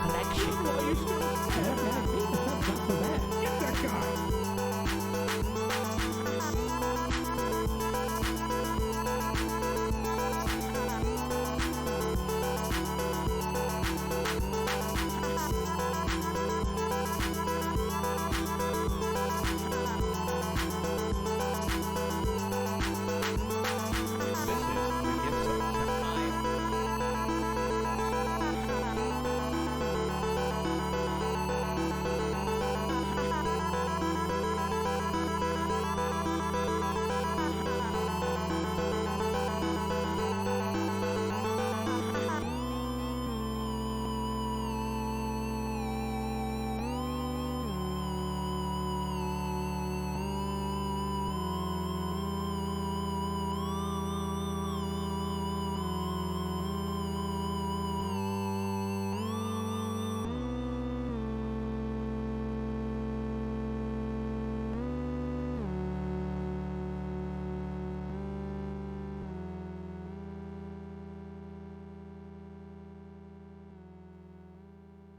collection. Well, you still have that thing. Not so bad. Get that guy.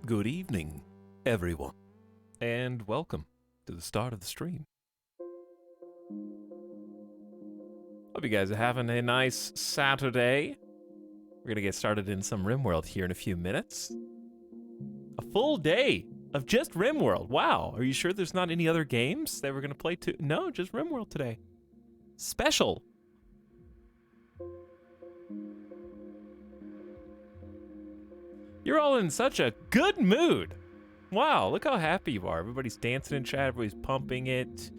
Good evening, everyone, and welcome to the start of the stream. Hope you guys are having a nice Saturday. We're gonna get started in some RimWorld here in a few minutes. A full day of just RimWorld. Wow, are you sure there's not any other games that we're gonna play too? No, just RimWorld today. Special. You're all in such a good mood. Wow, look how happy you are. Everybody's dancing in chat, everybody's pumping it,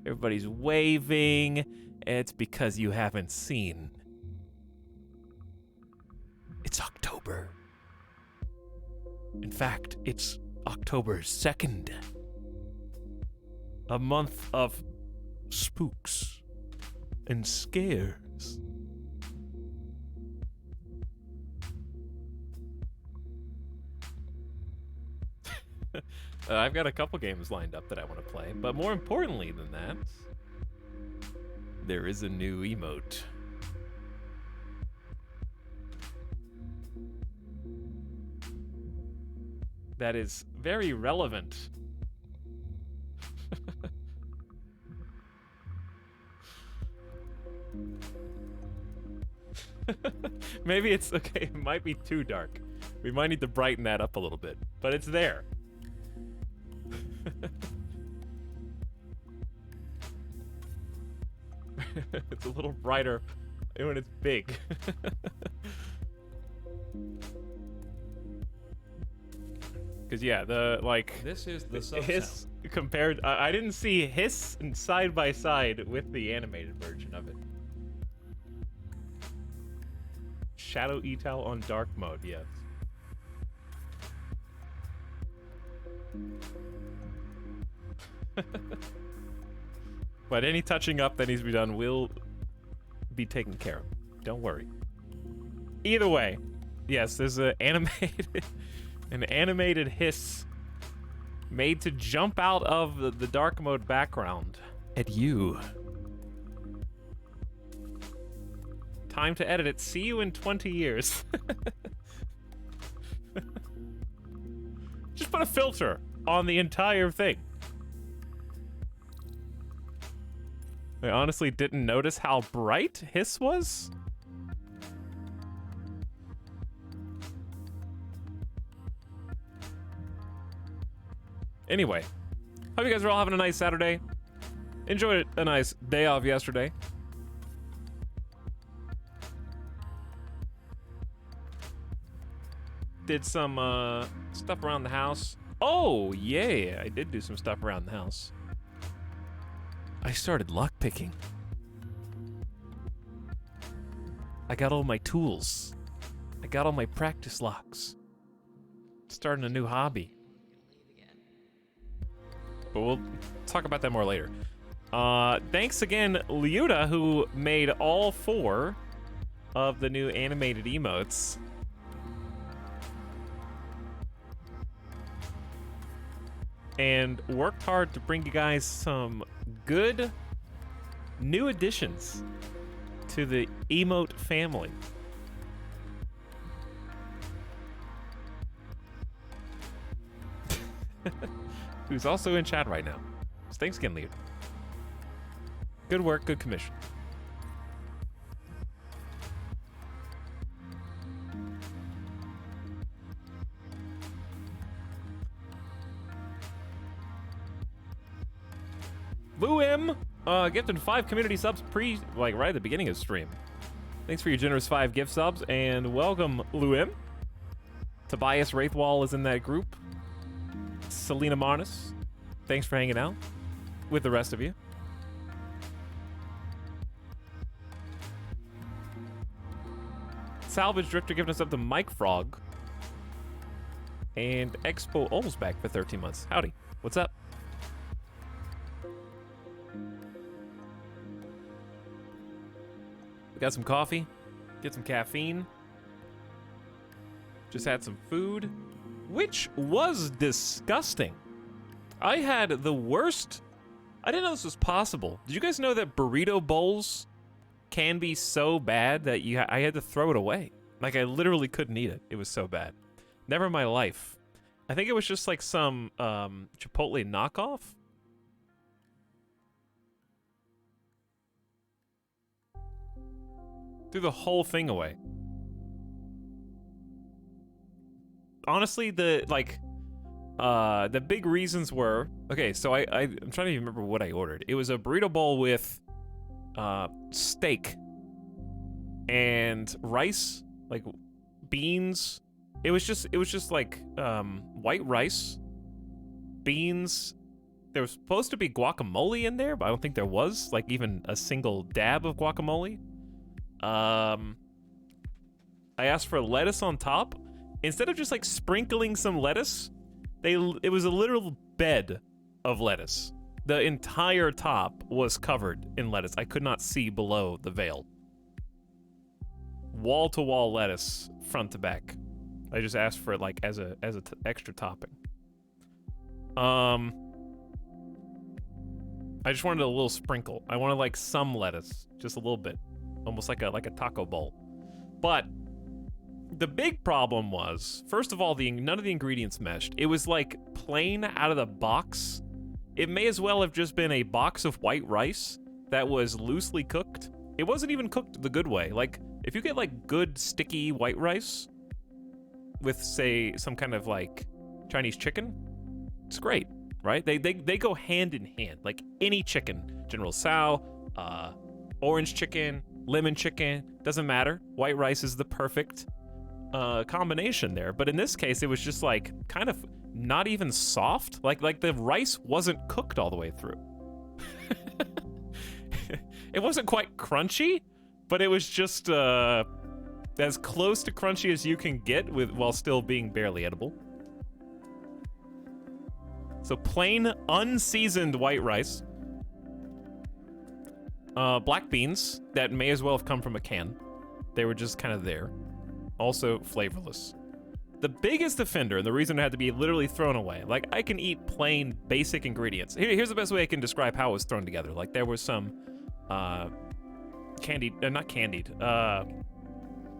everybody's waving. It's because you haven't seen. It's October. In fact, it's October 2nd. A month of spooks and scares. I've got a couple games lined up that I want to play, but more importantly than that, there is a new emote. That is very relevant. Maybe it's okay, it might be too dark. We might need to brighten that up a little bit, but it's there. It's a little brighter when it's big. Because yeah, the like This is the hiss compared. I didn't see hiss side by side with the animated version of it. Shadow Etal on dark mode, yes. But any touching up that needs to be done will be taken care of. Don't worry. Either way, yes, there's an animated hiss made to jump out of the dark mode background at you. Time to edit it. See you in 20 years. Just put a filter on the entire thing. I honestly didn't notice how bright hiss was. Anyway, hope you guys are all having a nice Saturday. Enjoyed a nice day off yesterday. Did some stuff around the house. Oh, yeah, I did do some stuff around the house. I started lockpicking. I got all my tools. I got all my practice locks. Starting a new hobby. But we'll talk about that more later. Thanks again, Liuta, who made all 4 of the new animated emotes. And worked hard to bring you guys some good new additions to the emote family. who's also in chat right now. So thanks again, Lead. Good work, good commission. Lou M, gifted 5 community subs right at the beginning of stream. Thanks for your generous 5 gift subs, and welcome, Lou M. Tobias Wraithwall is in that group. Selena Marnus, thanks for hanging out with the rest of you. Salvage Drifter giving us up to Mike Frog. And Expo almost back for 13 months. Howdy, what's up? We got some coffee, get some caffeine. Just had some food, which was disgusting. I had the worst. I didn't know this was possible. Did you guys know that burrito bowls can be so bad that I had to throw it away? Like, I literally couldn't eat it. It was so bad. Never in my life. I think it was just like some Chipotle knockoff. Threw the whole thing away. Honestly, the big reasons were, okay, so I'm trying to remember what I ordered. It was a burrito bowl with steak and rice, like beans. It was just like white rice, beans. There was supposed to be guacamole in there, but I don't think there was, like, even a single dab of guacamole. I asked for lettuce on top. Instead of just like sprinkling some lettuce, it was a literal bed of lettuce. The entire top was covered in lettuce. I could not see below the veil. Wall-to-wall lettuce, front to back. I just asked for it like as a extra topping. I just wanted a little sprinkle. I wanted like some lettuce, just a little bit, almost like a taco bowl. But the big problem was, first of all, none of the ingredients meshed. It was like plain out of the box. It may as well have just been a box of white rice that was loosely cooked. It wasn't even cooked the good way. Like, if you get like good sticky white rice with, say, some kind of like Chinese chicken, it's great, right? They go hand in hand. Like any chicken, General Tso, orange chicken, lemon chicken, doesn't matter. White rice is the perfect combination there. But in this case, it was just like kind of not even soft. Like the rice wasn't cooked all the way through. It wasn't quite crunchy, but it was just as close to crunchy as you can get while still being barely edible. So plain unseasoned white rice, black beans that may as well have come from a can. They were just kind of there. Also flavorless. The biggest offender, and the reason it had to be literally thrown away, like, I can eat plain basic ingredients. Here's the best way I can describe how it was thrown together. Like, there was some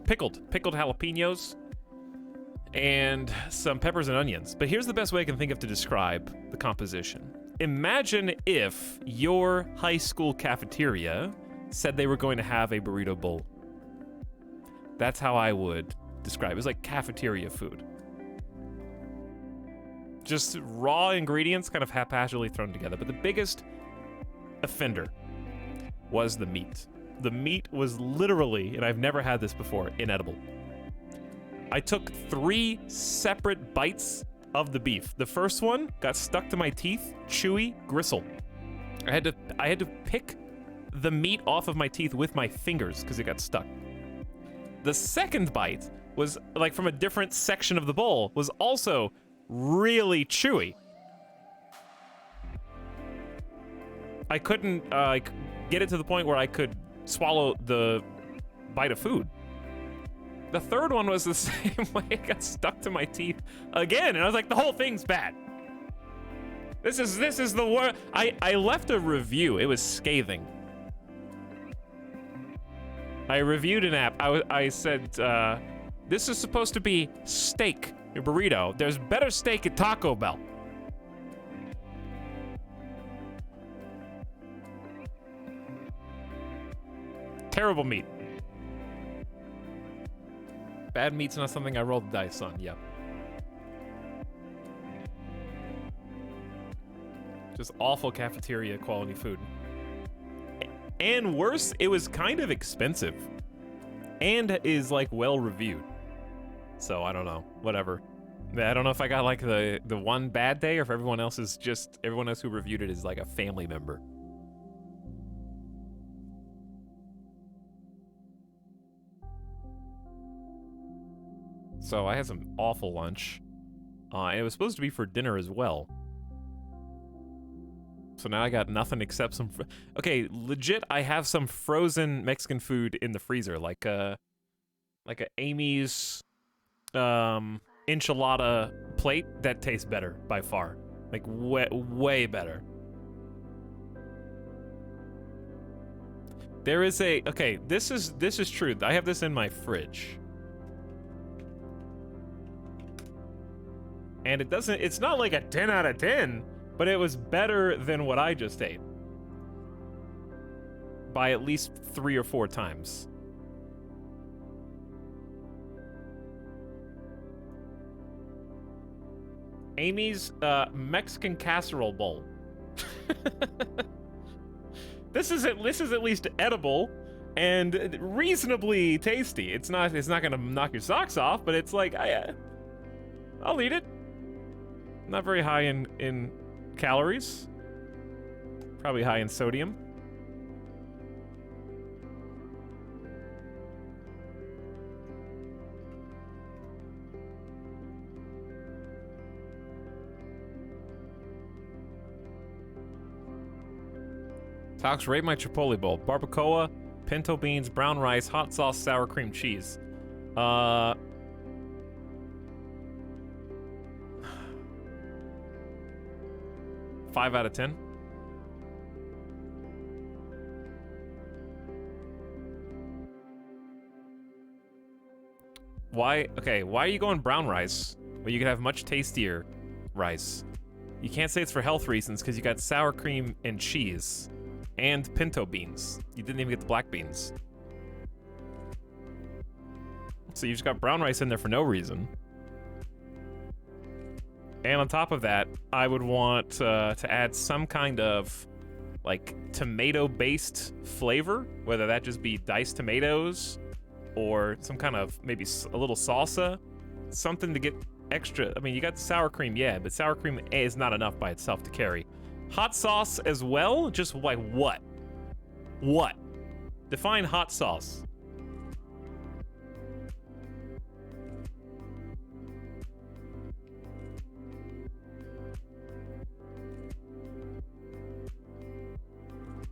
pickled jalapenos and some peppers and onions. But here's the best way I can think of to describe the composition. Imagine if your high school cafeteria said they were going to have a burrito bowl. That's how I would describe it. It was like cafeteria food. Just raw ingredients kind of haphazardly thrown together. But the biggest offender was the meat. The meat was literally, and I've never had this before, inedible. I took 3 separate bites of the beef. The first one got stuck to my teeth, chewy, gristle. I had to pick the meat off of my teeth with my fingers because it got stuck. The second bite was like from a different section of the bowl, was also really chewy. I couldn't get it to the point where I could swallow the bite of food. The third one was the same way. It got stuck to my teeth again, and I was like, the whole thing's bad. This is the worst. I left a review. It was scathing. I reviewed an app. I said, this is supposed to be steak, your burrito. There's better steak at Taco Bell. Terrible meat. Bad meat's not something I roll the dice on, yep. Just awful cafeteria quality food. And worse, it was kind of expensive. And is, like, well-reviewed. So, I don't know. Whatever. I don't know if I got, like, the one bad day or if everyone else who reviewed it is, like, a family member. So, I had some awful lunch. And it was supposed to be for dinner as well. So now I got nothing except some... Okay, legit, I have some frozen Mexican food in the freezer, like a Amy's enchilada plate that tastes better by far, like way better. There is a... Okay, this is true. I have this in my fridge. And it doesn't... It's not like a 10 out of 10, but it was better than what I just ate. By at least 3 or 4 times. Amy's Mexican casserole bowl. This is at least edible and reasonably tasty. It's not gonna knock your socks off, but it's like I'll eat it. Not very high in calories. Probably high in sodium. Tox, rate my Chipotle bowl. Barbacoa, pinto beans, brown rice, hot sauce, sour cream cheese. 5 out of 10. Why? Okay, why are you going brown rice when you could have much tastier rice? You can't say it's for health reasons because you got sour cream and cheese and pinto beans. You didn't even get the black beans. So you just got brown rice in there for no reason. And on top of that, I would want to add some kind of, like, tomato-based flavor, whether that just be diced tomatoes or some kind of, maybe a little salsa, something to get extra. I mean, you got the sour cream, yeah, but sour cream is not enough by itself to carry. Hot sauce as well? Just, like, what? What? Define hot sauce.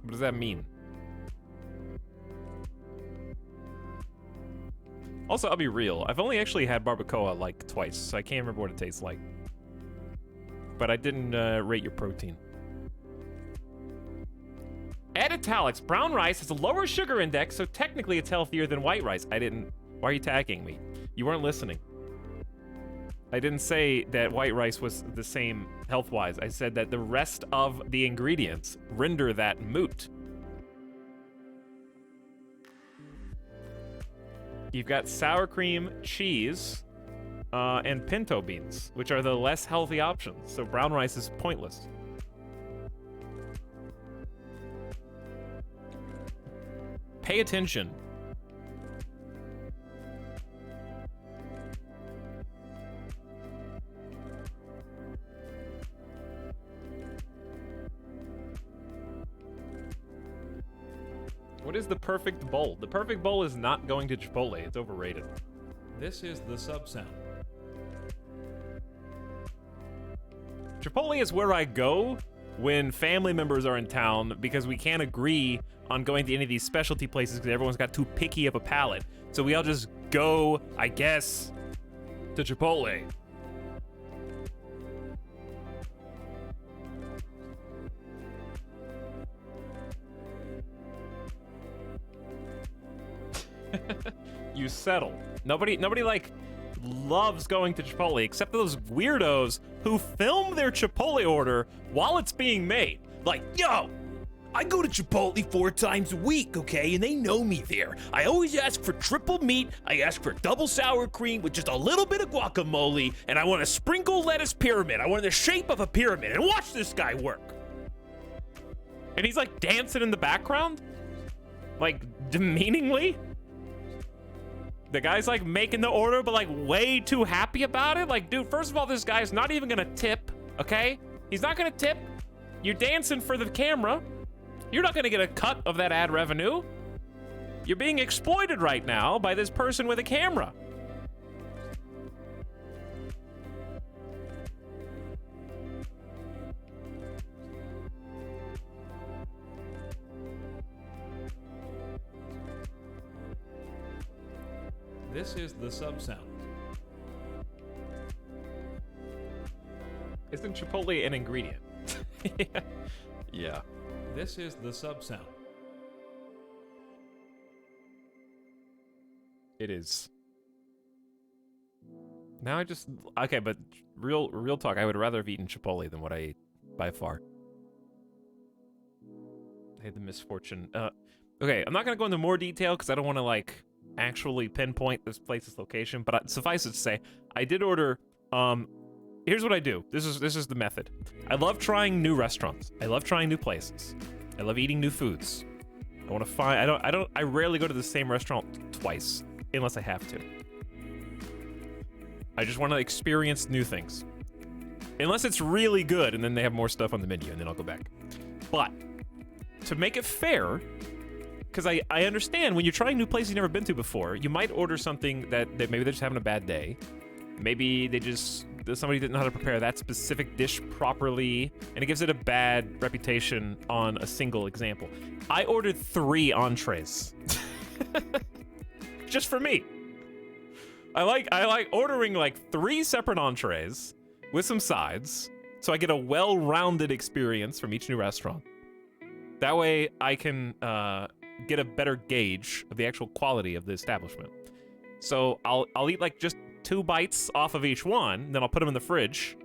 What does that mean? Also, I'll be real. I've only actually had barbacoa like twice, so I can't remember what it tastes like. But I didn't rate your protein. At Etalyx, brown rice has a lower sugar index, so technically it's healthier than white rice. I didn't... Why are you tagging me? You weren't listening. I didn't say that white rice was the same health-wise. I said that the rest of the ingredients render that moot. You've got sour cream, cheese, and pinto beans, which are the less healthy options. So brown rice is pointless. Pay attention. What is the perfect bowl? The perfect bowl is not going to Chipotle. It's overrated. This is the sub sound. Chipotle is where I go when family members are in town because we can't agree on going to any of these specialty places because everyone's got too picky of a palate. So we all just go, I guess, to Chipotle. You settle. Nobody like loves going to Chipotle except those weirdos who film their Chipotle order while it's being made. Like, yo, I go to Chipotle 4 times a week, okay? And they know me there. I always ask for triple meat. I ask for double sour cream with just a little bit of guacamole. And I want a sprinkle lettuce pyramid. I want the shape of a pyramid. And watch this guy work. And he's like dancing in the background? Like demeaningly? The guy's like making the order, but like way too happy about it. Like, dude, first of all, this guy's not even gonna tip, okay? He's not gonna tip. You're dancing for the camera. You're not gonna get a cut of that ad revenue. You're being exploited right now by this person with a camera. This is the sub sound. Isn't Chipotle an ingredient? Yeah. Yeah. This is the sub sound. It is. Now I just okay, but real talk. I would rather have eaten Chipotle than what I ate by far. I had the misfortune. Okay, I'm not gonna go into more detail because I don't want to like actually pinpoint this place's location. But suffice it to say, I did order. Here's what I do. This is the method. I love trying new restaurants. I love trying new places. I love eating new foods. I want to find. I rarely go to the same restaurant twice unless I have to. I just want to experience new things. Unless it's really good and then they have more stuff on the menu and then I'll go back. But to make it fair, because I understand when you're trying new places you've never been to before, you might order something that maybe they're just having a bad day. Maybe somebody didn't know how to prepare that specific dish properly, and it gives it a bad reputation on a single example. I ordered 3 entrees. Just for me. I like ordering like 3 separate entrees with some sides, so I get a well-rounded experience from each new restaurant. That way I can get a better gauge of the actual quality of the establishment. So I'll eat like just 2 bites off of each one, then I'll put them in the fridge.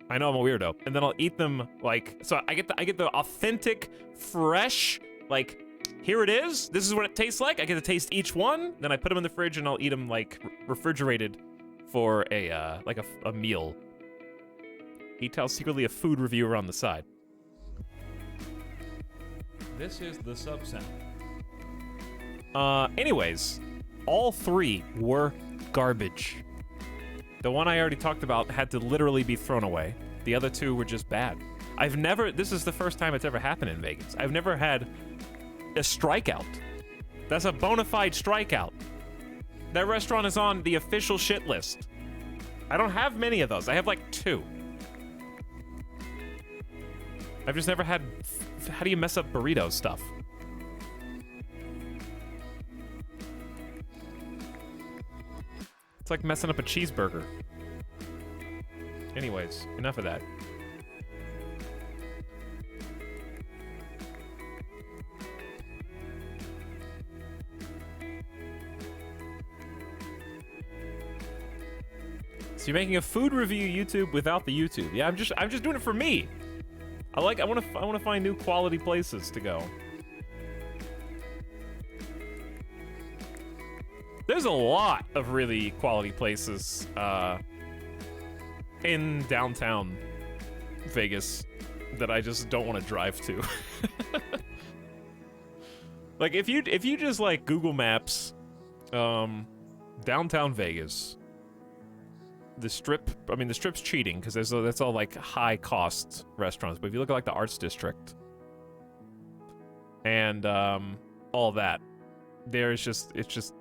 I know I'm a weirdo, and then I'll eat them like so. I get the authentic, fresh, like here it is. This is what it tastes like. I get to taste each one, then I put them in the fridge, and I'll eat them like refrigerated for a meal. He tells secretly a food reviewer on the side. This is the sub sound. Anyways, all 3 were garbage. The one I already talked about had to literally be thrown away. The other 2 were just bad. This is the first time it's ever happened in Vegas. I've never had a strikeout. That's a bona fide strikeout. That restaurant is on the official shit list. I don't have many of those. I have like 2. I've just never had, how do you mess up burrito stuff? It's like messing up a cheeseburger. Anyways, enough of that. So you're making a food review YouTube without the YouTube. Yeah, I'm just doing it for me. I want to find new quality places to go. There's a lot of really quality places in downtown Vegas that I just don't want to drive to. Like if you just like Google Maps downtown Vegas, the strip's cheating because that's all like high cost restaurants, but if you look at like the Arts District and all that, it's just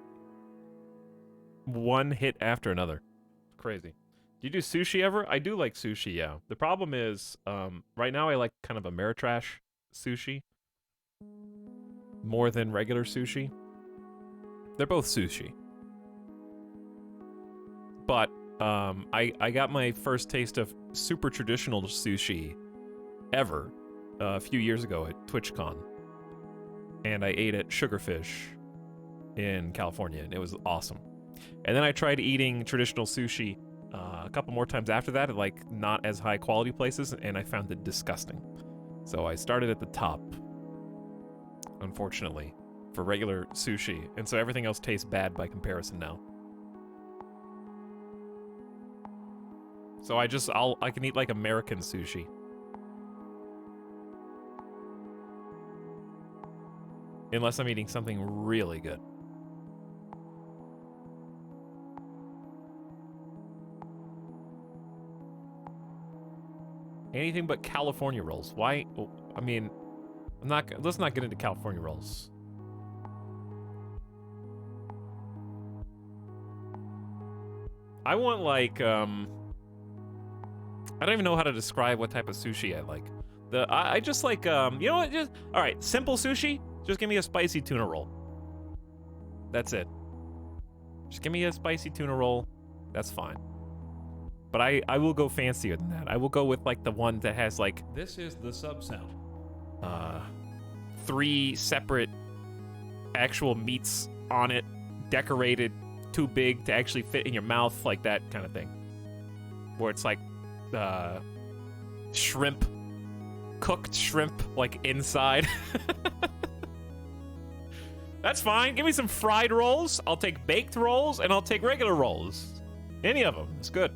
one hit after another. It's crazy. Do you do sushi ever? I do like sushi, yeah. The problem is, right now I like kind of Ameritrash sushi more than regular sushi. They're both sushi. But I got my first taste of super traditional sushi ever a few years ago at TwitchCon. And I ate at Sugarfish in California, and it was awesome. And then I tried eating traditional sushi a couple more times after that at like not as high quality places, and I found it disgusting. So I started at the top unfortunately, for regular sushi, and so everything else tastes bad by comparison now. So I can eat like American sushi. Unless I'm eating something really good. Anything but California rolls. Why? Oh, I mean, let's not get into California rolls. I want like, I don't even know how to describe what type of sushi I like. I just like, you know what, all right, simple sushi, just give me a spicy tuna roll. That's it. Just give me a spicy tuna roll, that's fine. But I will go fancier than that. I will go with like the one that has like, This is the sub sound. 3 separate actual meats on it, decorated too big to actually fit in your mouth, like that kind of thing. Where it's like shrimp, cooked shrimp, like inside. That's fine. Give me some fried rolls. I'll take baked rolls, and I'll take regular rolls. Any of them. It's good.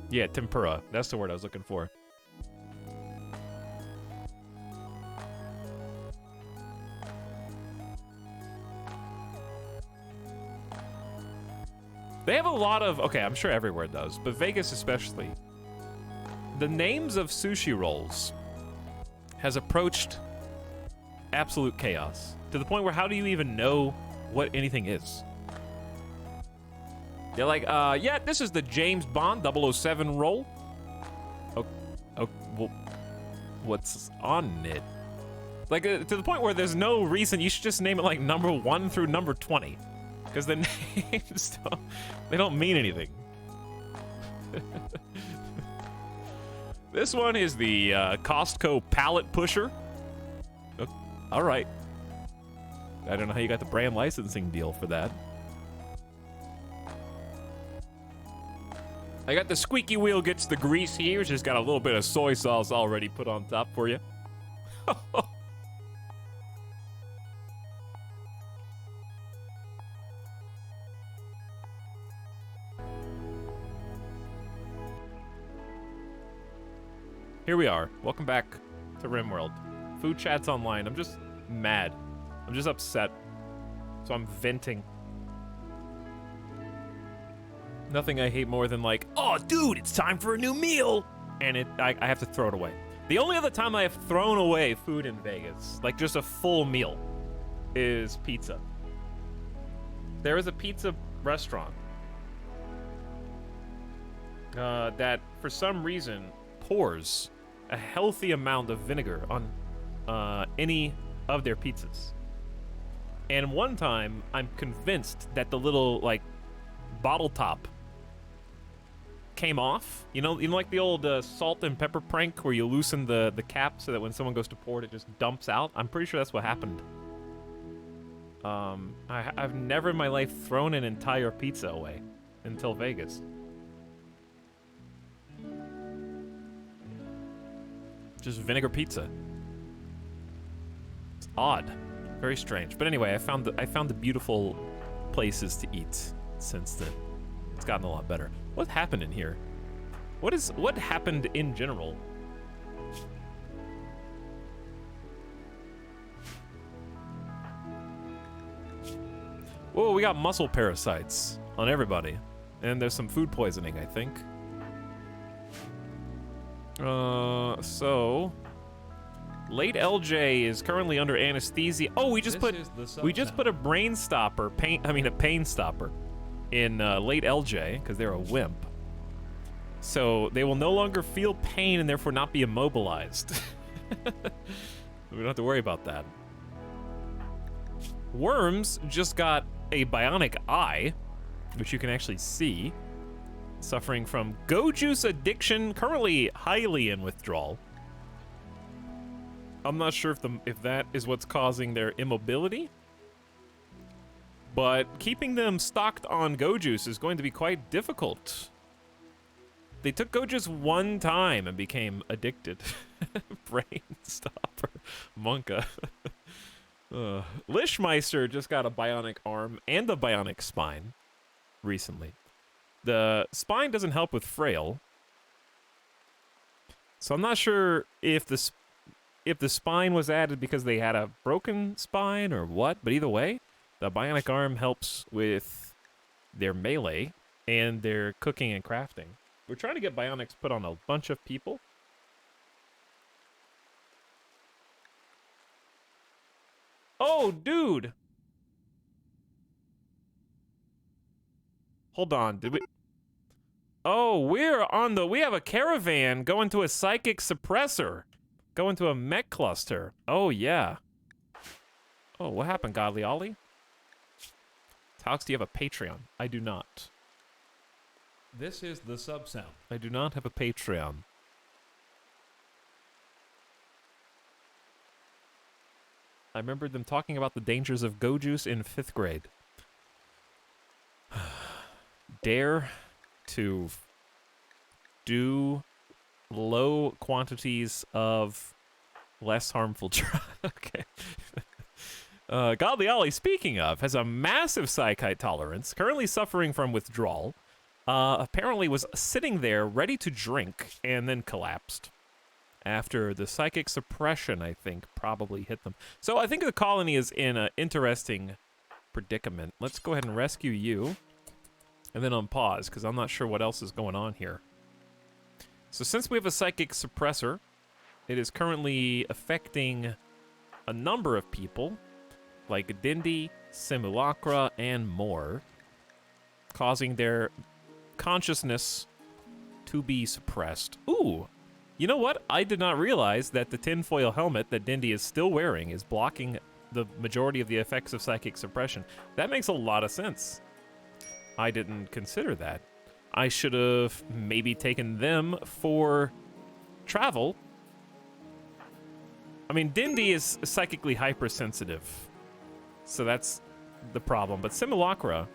Yeah, tempura. That's the word I was looking for. They have a lot of, okay, I'm sure everywhere does, but Vegas especially. The names of sushi rolls has approached absolute chaos to the point where how do you even know what anything is? They're like, yeah, this is the James Bond 007 roll. Oh, well, what's on it? Like, to the point where there's no reason, you should just name it like number 1 through number 20. Because the names they don't mean anything. This one is the Costco pallet pusher. Oh, all right. I don't know how you got the brand licensing deal for that. I got the squeaky wheel gets the grease here. Just got a little bit of soy sauce already put on top for you. Here we are. Welcome back to RimWorld. Food chat's online. I'm just mad. I'm just upset. So I'm venting. Nothing I hate more than like, oh, dude, it's time for a new meal. And I have to throw it away. The only other time I have thrown away food in Vegas, like just a full meal, is pizza. There is a pizza restaurant that, for some reason, pours a healthy amount of vinegar on any of their pizzas. And one time, I'm convinced that the little, like, bottle top came off. You know like the old salt and pepper prank where you loosen the cap so that when someone goes to pour it, it just dumps out? I'm pretty sure that's what happened. I've never in my life thrown an entire pizza away until Vegas. Just vinegar pizza. It's odd. Very strange. But anyway, I found the beautiful places to eat since then. It's gotten a lot better. What happened in here? What happened in general? Whoa, we got muscle parasites on everybody. And there's some food poisoning, I think. So late LJ is currently under anesthesia. Oh, we just put a brain stopper, a pain stopper in late LJ because they're a wimp. So they will no longer feel pain and therefore not be immobilized. We don't have to worry about that. Worms just got a bionic eye, which you can actually see. Suffering from go juice addiction, currently highly in withdrawal. I'm not sure if that is what's causing their immobility, but keeping them stocked on go juice is going to be quite difficult. They took Gojus one time and became addicted. Brain stopper. Monka. Lishmeister just got a bionic arm and a bionic spine recently. The spine doesn't help with frail. So I'm not sure if the spine was added because they had a broken spine or what, but either way, the bionic arm helps with their melee and their cooking and crafting. We're trying to get bionics put on a bunch of people. Oh, dude! Hold on, did we... Oh, we have a caravan going to a psychic suppressor. Going to a mech cluster. Oh, yeah. Oh, what happened, Godly Ollie? Talks, do you have a Patreon? I do not. This is the sub sound. I do not have a Patreon. I remember them talking about the dangers of Gojus in 5th grade. Dare to do low quantities of less harmful drugs. Okay. Godly Ollie, speaking of, has a massive psychite tolerance, currently suffering from withdrawal. Apparently was sitting there ready to drink and then collapsed. After the psychic suppression, I think, probably hit them. So I think the colony is in an interesting predicament. Let's go ahead and rescue you. And then on pause, because I'm not sure what else is going on here. So since we have a psychic suppressor, it is currently affecting a number of people, like Dindy, Simulacra, and more, causing their consciousness to be suppressed. Ooh, you know what? I did not realize that the tinfoil helmet that Dindy is still wearing is blocking the majority of the effects of psychic suppression. That makes a lot of sense. I didn't consider that. I should have maybe taken them for travel. I mean, Dindy is psychically hypersensitive, so that's the problem. But Simulacra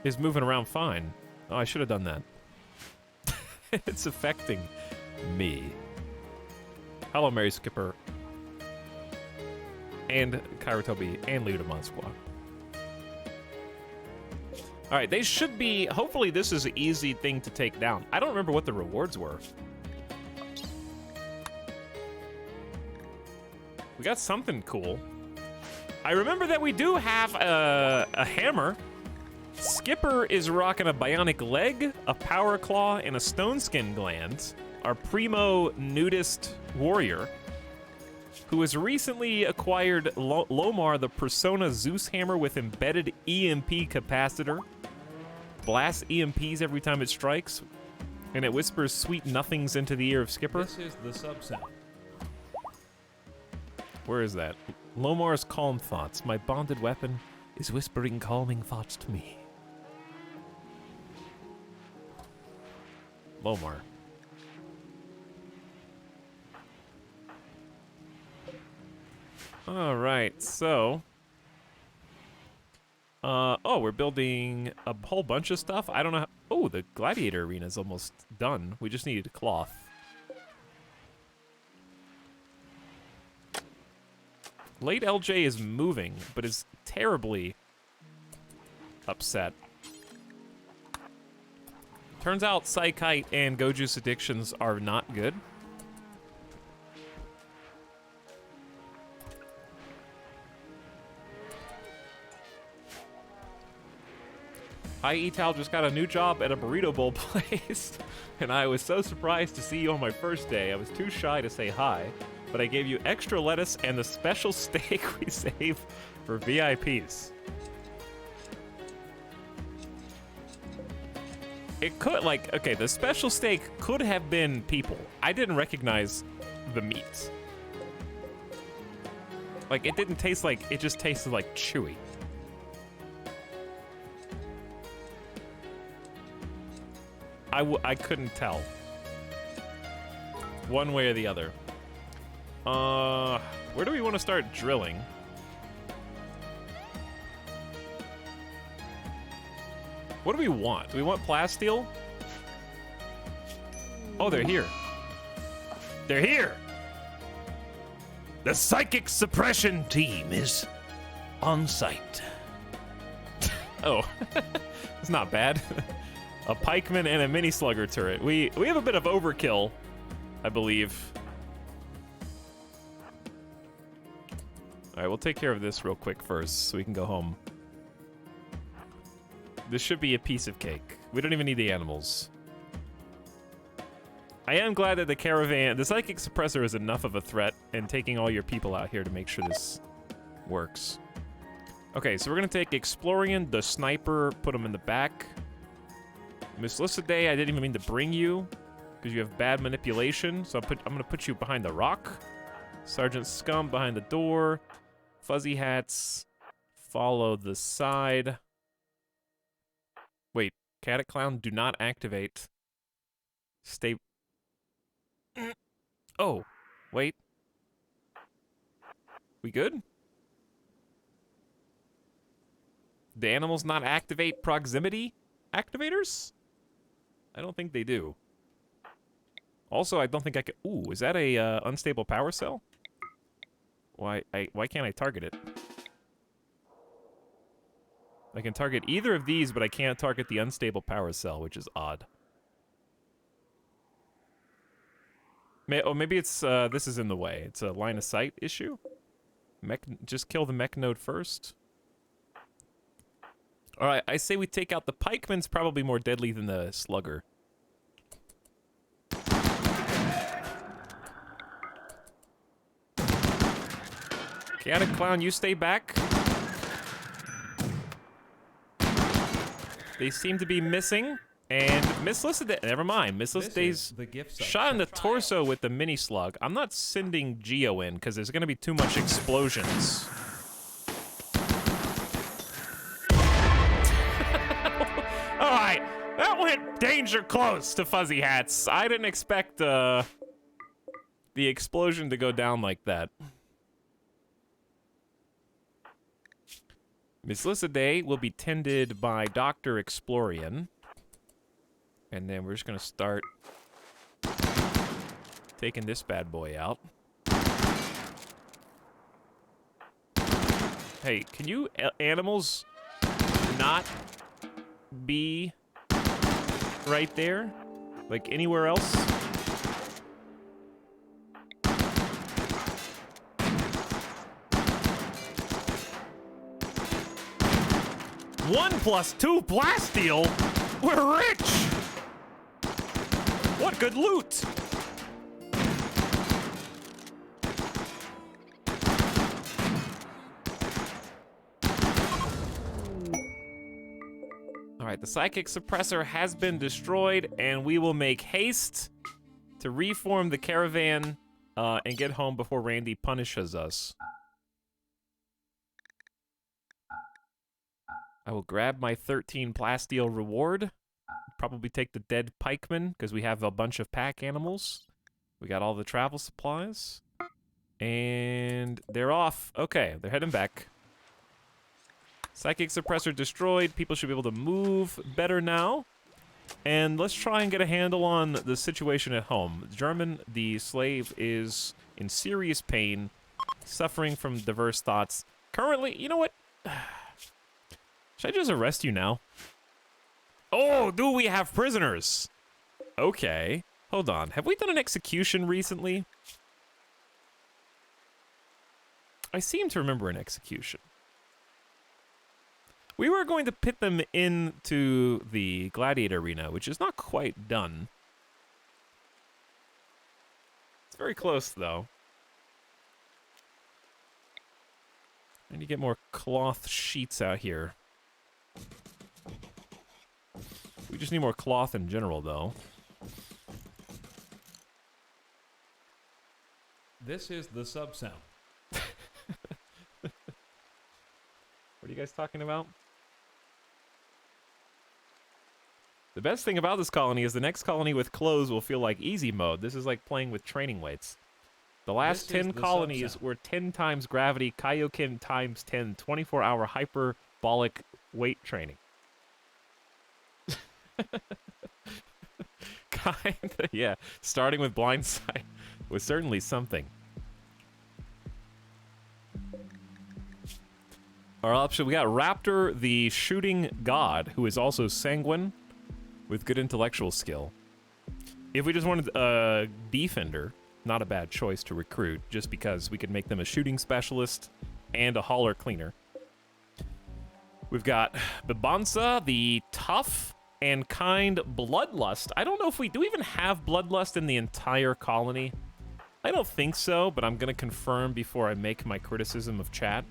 is moving around fine. Oh, I should have done that. It's affecting me. Hello, Mary Skipper. And Kairotobi and Luda Moskwa. All right, they should be... Hopefully this is an easy thing to take down. I don't remember what the rewards were. We got something cool. I remember that we do have a hammer. Skipper is rocking a bionic leg, a power claw, and a stone skin gland. Our primo nudist warrior, who has recently acquired Lomar, the Persona Zeus hammer with embedded EMP capacitor. Blasts EMPs every time it strikes, and it whispers sweet nothings into the ear of Skipper. This is the sub sound. Where is that? Lomar's calm thoughts. My bonded weapon is whispering calming thoughts to me. Lomar. All right, so... oh, we're building a whole bunch of stuff. I don't know how... Oh, the gladiator arena is almost done. We just needed cloth. Late LJ is moving, but is terribly upset. Turns out Psychite and Gojus addictions are not good. Hi, Etal just got a new job at a burrito bowl place, and I was so surprised to see you on my first day. I was too shy to say hi, but I gave you extra lettuce and the special steak we save for VIPs. It could, like, okay, the special steak could have been people. I didn't recognize the meat. Like, it didn't taste like, it just tasted like chewy. I couldn't tell. One way or the other. Where do we want to start drilling? What do we want? Do we want plasteel? Oh, they're here. They're here! The psychic suppression team is on site. Oh, it's not bad. A pikeman and a mini slugger turret. We have a bit of overkill, I believe. All right, we'll take care of this real quick first so we can go home. This should be a piece of cake. We don't even need the animals. I am glad that the psychic suppressor is enough of a threat, and taking all your people out here to make sure this works. Okay, so we're gonna take Explorian, the sniper, put him in the back. Miss Lycidae, I didn't even mean to bring you, because you have bad manipulation, so I'm gonna put you behind the rock. Sergeant Scum behind the door. Fuzzy Hats, follow the side. Wait, Cat Clown, do not activate. Stay... Oh, wait. We good? The animals not activate proximity activators? I don't think they do. Also, I don't think I can... Ooh, is that a unstable power cell? Why can't I target it? I can target either of these, but I can't target the unstable power cell, which is odd. Maybe it's, this is in the way. It's a line of sight issue? Just kill the mech node first. Alright, I say we take out the pikeman's probably more deadly than the slugger. Chaotic Clown, you stay back. They seem to be missing. And Miss Lycidae, never mind. Miss Lycidae's shot in the torso with the mini slug. I'm not sending Geo in because there's going to be too much explosions. All right, that went danger close to Fuzzy Hats. I didn't expect the explosion to go down like that. Miss Lycidae will be tended by Dr. Explorian. And then we're just gonna start taking this bad boy out. Hey, can you animals not be right there? Like anywhere else? One plus two plasteel? We're rich! What good loot! Alright, the psychic suppressor has been destroyed, and we will make haste to reform the caravan and get home before Randy punishes us. I will grab my 13 plasteel reward. Probably take the dead pikeman, because we have a bunch of pack animals. We got all the travel supplies. And they're off. Okay, they're heading back. Psychic suppressor destroyed. People should be able to move better now. And let's try and get a handle on the situation at home. German, the slave, is in serious pain, suffering from diverse thoughts. Currently, you know what? Should I just arrest you now? Oh, do we have prisoners? Okay. Hold on. Have we done an execution recently? I seem to remember an execution. We were going to pit them into the gladiator arena, which is not quite done. It's very close, though. I need to get more cloth sheets out here. We just need more cloth in general, though. This is the sub sound. What are you guys talking about? The best thing about this colony is the next colony with clothes will feel like easy mode. This is like playing with training weights. The last 10 colonies were 10 times gravity, Kaioken times 10, 24-hour hyperbolic weight training. Yeah, starting with Blindside was certainly something. Our option, we got Raptor, the shooting god, who is also sanguine with good intellectual skill. If we just wanted a defender, not a bad choice to recruit, just because we could make them a shooting specialist and a hauler cleaner. We've got Bibansa, the tough and kind bloodlust. I don't know if we do even have bloodlust in the entire colony. I don't think so, but I'm gonna confirm before I make my criticism of chat.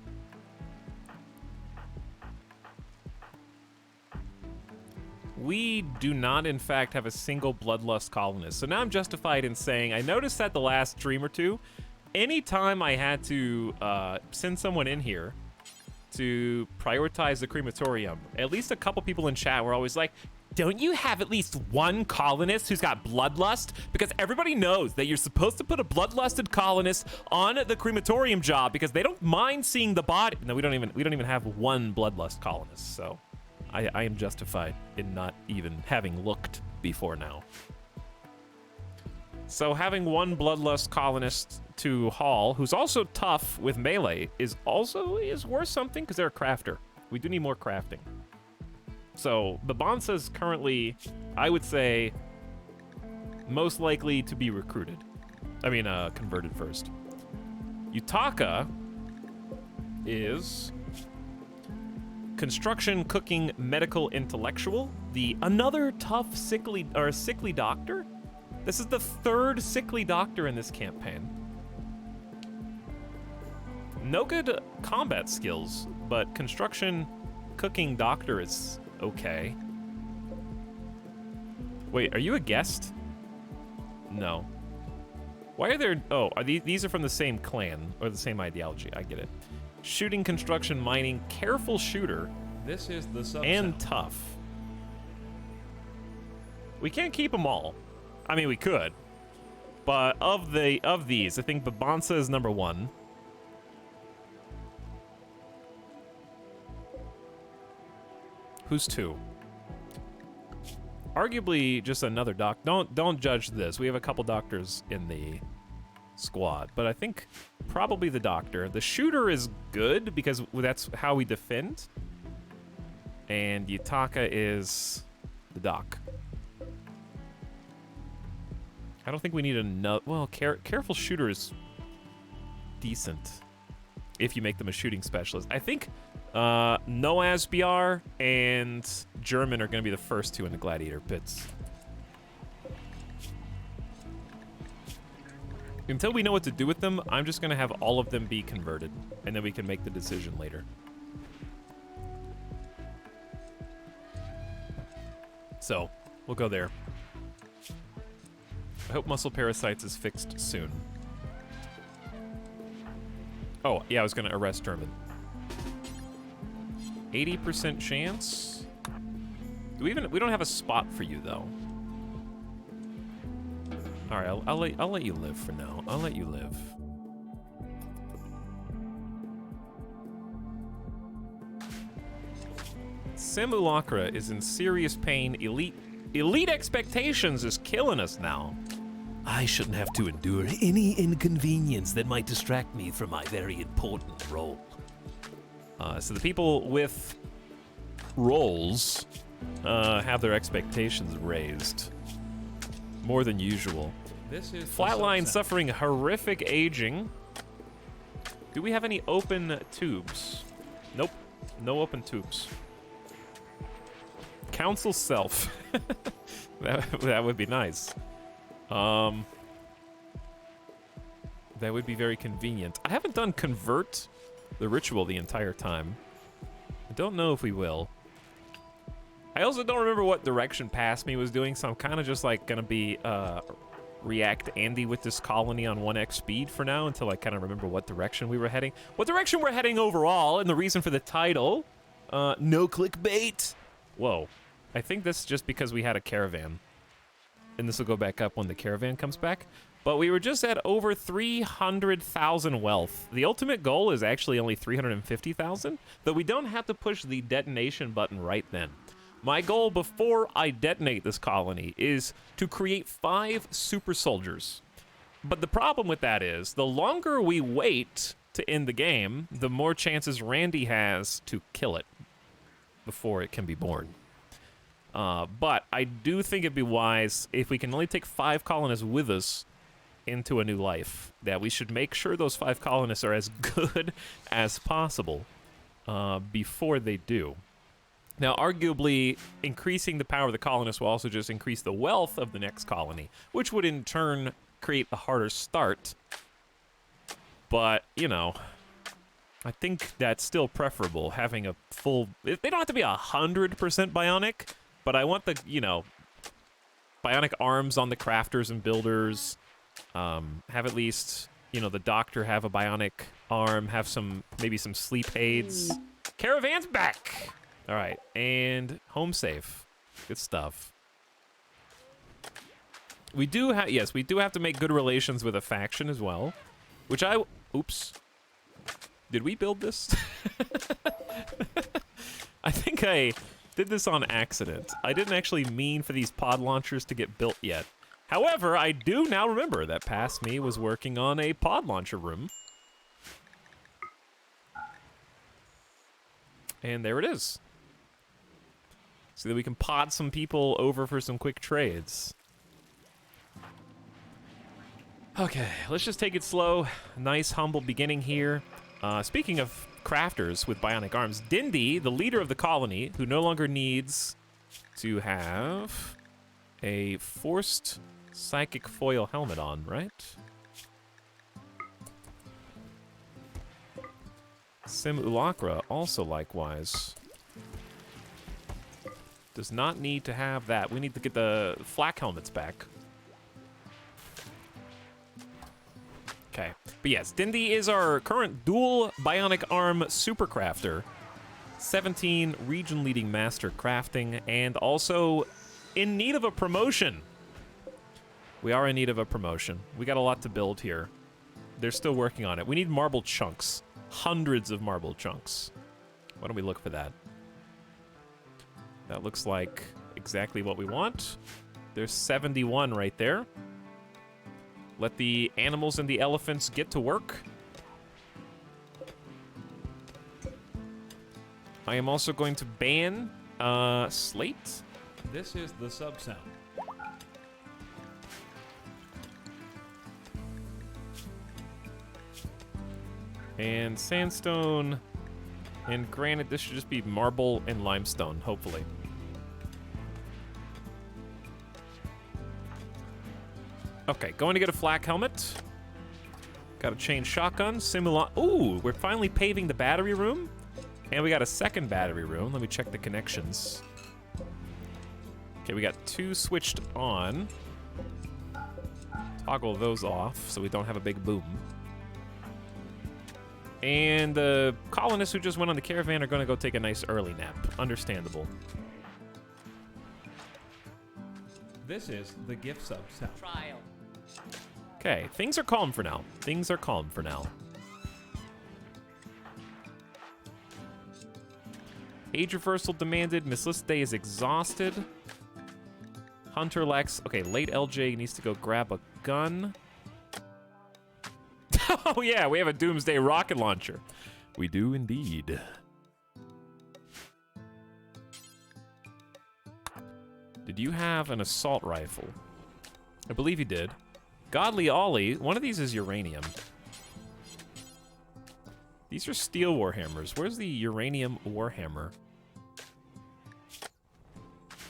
We do not, in fact, have a single bloodlust colonist. So now I'm justified in saying, I noticed that the last stream or two, anytime I had to send someone in here to prioritize the crematorium, at least a couple people in chat were always like, don't you have at least one colonist who's got bloodlust? Because everybody knows that you're supposed to put a bloodlusted colonist on the crematorium job because they don't mind seeing the body. No, we don't even have one bloodlust colonist, so I am justified in not even having looked before now. So having one bloodlust colonist to haul, who's also tough with melee, is worth something because they're a crafter. We do need more crafting. So Bibansa's currently, I would say, most likely to be recruited. I mean, converted first. Yutaka is construction, cooking, medical, intellectual. Another tough, sickly doctor. This is the third sickly doctor in this campaign. No good combat skills, but construction, cooking doctor is okay. Wait, are you a guest? No. Why are there... Oh, these are from the same clan, or the same ideology. I get it. Shooting, construction, mining, careful shooter. This is the sub and tough. We can't keep them all. I mean, we could. But of these, I think Bibansa is number one. Who's two? Arguably just another doc. Don't judge this. We have a couple doctors in the squad, but I think probably the doctor. The shooter is good because that's how we defend. And Yutaka is the doc. I don't think we need another. Well, careful shooter is decent if you make them a shooting specialist. I think Noasbr and German are going to be the first two in the gladiator pits. Until we know what to do with them, I'm just going to have all of them be converted, and then we can make the decision later. So, we'll go there. I hope muscle parasites is fixed soon. Oh, yeah, I was going to arrest German. 80% chance? We don't have a spot for you, though. All right, I'll let you live for now. I'll let you live. Simulacra is in serious pain. Elite expectations is killing us now. I shouldn't have to endure any inconvenience that might distract me from my very important role. So the people with roles have their expectations raised more than usual. This is Flatline suffering horrific aging. Do we have any open tubes? Nope, no open tubes. Council self. that would be nice. That would be very convenient. I haven't done convert the ritual the entire time. I don't know if we will. I also don't remember what direction Past Me was doing, so I'm kind of just like gonna be react Andy with this colony on 1x speed for now until I kind of remember what direction we were heading. What direction we're heading overall, and the reason for the title. No clickbait. Whoa. I think this is just because we had a caravan. And this will go back up when the caravan comes back. But we were just at over 300,000 wealth. The ultimate goal is actually only 350,000, though we don't have to push the detonation button right then. My goal before I detonate this colony is to create 5 super soldiers. But the problem with that is, the longer we wait to end the game, the more chances Randy has to kill it before it can be born. But I do think it'd be wise, if we can only take 5 colonists with us into a new life, that we should make sure those 5 colonists are as good as possible before they do. Now, arguably, increasing the power of the colonists will also just increase the wealth of the next colony, which would in turn create a harder start. But, you know, I think that's still preferable, having a full... They don't have to be 100% bionic, but I want the, you know, bionic arms on the crafters and builders. Have at least, you know, the doctor have a bionic arm, have some, maybe some sleep aids. Caravan's back! All right, and home safe. Good stuff. We do have, yes, we do have to make good relations with a faction as well, which oops. Did we build this? I think I did this on accident. I didn't actually mean for these pod launchers to get built yet. However, I do now remember that past me was working on a pod launcher room. And there it is. So that we can pod some people over for some quick trades. Okay, let's just take it slow. Nice, humble beginning here. Speaking of crafters with bionic arms, Dindy, the leader of the colony, who no longer needs to have a forced psychic foil helmet on, right? Sim Ulacra also likewise. Does not need to have that. We need to get the flak helmets back. Okay. But yes, Dindy is our current dual bionic arm supercrafter. 17 region-leading master crafting, and also in need of a promotion. We are in need of a promotion. We got a lot to build here. They're still working on it. We need marble chunks. Hundreds of marble chunks. Why don't we look for that? That looks like exactly what we want. There's 71 right there. Let the animals and the elephants get to work. I am also going to ban slate. This is the sub sound. And sandstone and granite. This should just be marble and limestone, hopefully. Okay, going to get a flak helmet. Got to change shotgun. Ooh, we're finally paving the battery room. And we got a second battery room. Let me check the connections. Okay, we got 2 switched on. Toggle those off so we don't have a big boom. And the colonists who just went on the caravan are going to go take a nice early nap. Understandable. This is the gift sub sound. Trial. Okay, things are calm for now. Things are calm for now. Age reversal demanded. Miss List Day is exhausted. Hunter Lex. Okay, late LJ needs to go grab a gun. Oh yeah, we have a Doomsday rocket launcher. We do indeed. Did you have an assault rifle? I believe you did. Godly Ollie, one of these is uranium. These are steel warhammers. Where's the uranium warhammer?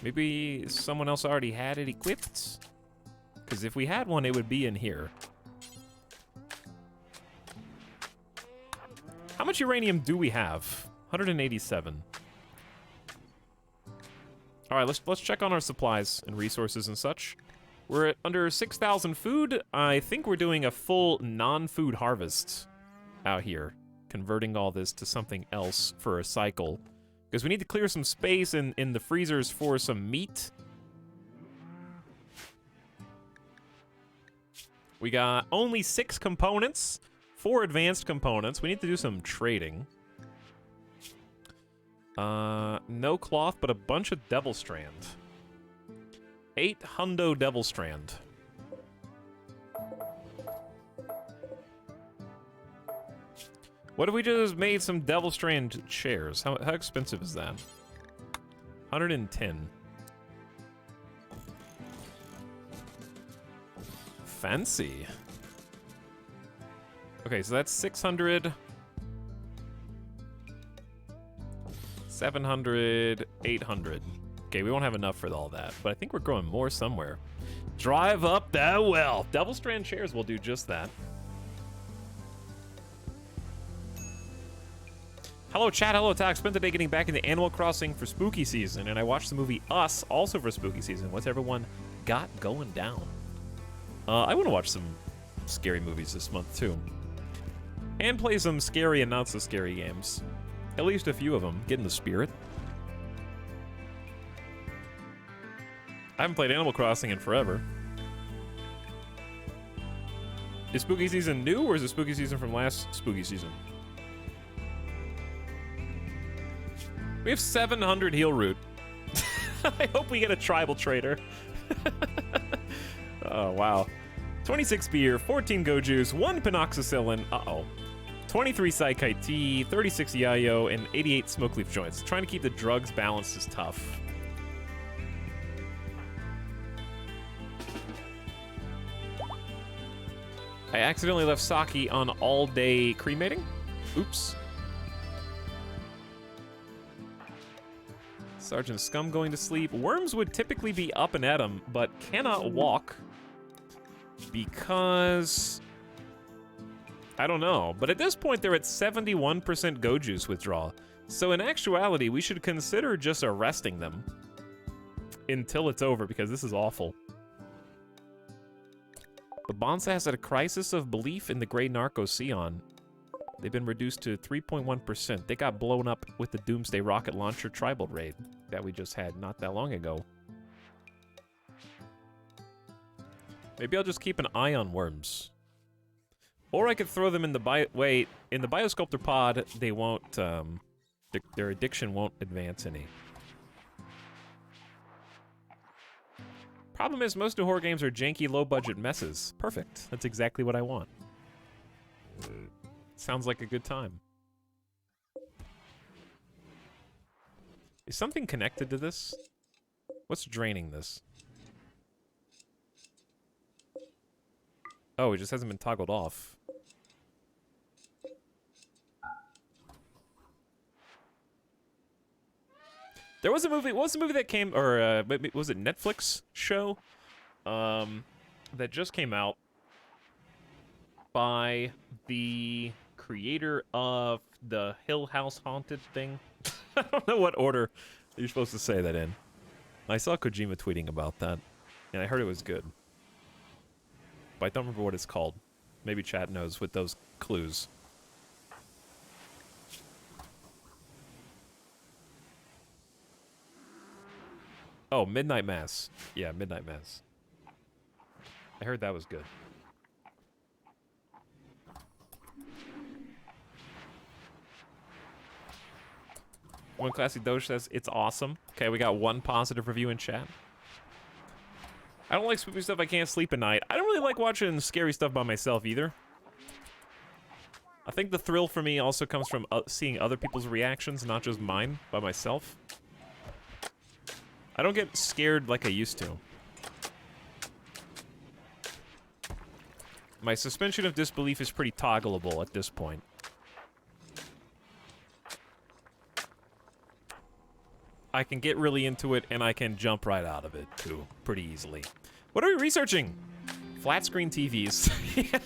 Maybe someone else already had it equipped? Because if we had one, it would be in here. How much uranium do we have? 187. All right, let's check on our supplies and resources and such. We're at under 6,000 food. I think we're doing a full non-food harvest out here, converting all this to something else for a cycle. Because we need to clear some space in the freezers for some meat. We got only 6 components. 4 advanced components. We need to do some trading. No cloth, but a bunch of devil strand. 8 hundo devil strand. What if we just made some devil strand chairs? How expensive is that? 110. Fancy. Okay, so that's 600, 700, 800. Okay, we won't have enough for all that, but I think we're growing more somewhere. Drive up that well. Devil strand chairs will do just that. Hello, chat. Hello, Etalyx. Spent the day getting back into Animal Crossing for spooky season, and I watched the movie Us, also for spooky season. What's everyone got going down? I want to watch some scary movies this month, too. And play some scary and not so scary games. At least a few of them. Get in the spirit. I haven't played Animal Crossing in forever. Is spooky season new, or is it spooky season from last spooky season? We have 700 heal root. I hope we get a tribal trader. Oh, wow. 26 beer, 14 go juice, 1 pinoxycillin, 23 psychite tea, 36 yayo, and 88 smoke leaf joints. Trying to keep the drugs balanced is tough. I accidentally left Saki on all-day cremating. Oops. Sergeant Scum going to sleep. Worms would typically be up and at him, but cannot walk because... I don't know. But at this point, they're at 71% go juice withdrawal. So in actuality, we should consider just arresting them until it's over, because this is awful. But Bonsa has had a crisis of belief in the Grey Narco Scion. They've been reduced to 3.1%. They got blown up with the Doomsday Rocket Launcher Tribal Raid that we just had not that long ago. Maybe I'll just keep an eye on worms. Or I could throw them in the in the Biosculptor pod, they won't, their addiction won't advance any. Problem is, most new horror games are janky, low-budget messes. Perfect. That's exactly what I want. Sounds like a good time. Is something connected to this? What's draining this? Oh, it just hasn't been toggled off. There was a movie, what was the movie that came, or was it Netflix show? That just came out by the creator of the Hill House Haunted thing. I don't know what order you're supposed to say that in. I saw Kojima tweeting about that, and I heard it was good. But I don't remember what it's called. Maybe chat knows with those clues. Oh, Midnight Mass. Yeah, Midnight Mass. I heard that was good. One Classy Doge says, it's awesome. Okay, we got one positive review in chat. I don't like spooky stuff. I can't sleep at night. I don't really like watching scary stuff by myself either. I think the thrill for me also comes from seeing other people's reactions, not just mine, by myself. I don't get scared like I used to. My suspension of disbelief is pretty toggleable at this point. I can get really into it, and I can jump right out of it, too, pretty easily. What are we researching? Flat screen TVs. Yeah,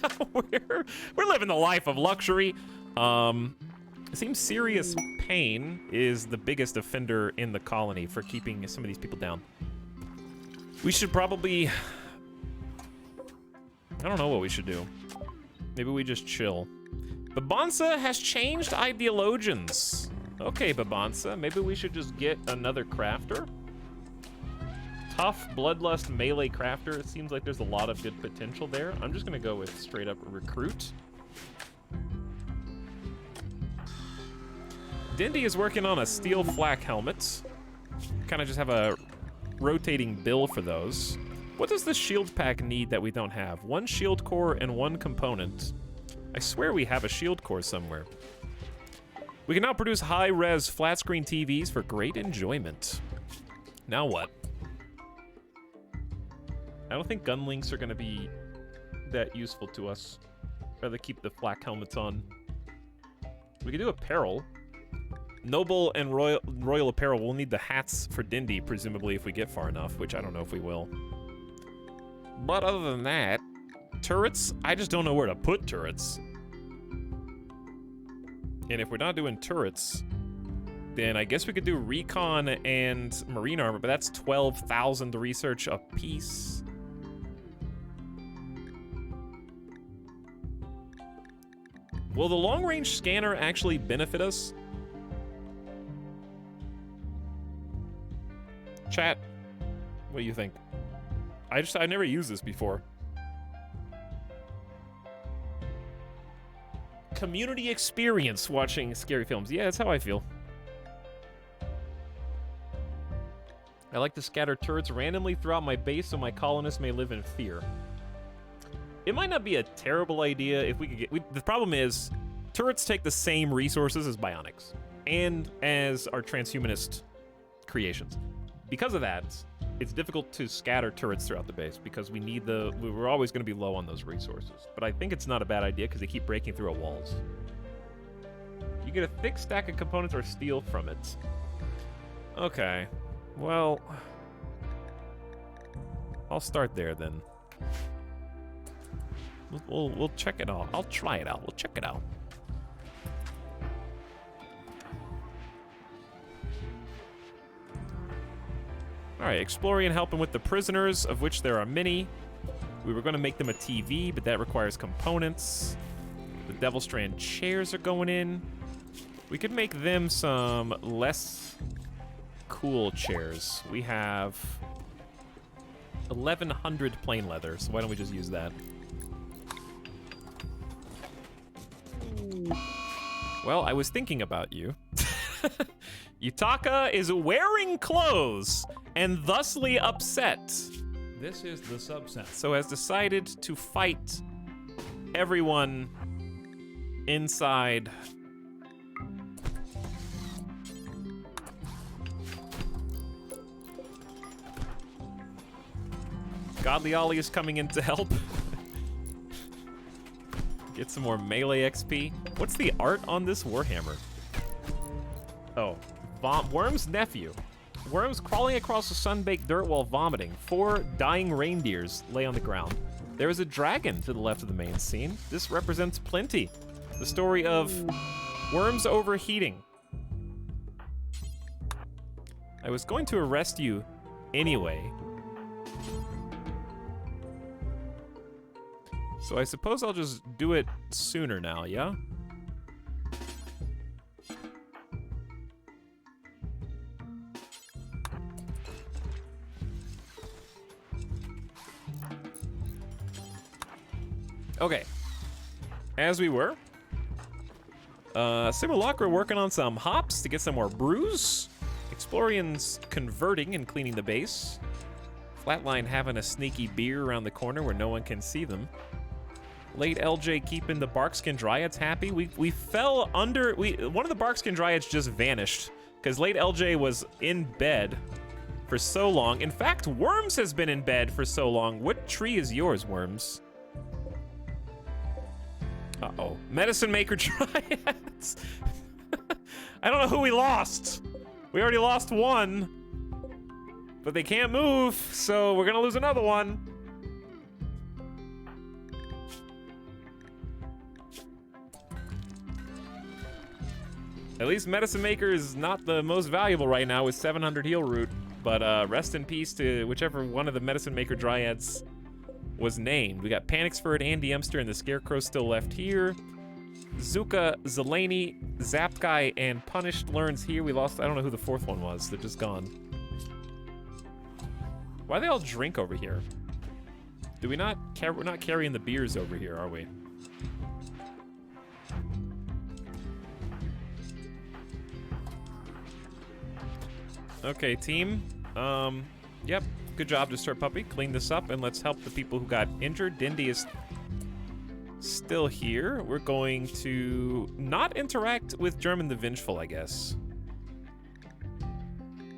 we're living the life of luxury. It seems serious pain is the biggest offender in the colony for keeping some of these people down. We should probably... I don't know what we should do. Maybe we just chill. Babansa has changed ideologians. Okay, Babansa, maybe we should just get another crafter. Tough, bloodlust, melee crafter. It seems like there's a lot of good potential there. I'm just gonna go with straight up recruit. Dindy is working on a steel flak helmet. Kind of just have a rotating bill for those. What does the shield pack need that we don't have? 1 shield core and 1 component. I swear we have a shield core somewhere. We can now produce high-res flat-screen TVs for great enjoyment. Now what? I don't think gun links are going to be that useful to us. Rather keep the flak helmets on. We could do apparel. Noble and royal apparel. We'll need the hats for Dindy, presumably, if we get far enough, which I don't know if we will. But other than that, turrets, I just don't know where to put turrets. And if we're not doing turrets, then I guess we could do recon and marine armor, but that's 12,000 research a piece. Will the long-range scanner actually benefit us? Chat, what do you think? I never used this before. Community experience watching scary films. Yeah, that's how I feel. I like to scatter turrets randomly throughout my base so my colonists may live in fear. It might not be a terrible idea if we could get... the problem is, turrets take the same resources as bionics and as our transhumanist creations. Because of that, it's difficult to scatter turrets throughout the base because we need we're always going to be low on those resources. But I think it's not a bad idea because they keep breaking through our walls. You get a thick stack of components or steel from it. Okay, well, I'll start there then. We'll check it out. I'll try it out. We'll check it out. All right, exploring and helping with the prisoners, of which there are many. We were going to make them a TV, but that requires components. The Devil Strand chairs are going in. We could make them some less cool chairs. We have 1,100 plain leather, so why don't we just use that? Well, I was thinking about you. Yutaka is wearing clothes and thusly upset. This is the subset. So has decided to fight everyone inside. Godly Ollie is coming in to help. Get some more melee XP. What's the art on this Warhammer? Oh, Worm's nephew. Worms crawling across the sun-baked dirt while vomiting. 4 dying reindeers lay on the ground. There is a dragon to the left of the main scene. This represents plenty. The story of worms overheating. I was going to arrest you anyway. So I suppose I'll just do it sooner now, yeah? Okay, as we were, Simulacra working on some hops to get some more brews. Explorians converting and cleaning the base. Flatline having a sneaky beer around the corner where no one can see them. Late LJ keeping the Barkskin Dryads happy. We fell under, one of the Barkskin Dryads just vanished because late LJ was in bed for so long. In fact, Worms has been in bed for so long. What tree is yours, Worms? Uh-oh. Medicine Maker Dryads. I don't know who we lost. We already lost one. But they can't move, so we're gonna lose another one. At least Medicine Maker is not the most valuable right now with 700 heal root. But rest in peace to whichever one of the Medicine Maker Dryads was named. We got Panicsford, Andy Emster, and the Scarecrow still left here. Zuka, Zelani, Zapped Guy, and Punished Learns here. We lost, I don't know who the 4th one was. They're just gone. Why they all drink over here? Do we not we're not carrying the beers over here, are we? Okay, team. Yep. Good job, Disturbed Puppy. Clean this up, and let's help the people who got injured. Dindy is still here. We're going to not interact with German the Vengeful, I guess.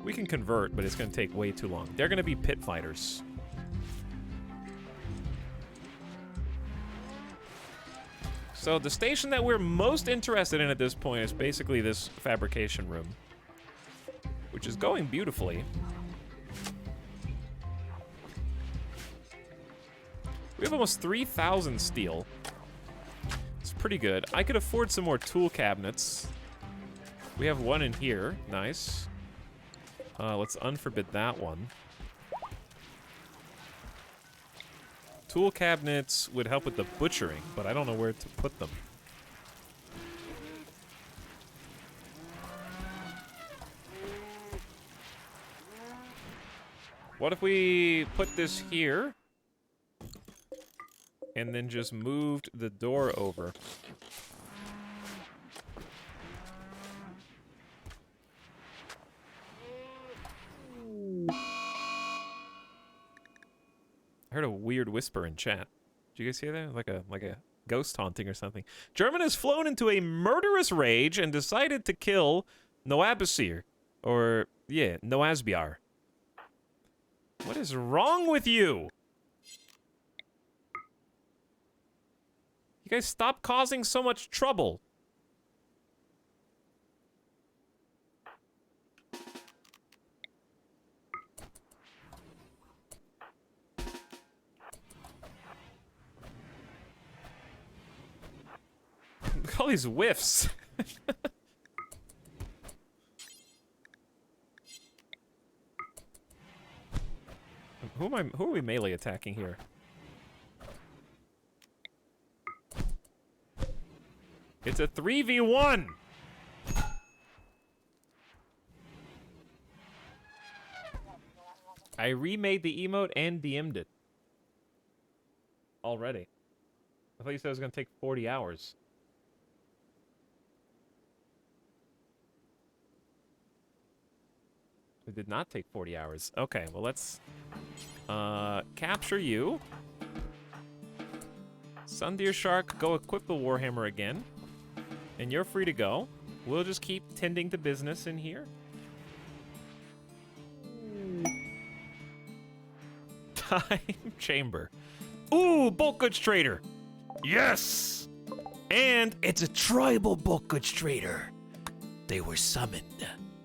We can convert, but it's going to take way too long. They're going to be pit fighters. So the station that we're most interested in at this point is basically this fabrication room, which is going beautifully. We have almost 3,000 steel. It's pretty good. I could afford some more tool cabinets. We have one in here. Nice. Let's unforbid that one. Tool cabinets would help with the butchering, but I don't know where to put them. What if we put this here? And then just moved the door over. I heard a weird whisper in chat. Did you guys hear that? Like a ghost haunting or something. German has flown into a murderous rage and decided to kill Noabasir. Or, yeah, Noasbiar. What is wrong with you? You guys stop causing so much trouble. Look at all these whiffs. Who are we melee attacking here? It's a 3v1! I remade the emote and DM'd it. Already. I thought you said it was gonna take 40 hours. It did not take 40 hours. Okay, well let's capture you. Sundeer Shark, go equip the Warhammer again. And you're free to go. We'll just keep tending to business in here. Time chamber. Ooh, bulk goods trader. Yes! And it's a tribal bulk goods trader. They were summoned.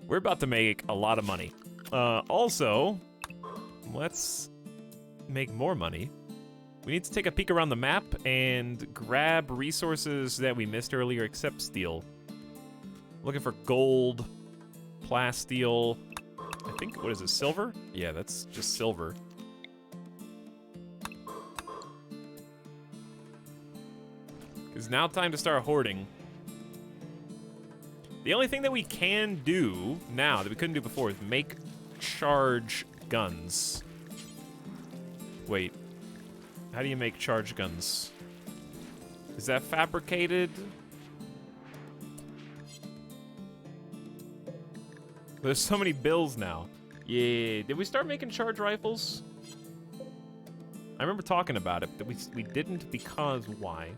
We're about to make a lot of money. Also, let's make more money. We need to take a peek around the map and grab resources that we missed earlier, except steel. Looking for gold, plasteel. I think, what is it, silver? Yeah, that's just silver. It's now time to start hoarding. The only thing that we can do now that we couldn't do before is make charge guns. Wait. How do you make charge guns? Is that fabricated? There's so many bills now. Yeah, did we start making charge rifles? I remember talking about it, but we didn't because why?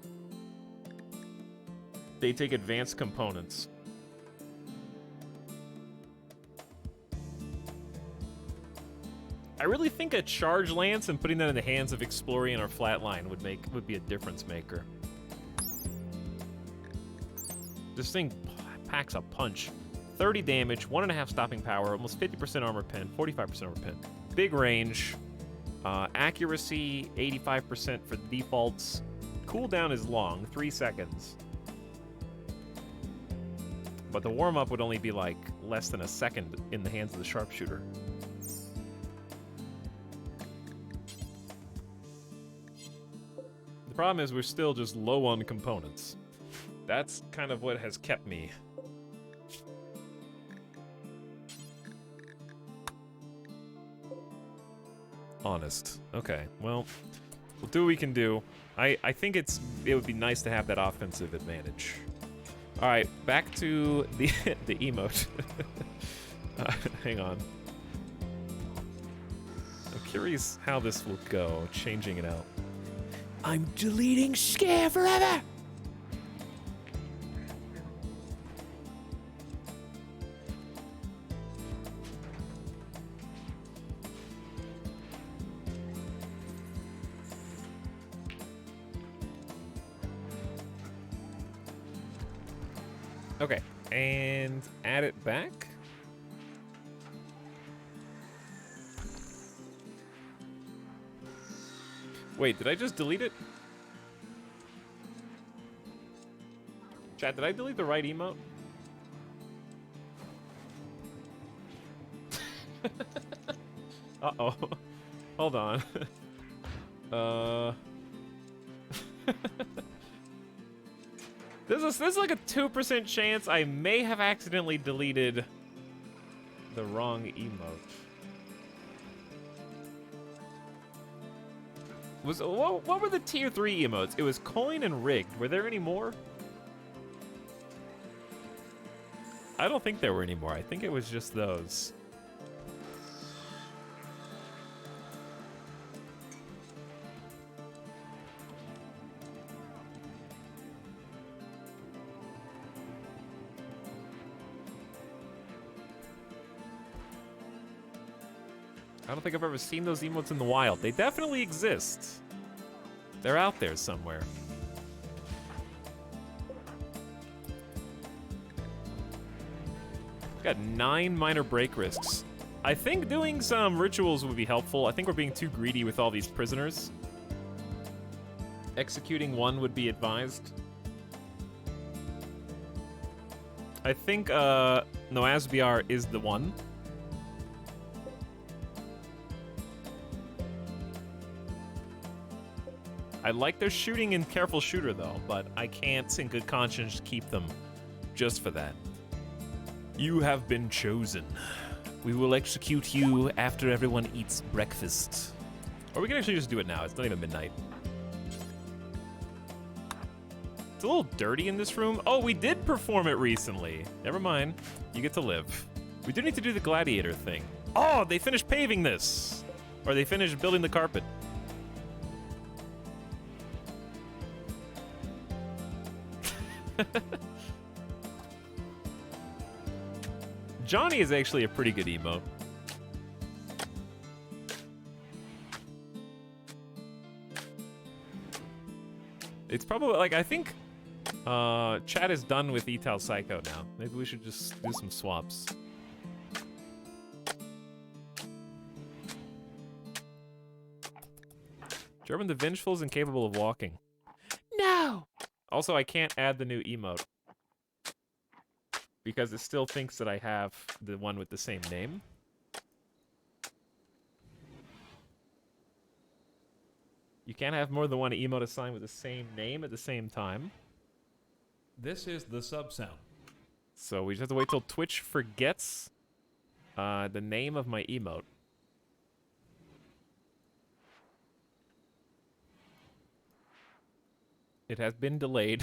They take advanced components. I really think a charge lance and putting that in the hands of Explorian or Flatline would be a difference maker. This thing packs a punch. 30 damage, 1.5 stopping power, almost 50% armor pen, 45% armor pen. Big range. Accuracy, 85% for the defaults. Cooldown is long, 3 seconds. But the warm-up would only be like less than a second in the hands of the sharpshooter. The problem is we're still just low on components. That's kind of what has kept me. Honest. Okay, well, we'll do what we can do. I think it would be nice to have that offensive advantage. All right, back to the emote. Hang on. curious how this will go, changing it out. I'm deleting Scare forever! Okay, and add it back. Wait, did I just delete it? Chat, did I delete the right emote? Uh-oh. Hold on. This is like a 2% chance I may have accidentally deleted the wrong emote. What were the tier 3 emotes? It was coin and rigged. Were there any more? I don't think there were any more. I think it was just those. I don't think I've ever seen those emotes in the wild. They definitely exist. They're out there somewhere. Got 9 minor break risks. I think doing some rituals would be helpful. I think we're being too greedy with all these prisoners. Executing one would be advised. I think Noasbiar is the one. I like their shooting and careful shooter though, but I can't in good conscience keep them just for that. You have been chosen. We will execute you after everyone eats breakfast. Or we can actually just do it now. It's not even midnight. It's a little dirty in this room. Oh, we did perform it recently. Never mind. You get to live. We do need to do the gladiator thing. Oh, they finished paving this. Or they finished building the carpet. Johnny is actually a pretty good emote. It's probably, like, I think chat is done with Etal Psycho now. Maybe we should just do some swaps. German the Vengeful is incapable of walking. No! Also, I can't add the new emote. Because it still thinks that I have the one with the same name. You can't have more than one emote assigned with the same name at the same time. This is the sub sound. So we just have to wait till Twitch forgets the name of my emote. It has been delayed.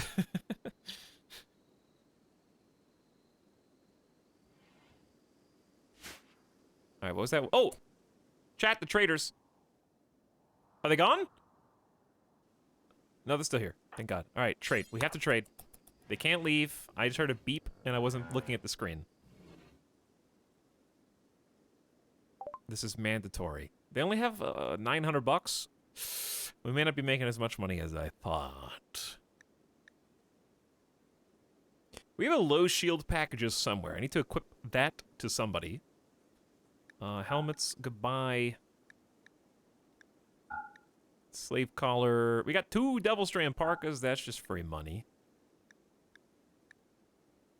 All right, what was that? Oh! Chat, the traitors. Are they gone? No, they're still here. Thank God. All right, trade. We have to trade. They can't leave. I just heard a beep, and I wasn't looking at the screen. This is mandatory. They only have 900 bucks. We may not be making as much money as I thought. We have a low shield packages somewhere. I need to equip that to somebody. Helmets, goodbye. Slave collar. We got 2 double strand parkas. That's just free money.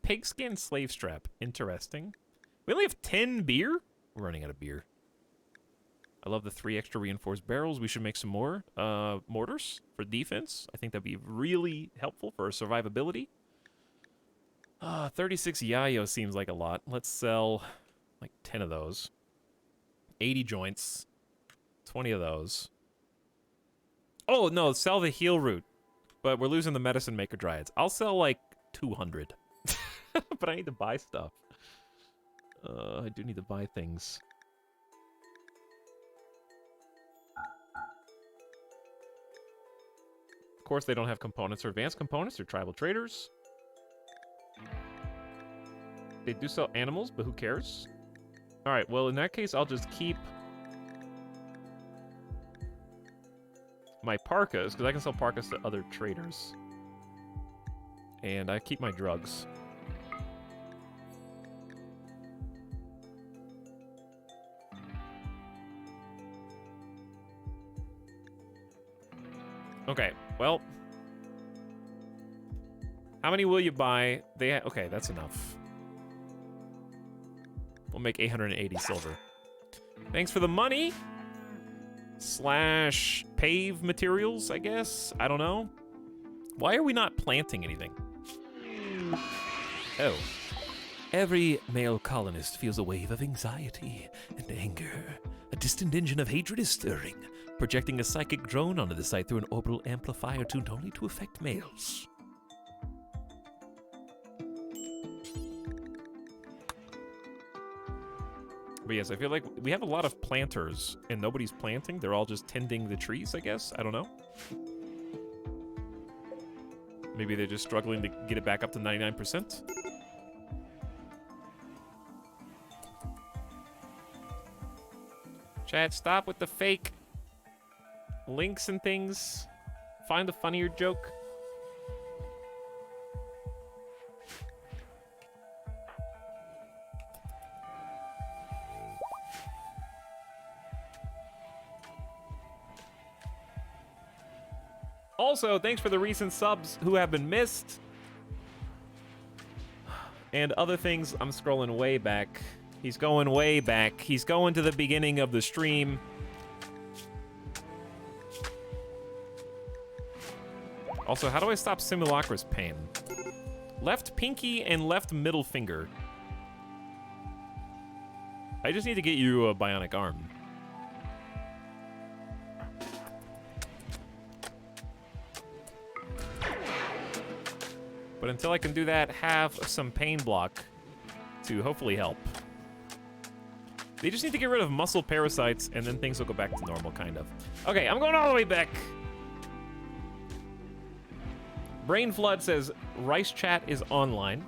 Pigskin slave strap. Interesting. We only have 10 beer? We're running out of beer. I love the 3 extra reinforced barrels. We should make some more mortars for defense. I think that'd be really helpful for our survivability. 36 yayo seems like a lot. Let's sell like 10 of those. 80 joints. 20 of those. Oh, no, sell the heal root. But we're losing the medicine maker dryads. I'll sell like 200. But I need to buy stuff. I do need to buy things. Of course, they don't have components or advanced components. They're tribal traders. They do sell animals, but who cares? All right, well, in that case, I'll just keep my parkas, because I can sell parkas to other traders. And I keep my drugs. Okay, well. How many will you buy? Okay, that's enough. We'll make 880 silver. Thanks for the money. / pave materials, I guess? I don't know. Why are we not planting anything? Oh. Every male colonist feels a wave of anxiety and anger. A distant engine of hatred is stirring, projecting a psychic drone onto the site through an orbital amplifier tuned only to affect males. But yes, I feel like we have a lot of planters, and nobody's planting. They're all just tending the trees, I guess. I don't know. Maybe they're just struggling to get it back up to 99%. Chat, stop with the fake links and things. Find a funnier joke. Also, thanks for the recent subs who have been missed. And other things, I'm scrolling way back. He's going way back. He's going to the beginning of the stream. Also, how do I stop Simulacra's pain? Left pinky and left middle finger. I just need to get you a bionic arm. But until I can do that, have some pain block to hopefully help. They just need to get rid of muscle parasites, and then things will go back to normal, kind of. Okay, I'm going all the way back. Brain Flood says, Rice Chat is online.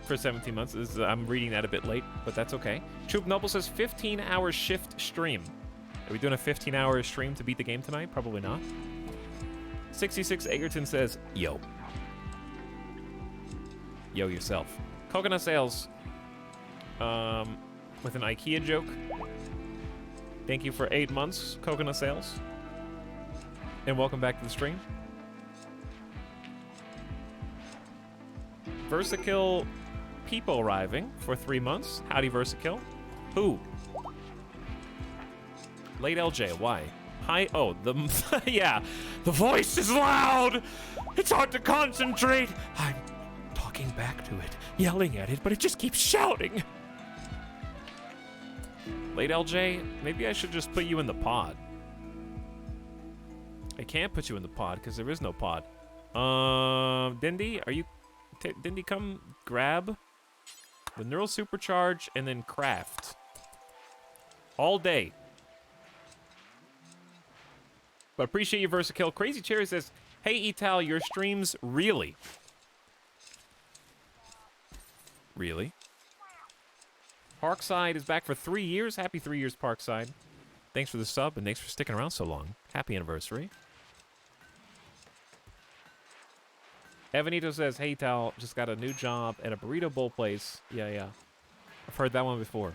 For 17 months. I'm reading that a bit late, but that's okay. Troop Noble says, 15-hour shift stream. Are we doing a 15-hour stream to beat the game tonight? Probably not. 66 Egerton says, yo. Yo yourself. Coconut Sales. With an IKEA joke. Thank you for 8 months, Coconut Sales. And welcome back to the stream. Versakill People arriving for 3 months. Howdy, Versakill. Who? Late LJ, why? Hi, oh, yeah. The voice is loud! It's hard to concentrate! I'm talking back to it, yelling at it, but it just keeps shouting! Late LJ, maybe I should just put you in the pod. I can't put you in the pod, because there is no pod. Dindy, are you... Dindy, come grab the Neural Supercharge and then craft. All day. But appreciate you, Versakill. Crazy Cherry says, hey, Etal, your streams really? Really? Parkside is back for 3 years. Happy 3 years, Parkside. Thanks for the sub, and thanks for sticking around so long. Happy anniversary. Evanito says, hey, Tal, just got a new job at a burrito bowl place. Yeah. I've heard that one before.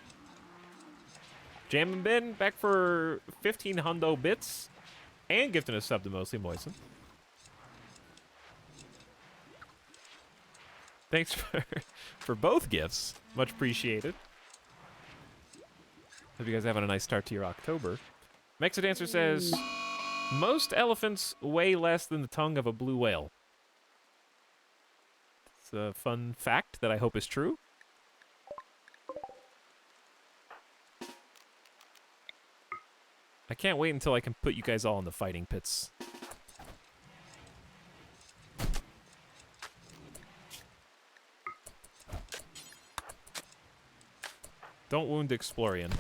Jammin' Bin, back for 15 hundo bits. And gifting a sub to Mostly Moisten. Thanks for both gifts. Much appreciated. Hope you guys are having a nice start to your October. Mexidancer says, most elephants weigh less than the tongue of a blue whale. It's a fun fact that I hope is true. I can't wait until I can put you guys all in the fighting pits. Don't wound Explorian.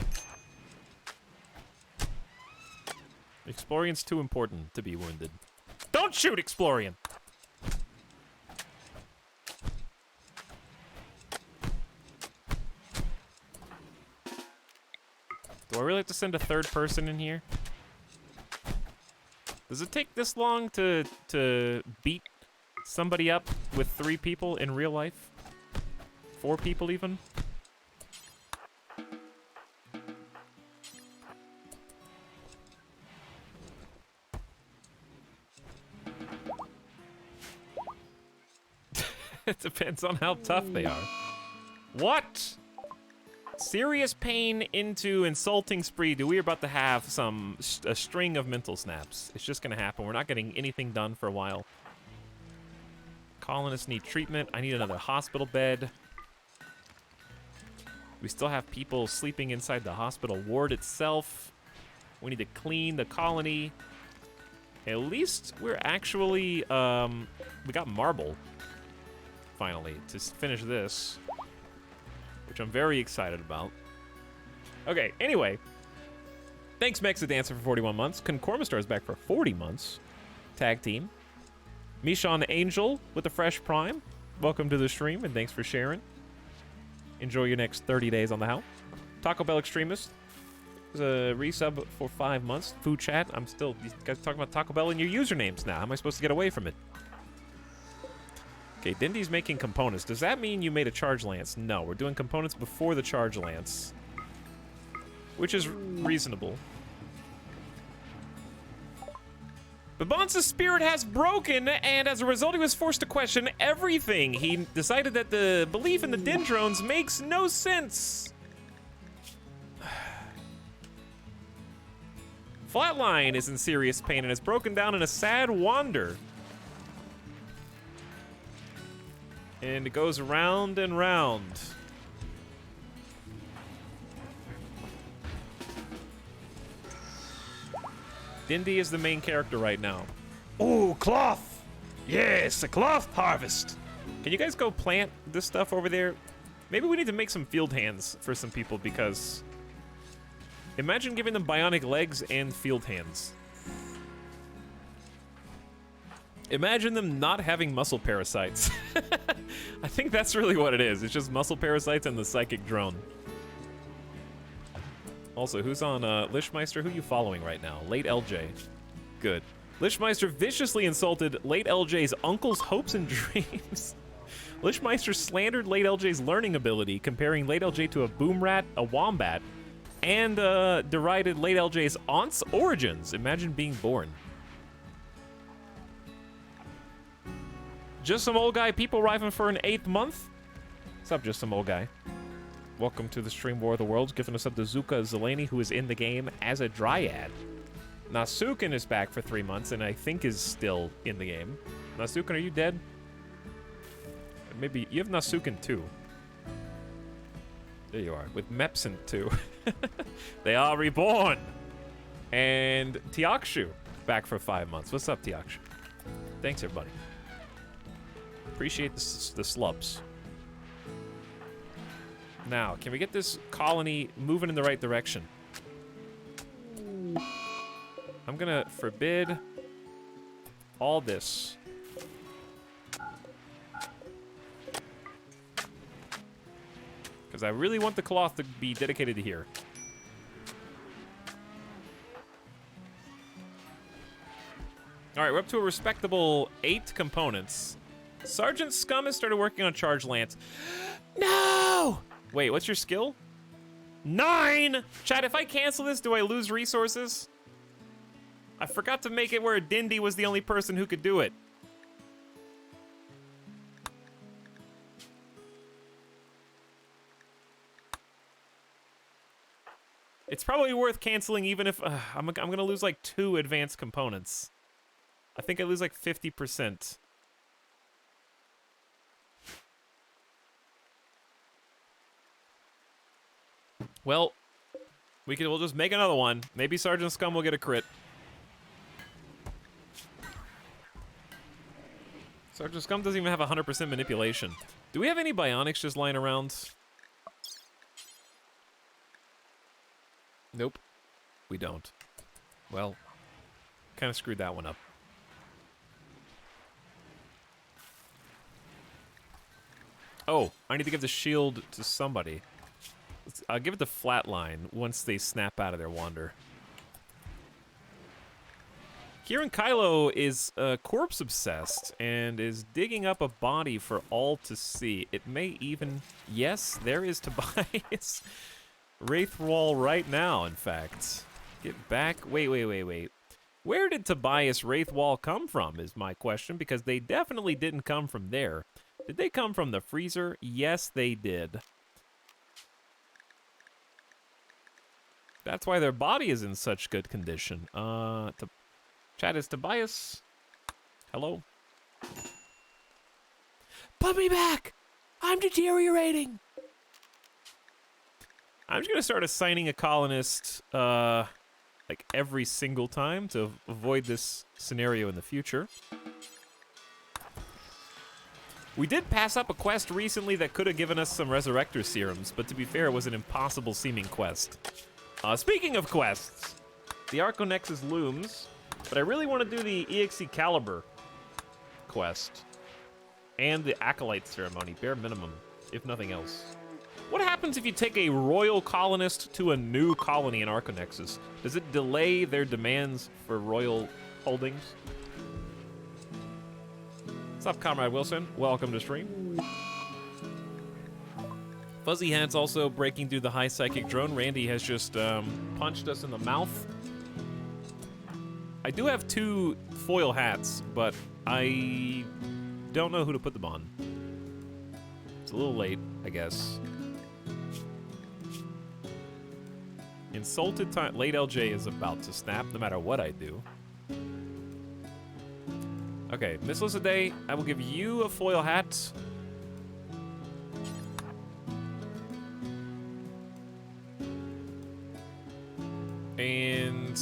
Explorian's too important to be wounded. Don't shoot, Explorian! Do I really have to send a third person in here? Does it take this long to beat somebody up with 3 people in real life? 4 people even? It depends on how tough they are. What? Serious pain into insulting spree. Do we about to have a string of mental snaps? It's just gonna happen. We're not getting anything done for a while. Colonists need treatment. I need another hospital bed. We still have people sleeping inside the hospital ward itself. We need to clean the colony. At least we're actually, we got marble, finally, to finish this, which I'm very excited about. Okay, anyway. Thanks, Mexa-Dancer, for 41 months. Concormastar is back for 40 months. Tag team. Mishon Angel with the Fresh Prime. Welcome to the stream, and thanks for sharing. Enjoy your next 30 days on the house. Taco Bell Extremist is a resub for 5 months. Food chat. I'm still... You guys talking about Taco Bell in your usernames now. How am I supposed to get away from it? Okay, Dindy's making components. Does that mean you made a charge lance? No, we're doing components before the charge lance, which is reasonable. Babonsa's spirit has broken, and as a result, he was forced to question everything. He decided that the belief in the Dendrones makes no sense. Flatline is in serious pain and is broken down in a sad wander. And it goes round and round. Dindy is the main character right now. Ooh, cloth! Yes, a cloth harvest! Can you guys go plant this stuff over there? Maybe we need to make some field hands for some people, because... imagine giving them bionic legs and field hands. Imagine them not having muscle parasites. I think that's really what it is. It's just muscle parasites and the psychic drone. Also, who's on Lishmeister? Who are you following right now? Late LJ. Good. Lishmeister viciously insulted Late LJ's uncle's hopes and dreams. Lishmeister slandered Late LJ's learning ability, comparing Late LJ to a boom rat, a wombat, and derided Late LJ's aunt's origins. Imagine being born. Just some old guy people arriving for an 8th month? What's up, just some old guy? Welcome to the stream War of the Worlds, giving us up to Zuka Zelani, who is in the game as a Dryad. Nasuken is back for 3 months, and I think is still in the game. Nasuken, are you dead? Maybe, you have Nasuken too. There you are, with Mepsint too. They are reborn! And Tiakshu, back for 5 months. What's up, Tiakshu? Thanks, everybody. Appreciate the slubs. Now, can we get this colony moving in the right direction? I'm gonna forbid all this. Because I really want the cloth to be dedicated to here. Alright, we're up to a respectable 8 components. Sergeant Scum has started working on Charge Lance. No! Wait, what's your skill? 9! Chat, if I cancel this, do I lose resources? I forgot to make it where Dindy was the only person who could do it. It's probably worth canceling even if... I'm gonna lose like 2 advanced components. I think I lose like 50%. Well, we'll just make another one. Maybe Sergeant Scum will get a crit. Sergeant Scum doesn't even have 100% manipulation. Do we have any bionics just lying around? Nope. We don't. Well, kind of screwed that one up. Oh, I need to give the shield to somebody. I'll give it to Flatline once they snap out of their wander. Kieran Kylo is corpse obsessed and is digging up a body for all to see. It may even... Yes, there is Tobias Wraithwall right now, in fact. Get back... Wait. Where did Tobias Wraithwall come from is my question, because they definitely didn't come from there. Did they come from the freezer? Yes, they did. That's why their body is in such good condition. Chat, is Tobias? Hello? Put me back! I'm deteriorating! I'm just gonna start assigning a colonist, like every single time to avoid this scenario in the future. We did pass up a quest recently that could have given us some Resurrector serums, but to be fair, it was an impossible seeming quest. Speaking of quests, the archonexus looms. But I really want to do the EXE Caliber quest and the Acolyte ceremony, bare minimum, if nothing else. What happens if you take a royal colonist to a new colony in Archonexus? Does it delay their demands for royal holdings? What's up, Comrade Wilson? Welcome to stream. Fuzzy Hat's also breaking through the high psychic drone. Randy has just punched us in the mouth. I do have 2 foil hats, but I don't know who to put them on. It's a little late, I guess. Insulted time. Late LJ is about to snap, no matter what I do. Okay, Miss Lissaday, I will give you a foil hat. And...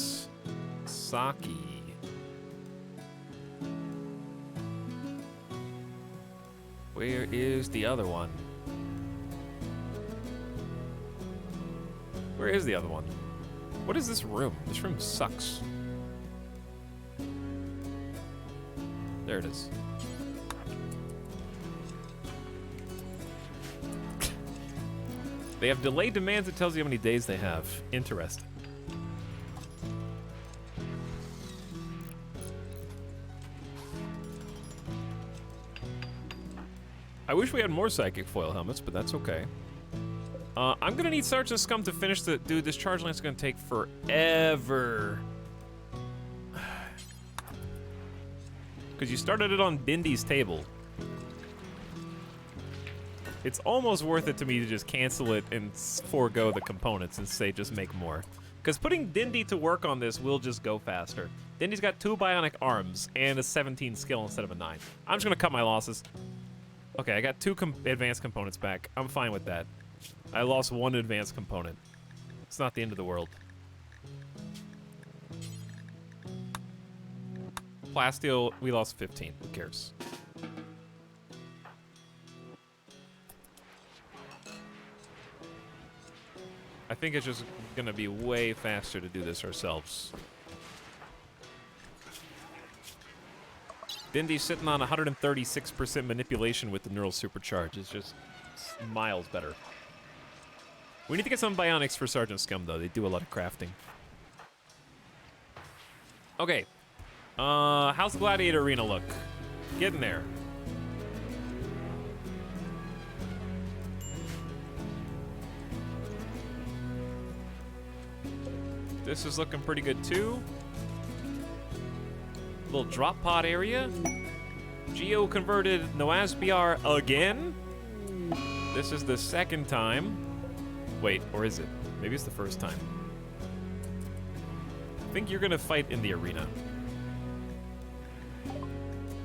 Saki. Where is the other one? Where is the other one? What is this room? This room sucks. There it is. They have delayed demands that tells you how many days they have. Interesting. I wish we had more psychic foil helmets, but that's okay. I'm gonna need Sergeant Scum to finish the... Dude, this charge lane's gonna take forever. Because you started it on Dindy's table. It's almost worth it to me to just cancel it and forego the components and say just make more. Because putting Dindy to work on this will just go faster. Dindy's got 2 bionic arms and a 17 skill instead of a 9. I'm just gonna cut my losses. Okay, I got 2 advanced components back. I'm fine with that. I lost 1 advanced component. It's not the end of the world. Plasteel, we lost 15. Who cares? I think it's just gonna be way faster to do this ourselves. Dindy's sitting on 136% manipulation with the neural supercharge. It's just miles better. We need to get some bionics for Sergeant Scum, though. They do a lot of crafting. Okay. How's the Gladiator Arena look? Getting there. This is looking pretty good, too. Little drop pod area. Geo-converted Noasbiar again. This is the second time. Wait, or is it? Maybe it's the first time. I think you're gonna fight in the arena.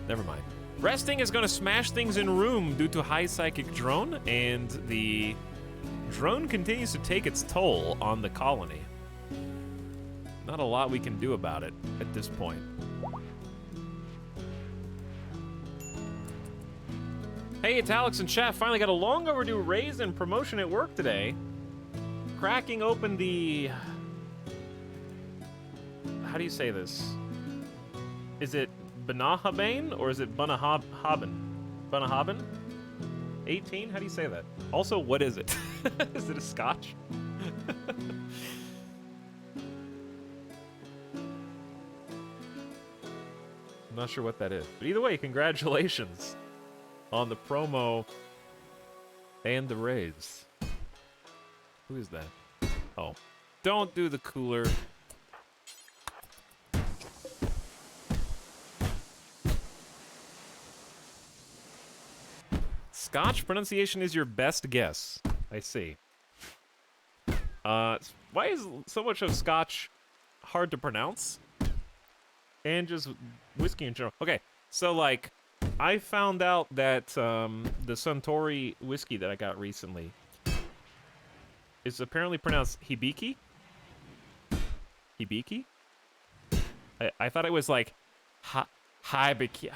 Never mind. Resting is gonna smash things in room due to high psychic drone, and the drone continues to take its toll on the colony. Not a lot we can do about it at this point. Hey, Etalyx and chat finally got a long overdue raise and promotion at work today. Cracking open the... How do you say this? Is it Benahabane or is it Bunahaben? Bunahaben? 18? How do you say that? Also, what is it? Is it a scotch? I'm not sure what that is. But either way, congratulations on the promo and the raise. Who is that? Oh. Don't do the cooler. Scotch pronunciation is your best guess. I see. Why is so much of Scotch hard to pronounce? And just whiskey in general. Okay, so like, I found out that the Suntory whiskey that I got recently is apparently pronounced hibiki. Hibiki? I thought it was like hibiki.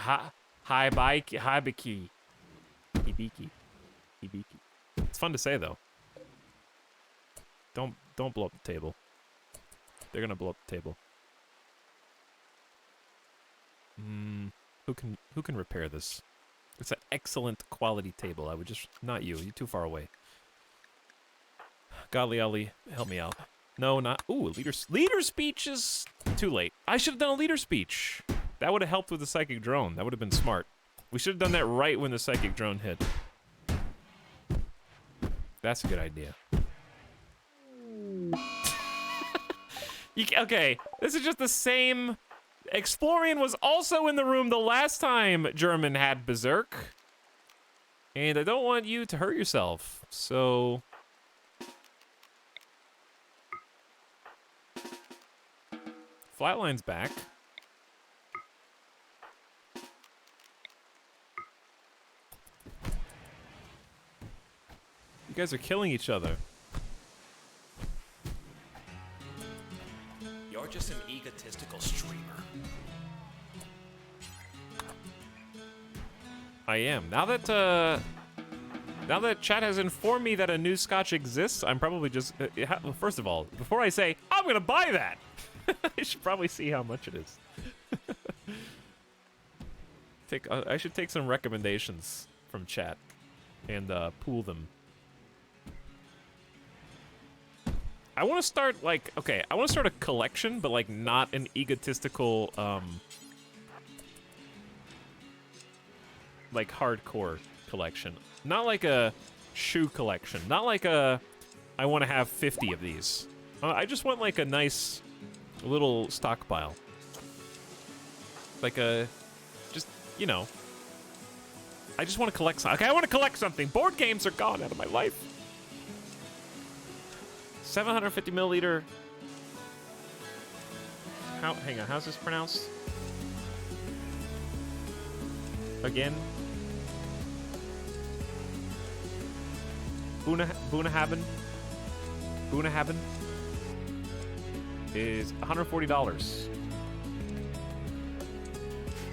Hibiki. Hibiki. Hibiki. It's fun to say though. Don't blow up the table. They're gonna blow up the table. Who can repair this? It's an excellent quality table. I would just not you. You're too far away. Godly Ali, help me out. No, not. Ooh, leader speech is too late. I should have done a leader speech. That would have helped with the psychic drone. That would have been smart. We should have done that right when the psychic drone hit. That's a good idea. Okay, this is just the same. Explorian was also in the room the last time German had Berserk. And I don't want you to hurt yourself, so... Flatline's back. You guys are killing each other. You're just an egotistical streamer. I am. Now that chat has informed me that a new scotch exists, I'm probably just... well, first of all, before I say, I'm gonna buy that! I should probably see how much it is. I should take some recommendations from chat and pool them. I want to start, like, okay, I want to start a collection, but, like, not an egotistical, like, hardcore collection. Not like a shoe collection. Not like a, I want to have 50 of these. I just want, like, a nice little stockpile. Like a, just, you know. I just want to collect something. Okay, I want to collect something. Board games are gone out of my life. 750 milliliter. Hang on, how's this pronounced? Again? Bunahaben is $140.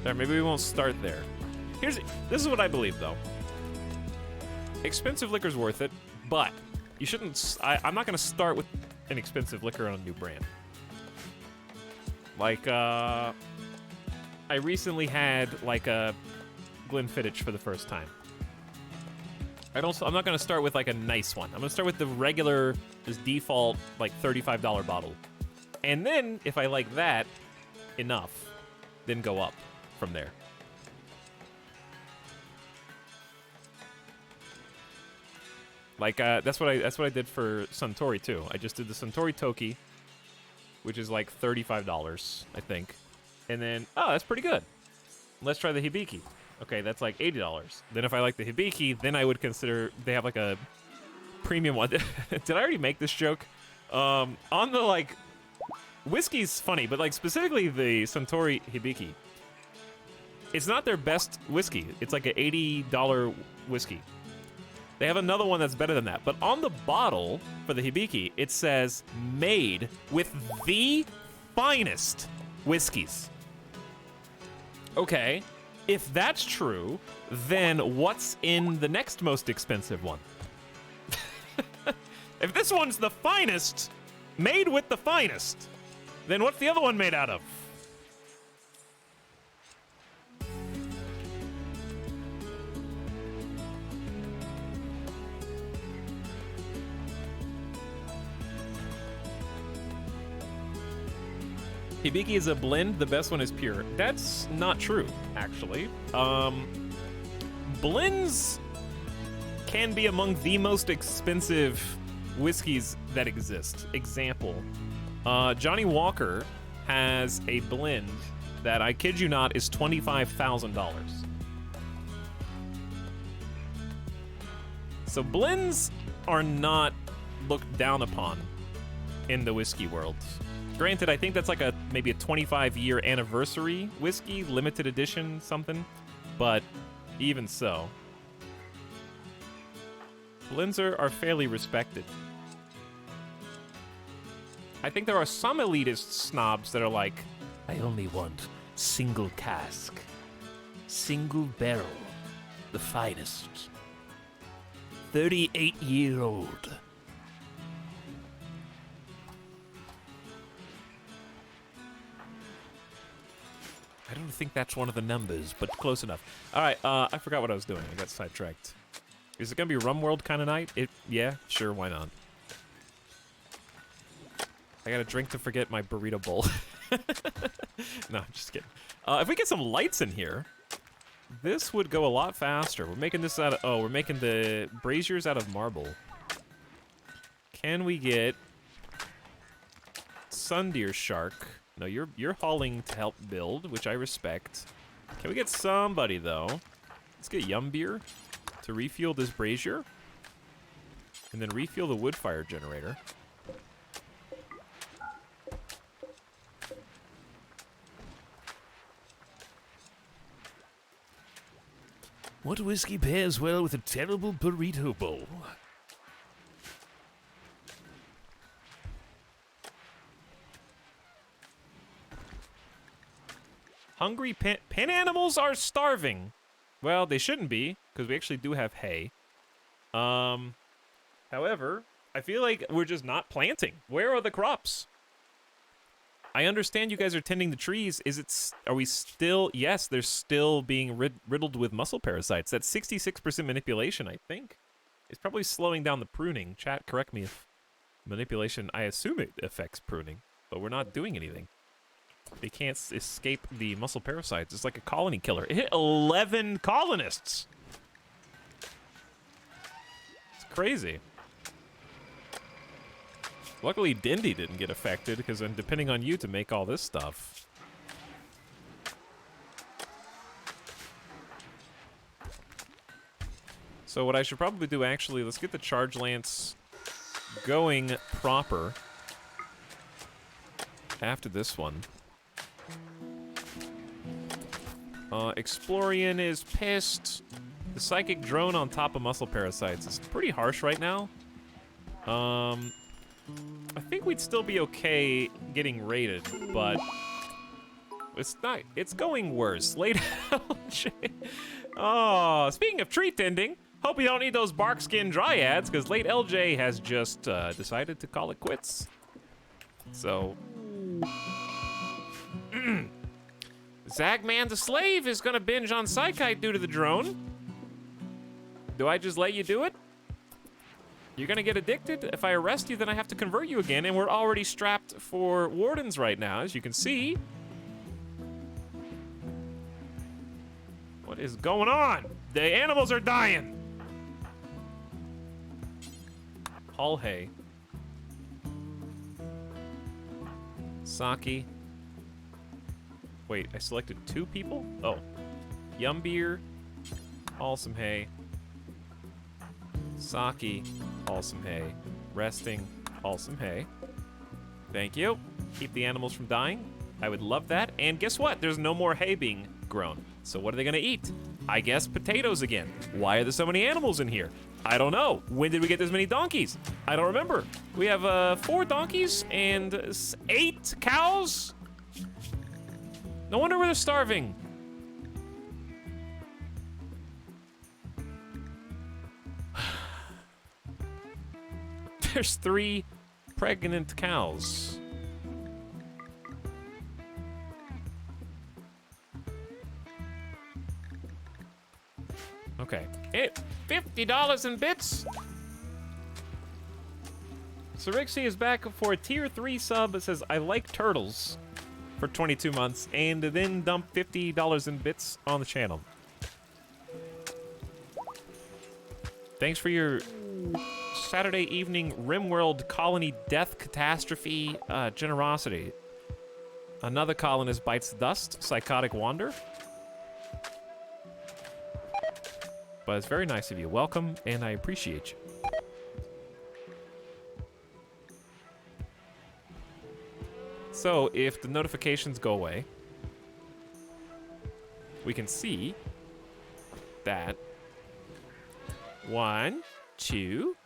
There, maybe we won't start there. This is what I believe though. Expensive liquor's worth it, but you shouldn't. I'm not gonna start with an expensive liquor on a new brand. Like, I recently had like a Glenfiddich for the first time. I'm not gonna start with like a nice one. I'm gonna start with the regular, just default, like $35 bottle. And then, if I like that enough, then go up from there. Like, that's what I did for Suntory too. I just did the Suntory Toki, which is like $35, I think. And then, oh, that's pretty good. Let's try the Hibiki. Okay, that's like $80. Then if I like the Hibiki, then I would consider, they have like a premium one. Did I already make this joke? On the, like, whiskey's funny, but like specifically the Suntory Hibiki, it's not their best whiskey. It's like an $80 whiskey. They have another one that's better than that. But on the bottle for the Hibiki, it says made with the finest whiskeys. Okay, if that's true, then what's in the next most expensive one? If this one's the finest, made with the finest, then what's the other one made out of? Hibiki is a blend, the best one is pure. That's not true, actually. Blends can be among the most expensive whiskeys that exist. Example, Johnny Walker has a blend that, I kid you not, is $25,000. So blends are not looked down upon in the whiskey world. Granted, I think that's like maybe a 25-year anniversary whiskey, limited edition something, but even so. Blends are fairly respected. I think there are some elitist snobs that are like, I only want single cask, single barrel, the finest, 38-year-old. I don't think that's one of the numbers, but close enough. All right, I forgot what I was doing. I got sidetracked. Is it gonna be RimWorld kind of night? Yeah, sure, why not? I got a drink to forget my burrito bowl. No, I'm just kidding. If we get some lights in here, this would go a lot faster. We're making this out of, we're making the braziers out of marble. Can we get Sundeer Shark? No, you're hauling to help build, which I respect. Can we get somebody, though? Let's get Yumbeer to refuel this brazier. And then refuel the wood fire generator. What whiskey pairs well with a terrible burrito bowl? Hungry pen animals are starving. Well, they shouldn't be, because we actually do have hay. However, I feel like we're just not planting. Where are the crops? I understand you guys are tending the trees. Are we still? Yes, they're still being riddled with muscle parasites. That's 66% manipulation, I think. It's probably slowing down the pruning. Chat, correct me if manipulation, I assume it affects pruning, but we're not doing anything. They can't escape the muscle parasites. It's like a colony killer. It hit 11 colonists. It's crazy. Luckily, Dindy didn't get affected, because I'm depending on you to make all this stuff. So what I should probably do, actually, let's get the Charge Lance going proper after this one. Explorian is pissed. The Psychic Drone on top of muscle parasites is pretty harsh right now. I think we'd still be okay getting raided, but it's not. It's going worse. Late LJ. Oh, speaking of tree tending, hope you don't need those bark skin dryads, because late LJ has just decided to call it quits. So, Zagman the Slave is gonna binge on Psykite due to the drone. Do I just let you do it? You're gonna get addicted. If I arrest you, then I have to convert you again, and we're already strapped for wardens right now, as you can see. What is going on? The animals are dying. Haul hay. Saki. Wait, I selected 2 people? Oh. Yumbeer. Haul some hay. Saki, haul some hay. Resting, haul some hay. Thank you. Keep the animals from dying. I would love that. And guess what? There's no more hay being grown. So what are they gonna eat? I guess potatoes again. Why are there so many animals in here? I don't know. When did we get this many donkeys? I don't remember. We have 4 donkeys and 8 cows? No wonder we're starving. There's 3 pregnant cows. Okay. $50 in bits. Sarixi is back for a tier 3 sub that says, I like turtles. for 22 months and then dump $50 in bits on the channel. Thanks for your Saturday evening RimWorld colony death catastrophe generosity. Another colonist bites dust, psychotic wander. But it's very nice of you. Welcome, and I appreciate you. So, if the notifications go away, we can see that 1, 2,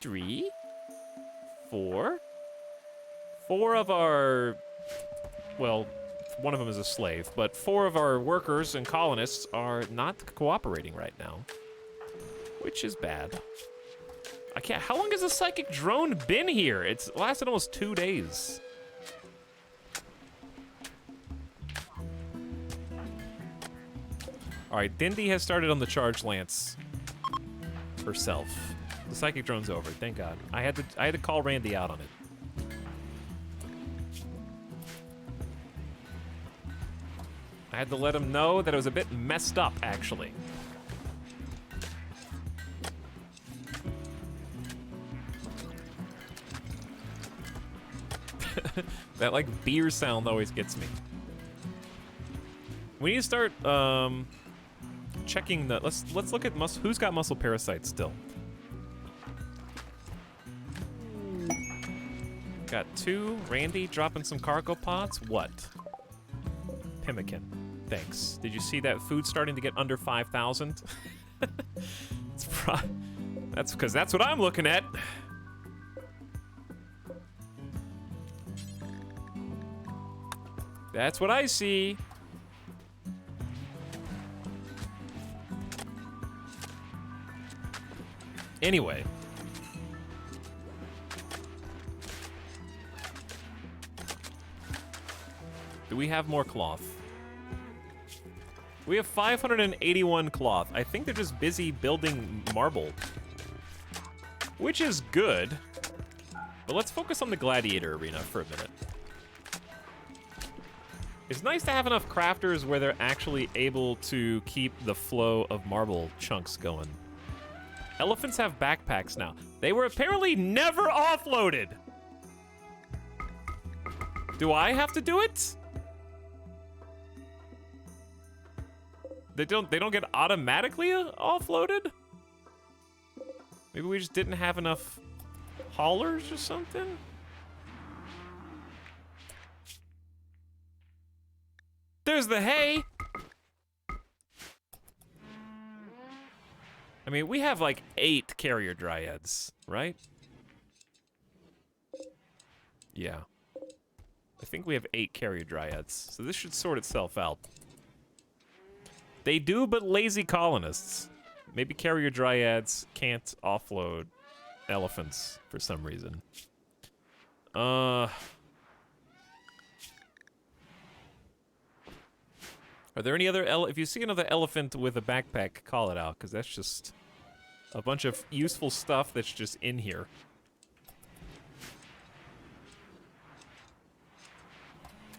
3, 4. 4 of our, well, one of them is a slave, but 4 of our workers and colonists are not cooperating right now, which is bad. I can't. How long has the psychic drone been here? It's lasted almost 2 days. All right, Dindy has started on the charge lance herself. The psychic drone's over. Thank God. I had to call Randy out on it. I had to let him know that it was a bit messed up, actually. That, like, beer sound always gets me. We need to start, checking the... Let's look at who's got muscle parasites still. Got 2. Randy dropping some cargo pods. What? Pemmican. Thanks. Did you see that food starting to get under 5,000? That's because that's what I'm looking at. That's what I see. Anyway. Do we have more cloth? We have 581 cloth. I think they're just busy building marble. Which is good. But let's focus on the gladiator arena for a minute. It's nice to have enough crafters where they're actually able to keep the flow of marble chunks going. Elephants have backpacks now. They were apparently never offloaded. Do I have to do it? They don't get automatically offloaded? Maybe we just didn't have enough haulers or something? There's the hay. I mean, we have like 8 carrier dryads, right? Yeah. I think we have 8 carrier dryads, so this should sort itself out. They do, but lazy colonists. Maybe carrier dryads can't offload elephants for some reason. Are there any other if you see another elephant with a backpack, call it out, because that's just a bunch of useful stuff that's just in here.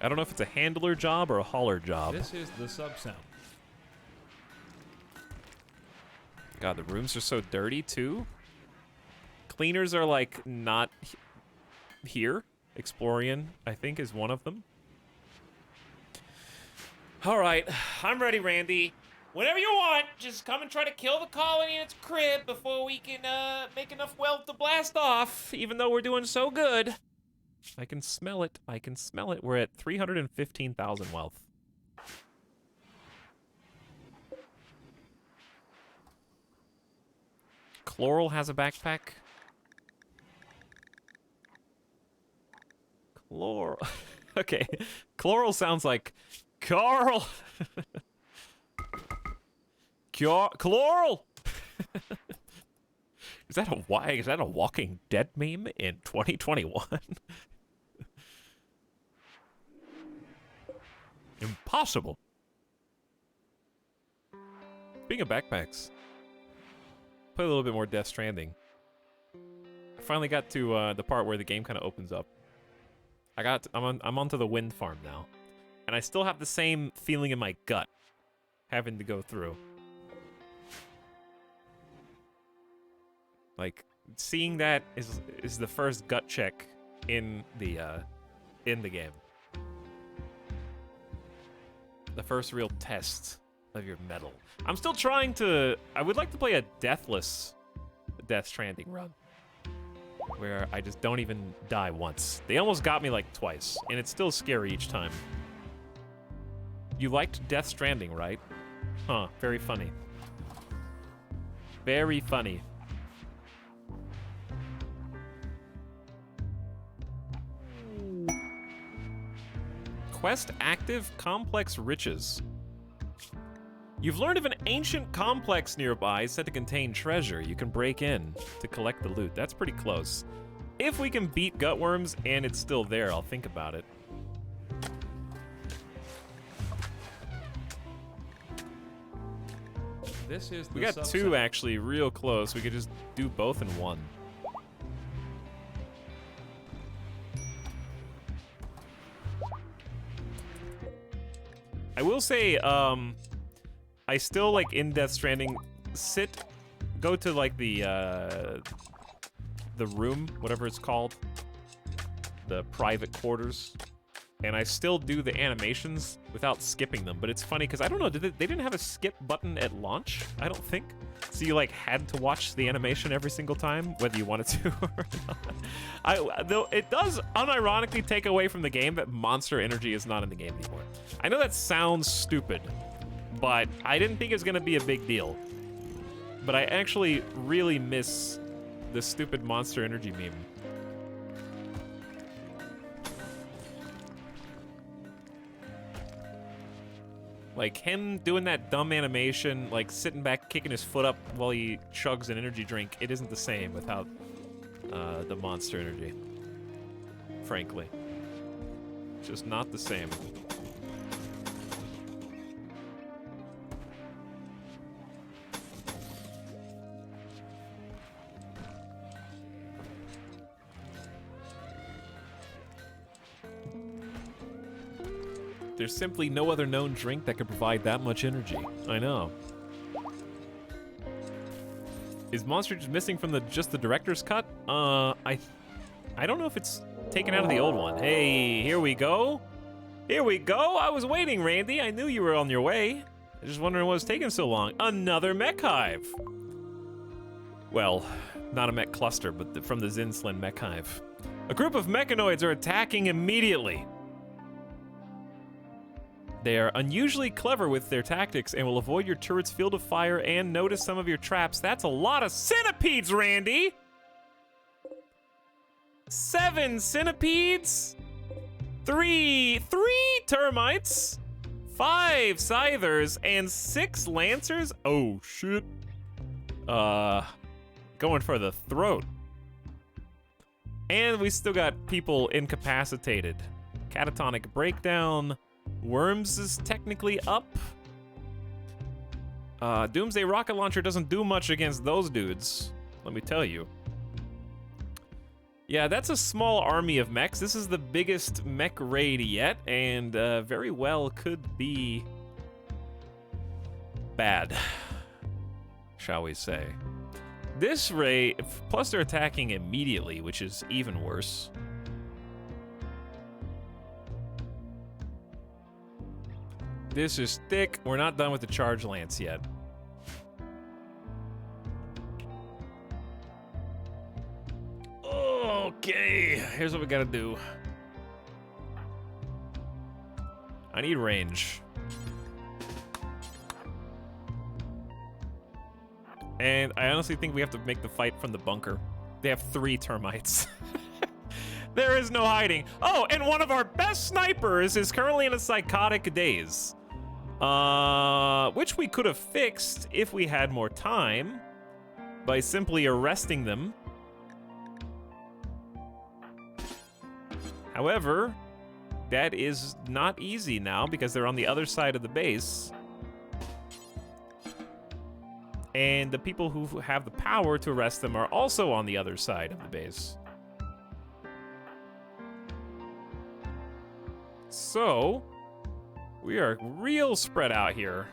I don't know if it's a handler job or a hauler job. This is the sub sound. God, the rooms are so dirty, too. Cleaners are, like, not here. Explorian, I think, is one of them. All right, I'm ready, Randy. Whenever you want, just come and try to kill the colony in its crib before we can make enough wealth to blast off, even though we're doing so good. I can smell it. I can smell it. We're at 315,000 wealth. Chloral has a backpack. Chloral. Okay. Chloral sounds like Carl. Chloral. Is that a Walking Dead meme in 2021? Impossible. Speaking of backpacks, play a little bit more Death Stranding. I finally got to the part where the game kind of opens up. I'm onto the wind farm now. And I still have the same feeling in my gut having to go through. Like, seeing that is the first gut check in the game. The first real test of your mettle. I'm still trying to... I would like to play a deathless Death Stranding run, where I just don't even die once. They almost got me like twice, and it's still scary each time. You liked Death Stranding, right? Huh, very funny. Very funny. Quest active, complex riches. You've learned of an ancient complex nearby said to contain treasure. You can break in to collect the loot. That's pretty close. If we can beat Gutworms and it's still there, I'll think about it. This is the We got subset. two actually real close. We could just do both in one. I will say, I still, like, in Death Stranding, go to, like, the room, whatever it's called, the private quarters, and I still do the animations without skipping them, but it's funny, because I don't know, they didn't have a skip button at launch, I don't think, so you, like, had to watch the animation every single time, whether you wanted to or not. Though it does unironically take away from the game that monster energy is not in the game anymore. I know that sounds stupid, but I didn't think it was going to be a big deal. But I actually really miss the stupid monster energy meme. Like him doing that dumb animation, like sitting back, kicking his foot up while he chugs an energy drink, it isn't the same without the monster energy. Frankly. It's just not the same. There's simply no other known drink that could provide that much energy. I know. Is Monster just missing from just the director's cut? I don't know if it's taken out of the old one. Hey, here we go. Here we go. I was waiting, Randy. I knew you were on your way. I just wondering what was taking so long. Another mech hive. Well, not a mech cluster, but from the Zinsland mech hive. A group of mechanoids are attacking immediately. They are unusually clever with their tactics and will avoid your turret's field of fire and notice some of your traps. That's a lot of centipedes, Randy! 7 centipedes, 3 termites, 5 scythers, and 6 lancers? Oh, shit. Going for the throat. And we still got people incapacitated. Catatonic breakdown. Worms is technically up. Doomsday rocket launcher doesn't do much against those dudes, let me tell you. Yeah, that's a small army of mechs. This is the biggest mech raid yet, and very well could be bad, shall we say. This raid, plus they're attacking immediately, which is even worse. This is thick. We're not done with the charge lance yet. Okay, here's what we gotta do. I need range. And I honestly think we have to make the fight from the bunker. They have 3 termites. There is no hiding. Oh, and one of our best snipers is currently in a psychotic daze. Which we could have fixed if we had more time by simply arresting them. However, that is not easy now because they're on the other side of the base. And the people who have the power to arrest them are also on the other side of the base. So, We are real spread out here.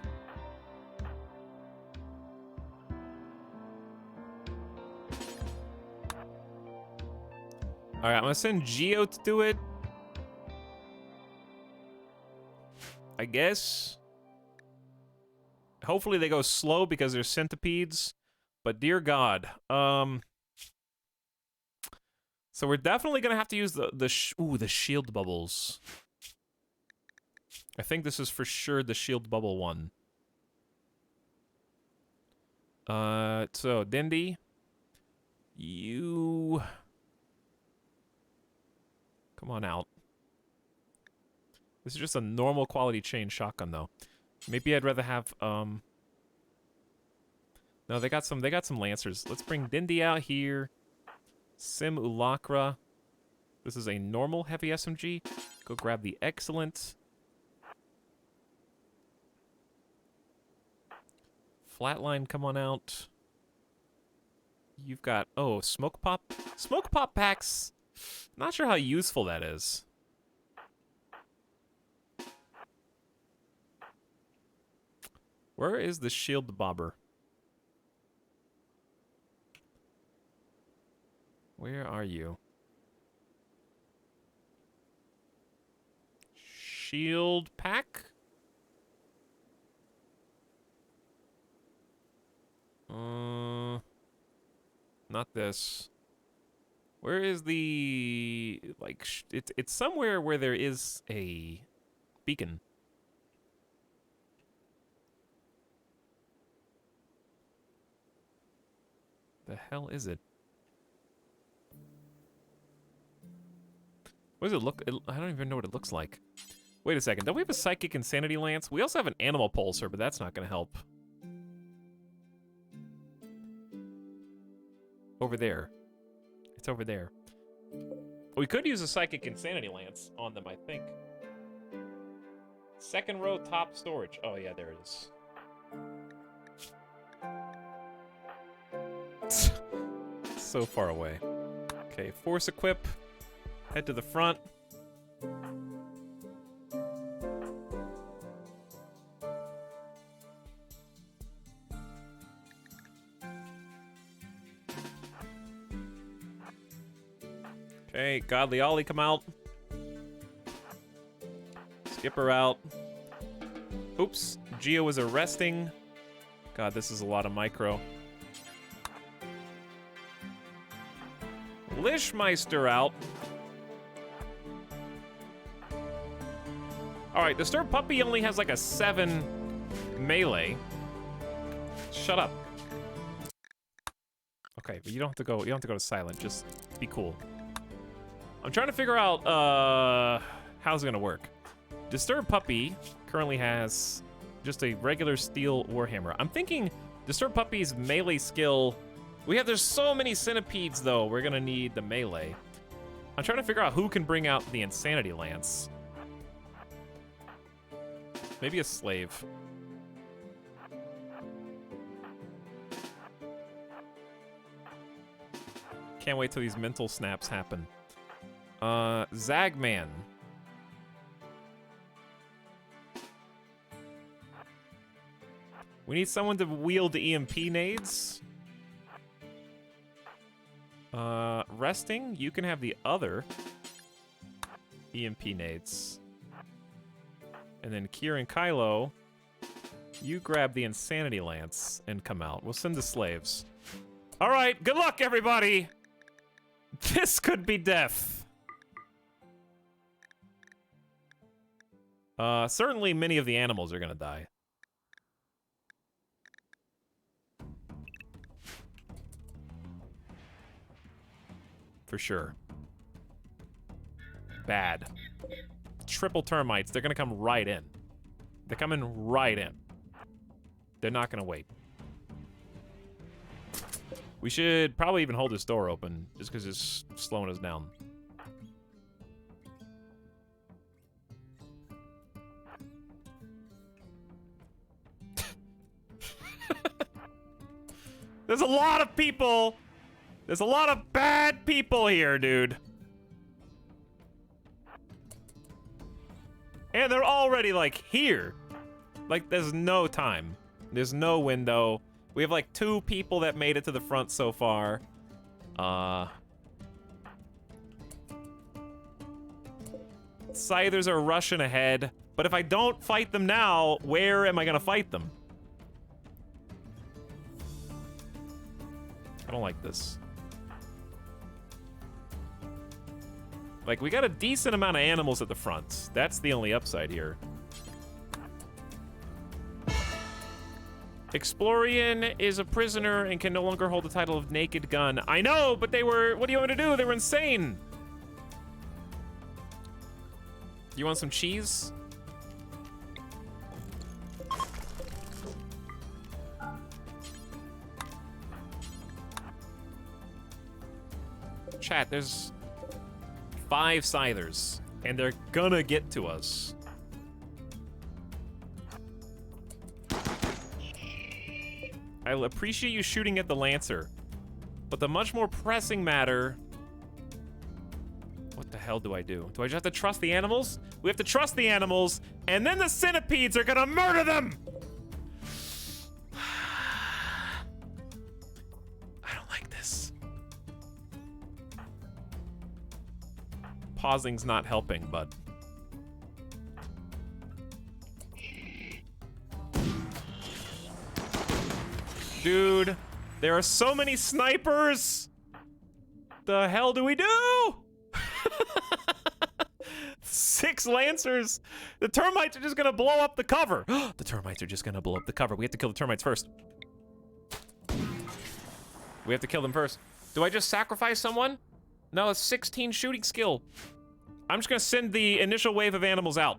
All right, I'm gonna send Geo to do it. I guess. Hopefully they go slow because they're centipedes. But dear God, so we're definitely gonna have to use the shield bubbles. I think this is for sure the shield bubble one. So Dindy, you come on out. This is just a normal quality chain shotgun though. Maybe I'd rather have no, they got some lancers. Let's bring Dindy out here. Sim Ulacra. This is a normal heavy SMG. Go grab the excellent. Flatline, come on out. You've got, oh, smoke pop. Smoke pop packs. Not sure how useful that is. Where is the shield bobber? Where are you? Shield pack? Not this. Where is the, like, it's somewhere where there is a beacon. The hell is it? What does it look? I don't even know what it looks like. Wait a second. Don't we have a Psychic Insanity Lance? We also have an Animal Pulsar, but that's not going to help. Over there. It's over there. We could use a Psychic Insanity Lance on them, I think. Second row, top storage. Oh, yeah, there it is. So far away. Okay, force equip. Head to the front. Okay, Godly Ollie, come out. Skipper out. Oops, Geo is arresting. God, this is a lot of micro. Lishmeister out. Alright, Disturbed Puppy only has like a 7 melee. Shut up. Okay, but you don't have to go to silent, just be cool. I'm trying to figure out how's it gonna work. Disturbed Puppy currently has just a regular steel warhammer. I'm thinking Disturbed Puppy's melee skill. There's so many centipedes though, we're gonna need the melee. I'm trying to figure out who can bring out the Insanity Lance. Maybe a slave. Can't wait till these mental snaps happen. Zagman. We need someone to wield EMP nades. Resting, you can have the other EMP nades. And then Kier and Kylo, you grab the Insanity Lance and come out. We'll send the slaves. All right, good luck, everybody. This could be death. Certainly many of the animals are gonna die. For sure. Bad. Triple termites, they're gonna come right in. They're coming right in. They're not gonna wait. We should probably even hold this door open, just because it's slowing us down. There's a lot of people! There's a lot of bad people here, dude. And Man, they're already, like, here. Like, there's no time. There's no window. We have, like, 2 people that made it to the front so far. Scythers are rushing ahead. But if I don't fight them now, where am I gonna fight them? I don't like this. Like, we got a decent amount of animals at the front. That's the only upside here. Explorian is a prisoner and can no longer hold the title of Naked Gun. I know, but they were... What do you want me to do? They were insane. You want some cheese? Chat, there's 5 Scythers, and they're gonna get to us. I appreciate you shooting at the Lancer, but the much more pressing matter... What the hell do I do? Do I just have to trust the animals? We have to trust the animals, and then the centipedes are gonna murder them! I don't like this. Pausing's not helping, but... Dude, there are so many snipers! The hell do we do? 6 Lancers! The termites are just gonna blow up the cover! The termites are just gonna blow up the cover. We have to kill the termites first. We have to kill them first. Do I just sacrifice someone? No, it's 16 shooting skill. I'm just gonna send the initial wave of animals out.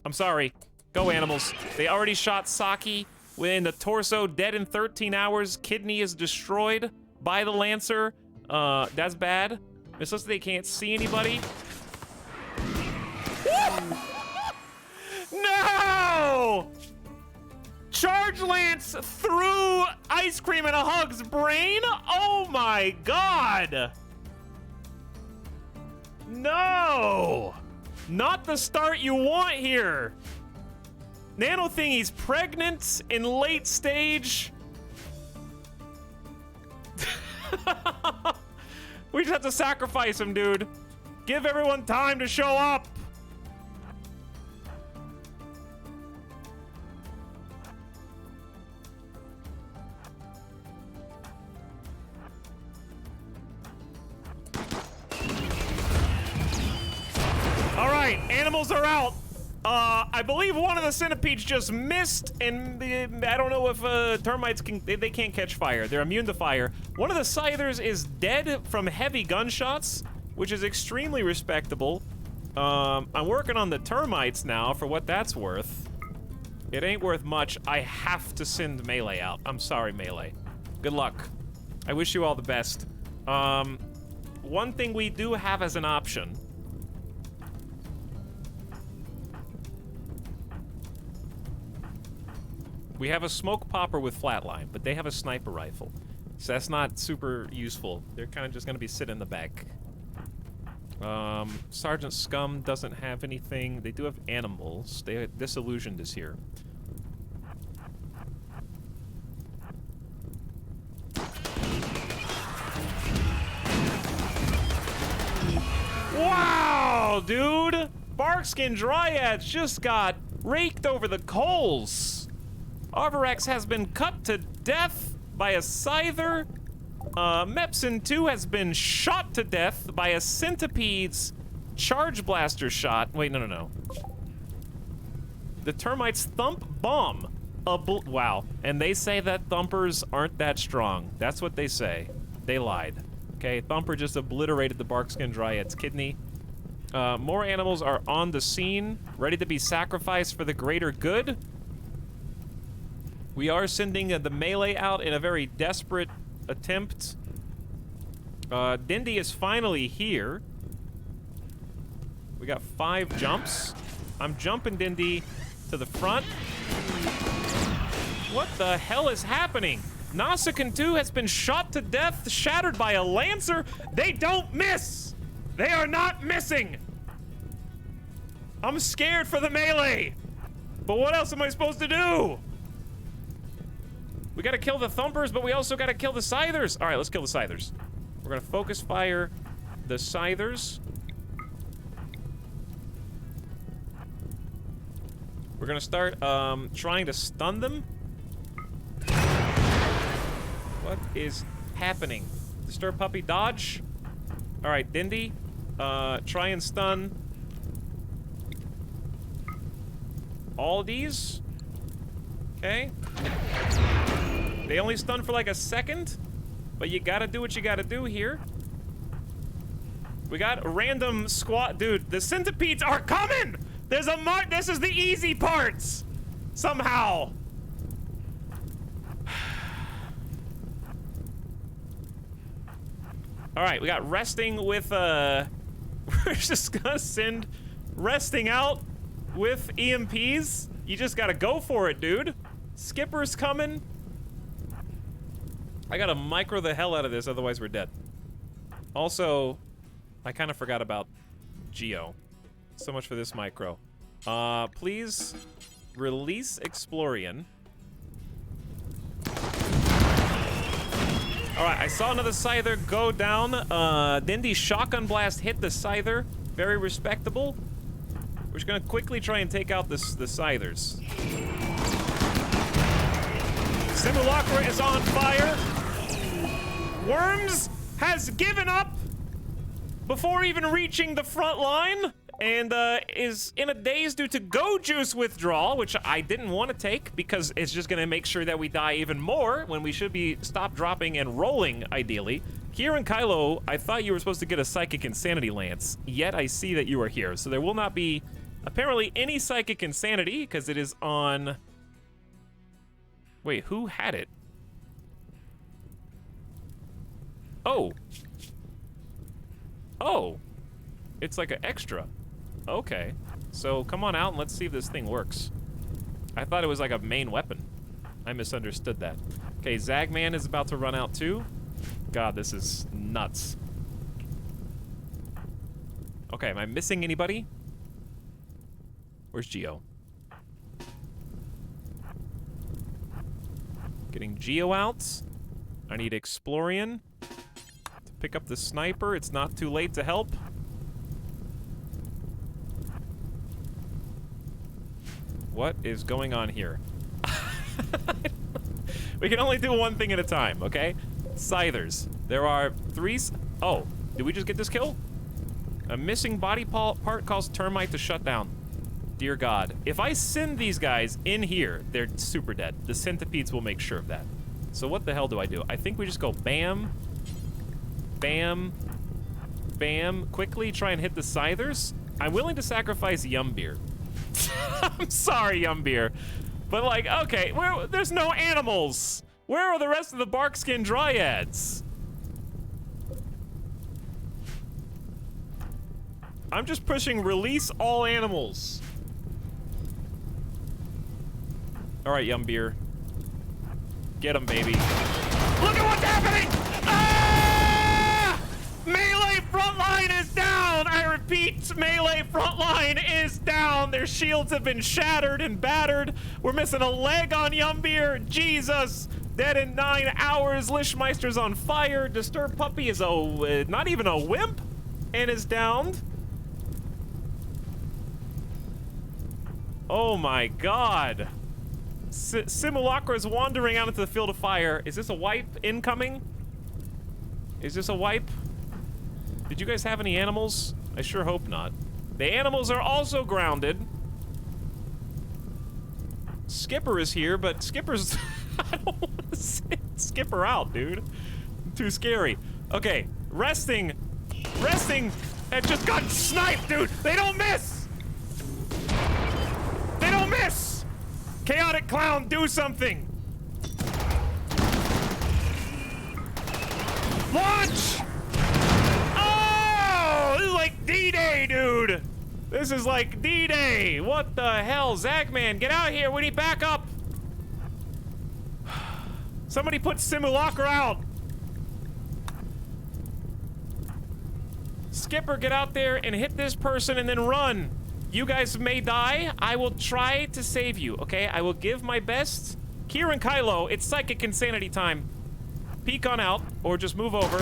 I'm sorry. Go, animals. They already shot Saki in the torso, dead in 13 hours. Kidney is destroyed by the Lancer. That's bad. It's just they can't see anybody. No! Charge Lance through ice cream in a hug's brain? Oh my god! No! Not the start you want here. Nano Thingy's pregnant in late stage. We just have to sacrifice him, dude. Give everyone time to show up. All right, animals are out. I believe one of the centipedes just missed, and I don't know if termites they can't catch fire. They're immune to fire. One of the Scythers is dead from heavy gunshots, which is extremely respectable. I'm working on the termites now for what that's worth. It ain't worth much. I have to send Melee out. I'm sorry, Melee. Good luck. I wish you all the best. One thing we do have as an option. We have a smoke popper with flatline, but they have a sniper rifle. So that's not super useful. They're kind of just gonna be sitting in the back. Sergeant Scum doesn't have anything. They do have animals. Disillusioned is here. Wow, dude! Barkskin Dryads just got raked over the coals. Arvorex has been cut to death by a Scyther. Mepsin 2 has been shot to death by a Centipede's Charge Blaster shot. Wait, no. The termites thump bomb. Wow. And they say that thumpers aren't that strong. That's what they say. They lied. Okay, Thumper just obliterated the Barkskin Dryad's kidney. More animals are on the scene, ready to be sacrificed for the greater good. We are sending the Melee out in a very desperate attempt. Dindy is finally here. We got 5 jumps. I'm jumping Dindy to the front. What the hell is happening? Nausicaan 2 has been shot to death, shattered by a Lancer. They don't miss! They are not missing! I'm scared for the melee. But what else am I supposed to do? We gotta kill the thumpers, but we also gotta kill the scythers. All right, let's kill the scythers. We're gonna focus fire the scythers. We're gonna start trying to stun them. What is happening? Disturb puppy, dodge. All right, Dindy, try and stun all these. Okay. They only stun for like a second, but you gotta do what you gotta do here. We got a random squat. Dude, the centipedes are coming! There's a mark. This is the easy parts. Somehow. All right, we got resting with, we're just gonna send resting out with EMPs. You just gotta go for it, dude. Skipper's coming. I gotta micro the hell out of this, otherwise we're dead. Also, I kind of forgot about Geo. So much for this micro. Please release Explorian. All right, I saw another Scyther go down. Dindy's shotgun blast hit the Scyther. Very respectable. We're just gonna quickly try and take out the Scythers. Simulacra is on fire. Worms has given up before even reaching the front line and is in a daze due to Go Juice withdrawal, which I didn't want to take because it's just gonna make sure that we die even more when we should be stop, dropping, and rolling, ideally. Here in Kylo, I thought you were supposed to get a Psychic Insanity Lance, yet I see that you are here. So there will not be, apparently, any Psychic Insanity, because it is on... Wait, who had it? Oh. Oh. It's like an extra. Okay. So come on out and let's see if this thing works. I thought it was like a main weapon. I misunderstood that. Okay, Zagman is about to run out too. God, this is nuts. Okay, am I missing anybody? Where's Geo? Getting Geo out. I need Explorian to pick up the sniper. It's not too late to help. What is going on here? We can only do one thing at a time, okay? Scythers. There are 3... Oh, did we just get this kill? A missing body part calls termite to shut down. Dear God. If I send these guys in here, they're super dead. The centipedes will make sure of that. So what the hell do I do? I think we just go bam, bam, bam. Quickly try and hit the Scythers. I'm willing to sacrifice Yumbeer. I'm sorry, Yumbeer. But like, okay, there's no animals. Where are the rest of the Barkskin Dryads? I'm just pushing release all animals. All right, Yumbeer. Get him, baby. Look at what's happening! Ah! Melee frontline is down! I repeat, melee frontline is down. Their shields have been shattered and battered. We're missing a leg on Yumbeer. Jesus! Dead in 9 hours. Lishmeister's on fire. Disturbed Puppy is not even a wimp and is downed. Oh my God. Simulacra is wandering out into the field of fire. Is this a wipe incoming? Is this a wipe? Did you guys have any animals? I sure hope not. The animals are also grounded. Skipper is here, but Skipper's... I don't want to send Skipper out, dude. Too scary. Okay, resting. Resting. It just got sniped, dude. They don't miss. They don't miss. Chaotic Clown, do something. Launch. Oh, this is like D-Day, dude. This is like D-Day. What the hell? Zagman, get out here. We need backup. Somebody put Simulacra out. Skipper, get out there and hit this person and then run. You guys may die. I will try to save you, okay? I will give my best. Kieran Kylo, it's psychic insanity time. Peek on out, or just move over.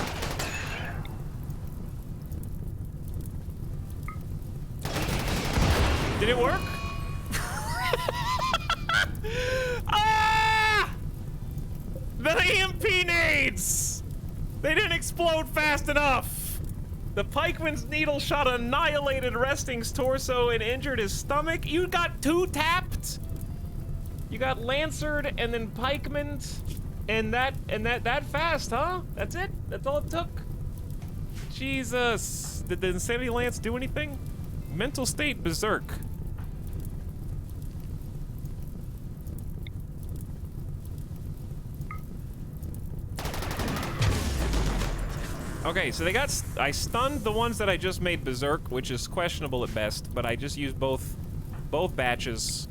Did it work? Ah! The EMP nades! They didn't explode fast enough. The pikeman's needle shot annihilated Resting's torso and injured his stomach. You got 2 tapped. You got Lancered and then pikemaned, and that fast, huh? That's it? That's all it took? Jesus. Did the Insanity Lance do anything? Mental state berserk. Okay, so they got... I stunned the ones that I just made berserk, which is questionable at best, but I just used both batches.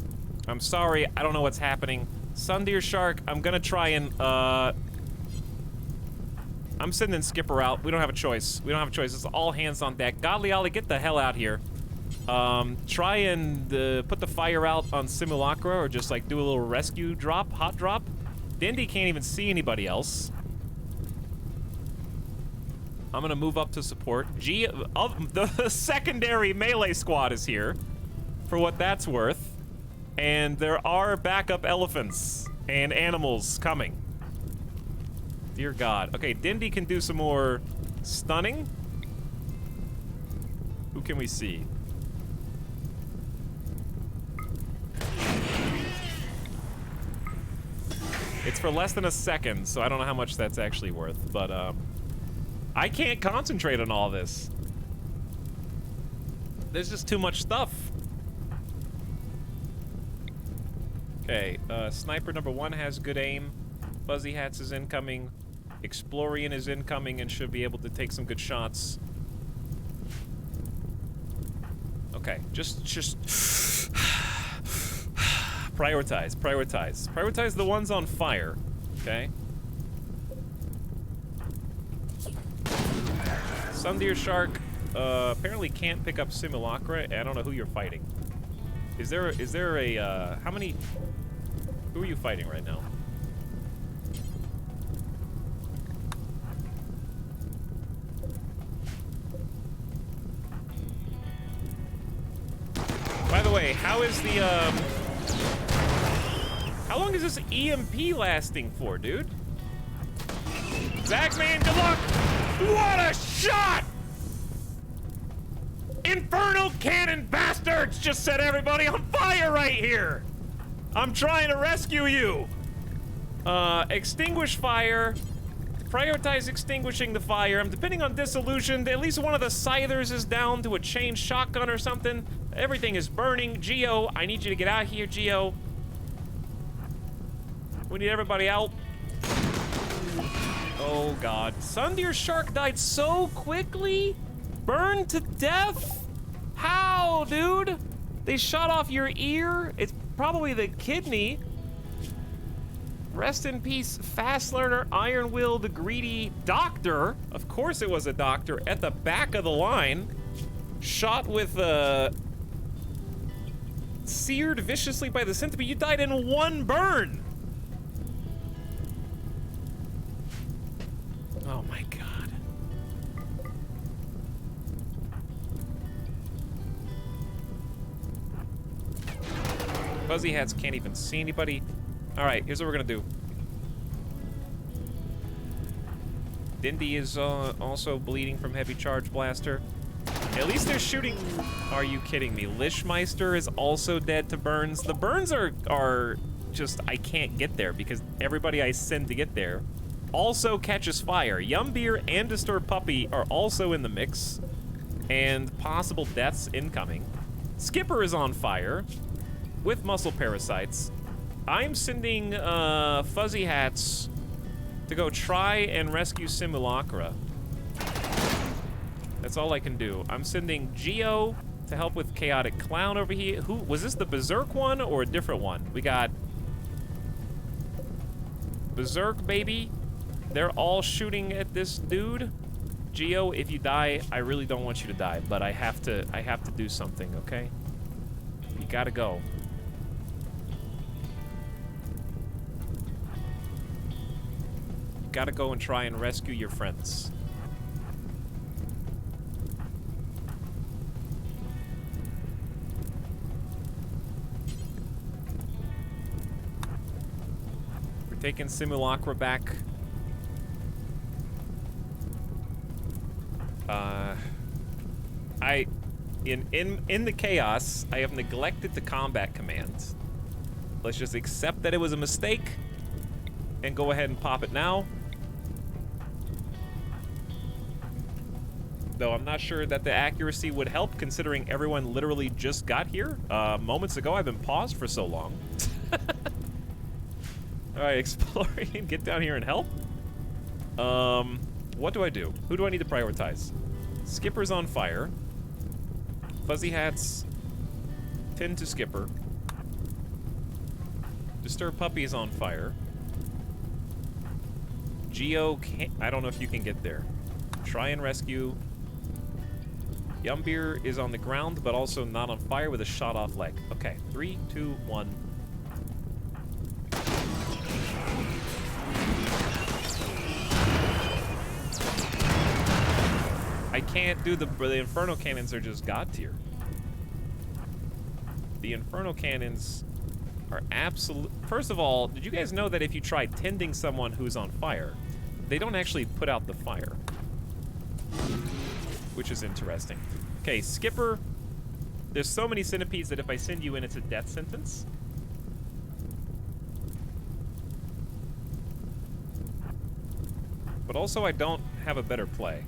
I'm sorry, I don't know what's happening. Sundeer Shark, I'm gonna try and, I'm sending Skipper out. We don't have a choice. We don't have a choice. It's all hands on deck. Godly Ollie, get the hell out here. Try and put the fire out on Simulacra, or just, like, do a little rescue drop, hot drop. Dindy can't even see anybody else. I'm gonna move up to support. The secondary melee squad is here, for what that's worth. And there are backup elephants and animals coming. Dear God. Okay, Dindy can do some more stunning. Who can we see? It's for less than a second, so I don't know how much that's actually worth, but, I can't concentrate on all this. There's just too much stuff. Okay, sniper number 1 has good aim. Fuzzy Hats is incoming. Explorian is incoming and should be able to take some good shots. Okay, just prioritize. Prioritize the ones on fire, okay? Sundeer Shark apparently can't pick up Simulacra. I don't know who you're fighting. Is there a how many? Who are you fighting right now? By the way, how is the how long is this EMP lasting for, dude? Zachman, good luck! What a shot! Infernal cannon bastards just set everybody on fire right here! I'm trying to rescue you! Extinguish fire. Prioritize extinguishing the fire. I'm depending on disillusioned. At least one of the scythers is down to a chain shotgun or something. Everything is burning. Geo, I need you to get out here, Geo. We need everybody out. Oh God. Sundeer Shark died so quickly? Burned to death? How, dude? They shot off your ear? It's probably the kidney. Rest in peace, fast learner, iron will, the greedy doctor. Of course it was a doctor at the back of the line. Shot with seared viciously by the centipede. You died in 1 burn. Oh my God. Fuzzy Hats can't even see anybody. All right, here's what we're gonna do. Dindy is also bleeding from heavy charge blaster. At least they're shooting. Are you kidding me? Lishmeister is also dead to burns. The burns are just, I can't get there because everybody I send to get there also catches fire. Yumbeer and Disturbed Puppy are also in the mix, and possible deaths incoming. Skipper is on fire with muscle parasites. I'm sending Fuzzy Hats to go try and rescue Simulacra. That's all I can do. I'm sending Geo to help with Chaotic Clown over here. Who was this, the Berserk one or a different one? We got Berserk, baby. They're all shooting at this dude. Geo, if you die, I really don't want you to die, but I have to do something, okay? gotta go. You gotta go and try and rescue your friends. We're taking Simulacra back. In the chaos, I have neglected the combat command. Let's just accept that it was a mistake and go ahead and pop it now. Though I'm not sure that the accuracy would help, considering everyone literally just got here. Moments ago, I've been paused for so long. Alright, exploring. Get down here and help. What do I do? Who do I need to prioritize? Skipper's on fire. Fuzzy hats tend to Skipper. Disturb Puppy is on fire. Geo can't... I don't know if you can get there. Try and rescue. Yumbeer is on the ground, but also not on fire with a shot-off leg. Okay, 3, 2, 1. I can't do the Inferno Cannons are just god tier. The Inferno Cannons are absolute. First of all, did you guys know that if you try tending someone who's on fire, they don't actually put out the fire? Which is interesting. Okay, Skipper. There's so many centipedes that if I send you in, it's a death sentence. But also, I don't have a better play.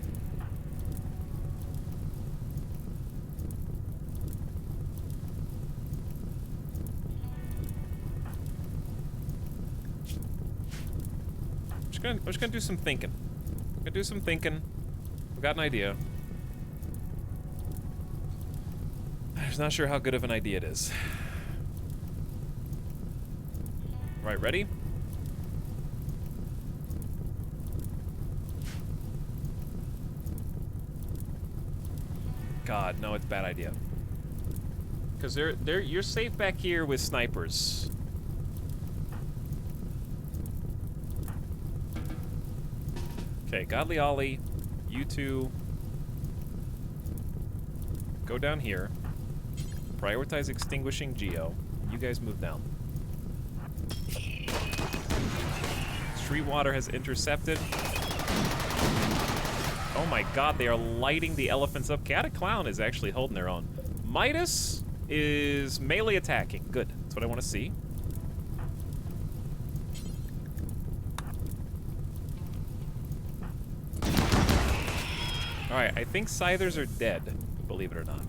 I'm just gonna do some thinking. I'm gonna do some thinking. I've got an idea. I'm just not sure how good of an idea it is. Right, ready? God, no, it's a bad idea. Because you're safe back here with snipers. Okay, Godly Ollie, you two go down here. Prioritize extinguishing Geo. You guys move down. Streetwater has intercepted. Oh my god, they are lighting the elephants up. Cat Clown is actually holding their own. Midas is melee attacking. Good. That's what I want to see. Alright, I think Scythers are dead, believe it or not.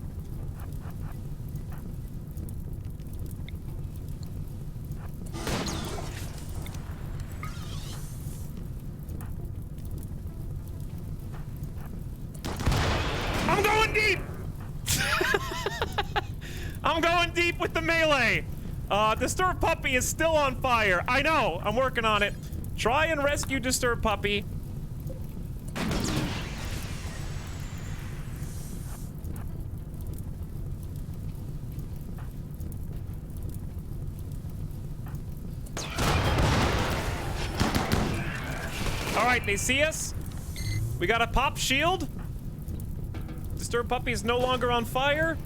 I'm going deep! I'm going deep with the melee! Disturb Puppy is still on fire. I know, I'm working on it. Try and rescue Disturb Puppy. Alright, they see us. We got a pop shield. Disturb Puppy is no longer on fire.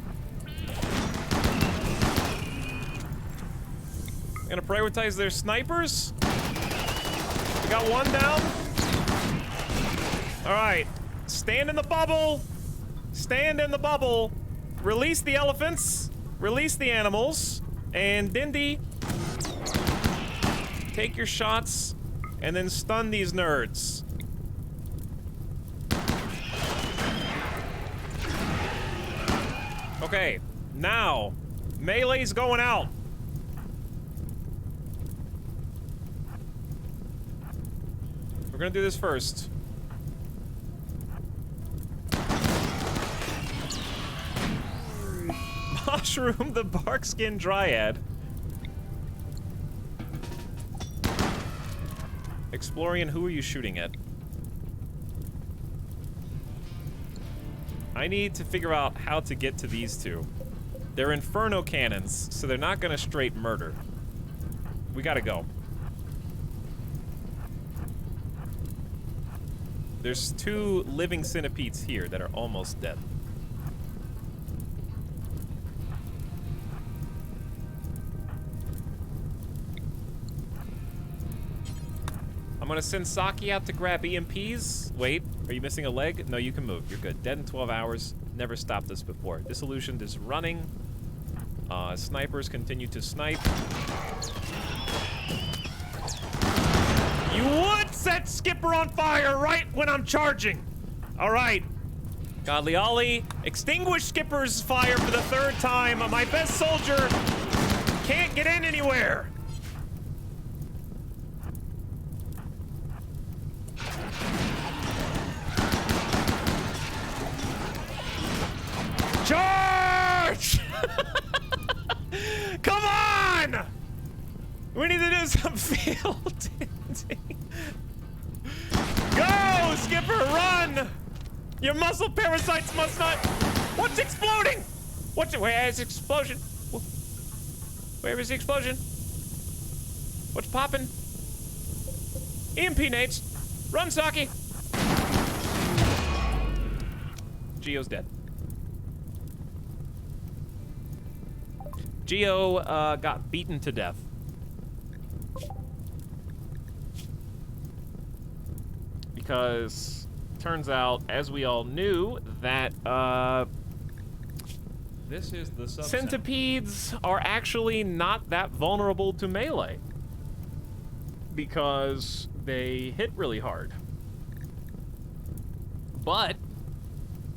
I'm gonna prioritize their snipers. We got one down. Alright. Stand in the bubble. Stand in the bubble. Release the elephants. Release the animals. And Dindy, take your shots. And then stun these nerds. Okay, now, melee's going out. We're gonna do this first. Mushroom the Barkskin Dryad. Explorian, who are you shooting at? I need to figure out how to get to these two. They're inferno cannons, so they're not gonna straight murder. We gotta go. There's 2 living centipedes here that are almost dead. I'm gonna send Saki out to grab EMPs. Wait, are you missing a leg? No, you can move. You're good. Dead in 12 hours. Never stopped this before. Disillusioned is running. Snipers continue to snipe. You would set Skipper on fire right when I'm charging. All right. Godly Ollie, extinguish Skipper's fire for the 3rd time. My best soldier can't get in anywhere. Charge! Come on! We need to do some field tinting. Go, Skipper, run! Your muscle parasites must not... What's exploding? Where is the explosion? Where is the explosion? What's popping? EMP nades. Run, Saki. Geo's dead. Geo got beaten to death. Because turns out, as we all knew, that This is the subset. centipedes are actually not that vulnerable to melee. Because they hit really hard. But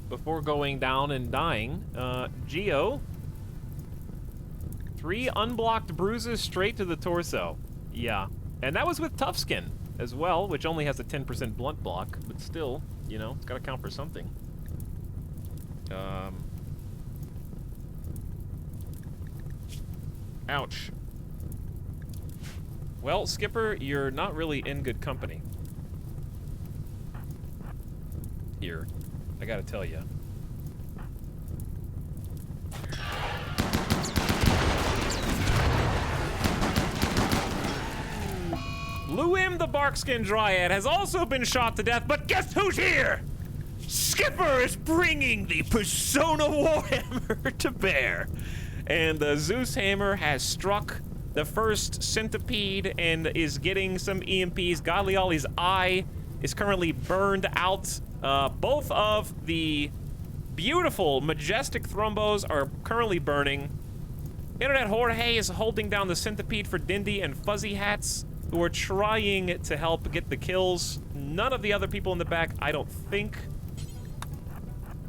before going down and dying, Geo, 3 unblocked bruises straight to the torso. Yeah. And that was with Tough Skin as well, which only has a 10% blunt block, but still, you know, it's gotta count for something. Ouch. Well, Skipper, you're not really in good company. Here, I gotta tell you. Luim the Barkskin Dryad has also been shot to death, but guess who's here? Skipper is bringing the Persona Warhammer to bear. And the Zeus Hammer has struck the first centipede and is getting some EMPs. Godly Ollie's eye is currently burned out. Both of the beautiful, majestic Thrombos are currently burning. Internet Jorge is holding down the centipede for Dindy and Fuzzy Hats, who are trying to help get the kills. None of the other people in the back, I don't think,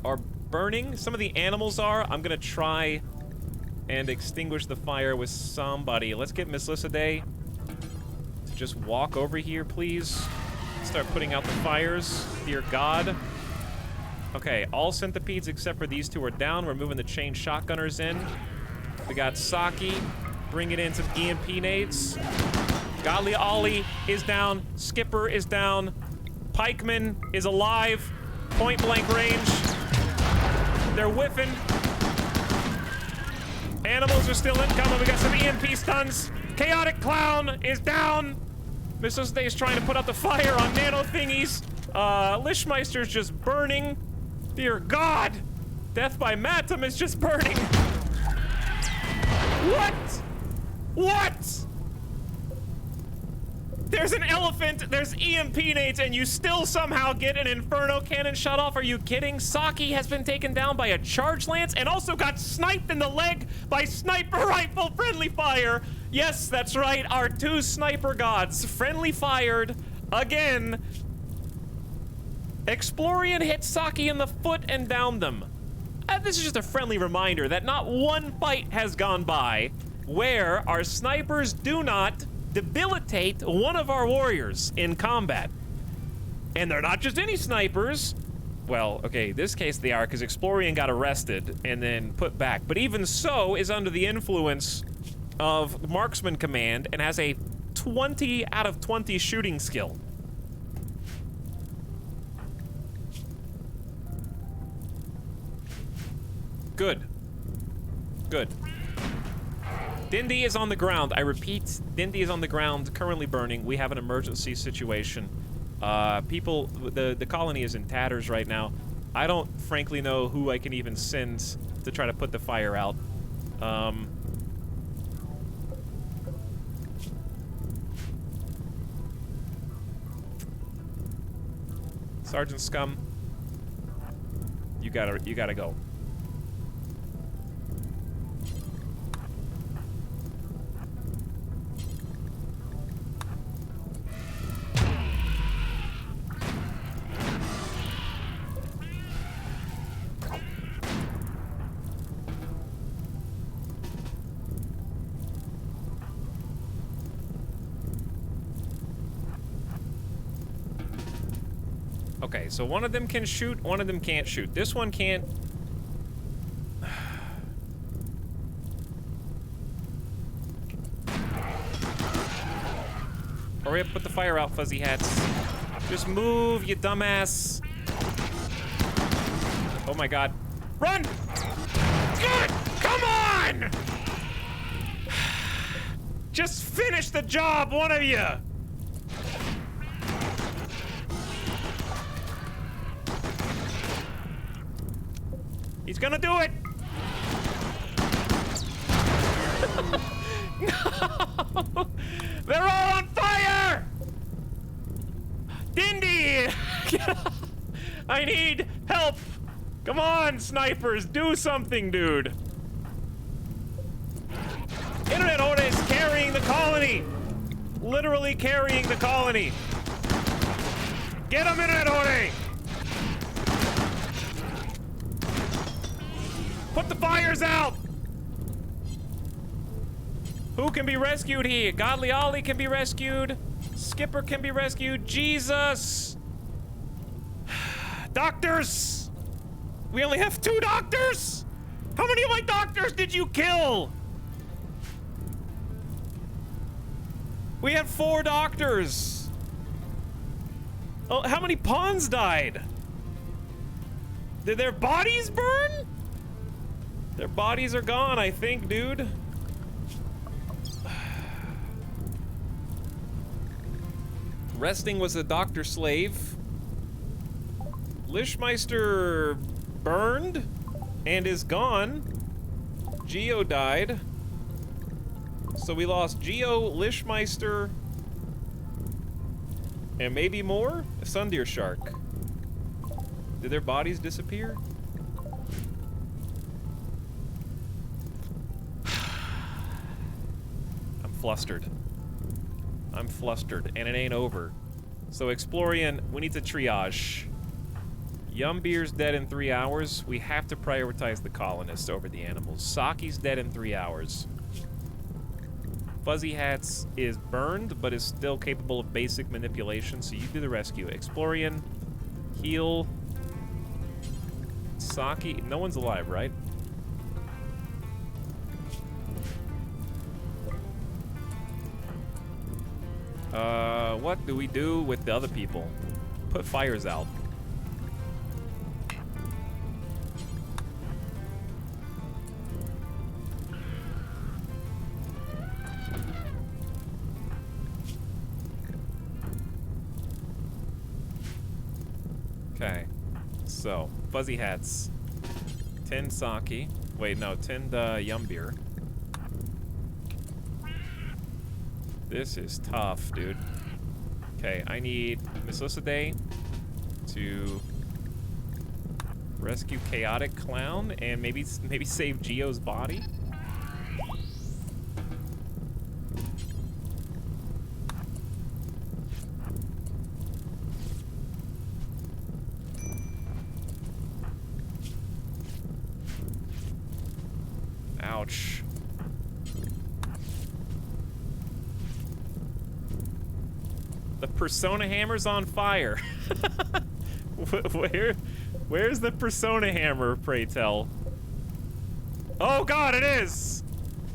are burning. Some of the animals are. I'm gonna try and extinguish the fire with somebody. Let's get Miss Lissaday to just walk over here, please. Start putting out the fires. Dear God. Okay, all centipedes except for these 2 are down. We're moving the chain shotgunners in. We got Saki bringing in some EMP nades. Godly Ollie is down. Skipper is down. Pikeman is alive. Point blank range. They're whiffing. Animals are still incoming. We got some EMP stuns. Chaotic Clown is down. Mrs. Day is trying to put out the fire on nano thingies. Lishmeister's just burning. Dear God. Death by Matum is just burning. What? What? There's an elephant, there's EMP nades, and you still somehow get an Inferno cannon shut off. Are you kidding? Saki has been taken down by a charge lance and also got sniped in the leg by sniper rifle friendly fire. Yes, that's right, our 2 sniper gods friendly fired again. Explorian hit Saki in the foot and downed them. This is just a friendly reminder that not one fight has gone by where our snipers do not debilitate one of our warriors in combat. And they're not just any snipers. Well, okay, this case they are, because Explorian got arrested and then put back. But even so, is under the influence of Marksman Command and has a 20 out of 20 shooting skill. Good. Good. Dindy is on the ground. I repeat, Dindy is on the ground, currently burning. We have an emergency situation. People, the colony is in tatters right now. I don't frankly know who I can even send to try to put the fire out. Sergeant Scum, you gotta go. Okay, so one of them can shoot, one of them can't shoot. This one can't. Hurry up, put the fire out, Fuzzy Hats. Just move, you dumbass. Oh my god. Run! Good! Come on! Just finish the job, one of you! He's gonna do it! No! They're all on fire! Dindy! I need help! Come on, snipers, do something, dude! Internet Horde is carrying the colony! Literally carrying the colony! Get him, Internet Horde! Put the fires out! Who can be rescued here? Godly Ollie can be rescued. Skipper can be rescued. Jesus! Doctors! We only have 2 doctors? How many of my doctors did you kill? We had 4 doctors. Oh, how many pawns died? Did their bodies burn? Their bodies are gone, I think, dude. Resting was a doctor slave. Lischmeister burned and is gone. Geo died. So we lost Geo, Lischmeister, and maybe more? A Sundeer Shark. Did their bodies disappear? Flustered. I'm flustered, and it ain't over. So, Explorian, we need to triage. Yumbeer's dead in 3 hours. We have to prioritize the colonists over the animals. Saki's dead in 3 hours. Fuzzy Hats is burned, but is still capable of basic manipulation, so you do the rescue. Explorian, heal. Saki, no one's alive, right? What do we do with the other people? Put fires out. Okay. So, Fuzzy Hats. 10 Saki. Wait, no, 10 Yumbeer. This is tough, dude. Okay, I need Miss Lycidae to rescue Chaotic Clown and maybe save Geo's body. Ouch. The Persona Hammer's on fire. Where's the Persona Hammer, pray tell? Oh god, it is!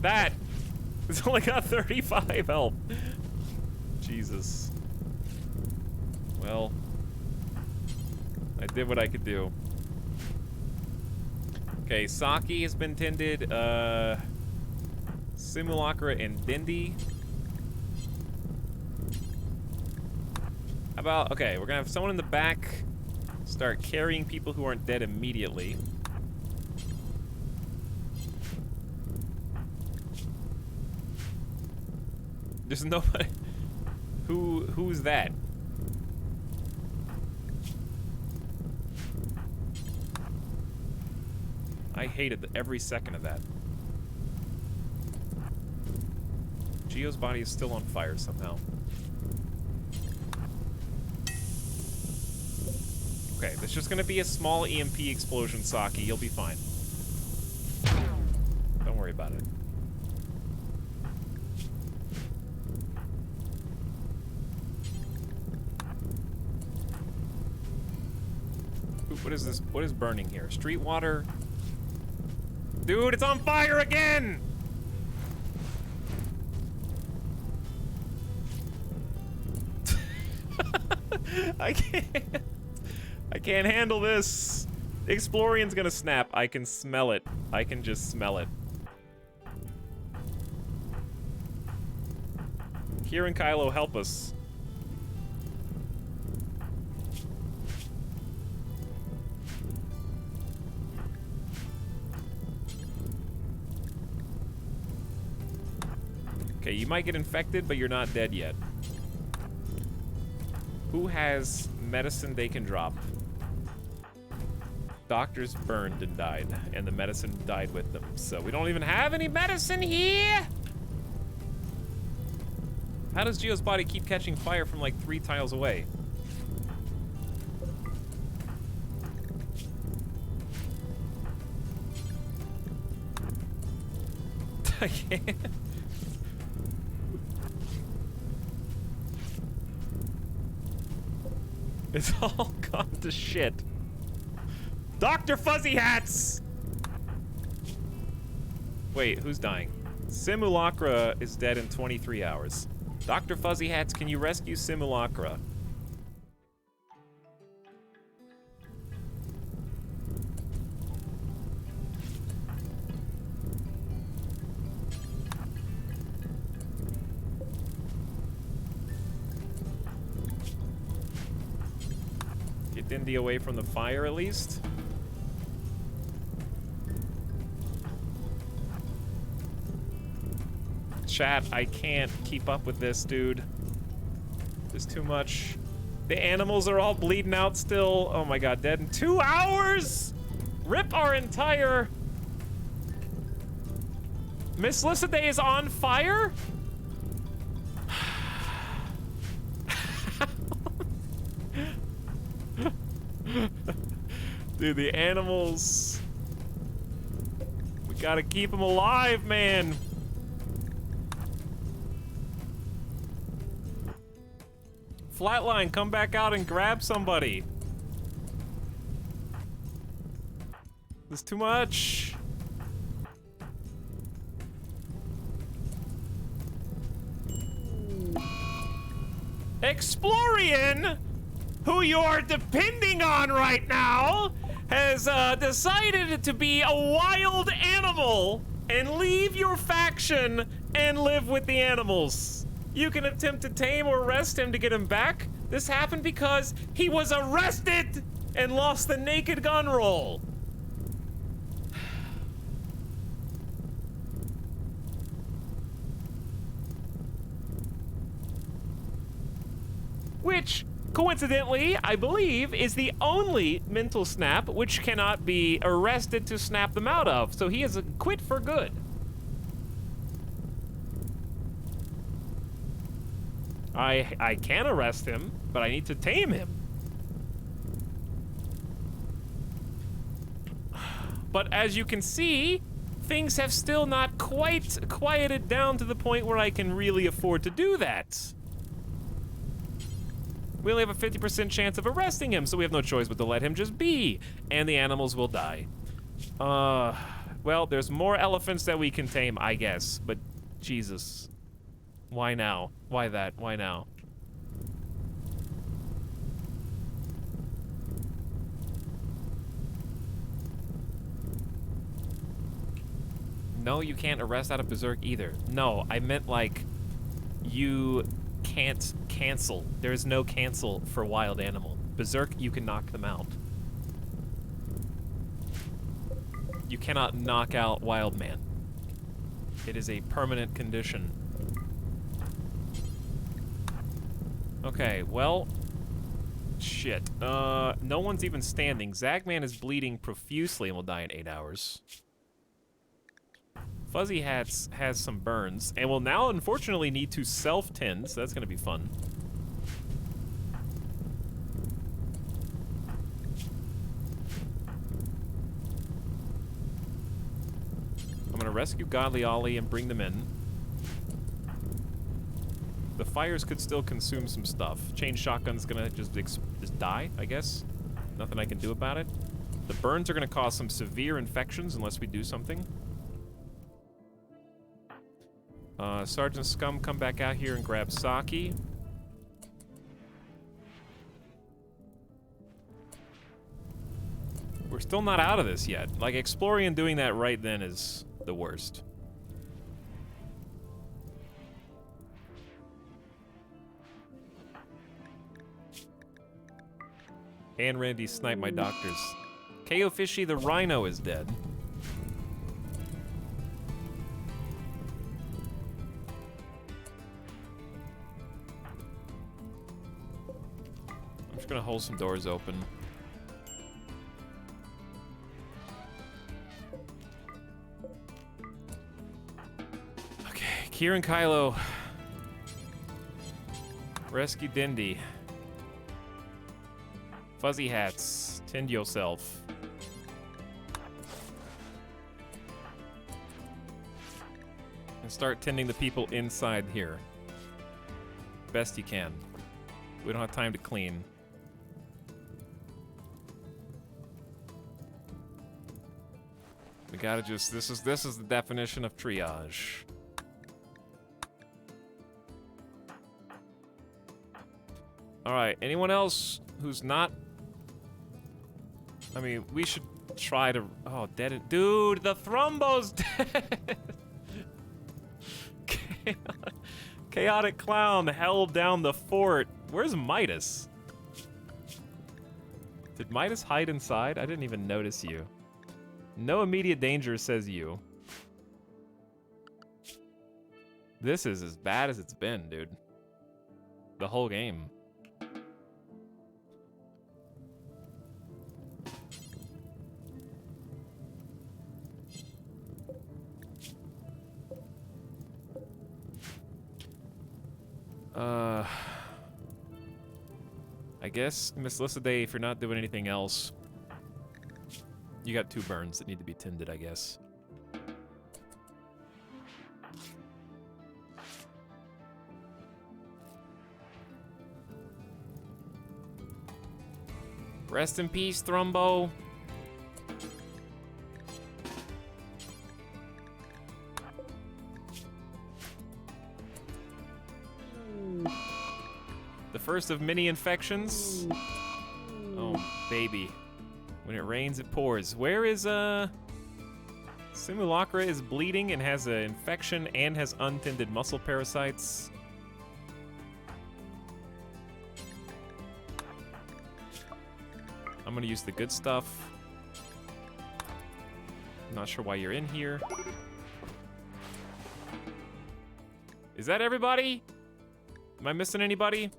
That! It's only got 35 health. Jesus. Well, I did what I could do. Okay, Saki has been tended. Simulacra and Dindy. How about, okay, we're gonna have someone in the back start carrying people who aren't dead immediately. There's nobody. Who's that? I hated every second of that. Geo's body is still on fire somehow. Okay, there's just gonna be a small EMP explosion, Saki. You'll be fine. Don't worry about it. Ooh, what is this? What is burning here? Street water? Dude, it's on fire again! I can't handle this. The Explorian's gonna snap. I can smell it. I can just smell it. Here and Kylo, help us. Okay, you might get infected, but you're not dead yet. Who has medicine they can drop? Doctors burned and died, and the medicine died with them. So we don't even have any medicine here! How does Geo's body keep catching fire from like 3 tiles away? I can't. It's all gone to shit. Dr. Fuzzy Hats! Wait, who's dying? Simulacra is dead in 23 hours. Dr. Fuzzy Hats, can you rescue Simulacra? Get Dindy away from the fire at least. Chat, I can't keep up with this, dude. There's too much. The animals are all bleeding out still. Oh my god, dead in 2 hours? Rip our entire... Miss Lissaday is on fire? Dude, the animals... We gotta keep them alive, man. Flatline, come back out and grab somebody. There's too much. Explorian, who you're depending on right now, has decided to be a wild animal and leave your faction and live with the animals. You can attempt to tame or arrest him to get him back. This happened because he was arrested and lost the naked gun roll. Which, coincidentally, I believe, is the only mental snap which cannot be arrested to snap them out of. So he is quit for good. I can arrest him, but I need to tame him. But as you can see, things have still not quite quieted down to the point where I can really afford to do that. We only have a 50% chance of arresting him, so we have no choice but to let him just be, and the animals will die. Well, there's more elephants that we can tame, I guess, but Jesus. Why now? Why that? Why now? No, you can't arrest out of Berserk either. No, I meant like you can't cancel. There's no cancel for wild animal. Berserk, you can knock them out. You cannot knock out wild man. It is a permanent condition. Okay, well, shit. No one's even standing. Zagman is bleeding profusely and will die in 8 hours. Fuzzy Hats has some burns and will now unfortunately need to self-tend, so that's gonna be fun. I'm gonna rescue Godly Ollie and bring them in. The fires could still consume some stuff. Chain Shotgun's gonna just die, I guess. Nothing I can do about it. The burns are gonna cause some severe infections unless we do something. Sergeant Scum, come back out here and grab Saki. We're still not out of this yet. Like, exploring and doing that right then is the worst. And Randy sniped my doctors. KO Fishy the Rhino is dead. I'm just gonna hold some doors open. Okay, Kieran Kylo. Rescue Dindy. Fuzzy Hats, tend yourself. And start tending the people inside here. Best you can. We don't have time to clean. We gotta just, this is the definition of triage. Alright, anyone else who's not... I mean, we should try to... Oh, dead... Dude, the Thrumbo's dead! Chaotic Clown held down the fort. Where's Midas? Did Midas hide inside? I didn't even notice you. No immediate danger, says you. This is as bad as it's been, dude. The whole game. I guess, Miss Lissaday, if you're not doing anything else, you got 2 burns that need to be tended, I guess. Rest in peace, Thrumbo. The first of many infections. Oh, baby. When it rains, it pours. Where is, Simulacra is bleeding and has an infection and has untended muscle parasites. I'm gonna use the good stuff. I'm not sure why you're in here. Is that everybody? Am I missing anybody?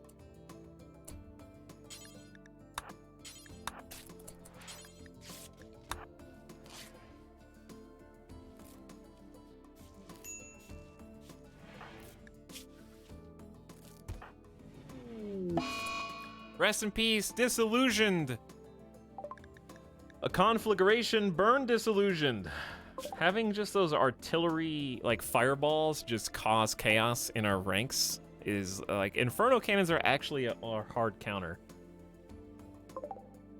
Rest in peace, Disillusioned. A conflagration, burn Disillusioned. Having just those artillery, like, fireballs just cause chaos in our ranks is, like, Inferno Cannons are actually a hard counter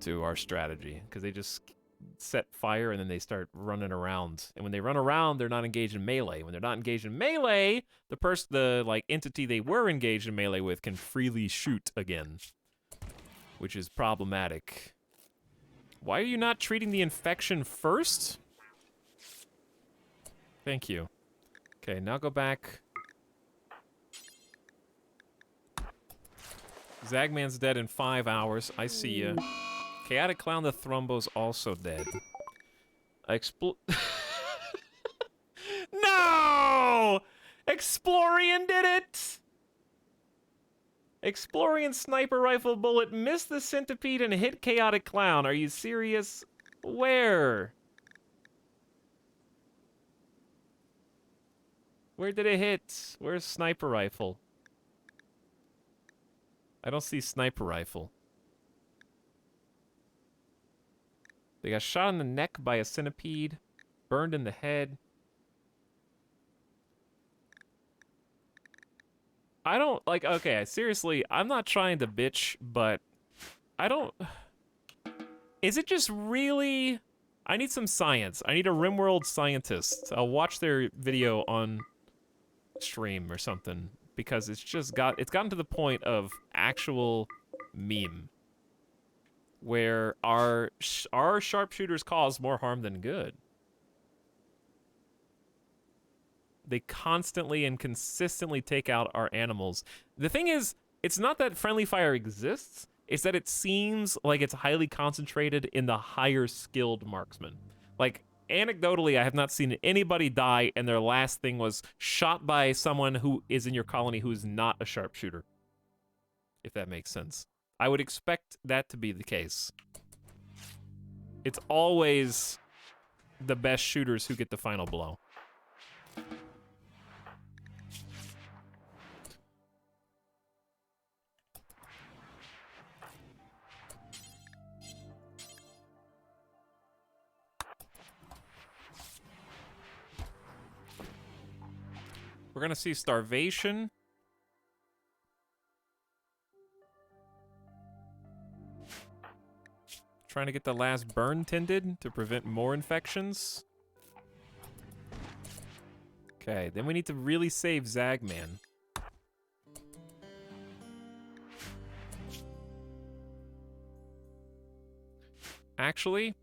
to our strategy, because they just set fire and then they start running around. And when they run around, they're not engaged in melee. When they're not engaged in melee, the like, entity they were engaged in melee with can freely shoot again, which is problematic. Why are you not treating the infection first? Thank you. Okay, now go back. Zagman's dead in 5 hours. I see ya. Chaotic Clown the Thrombo's also dead. No! Explorian did it! Explorian sniper rifle bullet missed the centipede and hit Chaotic Clown. Are you serious? Where? Where did it hit? Where's sniper rifle? I don't see sniper rifle. They got shot in the neck by a centipede, burned in the head. I don't, like, okay, seriously, I'm not trying to bitch, but I don't... Is it just really... I need some science. I need a RimWorld scientist. I'll watch their video on stream or something, because it's just it's gotten to the point of actual meme, where our sharpshooters cause more harm than good. They constantly and consistently take out our animals. The thing is, it's not that friendly fire exists, it's that it seems like it's highly concentrated in the higher skilled marksmen. Like, anecdotally, I have not seen anybody die and their last thing was shot by someone who is in your colony who is not a sharpshooter. If that makes sense. I would expect that to be the case. It's always the best shooters who get the final blow. We're gonna see starvation. Trying to get the last burn tended to prevent more infections. Okay, then we need to really save Zagman. Actually,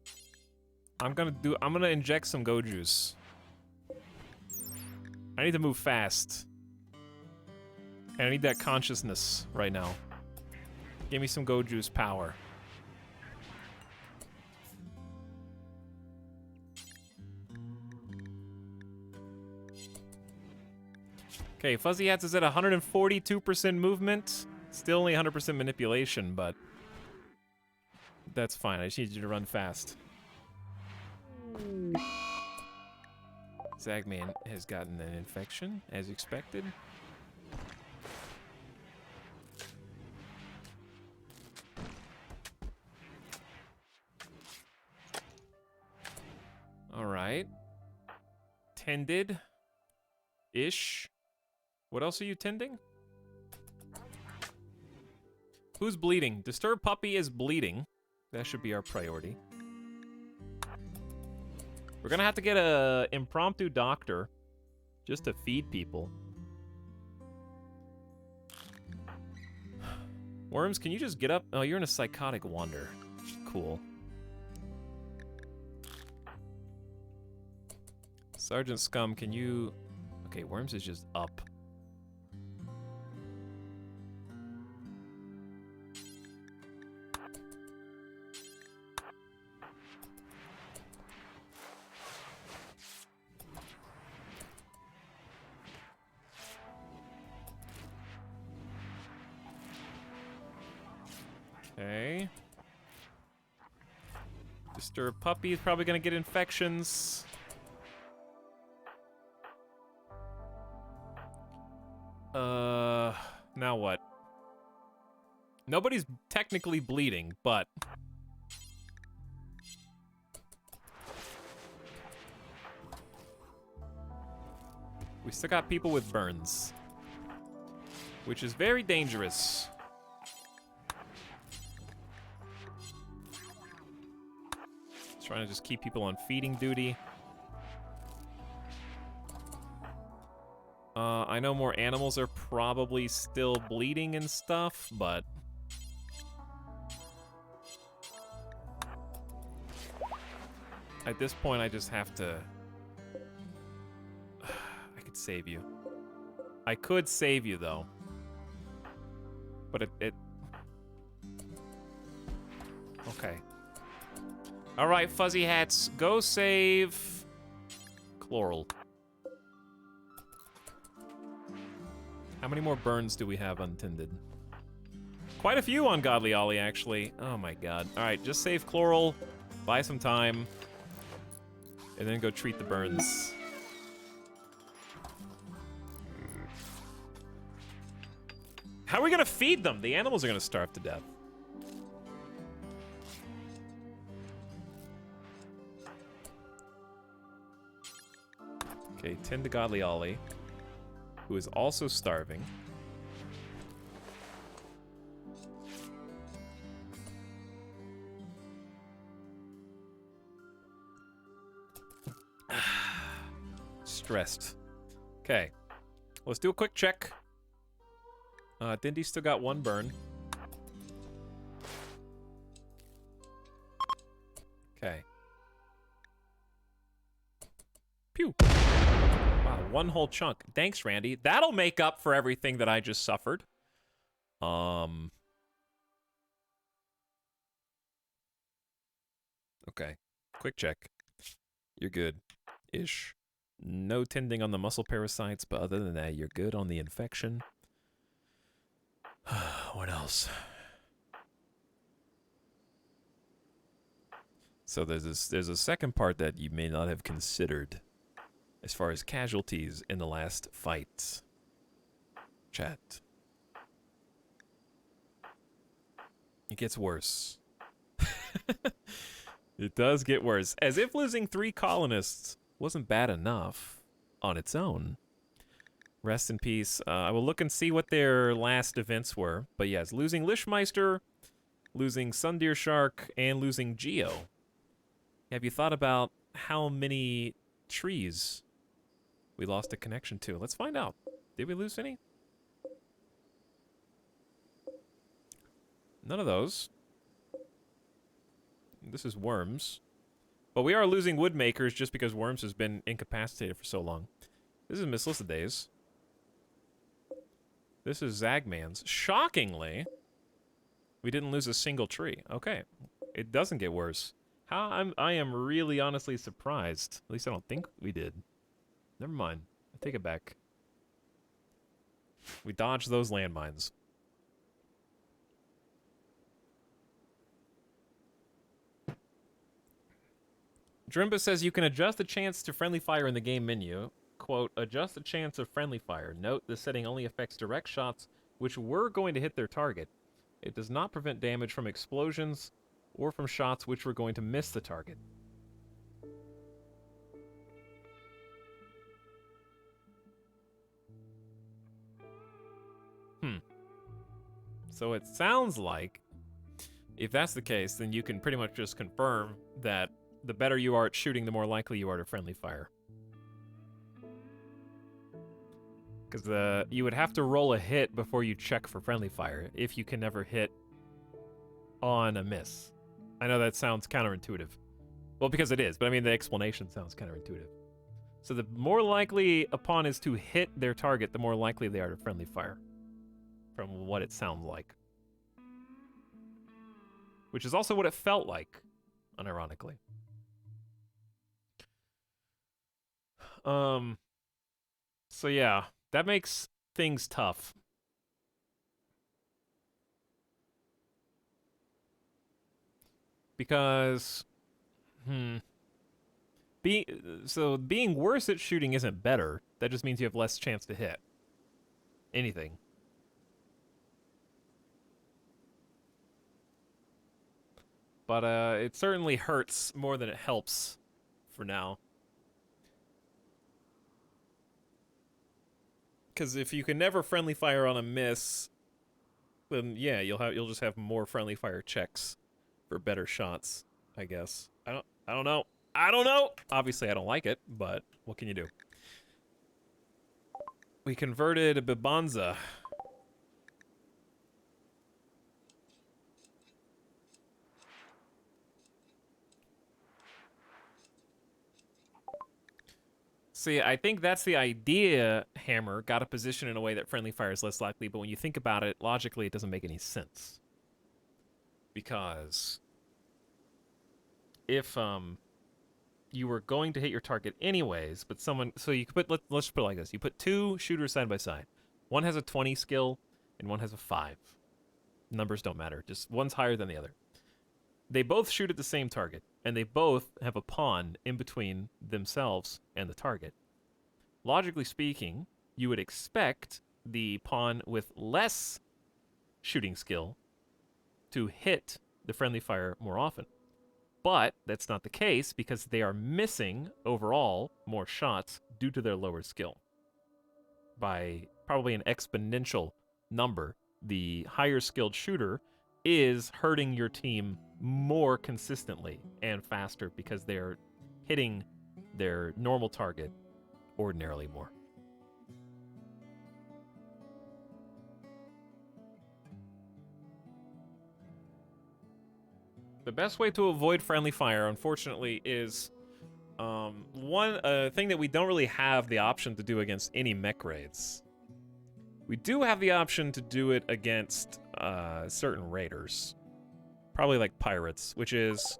I'm gonna inject some go juice. I need to move fast. And I need that consciousness right now. Give me some go juice power. Okay, Fuzzy Hats is at 142% movement. Still only 100% manipulation, but that's fine. I just need you to run fast. Zagman has gotten an infection, as expected. Alright. Tended-ish. What else are you tending? Who's bleeding? Disturbed Puppy is bleeding. That should be our priority. We're gonna have to get a impromptu doctor just to feed people. Worms, can you just get up? Oh, you're in a psychotic wander. Cool. Sergeant Scum, can you... Okay, Worms is just up. Okay. Disturbed Puppy is probably gonna get infections. Now what? Nobody's technically bleeding, but... we still got people with burns. Which is very dangerous. Trying to just keep people on feeding duty. I know more animals are probably still bleeding and stuff, but... at this point, I just have to could save you. I could save you, though. But it... Okay. Alright, Fuzzy Hats, go save... Chloral. How many more burns do we have untended? Quite a few on Godly Ollie, actually. Oh my god. Alright, just save Chloral, buy some time, and then go treat the burns. How are we gonna feed them? The animals are gonna starve to death. Okay, tend to Godly Ollie, who is also starving. Stressed. Okay, let's do a quick check. Dindy's still got one burn. Okay. Pew. Wow, one whole chunk. Thanks, Randy. That'll make up for everything that I just suffered. Okay, quick check. You're good-ish. No tending on the muscle parasites, but other than that, you're good on the infection. What else? So there's a second part that you may not have considered as far as casualties in the last fight. Chat. It gets worse. It does get worse. As if losing 3 colonists wasn't bad enough on its own. Rest in peace. I will look and see what their last events were. But yes, losing Lishmeister, losing Sundeer Shark, and losing Geo. Have you thought about how many trees we lost a connection to? Let's find out. Did we lose any? None of those. This is Worms. But we are losing Woodmakers just because Worms has been incapacitated for so long. This is Miss Days. This is Zagman's. Shockingly, we didn't lose a single tree. Okay, it doesn't get worse. I am really honestly surprised. At least I don't think we did. Never mind. I take it back. We dodged those landmines. Drimba says you can adjust the chance to friendly fire in the game menu. Quote, adjust the chance of friendly fire. Note, this setting only affects direct shots which were going to hit their target. It does not prevent damage from explosions or from shots which were going to miss the target. So it sounds like, if that's the case, then you can pretty much just confirm that the better you are at shooting, the more likely you are to friendly fire. Because you would have to roll a hit before you check for friendly fire, if you can never hit on a miss. I know that sounds counterintuitive. Well, because it is, but I mean, the explanation sounds counterintuitive. So the more likely a pawn is to hit their target, the more likely they are to friendly fire. From what it sounds like. Which is also what it felt like, unironically. So yeah, that makes things tough. Because, being worse at shooting isn't better. That just means you have less chance to hit anything. But it certainly hurts more than it helps for now. Because if you can never friendly fire on a miss, then yeah, you'll just have more friendly fire checks for better shots, I guess. I don't know. I don't know. Obviously, I don't like it, but what can you do? We converted a Bibanza. See, I think that's the idea, Hammer. Got to position in a way that friendly fire is less likely, but when you think about it, logically, it doesn't make any sense. Because if you were going to hit your target anyways, but someone, so you could put, let's put it like this. You put two shooters side by side. One has a 20 skill and one has a 5. Numbers don't matter. Just one's higher than the other. They both shoot at the same target, and they both have a pawn in between themselves and the target. Logically speaking, you would expect the pawn with less shooting skill to hit the friendly fire more often. But that's not the case because they are missing overall more shots due to their lower skill. By probably an exponential number, the higher skilled shooter is hurting your team more consistently and faster because they're hitting their normal target ordinarily more. The best way to avoid friendly fire, unfortunately, is one thing that we don't really have the option to do against any mech raids. We do have the option to do it against certain raiders. Probably like pirates, which is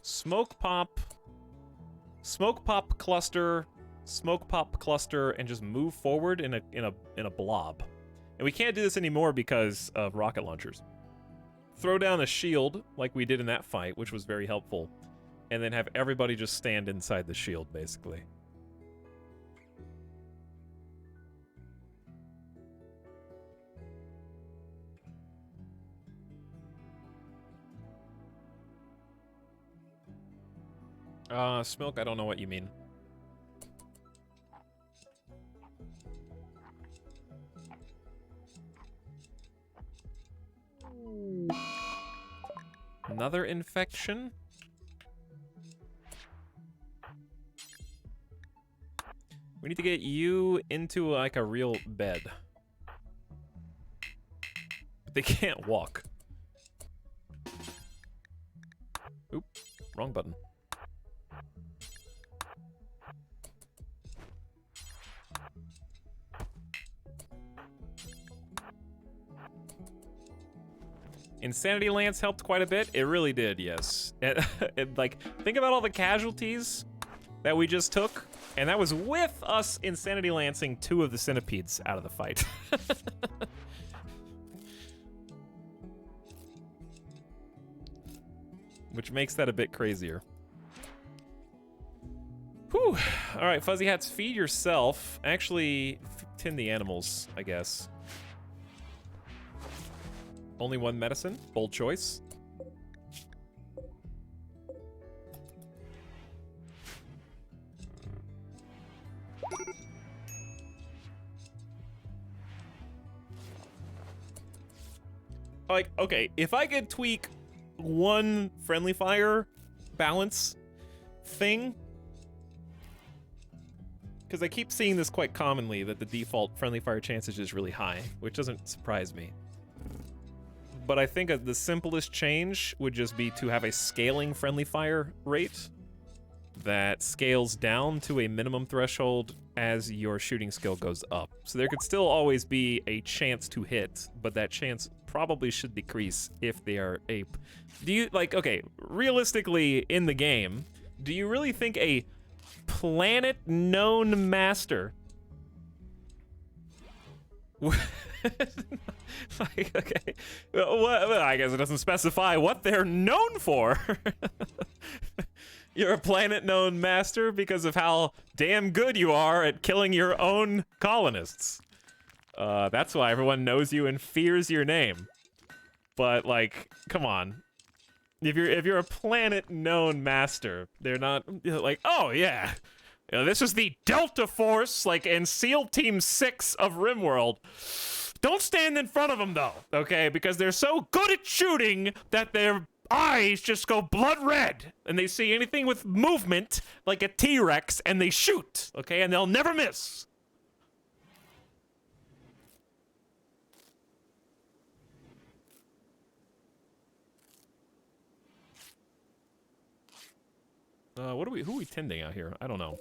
smoke pop cluster, and just move forward in a blob. And we can't do this anymore because of rocket launchers. Throw down a shield like we did in that fight, which was very helpful, and then have everybody just stand inside the shield, basically. Smilk, I don't know what you mean. Another infection? We need to get you into, like, a real bed. But they can't walk. Oop, wrong button. Insanity Lance helped quite a bit. It really did, yes. Like, think about all the casualties that we just took, and that was with us Insanity Lancing 2 of the centipedes out of the fight. Which makes that a bit crazier. Whew. All right, Fuzzy Hats, feed yourself. Actually, tend the animals, I guess. Only one medicine. Bold choice. Like, okay, if I could tweak one friendly fire balance thing, because I keep seeing this quite commonly, that the default friendly fire chances is really high, which doesn't surprise me. But I think the simplest change would just be to have a scaling friendly fire rate that scales down to a minimum threshold as your shooting skill goes up. So there could still always be a chance to hit, but that chance probably should decrease if they are a... Do you, like, okay, realistically in the game, do you really think a planet-known master... Like, okay, well, I guess it doesn't specify what they're known for. You're a planet-known master because of how damn good you are at killing your own colonists. That's why everyone knows you and fears your name. But, like, come on. If you're a planet-known master, they're not, like, oh, yeah. You know, this is the Delta Force, like, in SEAL Team 6 of RimWorld. Don't stand in front of them, though, okay? Because they're so good at shooting that their eyes just go blood red. And they see anything with movement, like a T-Rex, and they shoot, okay? And they'll never miss. Who are we tending out here? I don't know.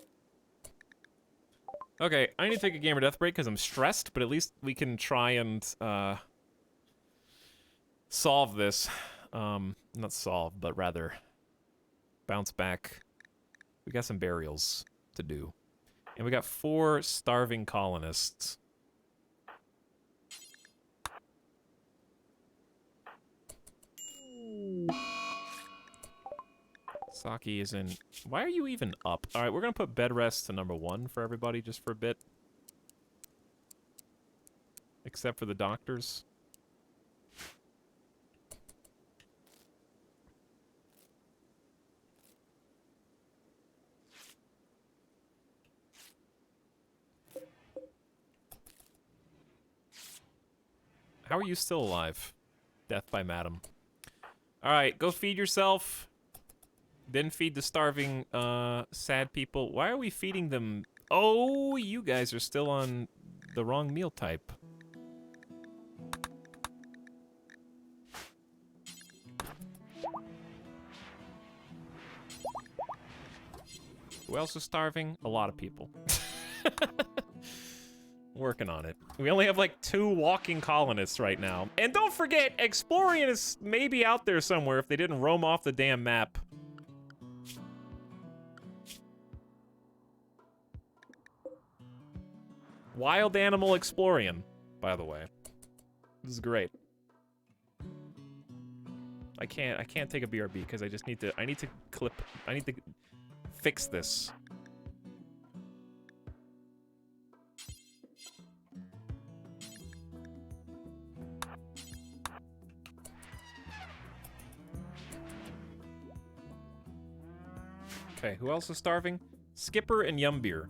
Okay, I need to take a gamer death break because I'm stressed, but at least we can try and solve this. Not solve, but rather bounce back. We got some burials to do. And we got 4 starving colonists. Saki isn't... Why are you even up? Alright, we're gonna put bed rest to number 1 for everybody just for a bit. Except for the doctors. How are you still alive? Death by Madam. Alright, go feed yourself. Then feed the starving, sad people. Why are we feeding them? Oh, you guys are still on the wrong meal type. Who else is starving? A lot of people. Working on it. We only have like 2 walking colonists right now. And don't forget, Explorian is maybe out there somewhere if they didn't roam off the damn map. Wild Animal Explorian, by the way. This is great. I can't take a BRB because I need to fix this. Okay, who else is starving? Skipper and Yumbeer.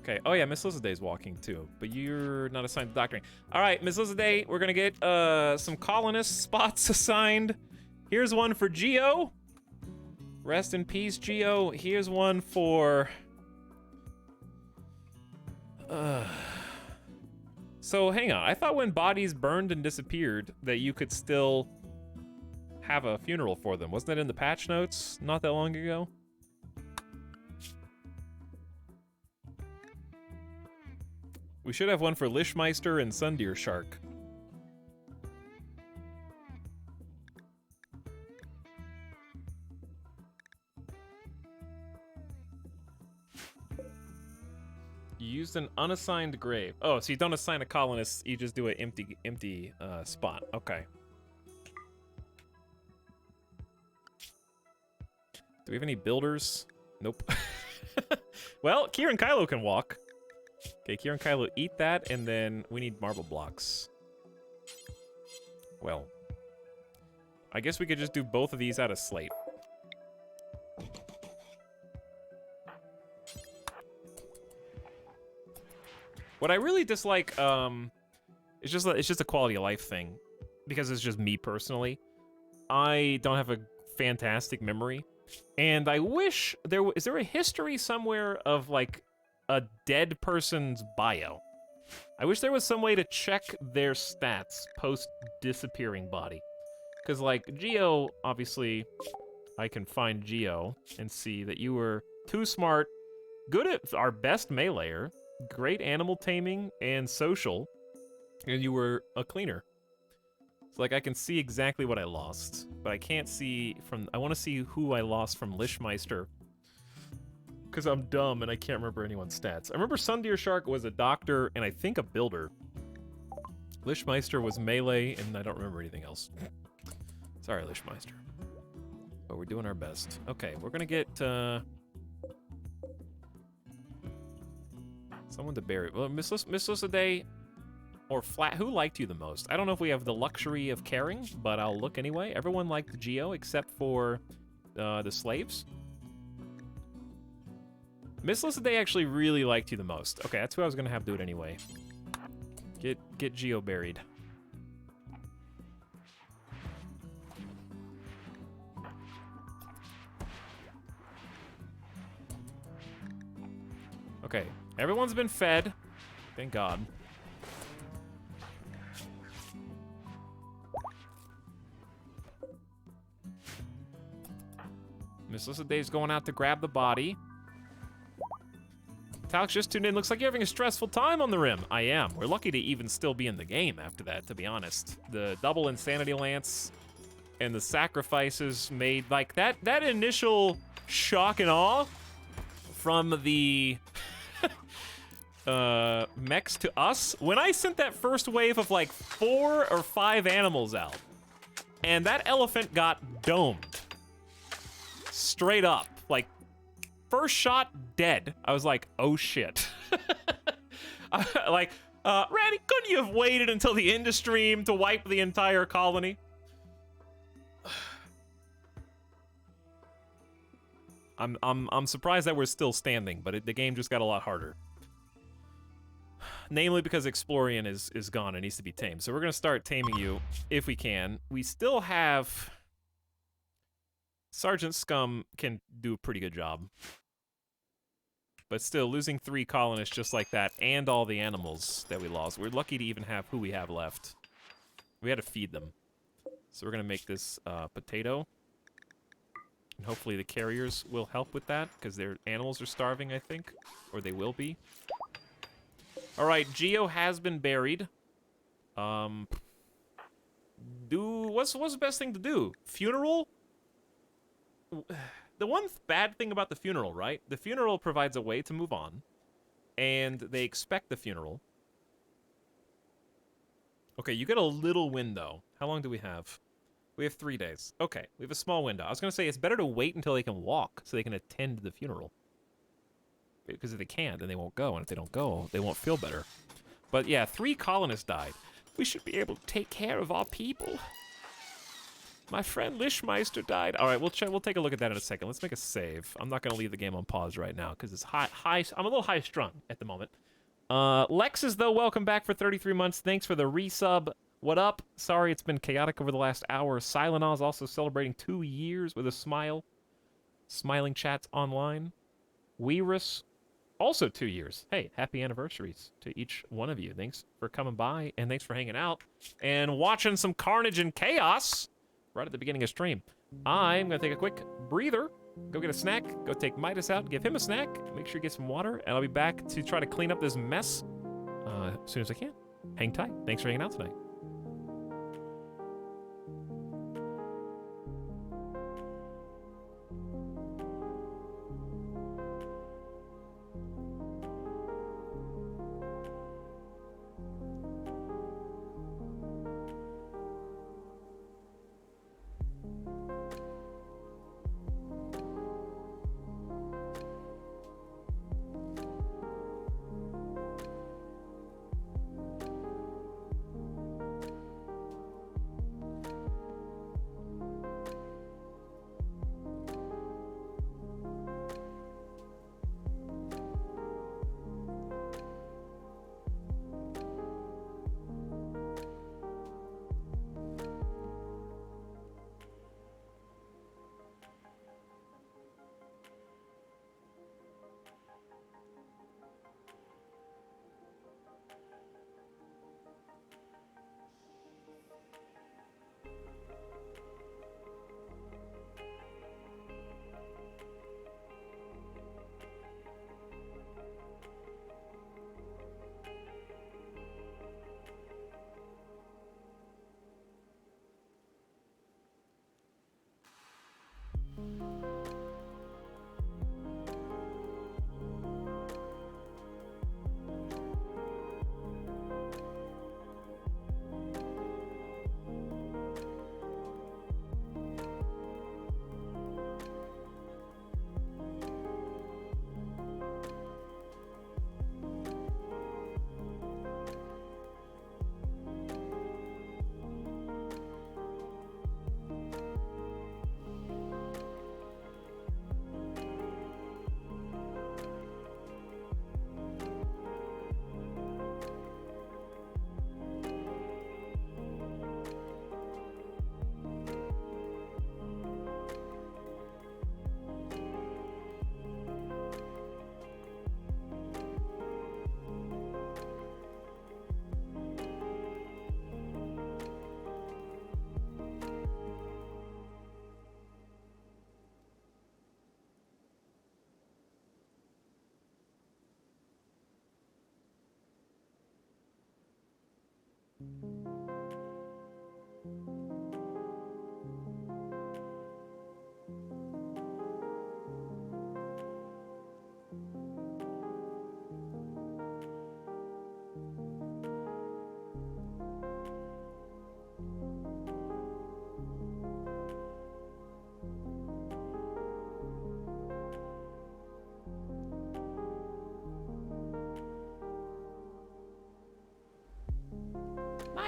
Okay. Oh yeah, Miss Lizaday's walking too, but you're not assigned to doctoring. All right, Miss Lizaday, we're gonna get some colonist spots assigned. Here's one for Geo. Rest in peace, Geo. Here's one for. So hang on. I thought when bodies burned and disappeared that you could still have a funeral for them. Wasn't that in the patch notes not that long ago? We should have one for Lishmeister and Sundeer Shark. You used an unassigned grave. Oh, so you don't assign a colonist, you just do an empty spot. Okay. Do we have any builders? Nope. Well, Kieran Kylo can walk. Okay, Kieran Kylo, eat that, and then we need marble blocks. Well, I guess we could just do both of these out of slate. What I really dislike, it's just a quality of life thing, because it's just me personally. I don't have a fantastic memory, and I wish is there a history somewhere of like a dead person's bio? I wish there was some way to check their stats post disappearing body, because like Geo, obviously, I can find Geo and see that you were too smart, good at our best meleeer, great animal taming and social, and you were a cleaner. So like I can see exactly what I lost, but I can't see from. I want to see who I lost from Lishmeister, because I'm dumb and I can't remember anyone's stats. I remember Sundeer Shark was a doctor and I think a builder. Lishmeister was melee and I don't remember anything else. Sorry, Lishmeister. But we're doing our best. Okay, we're gonna get someone to bury. Well, Miss Lisaday or Flat, who liked you the most? I don't know if we have the luxury of caring, but I'll look anyway. Everyone liked Geo except for the slaves. Miss Lisaday actually really liked you the most. Okay, that's who I was gonna have do it anyway. Get Geo buried. Okay, everyone's been fed. Thank God. Miss Lissa Dave's going out to grab the body. Etalyx just tuned in. Looks like you're having a stressful time on the rim. I am. We're lucky to even still be in the game after that, to be honest. The double insanity lance and the sacrifices made, like, that initial shock and awe from the mechs to us. When I sent that first wave of like 4 or 5 animals out, and that elephant got domed. Straight up. Like, first shot, dead. I was like, oh shit. Like, Randy, couldn't you have waited until the end of stream to wipe the entire colony? I'm surprised that we're still standing, but the game just got a lot harder. Namely because Explorian is gone and needs to be tamed. So we're gonna start taming you if we can. We still have... Sergeant Scum can do a pretty good job. But still, losing 3 colonists just like that, and all the animals that we lost. We're lucky to even have who we have left. We had to feed them. So we're gonna make this potato. And hopefully the carriers will help with that, because their animals are starving, I think. Or they will be. Alright, Geo has been buried. What's the best thing to do? Funeral? The one bad thing about the funeral, right? The funeral provides a way to move on. And they expect the funeral. Okay, you get a little window. How long do we have? We have 3 days. Okay, we have a small window. I was going to say it's better to wait until they can walk so they can attend the funeral. Because if they can't, then they won't go. And if they don't go, they won't feel better. But yeah, 3 colonists died. We should be able to take care of our people. My friend Lishmeister died. All right, we'll take a look at that in a second. Let's make a save. I'm not going to leave the game on pause right now because it's high. I'm a little high strung at the moment. Lexus, though, welcome back for 33 months. Thanks for the resub. What up? Sorry, it's been chaotic over the last hour. Silenol is also celebrating 2 years with a smile. Smiling chats online. Weerus, also 2 years. Hey, happy anniversaries to each one of you. Thanks for coming by, and thanks for hanging out and watching some carnage and chaos right at the beginning of stream. I'm going to take a quick breather, go get a snack, go take Midas out, give him a snack, make sure he gets some water, and I'll be back to try to clean up this mess as soon as I can. Hang tight. Thanks for hanging out tonight.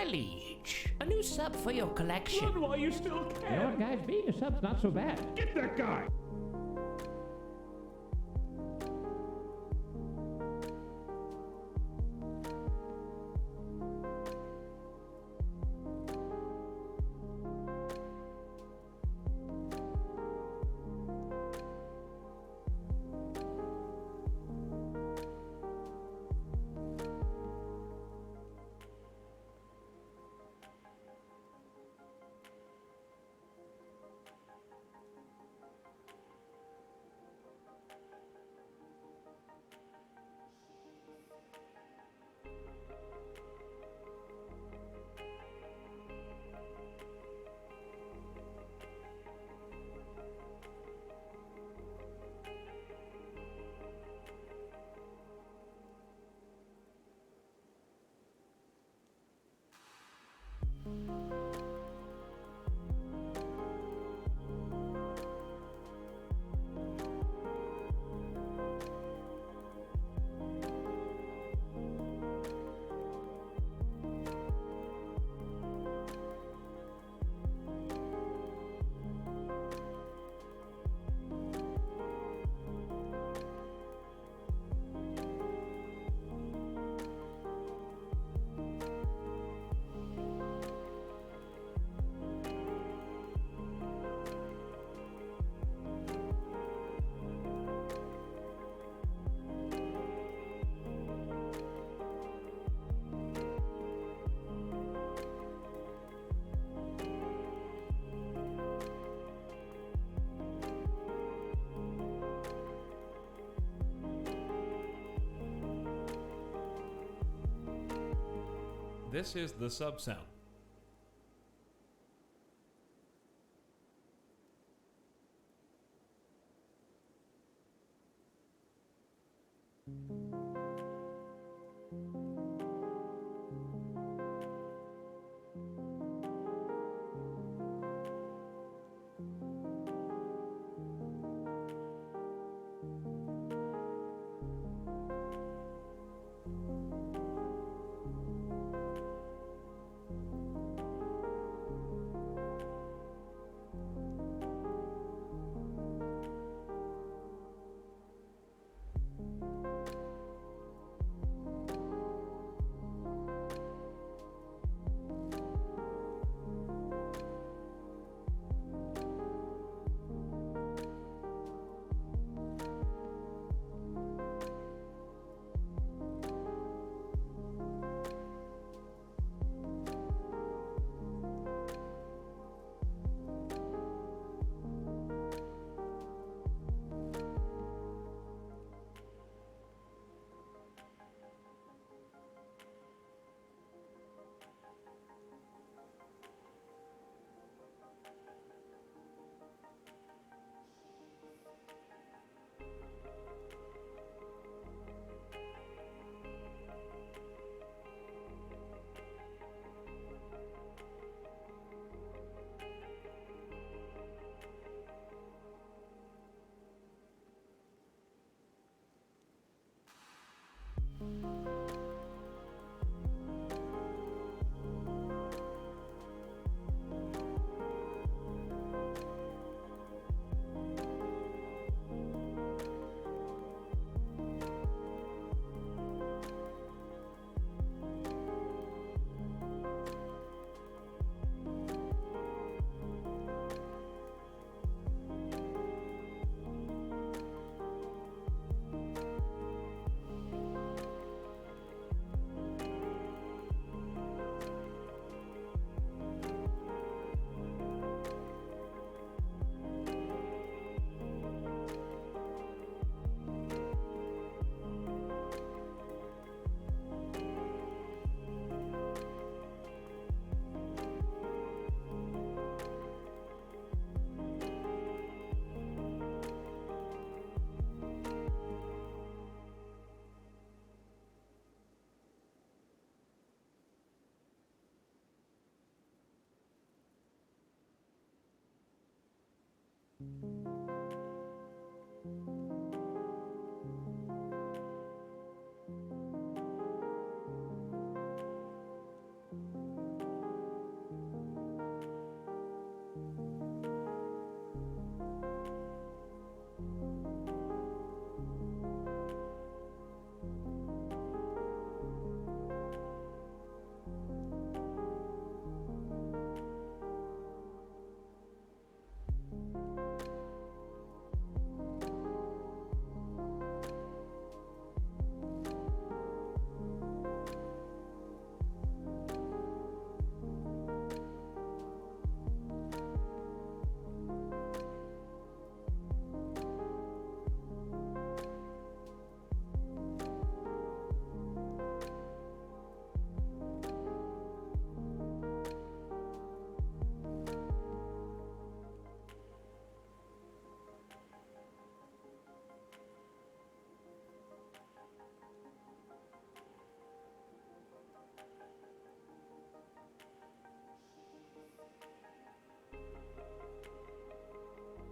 my liege. A new sub for your collection. Run while you still can. You know what, guys? Being a sub's not so bad. Get that guy. This is the sub sound.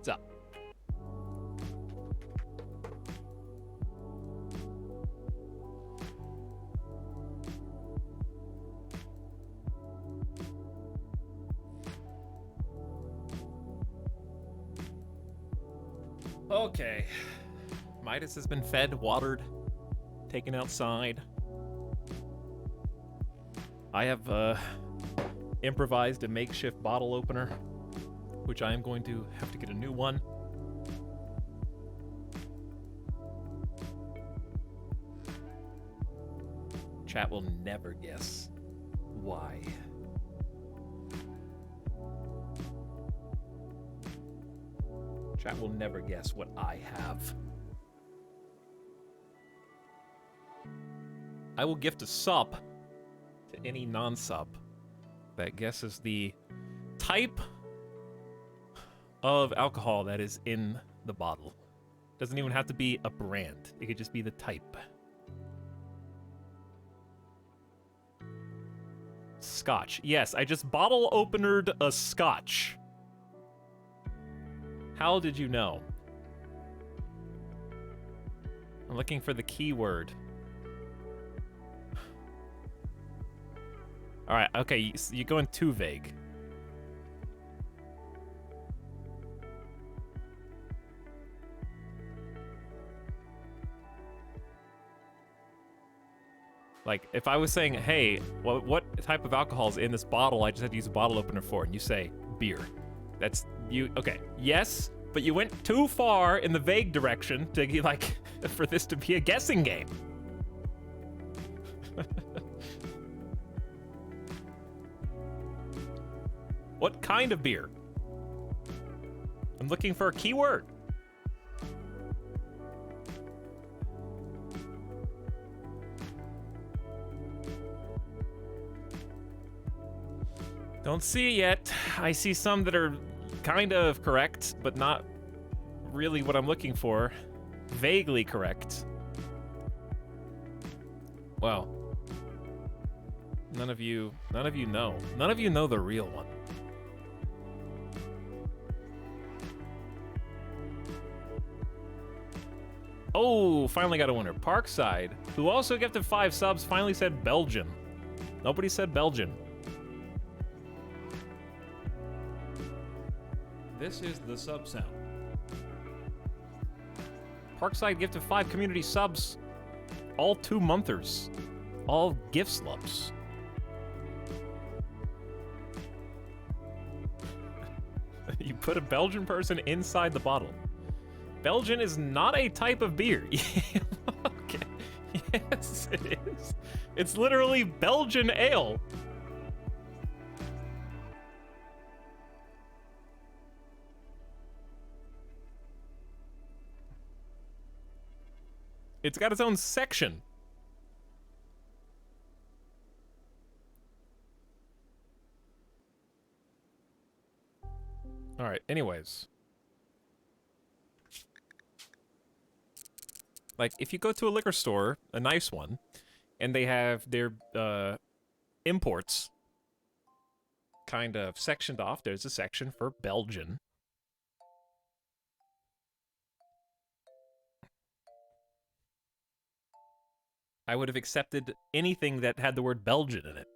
What's up? Okay. Midas has been fed, watered, taken outside. I have improvised a makeshift bottle opener, which I am going to have to get a new one. Chat will never guess why. Chat will never guess what I have. I will gift a sub to any non-sub that guesses the type of alcohol that is in the bottle. Doesn't even have to be a brand. It could just be the type. Scotch. Yes, I just bottle openered a scotch. How did you know? I'm looking for the keyword. All right, okay, you're going too vague. Like, if I was saying, hey, what type of alcohol is in this bottle I just had to use a bottle opener for, and you say, beer. That's, you, okay, yes, but you went too far in the vague direction to, like, for this to be a guessing game. What kind of beer? I'm looking for a keyword. Don't see it yet. I see some that are kind of correct, but not really what I'm looking for. Vaguely correct. Wow. None of you know. None of you know the real one. Oh, finally got a winner. Parkside, who also gifted 5 subs, finally said Belgian. Nobody said Belgian. This is the sub sound. Parkside gifted 5 community subs. All 2-monthers. All gift slubs. You put a Belgian person inside the bottle. Belgian is not a type of beer. Okay. Yes, it is. It's literally Belgian ale. It's got its own section. All right, anyways. Like, if you go to a liquor store, a nice one, and they have their imports kind of sectioned off, there's a section for Belgian. I would have accepted anything that had the word Belgian in it.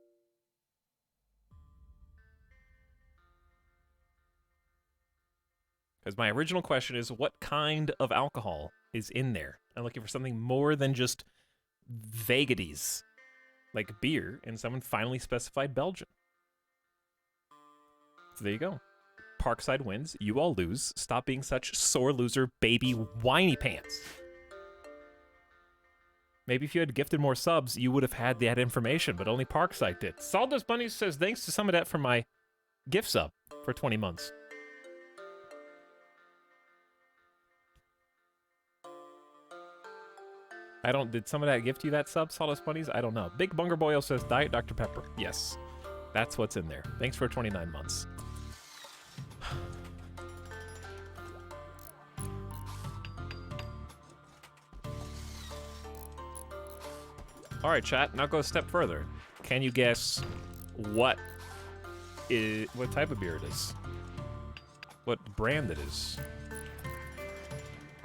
Because my original question is, what kind of alcohol is in there? I'm looking for something more than just vagaries, like beer, and someone finally specified Belgian. So there you go. Parkside wins. You all lose. Stop being such sore loser, baby, whiny pants. Maybe if you had gifted more subs, you would have had that information, but only Parkside did. Sawdust Bunny says, thanks to some of that for my gift sub for 20 months. Did some of that gift you that sub, Sawdust Bunnies? I don't know. Big Bunger Boyle says, Diet Dr. Pepper. Yes, that's what's in there. Thanks for 29 months. All right, chat, now go a step further. Can you guess what type of beer it is? what brand it is.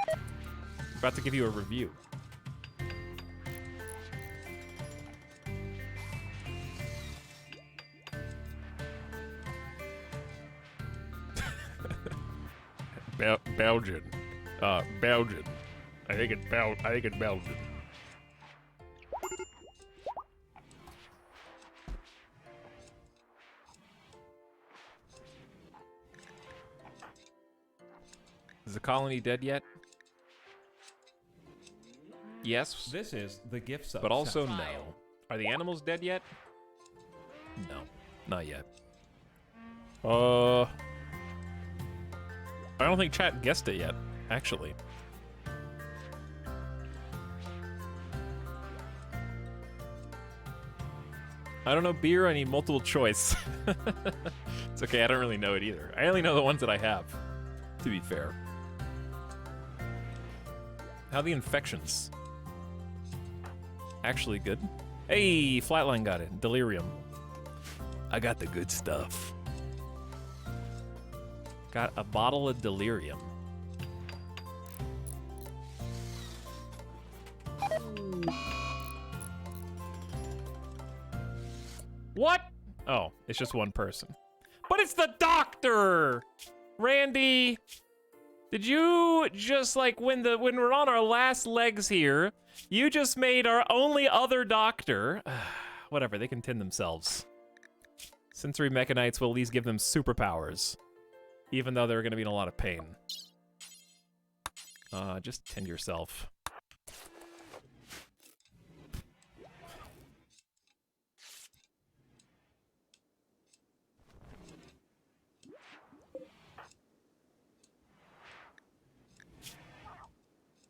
I'm about to give you a review. Belgian. Belgian. I think it's Belgian. Is the colony dead yet? Yes, This is the gift sub. but also no. Are the animals dead yet? No, not yet. I don't think chat guessed it yet, actually. I don't know beer, I need multiple choice. It's okay, I don't really know it either. I only know the ones that I have, to be fair. How are the infections? Actually good. Hey, Flatline got it. Delirium. I got the good stuff. Got a bottle of delirium. What? Oh, it's just one person. But it's the doctor! Randy! Did you just, like, when we're on our last legs here, you just made our only other doctor... Whatever, they can tend themselves. Sensory Mechanites will at least give them superpowers. Even though they're going to be in a lot of pain. Just tend yourself.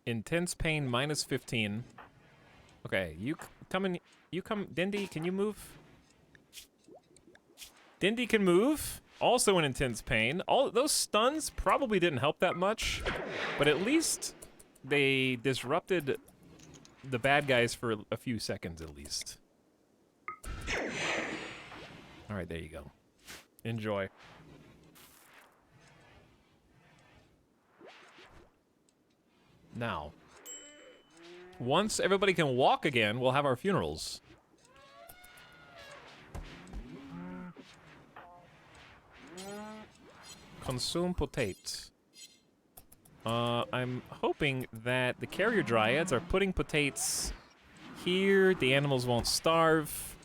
Intense pain minus 15. Okay, you come in. You come, Dindy. Can you move? Dindy can move. Also in intense pain. All those stuns probably didn't help that much, but at least they disrupted the bad guys for a few seconds at least. All right, there you go. Enjoy. Now, once everybody can walk again, we'll have our funerals. Consume potates. I'm hoping that the carrier dryads are putting potates here. The animals won't starve.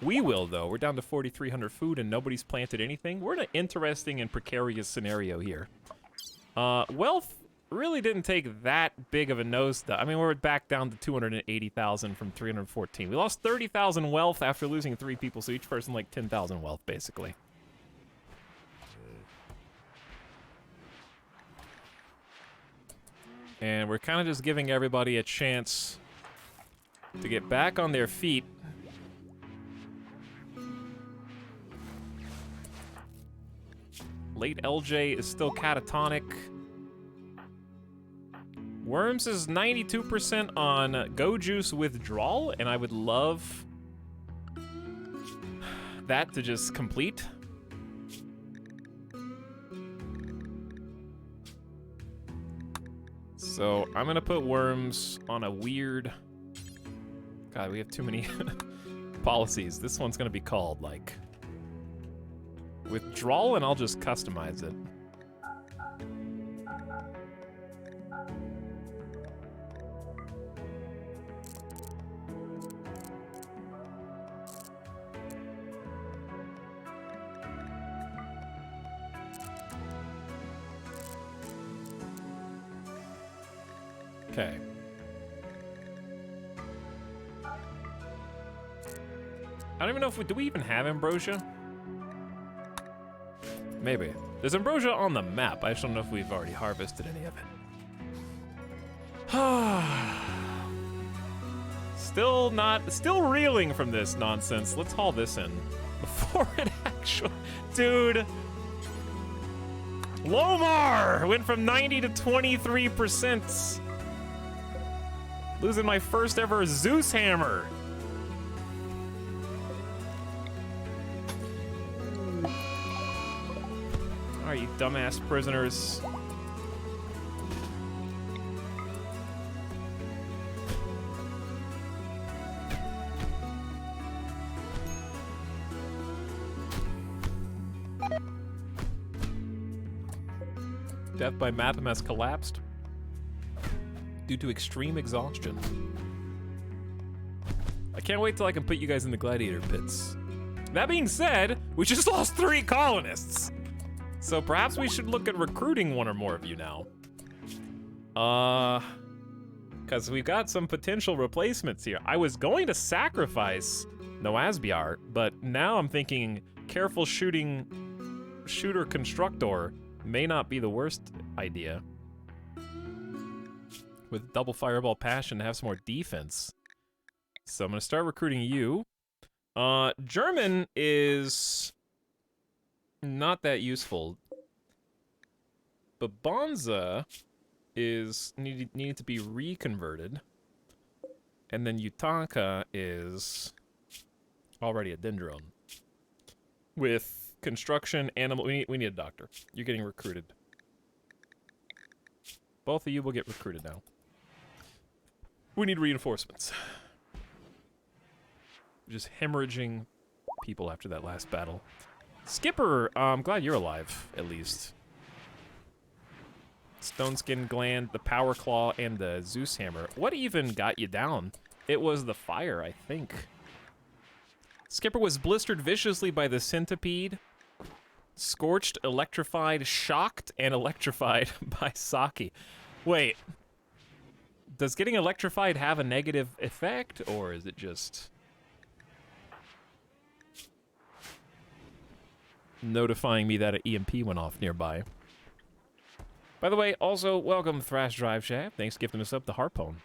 We will, though. We're down to 4,300 food and nobody's planted anything. We're in an interesting and precarious scenario here. Wealth really didn't take that big of a nosedive. I mean, we're back down to 280,000 from 314. We lost 30,000 wealth after losing 3 people, so each person like 10,000 wealth, basically. And we're kind of just giving everybody a chance to get back on their feet. Late LJ is still catatonic. Worms is 92% on Go Juice withdrawal, and I would love that to just complete. So I'm gonna put Worms on a weird... God, we have too many policies. This one's gonna be called, like, withdrawal, and I'll just customize it. Okay. I don't even know if do we even have ambrosia? Maybe. There's ambrosia on the map. I just don't know if we've already harvested any of it. Still reeling from this nonsense. Let's haul this in before it actually, dude. Lomar went from 90 to 23%. Losing my first ever Zeus hammer. All Alright, you dumbass prisoners. Death by Matham has collapsed due to extreme exhaustion. I can't wait till I can put you guys in the gladiator pits. That being said, we just lost 3 colonists. So perhaps we should look at recruiting 1 or more of you now. Because we've got some potential replacements here. I was going to sacrifice Noasbiar, but now I'm thinking careful shooter constructor may not be the worst idea. With double fireball passion to have some more defense. So I'm gonna start recruiting you. German is not that useful. But Bonza is needed to be reconverted. And then Utaka is already a Dendron. With construction, animal, we need a doctor. You're getting recruited. Both of you will get recruited now. We need reinforcements. Just hemorrhaging people after that last battle. Skipper, I'm glad you're alive, at least. Stone Skin Gland, the Power Claw, and the Zeus Hammer. What even got you down? It was the fire, I think. Skipper was blistered viciously by the centipede. Scorched, electrified, shocked, and electrified by Saki. Wait. Does getting electrified have a negative effect, or is it just notifying me that an EMP went off nearby? By the way, also, welcome Thrash Drive Shaft. Thanks for gifting us up the Harpoon.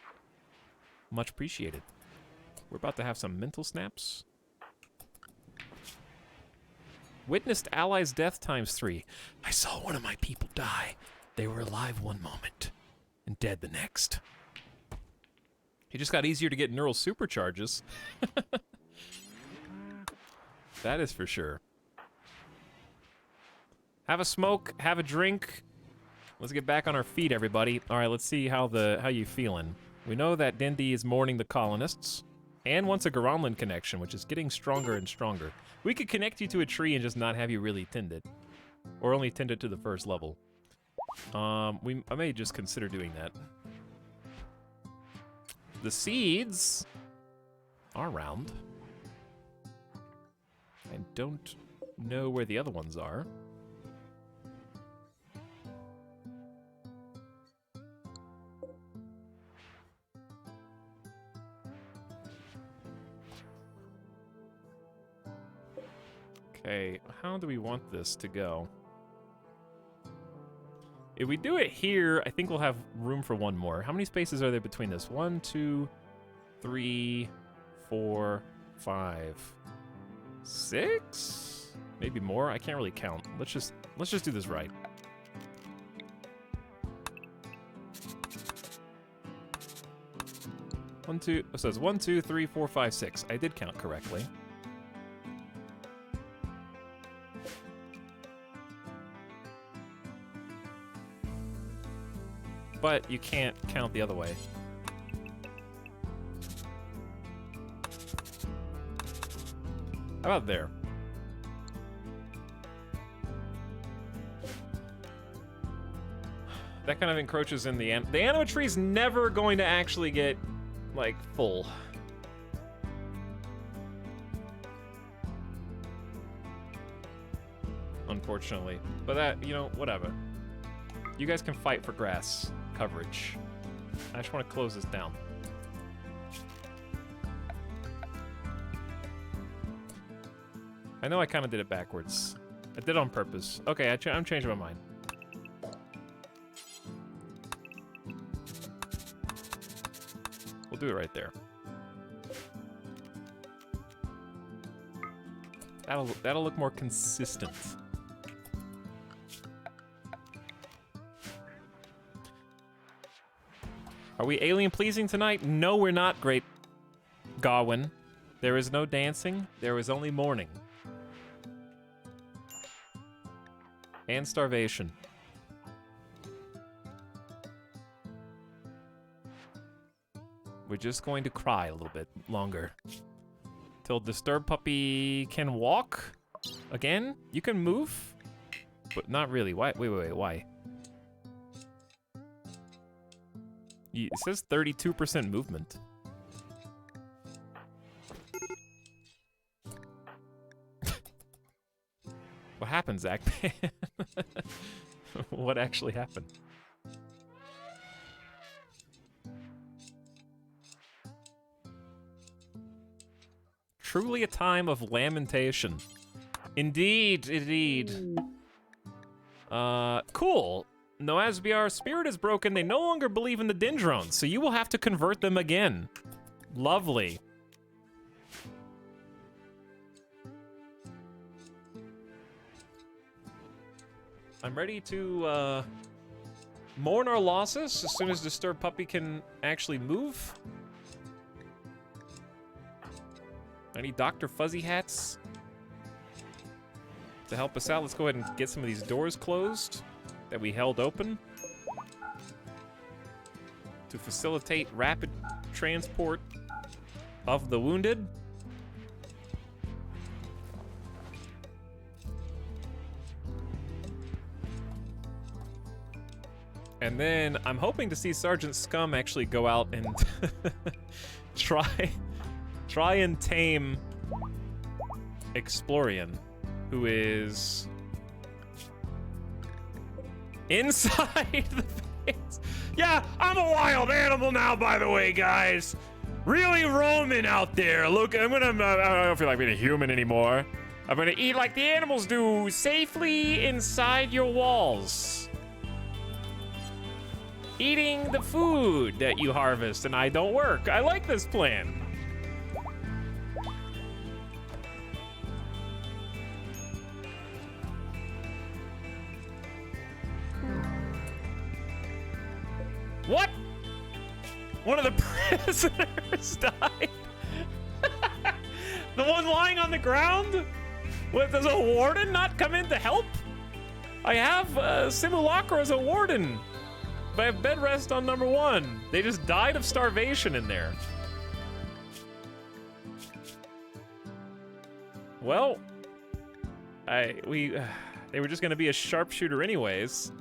Much appreciated. We're about to have some mental snaps. Witnessed allies' death ×3. I saw one of my people die. They were alive one moment and dead the next. It just got easier to get neural supercharges. That is for sure. Have a smoke, have a drink. Let's get back on our feet, everybody. All right, let's see how you feeling. We know that Dendi is mourning the colonists and wants a Garanland connection, which is getting stronger and stronger. We could connect you to a tree and just not have you really tend it, or only tend it to the first level. I may just consider doing that. The seeds are round. I don't know where the other ones are. Okay, how do we want this to go? If we do it here, I think we'll have room for 1 more. How many spaces are there between this? 1, 2, 3, 4, 5, 6? Maybe more? I can't really count. Let's just do this right. It says 1, 2, 3, 4, 5, 6. I did count correctly. But you can't count the other way. How about there? That kind of encroaches in the anima tree is never going to actually get, like, full. Unfortunately. But that, you know, whatever. You guys can fight for grass coverage. I just want to close this down. I know I kind of did it backwards. I did it on purpose. Okay, I'm changing my mind. We'll do it right there. That'll look more consistent. Are we alien pleasing tonight? No, we're not, Great Gawain. There is no dancing. There is only mourning. And starvation. We're just going to cry a little bit longer. Till Disturbed Puppy can walk again? You can move? But not really. Why? Wait, why? It says 32% movement. What happened, Zach? What actually happened? Truly a time of lamentation. Indeed, indeed. Cool. Noasbiar's spirit is broken. They no longer believe in the Dendrones, so you will have to convert them again. Lovely. I'm ready to, mourn our losses as soon as Disturbed Puppy can actually move. I need Dr. Fuzzy Hats to help us out. Let's go ahead and get some of these doors closed that we held open to facilitate rapid transport of the wounded. And then I'm hoping to see Sergeant Scum actually go out and try and tame Explorian, who is inside the face. Yeah, I'm a wild animal now, by the way, guys. Really roaming out there. Look, I don't feel like being a human anymore. I'm gonna eat like the animals do, safely inside your walls. Eating the food that you harvest and I don't work. I like this plan. What? One of the prisoners died? The one lying on the ground? What, does a warden not come in to help? I have Simulacra as a warden. But I have bed rest on number 1. They just died of starvation in there. Well, they were just gonna be a sharpshooter anyways.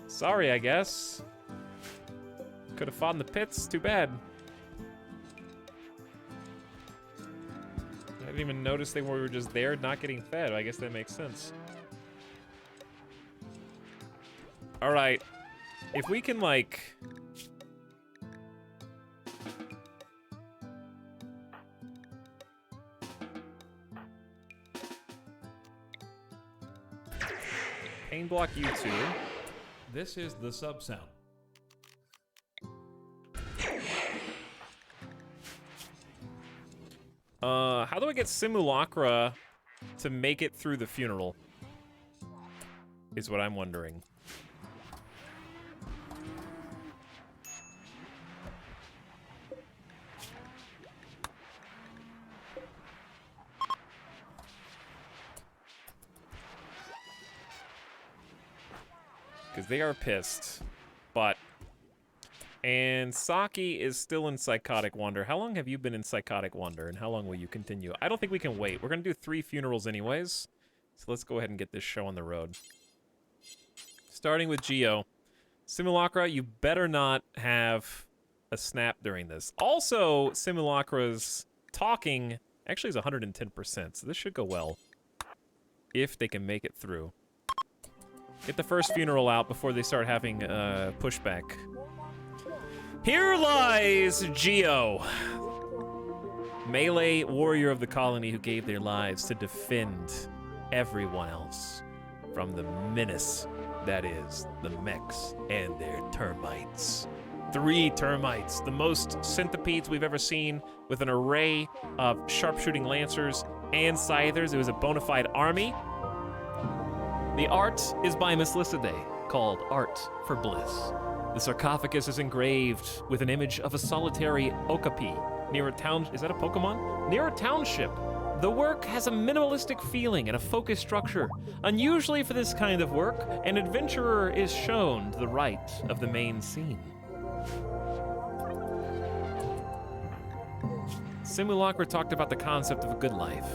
Sorry, I guess. Could have fought in the pits, too bad. I didn't even notice they were just there not getting fed. I guess that makes sense. All right, if we can, like... Pain block you two. This is the sub sound. How do I get Simulacra to make it through the funeral? Is what I'm wondering. Because they are pissed, but... And Saki is still in Psychotic Wonder. How long have you been in Psychotic Wonder, and how long will you continue? I don't think we can wait. We're going to do 3 funerals anyways, so let's go ahead and get this show on the road. Starting with Geo. Simulacra, you better not have a snap during this. Also, Simulacra's talking actually is 110%, so this should go well. If they can make it through. Get the first funeral out before they start having pushback. Here lies Geo, melee warrior of the colony who gave their lives to defend everyone else from the menace that is the mechs and their termites. 3 termites, the most centipedes we've ever seen, with an array of sharpshooting lancers and scythers. It was a bona fide army. The art is by Miss Lycidae, called Art for Bliss. The sarcophagus is engraved with an image of a solitary okapi near a town. Is that a Pokemon? Near a township The work has a minimalistic feeling and a focused structure. Unusually for this kind of work, an adventurer is shown to the right of the main scene. Simulacra talked about the concept of a good life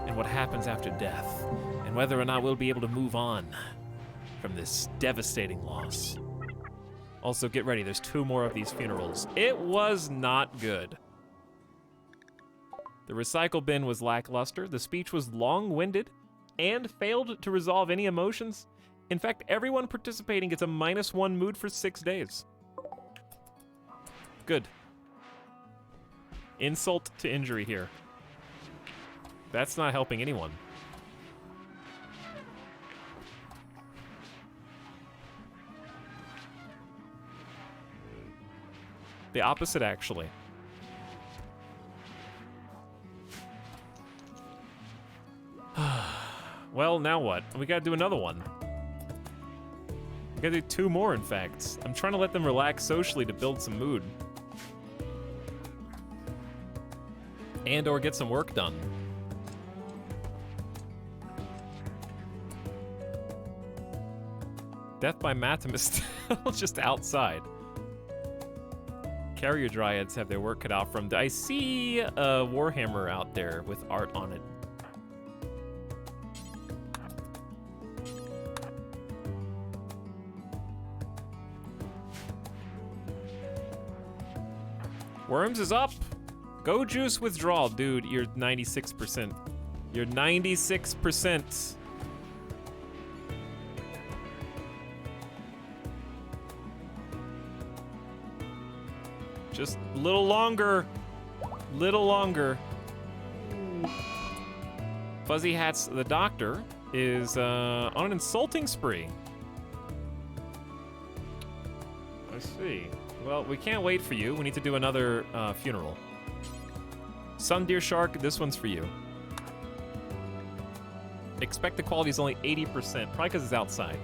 and what happens after death, and whether or not we'll be able to move on from this devastating loss. Also, get ready, there's 2 more of these funerals. It was not good. The recycle bin was lackluster, the speech was long-winded, and failed to resolve any emotions. In fact, everyone participating gets a -1 mood for 6 days. Good. Insult to injury here. That's not helping anyone. The opposite, actually. Well, now what? We gotta do another one. We gotta do 2 more, in fact. I'm trying to let them relax socially to build some mood. And or get some work done. Death by Matamus just outside. Carrier Dryads have their work cut out from. I see a Warhammer out there with art on it. Worms is up. Go juice withdrawal, dude. You're 96%. You're 96%. Just a little longer. Little longer. Fuzzy Hats the Doctor is on an insulting spree. I see. Well, we can't wait for you. We need to do another funeral. Sun Deer Shark, this one's for you. Expected quality is only 80%, probably because it's outside.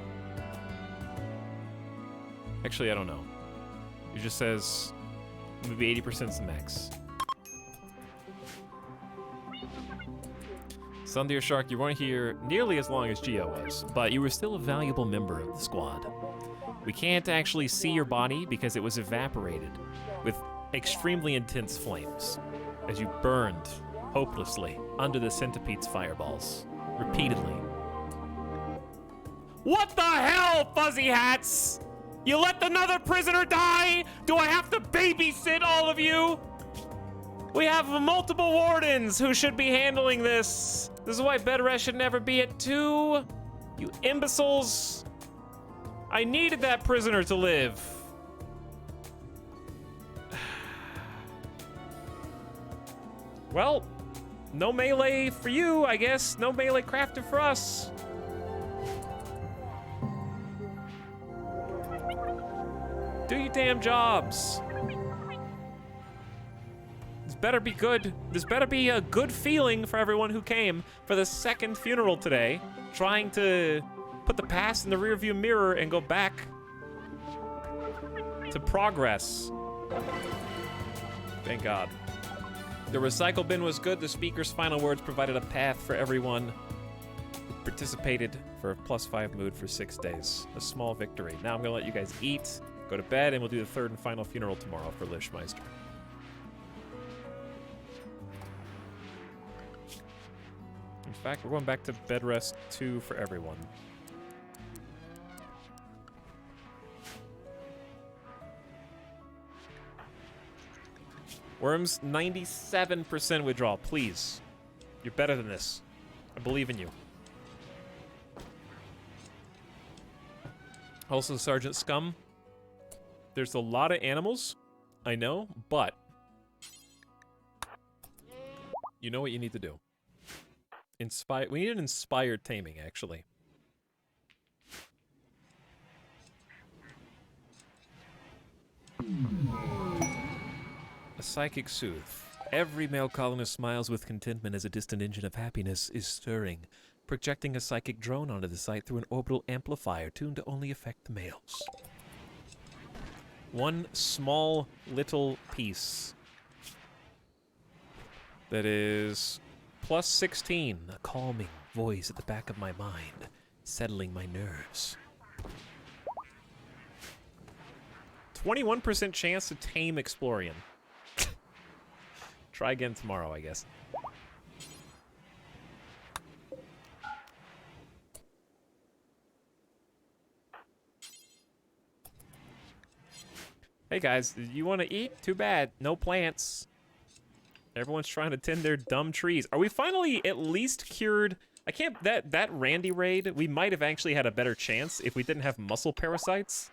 Actually, I don't know. It just says maybe 80% is the max. Sun Deer Shark, you weren't here nearly as long as Geo was, but you were still a valuable member of the squad. We can't actually see your body because it was evaporated with extremely intense flames as you burned hopelessly under the centipede's fireballs, repeatedly. What the hell, Fuzzy Hats? You let another prisoner die? Do I have to babysit all of you? We have multiple wardens who should be handling this. This is why bed rest should never be at 2. You imbeciles. I needed that prisoner to live. Well, no melee for you, I guess. No melee crafted for us. Do your damn jobs. This better be good. This better be a good feeling for everyone who came for the second funeral today, trying to put the past in the rearview mirror and go back to progress. Thank God. The recycle bin was good. The speaker's final words provided a path for everyone who participated for a +5 mood for 6 days. A small victory. Now I'm gonna let you guys eat, go to bed, and we'll do the third and final funeral tomorrow for Lishmeister. In fact, we're going back to bed rest 2 for everyone. Worms, 97% withdrawal, please. You're better than this. I believe in you. Also, Sergeant Scum, there's a lot of animals, I know, but you know what you need to do. We need an inspired taming, actually. A psychic soothe. Every male colonist smiles with contentment as a distant engine of happiness is stirring, projecting a psychic drone onto the site through an orbital amplifier tuned to only affect the males. One small little piece that is Plus 16, a calming voice at the back of my mind, settling my nerves. 21% chance to tame Explorian. Try again tomorrow, I guess. Hey guys, you want to eat? Too bad. No plants. Everyone's trying to tend their dumb trees. Are we finally at least cured? I can't. That Randy raid, we might have actually had a better chance if we didn't have muscle parasites.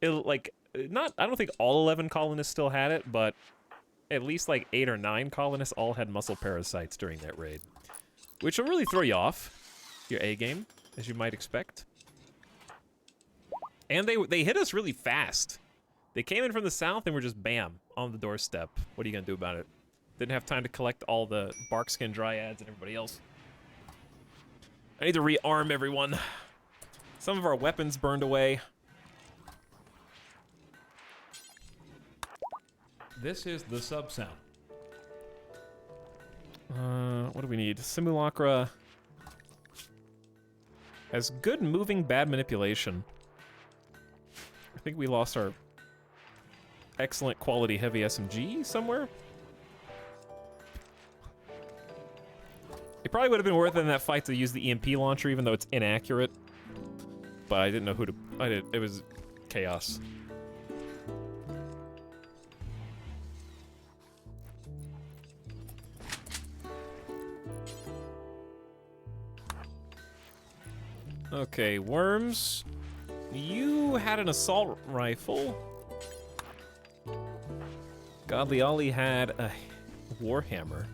Like, not. I don't think all 11 colonists still had it, but at least like 8 or 9 colonists all had muscle parasites during that raid, which will really throw you off your A game, as you might expect. And they hit us really fast. They came in from the south and were just bam on the doorstep. What are you gonna do about it? Didn't have time to collect all the barkskin dryads and everybody else. I need to rearm everyone. Some of our weapons burned away. This is the sub sound. What do we need? Simulacra has good moving, bad manipulation. I think we lost our excellent quality heavy SMG somewhere. It probably would have been worth it in that fight to use the EMP launcher, even though it's inaccurate. But I didn't know who to. It was chaos. Okay, Worms. You had an assault rifle. Godly Ollie had a warhammer.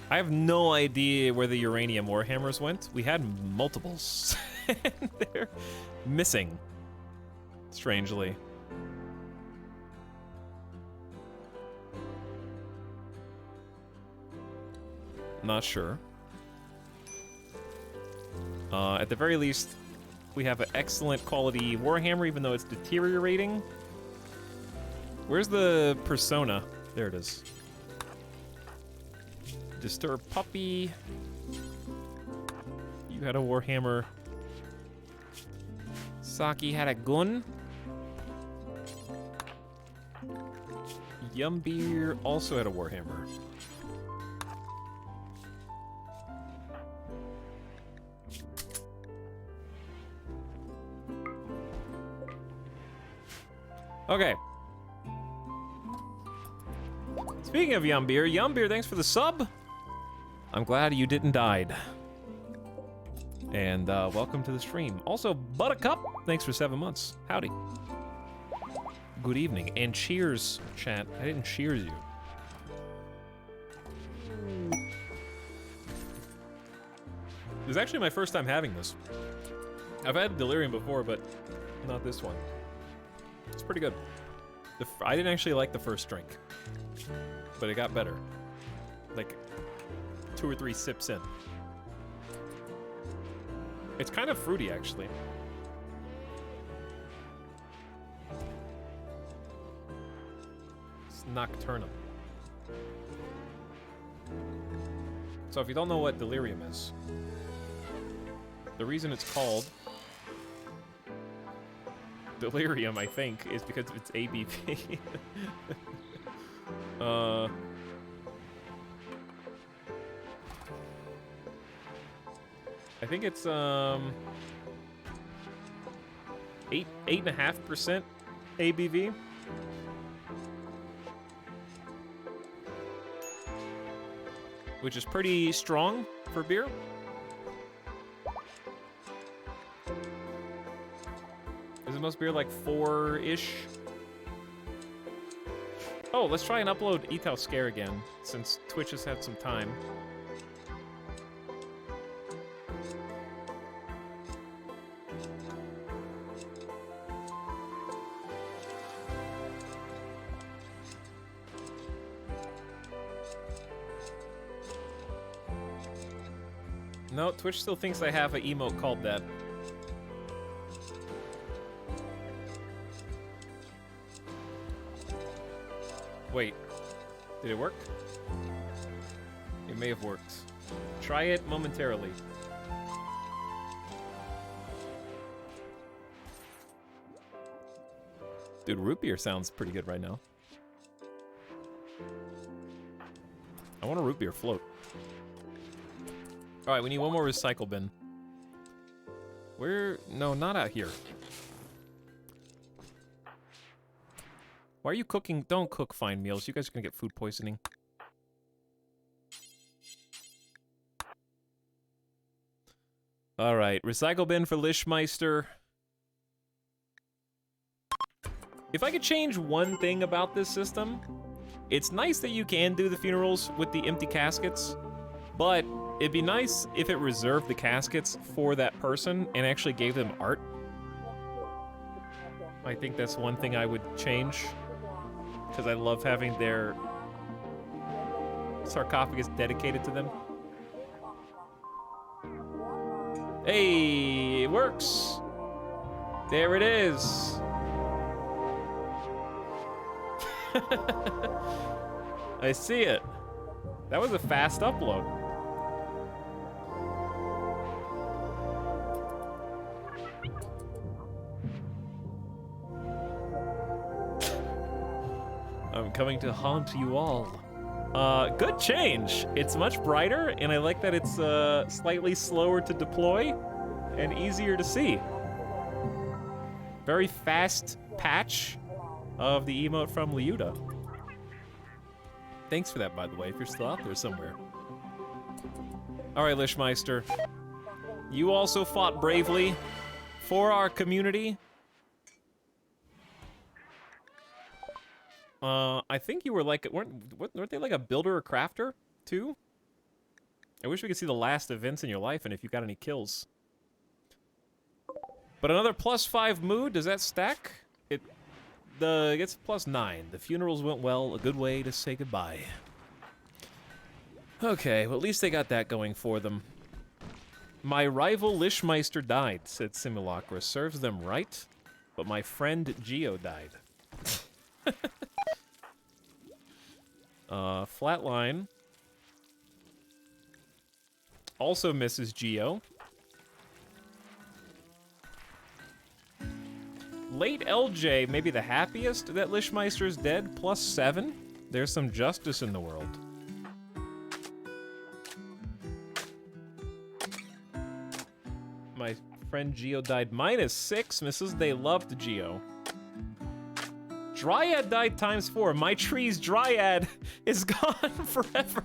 I have no idea where the uranium warhammers went. We had multiples. And they're missing. Strangely. Not sure. At the very least, we have an excellent quality warhammer, even though it's deteriorating. Where's the persona? There it is. Disturb puppy. You had a warhammer. Saki had a gun. Yum Beer also had a warhammer. Okay. Speaking of Yum Beer, thanks for the sub. I'm glad you didn't died. And welcome to the stream. Also, Buttercup, thanks for 7 months. Howdy. Good evening. And cheers, chat. I didn't cheers you. This is actually my first time having this. I've had Delirium before, but not this one. It's pretty good. I didn't actually like the first drink, but it got better. Like 2 or 3 sips in. It's kind of fruity, actually. It's Nocturnum. So if you don't know what Delirium is, the reason it's called Delirium, I think, is because of its ABV. I think it's 8.5% ABV. Which is pretty strong for beer. Isn't most beer like 4-ish? Oh, let's try and upload Etal Scare again, since Twitch has had some time. No, Twitch still thinks I have an emote called that. Wait. Did it work? It may have worked. Try it momentarily. Dude, root beer sounds pretty good right now. I want a root beer float. Alright, we need one more recycle bin. Where? No, not out here. Why are you cooking? Don't cook fine meals. You guys are gonna get food poisoning. Alright, recycle bin for Lishmeister. If I could change one thing about this system, it's nice that you can do the funerals with the empty caskets, but it'd be nice if it reserved the caskets for that person and actually gave them art. I think that's one thing I would change, because I love having their sarcophagus dedicated to them. Hey, it works! There it is! I see it. That was a fast upload. I'm coming to haunt you all. Good change. It's much brighter, and I like that it's slightly slower to deploy and easier to see. Very fast patch of the emote from Liuda. Thanks for that, by the way, if you're still out there somewhere. Alright, Lishmeister. You also fought bravely for our community. I think you were like, weren't they like a builder or crafter, too? I wish we could see the last events in your life and if you got any kills. But another +5 mood, does that stack? It gets +9. The funerals went well, a good way to say goodbye. Okay, well at least they got that going for them. My rival Lishmeister died, said Simulacra. Serves them right, but my friend Geo died. Flatline also misses Geo. Late LJ, maybe the happiest that Lishmeister is dead, +7. There's some justice in the world. My friend Geo died -6. Misses, they loved Geo. Dryad died ×4. My tree's Dryad is gone forever.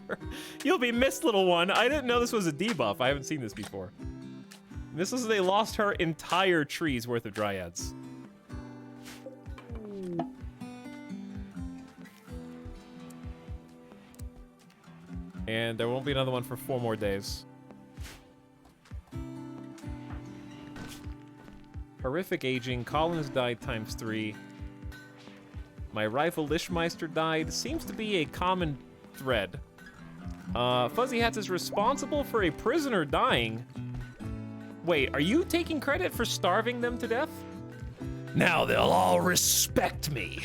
You'll be missed, little one. I didn't know this was a debuff. I haven't seen this before. This is they lost her entire tree's worth of Dryads. And there won't be another one for 4 more days. Horrific aging. Collins died ×3. My rival Lishmeister died. Seems to be a common thread. Fuzzy Hats is responsible for a prisoner dying. Wait, are you taking credit for starving them to death? Now they'll all respect me.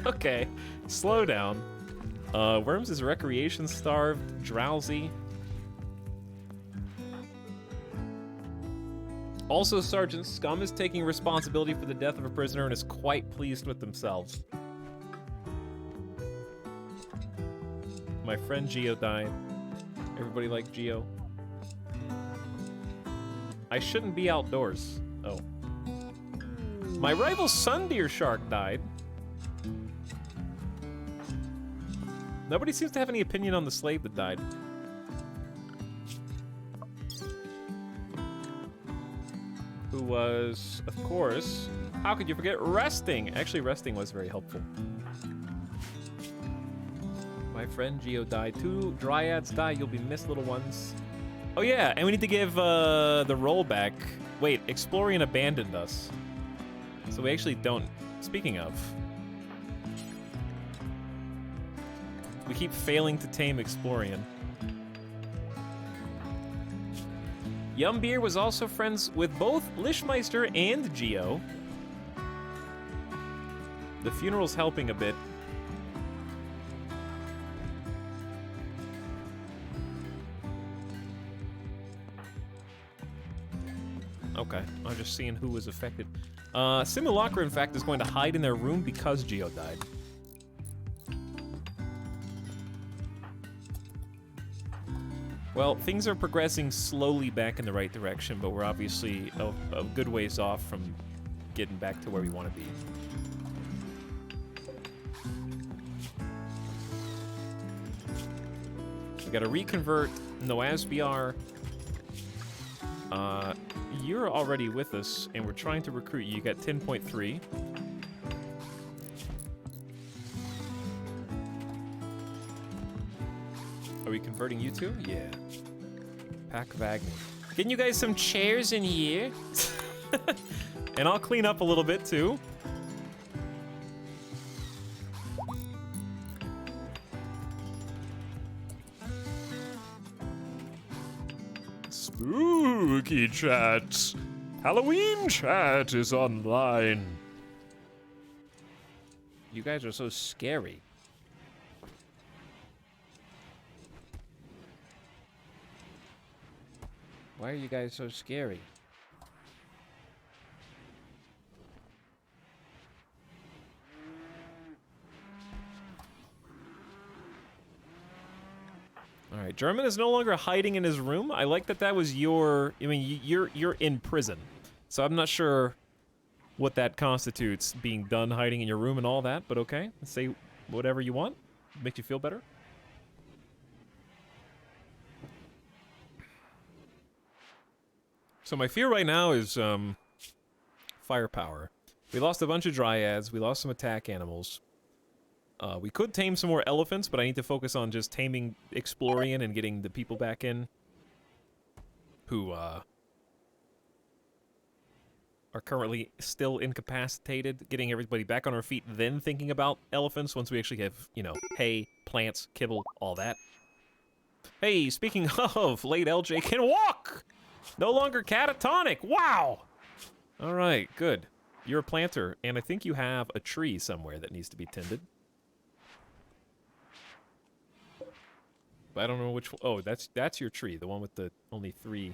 Okay, slow down. Worms is recreation starved, drowsy. Also, Sergeant Scum is taking responsibility for the death of a prisoner and is quite pleased with themselves. My friend Geo died. Everybody like Geo. I shouldn't be outdoors. Oh. My rival Sundeer Shark died. Nobody seems to have any opinion on the slave that died. Who was, of course, how could you forget resting? Actually, resting was very helpful. My friend Geo died. 2 Dryads died. You'll be missed, little ones. Oh yeah, and we need to give the roll back. Wait, Explorian abandoned us. So we actually don't. Speaking of. We keep failing to tame Explorian. Yumbeer was also friends with both Lishmeister and Geo. The funeral's helping a bit. Okay, I'm just seeing who was affected. Simulacra, in fact, is going to hide in their room because Geo died. Well, things are progressing slowly back in the right direction, but we're obviously a good ways off from getting back to where we want to be. We gotta reconvert Noasbr. You're already with us, and we're trying to recruit you. You got 10.3. Are we converting you two? Yeah. Pack Wagner. Getting you guys some chairs in here. And I'll clean up a little bit, too. Spooky chat. Halloween chat is online. You guys are so scary. Why are you guys so scary? All right, German is no longer hiding in his room. I like that that was your... I mean, you're in prison. So I'm not sure what that constitutes, being done hiding in your room and all that, but okay. Say whatever you want. Make you feel better. So my fear right now is firepower. We lost a bunch of dryads. We lost some attack animals. We could tame some more elephants, but I need to focus on just taming Explorian and getting the people back in who are currently still incapacitated, getting everybody back on our feet, then thinking about elephants once we actually have, you know, hay, plants, kibble, all that. Hey, speaking of, late LJ can walk! No longer catatonic, wow! All right, good. You're a planter, and I think you have a tree somewhere that needs to be tended. I don't know which one. Oh, that's your tree, the one with the only 3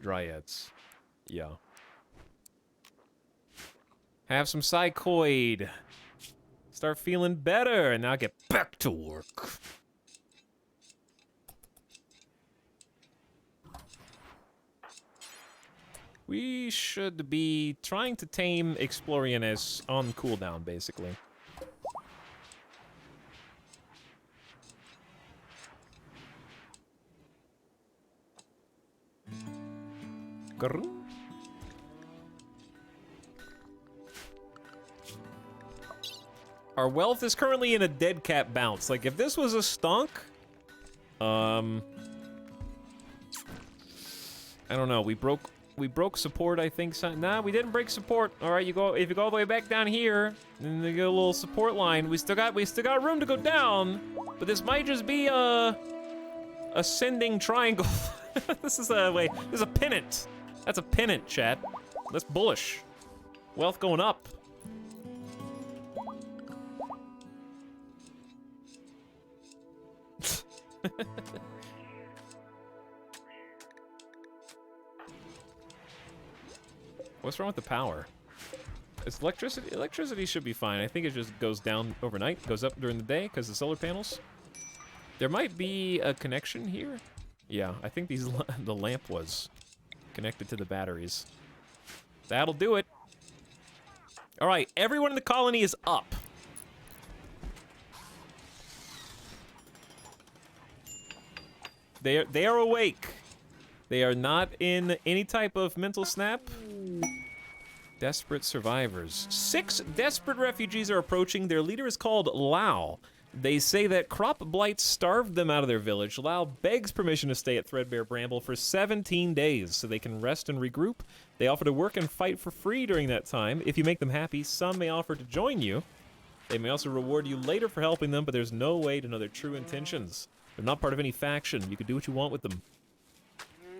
dryads. Yeah. Have some psychoid. Start feeling better, and now get back to work. We should be trying to tame Explorian as on cooldown, basically. Grrr. Our wealth is currently in a dead cat bounce. Like, if this was a stunk, I don't know. We broke support, I think. Nah, we didn't break support. All right, if you go all the way back down here, then they get a little support line. We still got room to go down, but this might just be a ascending triangle. This is a pennant. That's a pennant, chat. That's bullish. Wealth going up. What's wrong with the power? It's electricity. Electricity should be fine. I think it just goes down overnight, goes up during the day because of solar panels. There might be a connection here. Yeah, I think the lamp was connected to the batteries. That'll do it. All right, everyone in the colony is up. They are awake. They are not in any type of mental snap. Desperate survivors. 6 desperate refugees are approaching. Their leader is called Lao. They say that crop blight starved them out of their village. Lao begs permission to stay at Threadbare Bramble for 17 days so they can rest and regroup. They offer to work and fight for free during that time. If you make them happy, some may offer to join you. They may also reward you later for helping them, but there's no way to know their true intentions. They're not part of any faction. You can do what you want with them.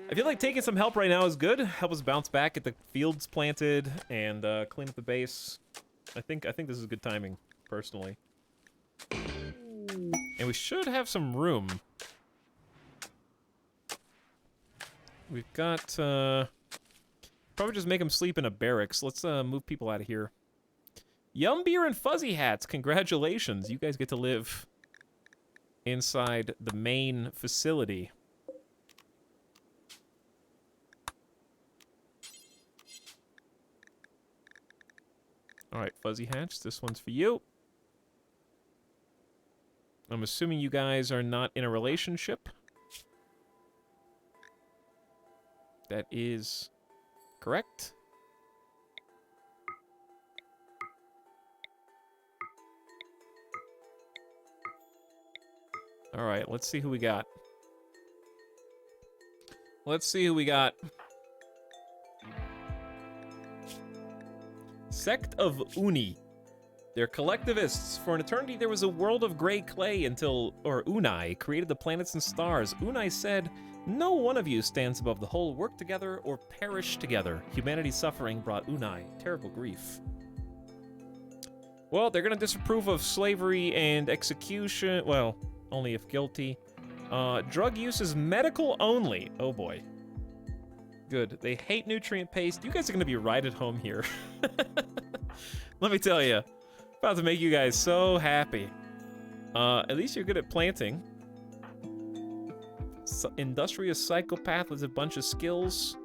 I feel like taking some help right now is good. Help us bounce back, get the fields planted, and clean up the base. I think this is good timing, personally. And we should have some room. We've got Probably just make them sleep in a barracks. Let's move people out of here. Yum Beer and Fuzzy Hats, congratulations. You guys get to live inside the main facility. All right, Fuzzy Hats, this one's for you. I'm assuming you guys are not in a relationship. That is correct. All right, let's see who we got. Let's see who we got. Sect of Uni. They're collectivists. For an eternity, there was a world of gray clay until, Unai created the planets and stars. Unai said, "No one of you stands above the whole. Work together or perish together." Humanity's suffering brought Unai terrible grief. Well, they're gonna disapprove of slavery and execution. Well, only if guilty. Drug use is medical only. Oh boy. Good. They hate nutrient paste. You guys are gonna be right at home here. Let me tell you. About to make you guys so happy. At least you're good at planting. Industrious psychopath with a bunch of skills.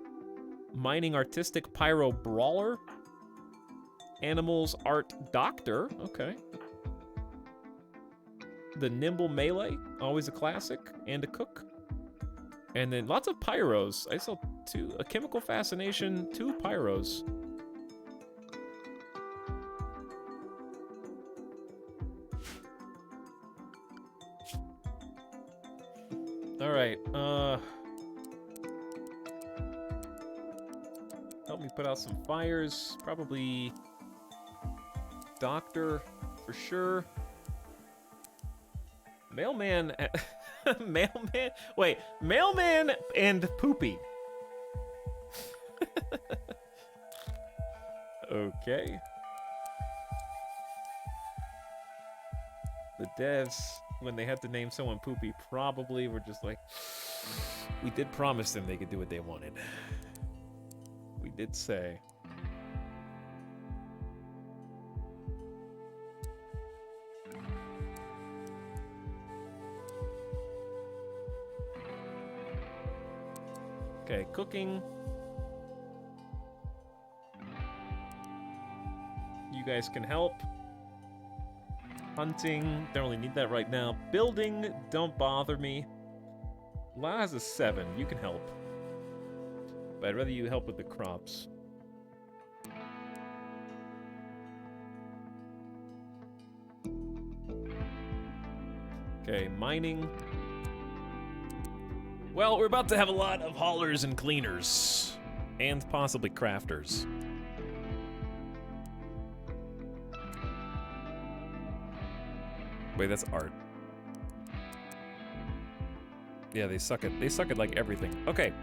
Mining artistic pyro brawler. Animals art doctor. Okay. The nimble melee, always a classic, and a cook. And then lots of pyros. I saw a chemical fascination, 2 pyros. All right, help me put out some fires. Probably doctor for sure. Mailman, mailman. Wait, mailman and poopy. Okay. The devs, when they had to name someone poopy, probably were just like, we did promise them they could do what they wanted. We did say. Okay, cooking. You guys can help. Hunting, don't really need that right now. Building, don't bother me. La has a 7, you can help. But I'd rather you help with the crops. Okay, mining. Well, we're about to have a lot of haulers and cleaners. And possibly crafters. Wait, that's art. Yeah, they suck at like everything. Okay.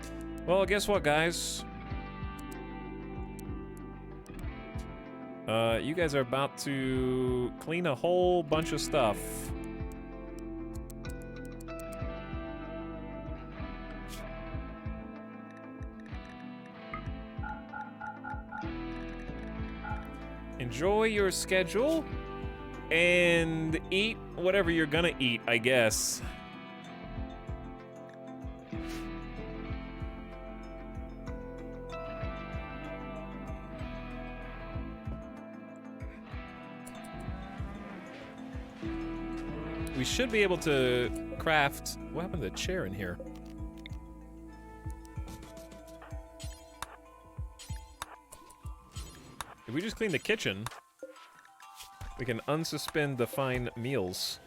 Well, guess what, guys? You guys are about to clean a whole bunch of stuff. Enjoy your schedule and eat whatever you're gonna eat, I guess. We should be able to craft... What happened to the chair in here? If we just clean the kitchen, we can unsuspend the fine meals.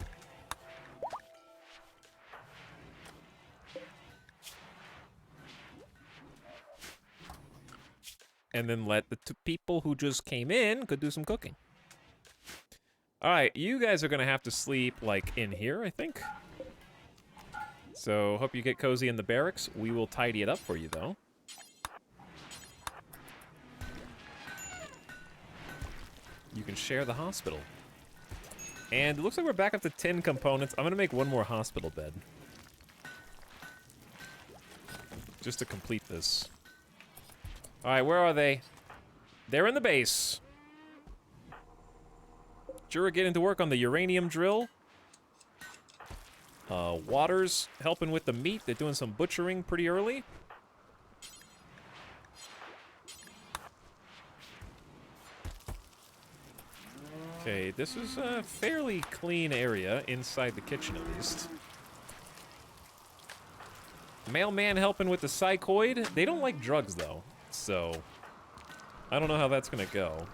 And then let the 2 people who just came in go do some cooking. Alright, you guys are gonna have to sleep, like, in here, I think. So, hope you get cozy in the barracks. We will tidy it up for you, though. You can share the hospital. And it looks like we're back up to 10 components. I'm gonna make 1 more hospital bed. Just to complete this. All right, where are they? They're in the base. Jura getting to work on the uranium drill. Water's helping with the meat. They're doing some butchering pretty early. Okay, this is a fairly clean area inside the kitchen, at least. Mailman helping with the psychoid. They don't like drugs, though, so I don't know how that's gonna go.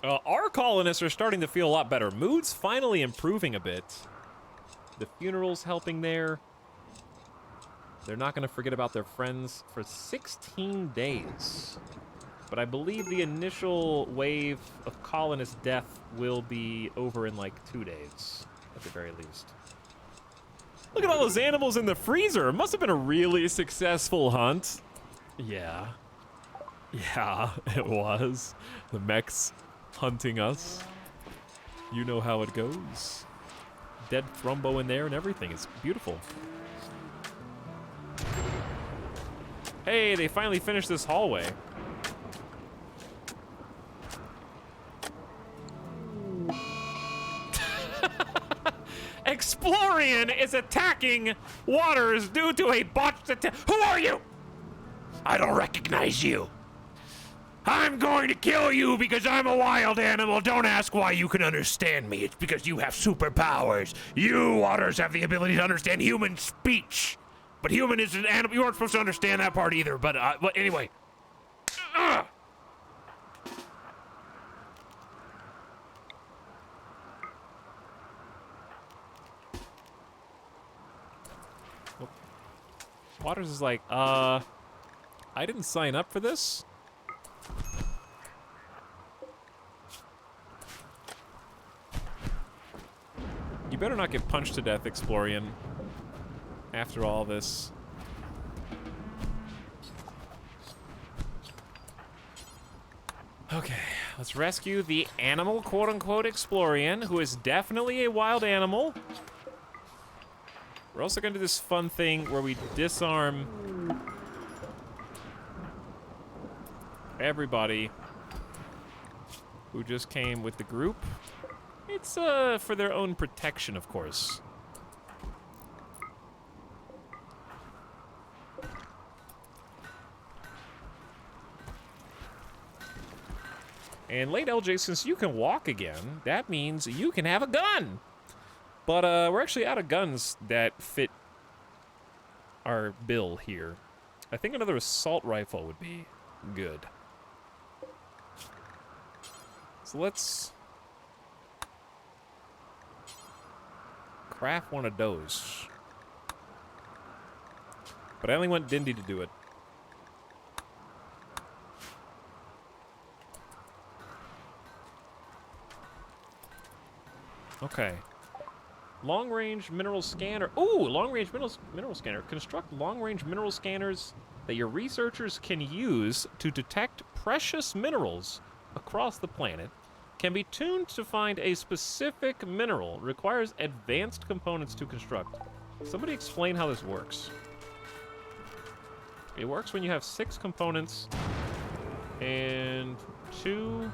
Our colonists are starting to feel a lot better. Mood's finally improving a bit. The funeral's helping there. They're not going to forget about their friends for 16 days. But I believe the initial wave of colonist death will be over in like 2 days, at the very least. Look at all those animals in the freezer. It must have been a really successful hunt. Yeah. Yeah, it was. The mechs hunting us. You know how it goes. Dead Thrumbo in there and everything. It's beautiful. Hey, they finally finished this hallway. Explorian is attacking waters due to a botched attack. Who are you? I don't recognize you. I'm going to kill you because I'm a wild animal. Don't ask why you can understand me. It's because you have superpowers. You, Waters, have the ability to understand human speech. But human is an animal. You aren't supposed to understand that part either, but anyway. Waters is like, I didn't sign up for this. You better not get punched to death, Explorian. After all this. Okay, let's rescue the animal, quote-unquote, Explorian, who is definitely a wild animal. We're also gonna do this fun thing where we disarm everybody who just came with the group. It's for their own protection, of course. And late LJ, since you can walk again, that means you can have a gun. But we're actually out of guns that fit our bill here. I think another assault rifle would be good. So let's craft one of those. But I only want Dindy to do it. Okay. Long-range mineral scanner. Ooh, long-range mineral scanner. Construct long-range mineral scanners that your researchers can use to detect precious minerals across the planet. Can be tuned to find a specific mineral. Requires advanced components to construct. Somebody explain how this works. It works when you have 6 components and 2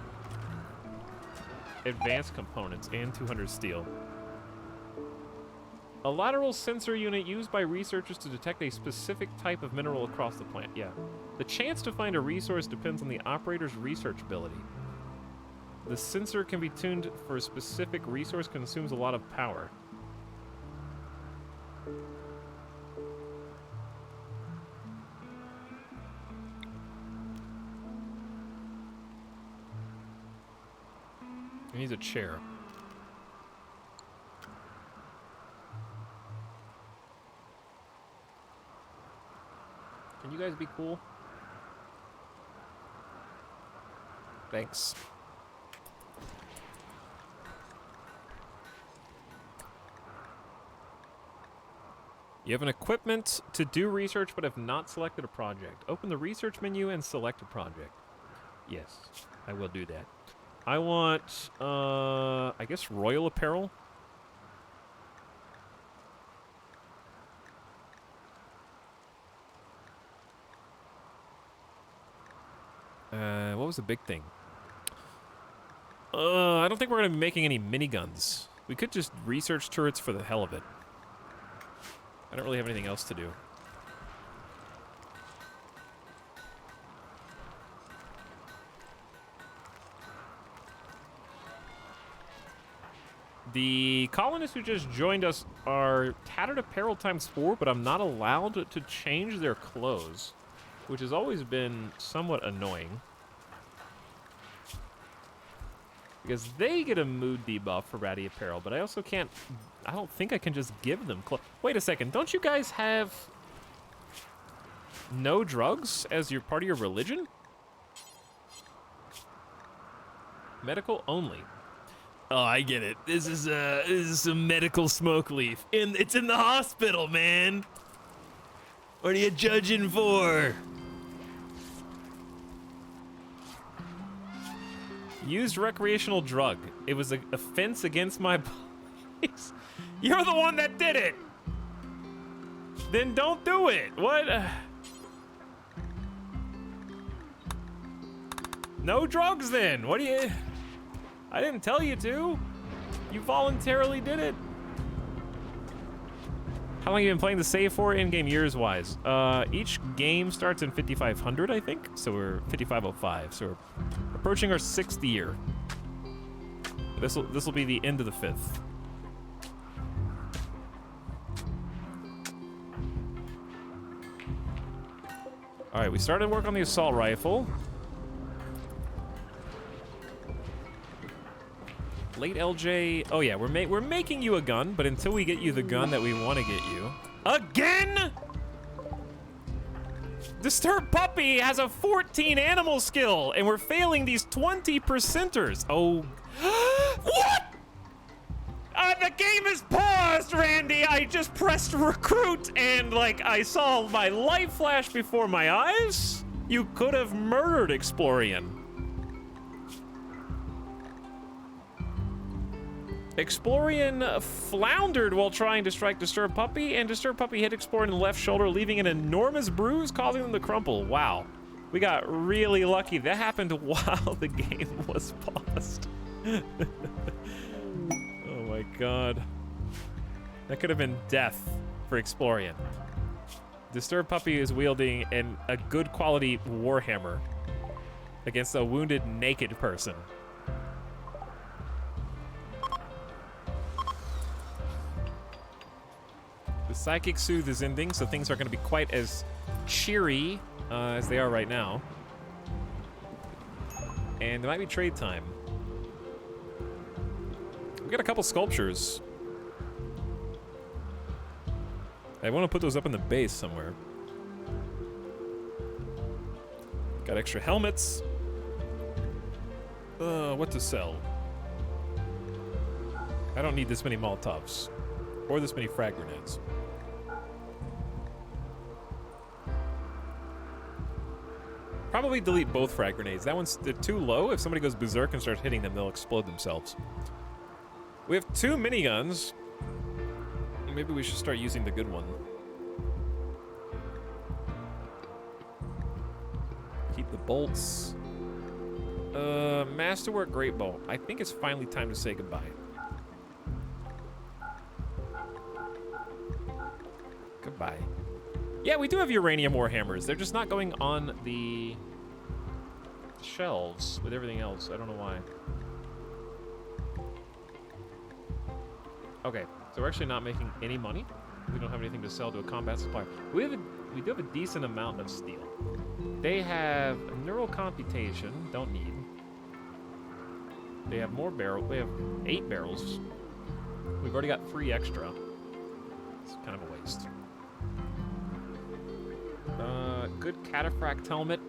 advanced components and 200 steel. A lateral sensor unit used by researchers to detect a specific type of mineral across the planet. Yeah. The chance to find a resource depends on the operator's research ability. The sensor can be tuned for a specific resource, consumes a lot of power. He needs a chair. Can you guys be cool? Thanks. You have an equipment to do research but have not selected a project. Open the research menu and select a project. Yes, I will do that. I want, I guess royal apparel. was the big thing? I don't think we're gonna be making any miniguns. We could just research turrets for the hell of it. I don't really have anything else to do. The colonists who just joined us are tattered apparel ×4, but I'm not allowed to change their clothes, which has always been somewhat annoying. Because they get a mood debuff for ratty apparel, but I also can't... I don't think I can just give them clothes. Wait a second, don't you guys have no drugs as your part of your religion? Medical only. Oh, I get it. This is some medical smoke leaf. It's in the hospital, man. What are you judging for? Used recreational drug. It was an offense against my police. You're the one that did it. Then don't do it. What? No drugs then. What do you... I didn't tell you to. You voluntarily did it. How long have you been playing the save for in-game years-wise? Each game starts in 5500, I think. So we're 5505. So we're approaching our 6th year. This will be the end of the 5th. All right, we started work on the assault rifle. Late LJ. Oh yeah, we're making you a gun, but until we get you the gun that we want to get you. Again? Disturbed Puppy has a 14 animal skill, and we're failing these 20%ers. Oh. What? The game is paused, Randy. I just pressed recruit, and like I saw my life flash before my eyes. You could have murdered Explorian. Explorian floundered while trying to strike Disturbed Puppy, and Disturbed Puppy hit Explorian in the left shoulder, leaving an enormous bruise, causing them to crumple. Wow. We got really lucky. That happened while the game was paused. Oh my god. That could have been death for Explorian. Disturbed Puppy is wielding a good quality warhammer against a wounded naked person. The Psychic Soothe is ending, so things aren't going to be quite as cheery as they are right now. And there might be trade time. We got a couple sculptures. I want to put those up in the base somewhere. Got extra helmets. What to sell? I don't need this many Molotovs. Or this many frag grenades. Probably delete both frag grenades. They're too low. If somebody goes berserk and starts hitting them, they'll explode themselves. We have 2 miniguns. Maybe we should start using the good one. Keep the bolts. Masterwork Great Bow. I think it's finally time to say goodbye. Goodbye. Yeah, we do have uranium warhammers. They're just not going on the shelves with everything else. I don't know why. Okay, so we're actually not making any money. We don't have anything to sell to a combat supplier. We do have a decent amount of steel. They have neural computation. Don't need. They have more barrels. They have 8 barrels. We've already got 3 extra. It's kind of a waste. Good cataphract helmet.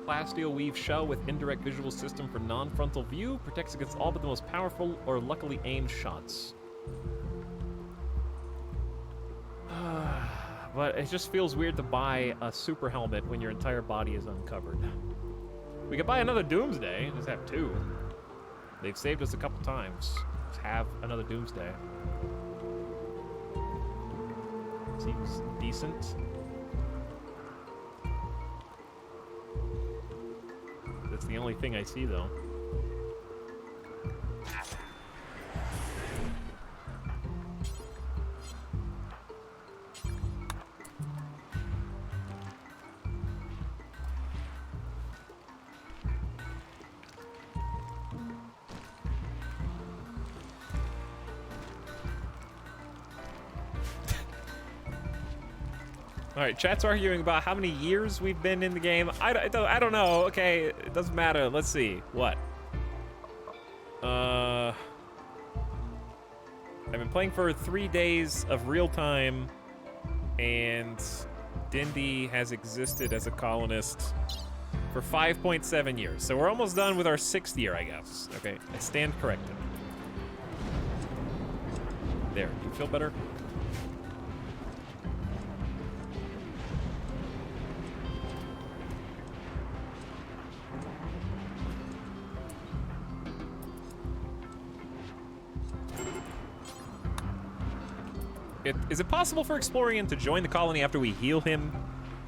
Plasteel weave shell with indirect visual system for non-frontal view. Protects against all but the most powerful or luckily aimed shots. But it just feels weird to buy a super helmet when your entire body is uncovered. We could buy another Doomsday. Just have 2. They've saved us a couple times. Just have another Doomsday. Seems decent. That's the only thing I see, though. All right, chat's arguing about how many years we've been in the game. I don't know. Okay, it doesn't matter. Let's see. What? I've been playing for 3 days of real time, and Dindy has existed as a colonist for 5.7 years. So we're almost done with our 6th year, I guess. Okay, I stand corrected. There, do you feel better? Is it possible for Explorian to join the colony after we heal him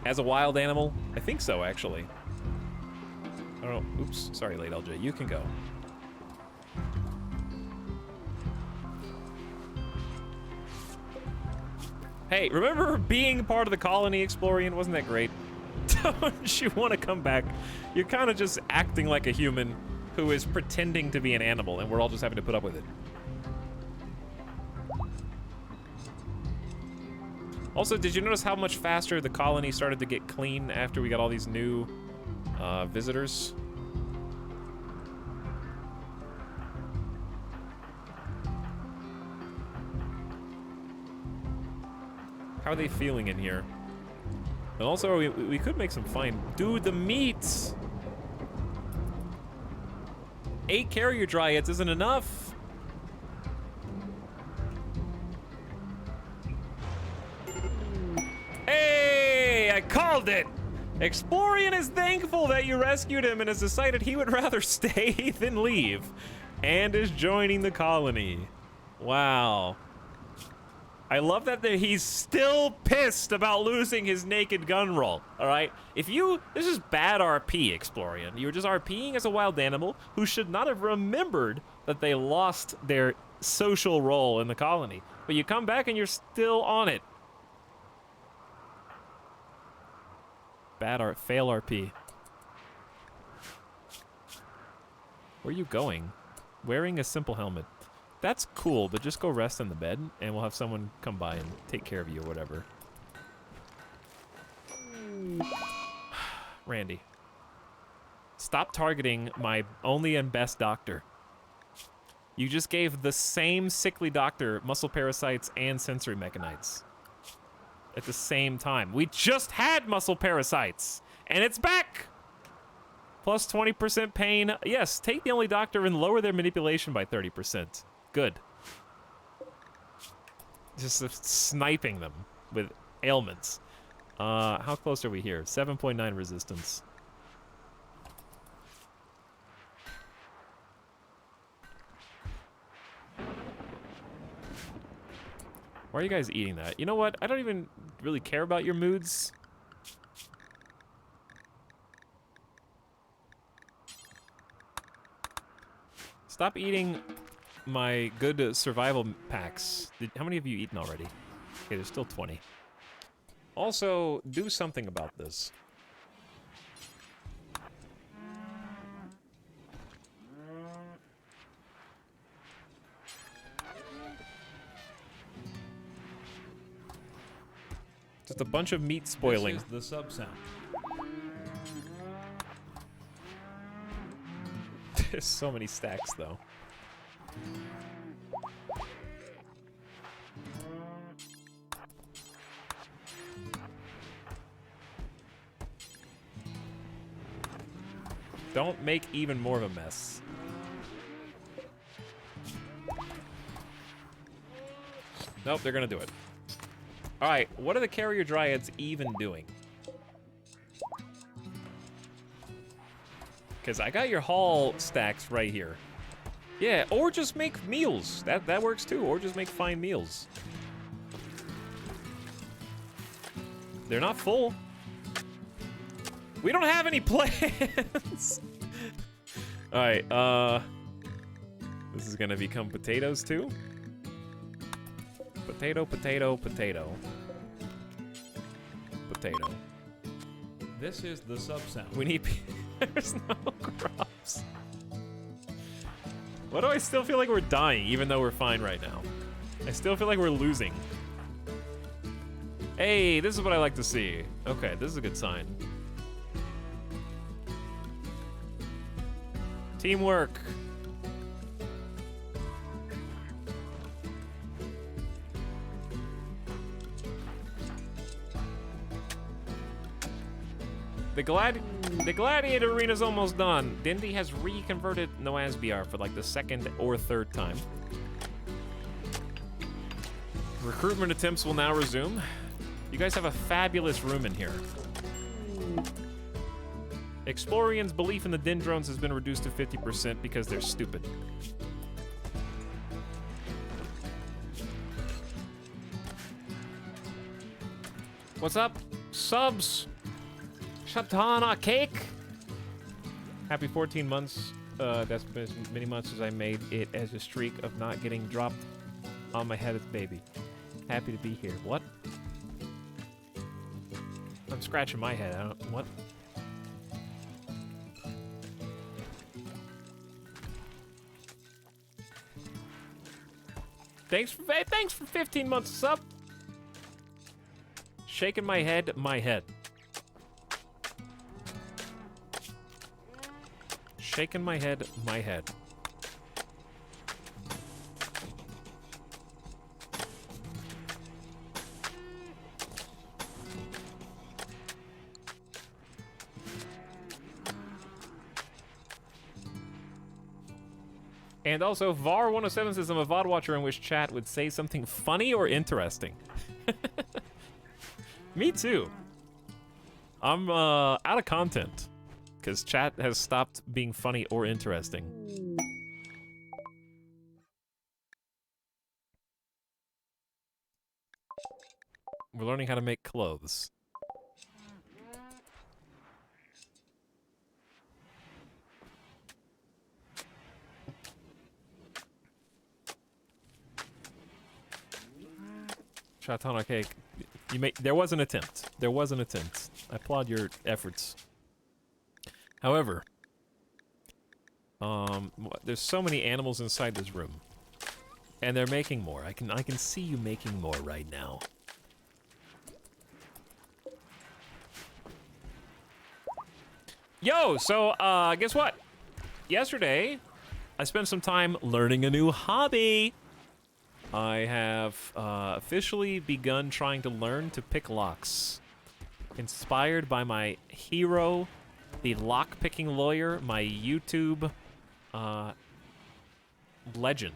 as a wild animal? I think so, actually. I don't know. Oops. Sorry, late LJ. You can go. Hey, remember being part of the colony, Explorian? Wasn't that great? Don't you want to come back? You're kind of just acting like a human who is pretending to be an animal, and we're all just having to put up with it. Also, did you notice how much faster the colony started to get clean after we got all these new visitors? How are they feeling in here? And also, we could make some fine... Dude, the meat! 8 carrier dryads isn't enough! Hey, I called it! Explorian is thankful that you rescued him and has decided he would rather stay than leave, and is joining the colony. Wow. I love that he's still pissed about losing his naked gun roll, all right? This is bad RP, Explorian. You were just RPing as a wild animal who should not have remembered that they lost their social role in the colony. But you come back and you're still on it. Fail RP. Where are you going? Wearing a simple helmet. That's cool, but just go rest in the bed, and we'll have someone come by and take care of you or whatever. Randy. Stop targeting my only and best doctor. You just gave the same sickly doctor muscle parasites and sensory mechanites at the same time. We just had muscle parasites, and it's back! Plus 20% pain. Yes, take the only doctor and lower their manipulation by 30%. Good. Just sniping them with ailments. How close are we here? 7.9 resistance. Why are you guys eating that? You know what? I don't even really care about your moods. Stop eating my good survival packs. How many have you eaten already? Okay, there's still 20. Also, do something about this. Just a bunch of meat spoiling. This is the sub sound. There's so many stacks, though. Don't make even more of a mess. Nope, they're gonna do it. All right, what are the carrier dryads even doing? Because I got your haul stacks right here. Yeah, or just make meals. That works too, or just make fine meals. They're not full. We don't have any plans. Alright, this is gonna become potatoes too. Potato, potato, potato. Potato. This is the sub sound. We need... There's no crops. Why do I still feel like we're dying, even though we're fine right now? I still feel like we're losing. Hey, this is what I like to see. Okay, this is a good sign. Teamwork. The Gladiator Arena's almost done. Dindy has reconverted Noasbiar for like the second or third time. Recruitment attempts will now resume. You guys have a fabulous room in here. Explorians' belief in the Din drones has been reduced to 50% because they're stupid. What's up? Subs! Shatana cake! Happy 14 months. That's been as many months as I made it as a streak of not getting dropped on my head as baby. Happy to be here. What? I'm scratching my head. I don't... What? Thanks for 15 months of sub. Shaking my head, my head. Shaking my head, my head. And also, VAR107 says I'm a VOD watcher in which chat would say something funny or interesting. Me too. I'm out of content because chat has stopped being funny or interesting. We're learning how to make clothes. Shatana cake. There was an attempt. There was an attempt. I applaud your efforts. However, there's so many animals inside this room, and they're making more. I can see you making more right now. Yo, so guess what? Yesterday, I spent some time learning a new hobby. I have officially begun trying to learn to pick locks. Inspired by my hero, the lock-picking lawyer, my YouTube legend.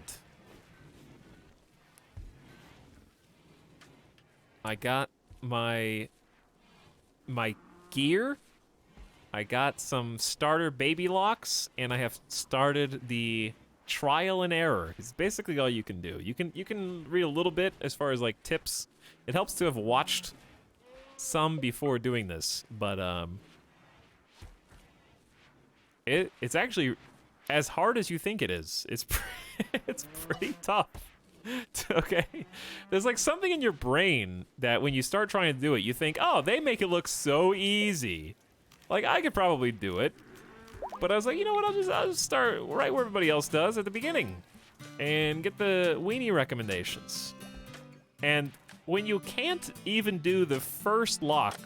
I got my gear. I got some starter baby locks, and I have started the trial and error. It's basically all you can do. You can read a little bit as far as like tips. It helps to have watched some before doing this, but it's actually as hard as you think it is. It's it's pretty tough. Okay, there's like something in your brain that when you start trying to do it, you think, oh, they make it look so easy. Like I could probably do it. But I was like, you know what, I'll just start right where everybody else does at the beginning and get the weenie recommendations. And when you can't even do the first lock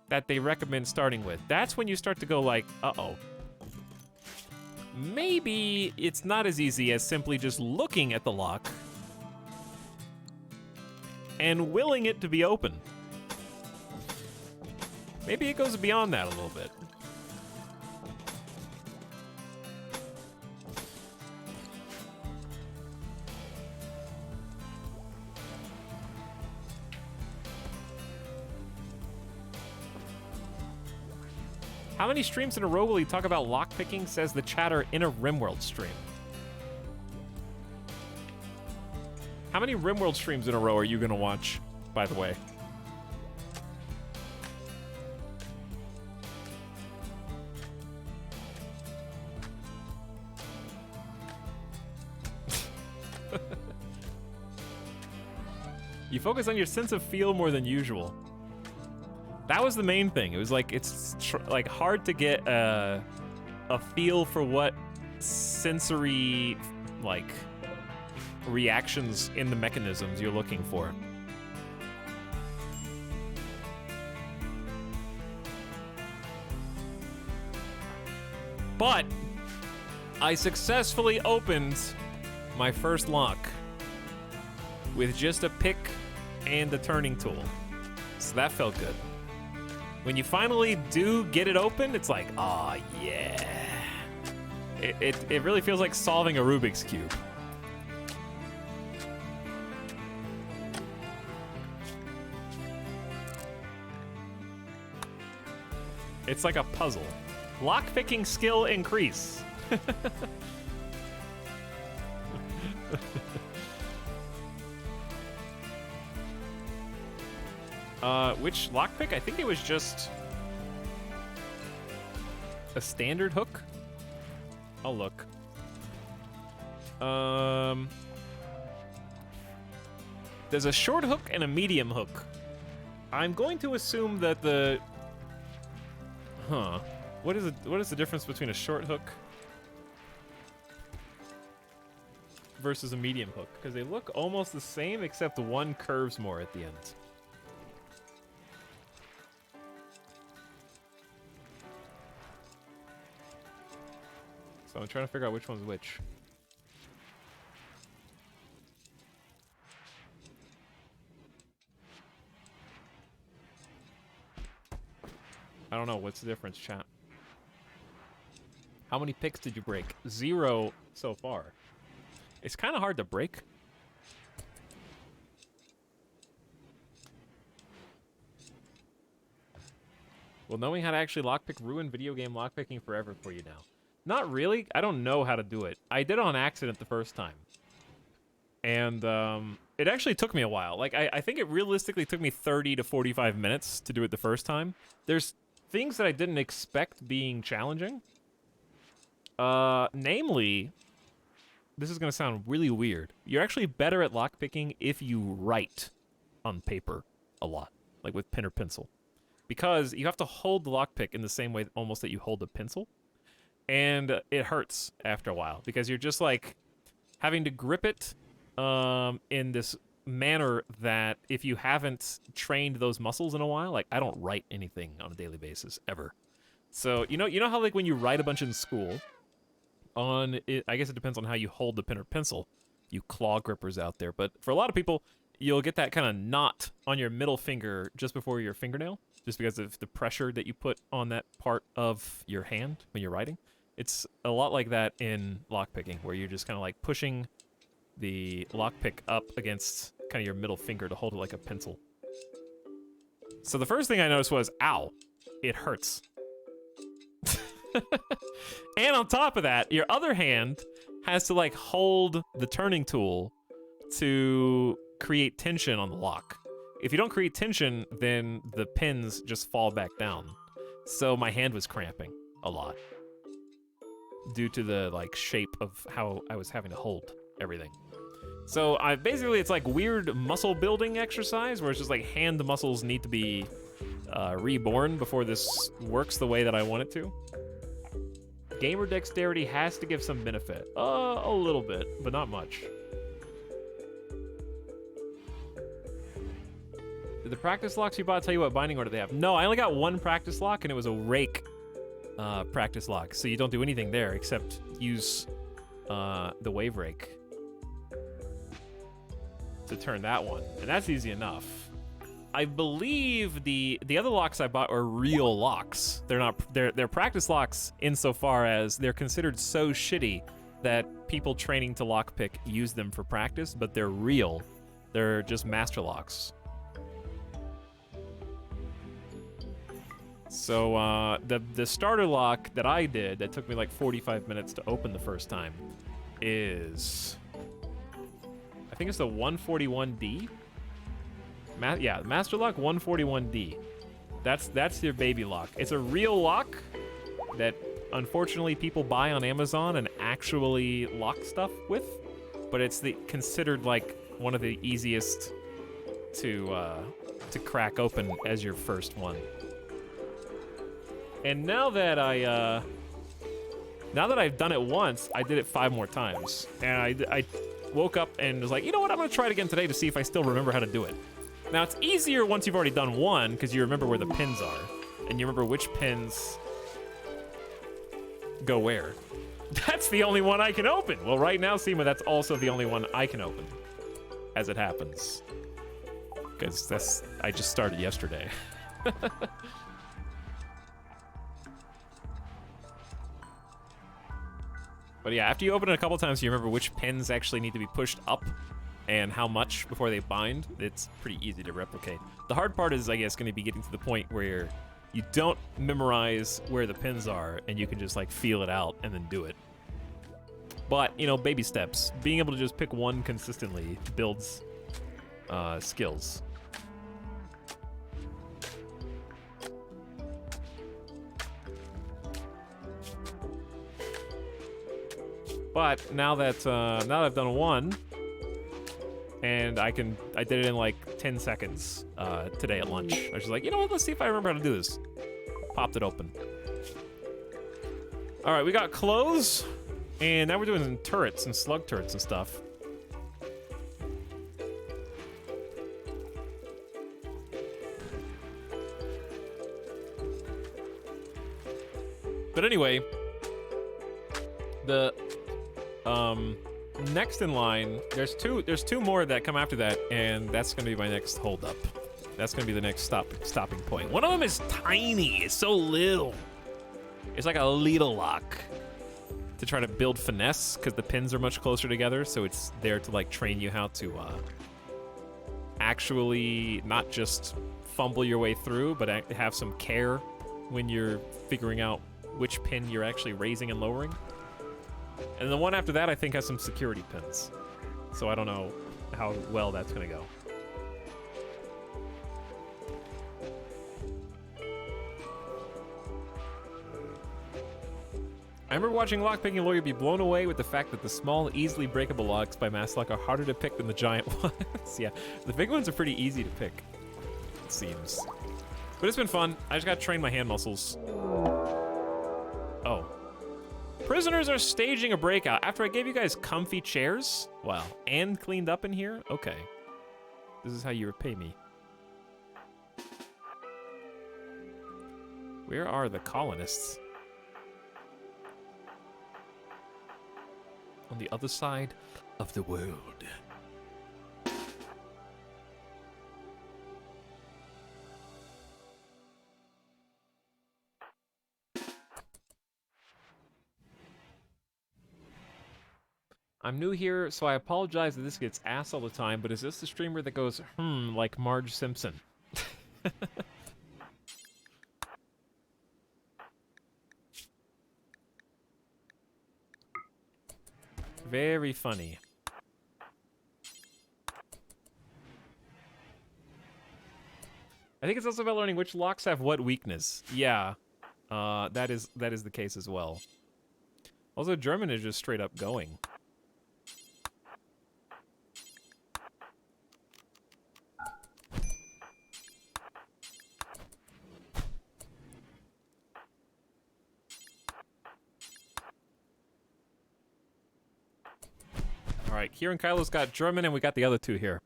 that they recommend starting with, that's when you start to go like, uh-oh. Maybe it's not as easy as simply just looking at the lock and willing it to be open. Maybe it goes beyond that a little bit. How many streams in a row will he talk about lockpicking, says the chatter in a RimWorld stream? How many RimWorld streams in a row are you going to watch, by the way? You focus on your sense of feel more than usual. That was the main thing. It was like it's like hard to get a feel for what sensory like reactions in the mechanisms you're looking for. But I successfully opened my first lock with just a pick and a turning tool. So that felt good. When you finally do get it open, it's like, oh yeah. It really feels like solving a Rubik's Cube. It's like a puzzle. Lockpicking skill increase. Which lockpick? I think it was just a standard hook. I'll look. There's a short hook and a medium hook. I'm going to assume that the... What is the difference between a short hook versus a medium hook? Because they look almost the same, except one curves more at the end. So I'm trying to figure out which one's which. I don't know. What's the difference, chat? How many picks did you break? 0 so far. It's kind of hard to break. Will knowing how to actually lockpick ruin video game lockpicking forever for you now? Not really. I don't know how to do it. I did it on accident the first time. And it actually took me a while. Like, I think it realistically took me 30 to 45 minutes to do it the first time. There's things that I didn't expect being challenging. Namely, this is going to sound really weird. You're actually better at lockpicking if you write on paper a lot, like with pen or pencil. Because you have to hold the lockpick in the same way almost that you hold a pencil. And it hurts after a while because you're just like having to grip it in this manner that if you haven't trained those muscles in a while, like I don't write anything on a daily basis ever. So you know how like when you write a bunch in school, I guess it depends on how you hold the pen or pencil. You claw grippers out there, but for a lot of people, you'll get that kind of knot on your middle finger just before your fingernail, just because of the pressure that you put on that part of your hand when you're writing. It's a lot like that in lockpicking, where you're just kind of like pushing the lockpick up against kind of your middle finger to hold it like a pencil. So the first thing I noticed was, ow, it hurts. And on top of that, your other hand has to like hold the turning tool to create tension on the lock. If you don't create tension, then the pins just fall back down. So my hand was cramping a lot due to the like shape of how I was having to hold everything. So basically it's like weird muscle building exercise where it's just like hand muscles need to be reborn before this works the way that I want it to. Gamer dexterity has to give some benefit. A little bit, but not much. Did the practice locks you bought tell you what binding order they have? No, I only got one practice lock, and it was a rake practice lock. So you don't do anything there except use the wave rake to turn that one, and that's easy enough. I believe the other locks I bought are real locks. They're practice locks insofar as they're considered so shitty that people training to lockpick use them for practice, but they're real. They're just master locks. So the starter lock that I did that took me like 45 minutes to open the first time is, I think it's the 141D. Yeah, Master Lock 141D. That's your baby lock. It's a real lock that unfortunately people buy on Amazon and actually lock stuff with, but it's considered like one of the easiest to crack open as your first one. And now that I've done it once, I did it 5 more times. And I woke up and was like, you know what, I'm gonna try it again today to see if I still remember how to do it. Now, it's easier once you've already done one, because you remember where the pins are. And you remember which pins go where. That's the only one I can open. Well, right now, Seema, that's also the only one I can open, as it happens. Because I just started yesterday. But yeah, after you open it a couple times, you remember which pins actually need to be pushed up and how much before they bind. It's pretty easy to replicate. The hard part is, I guess, going to be getting to the point where you don't memorize where the pins are and you can just like feel it out and then do it. But, you know, baby steps. Being able to just pick one consistently builds skills. But now that I've done one, and I did it in like 10 seconds today at lunch. I was just like, you know what? Let's see if I remember how to do this. Popped it open. All right, we got clothes, and now we're doing turrets and slug turrets and stuff. But anyway, the next in line, there's two more that come after that, and that's gonna be my next hold up. That's gonna be the next stopping point. One of them is tiny. It's so little. It's like a little lock to try to build finesse because the pins are much closer together. So it's there to like train you how to actually not just fumble your way through, but have some care when you're figuring out which pin you're actually raising and lowering. And the one after that, I think, has some security pins. So I don't know how well that's going to go. I remember watching Lockpicking Lawyer be blown away with the fact that the small, easily breakable locks by Masslock are harder to pick than the giant ones. Yeah, the big ones are pretty easy to pick, it seems. But it's been fun. I just got to train my hand muscles. Oh. Prisoners are staging a breakout after I gave you guys comfy chairs? Wow, and cleaned up in here? Okay. This is how you repay me. Where are the colonists? On the other side of the world. I'm new here, so I apologize that this gets ass all the time, but is this the streamer that goes, like Marge Simpson? Very funny. I think it's also about learning which locks have what weakness. Yeah, that is the case as well. Also, German is just straight up going. All right, Kieran Kylo's got German, and we got the other two here.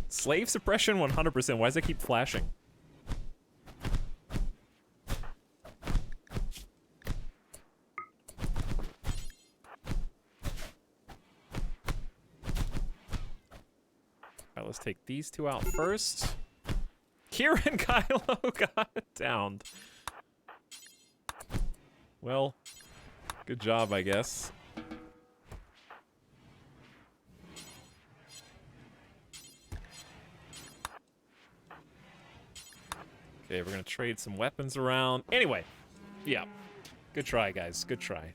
Slave suppression 100%. Why does it keep flashing? All right, let's take these two out first. Kieran Kylo got downed. Well, good job, I guess. Okay, we're gonna trade some weapons around. Anyway, yeah. Good try, guys. Good try.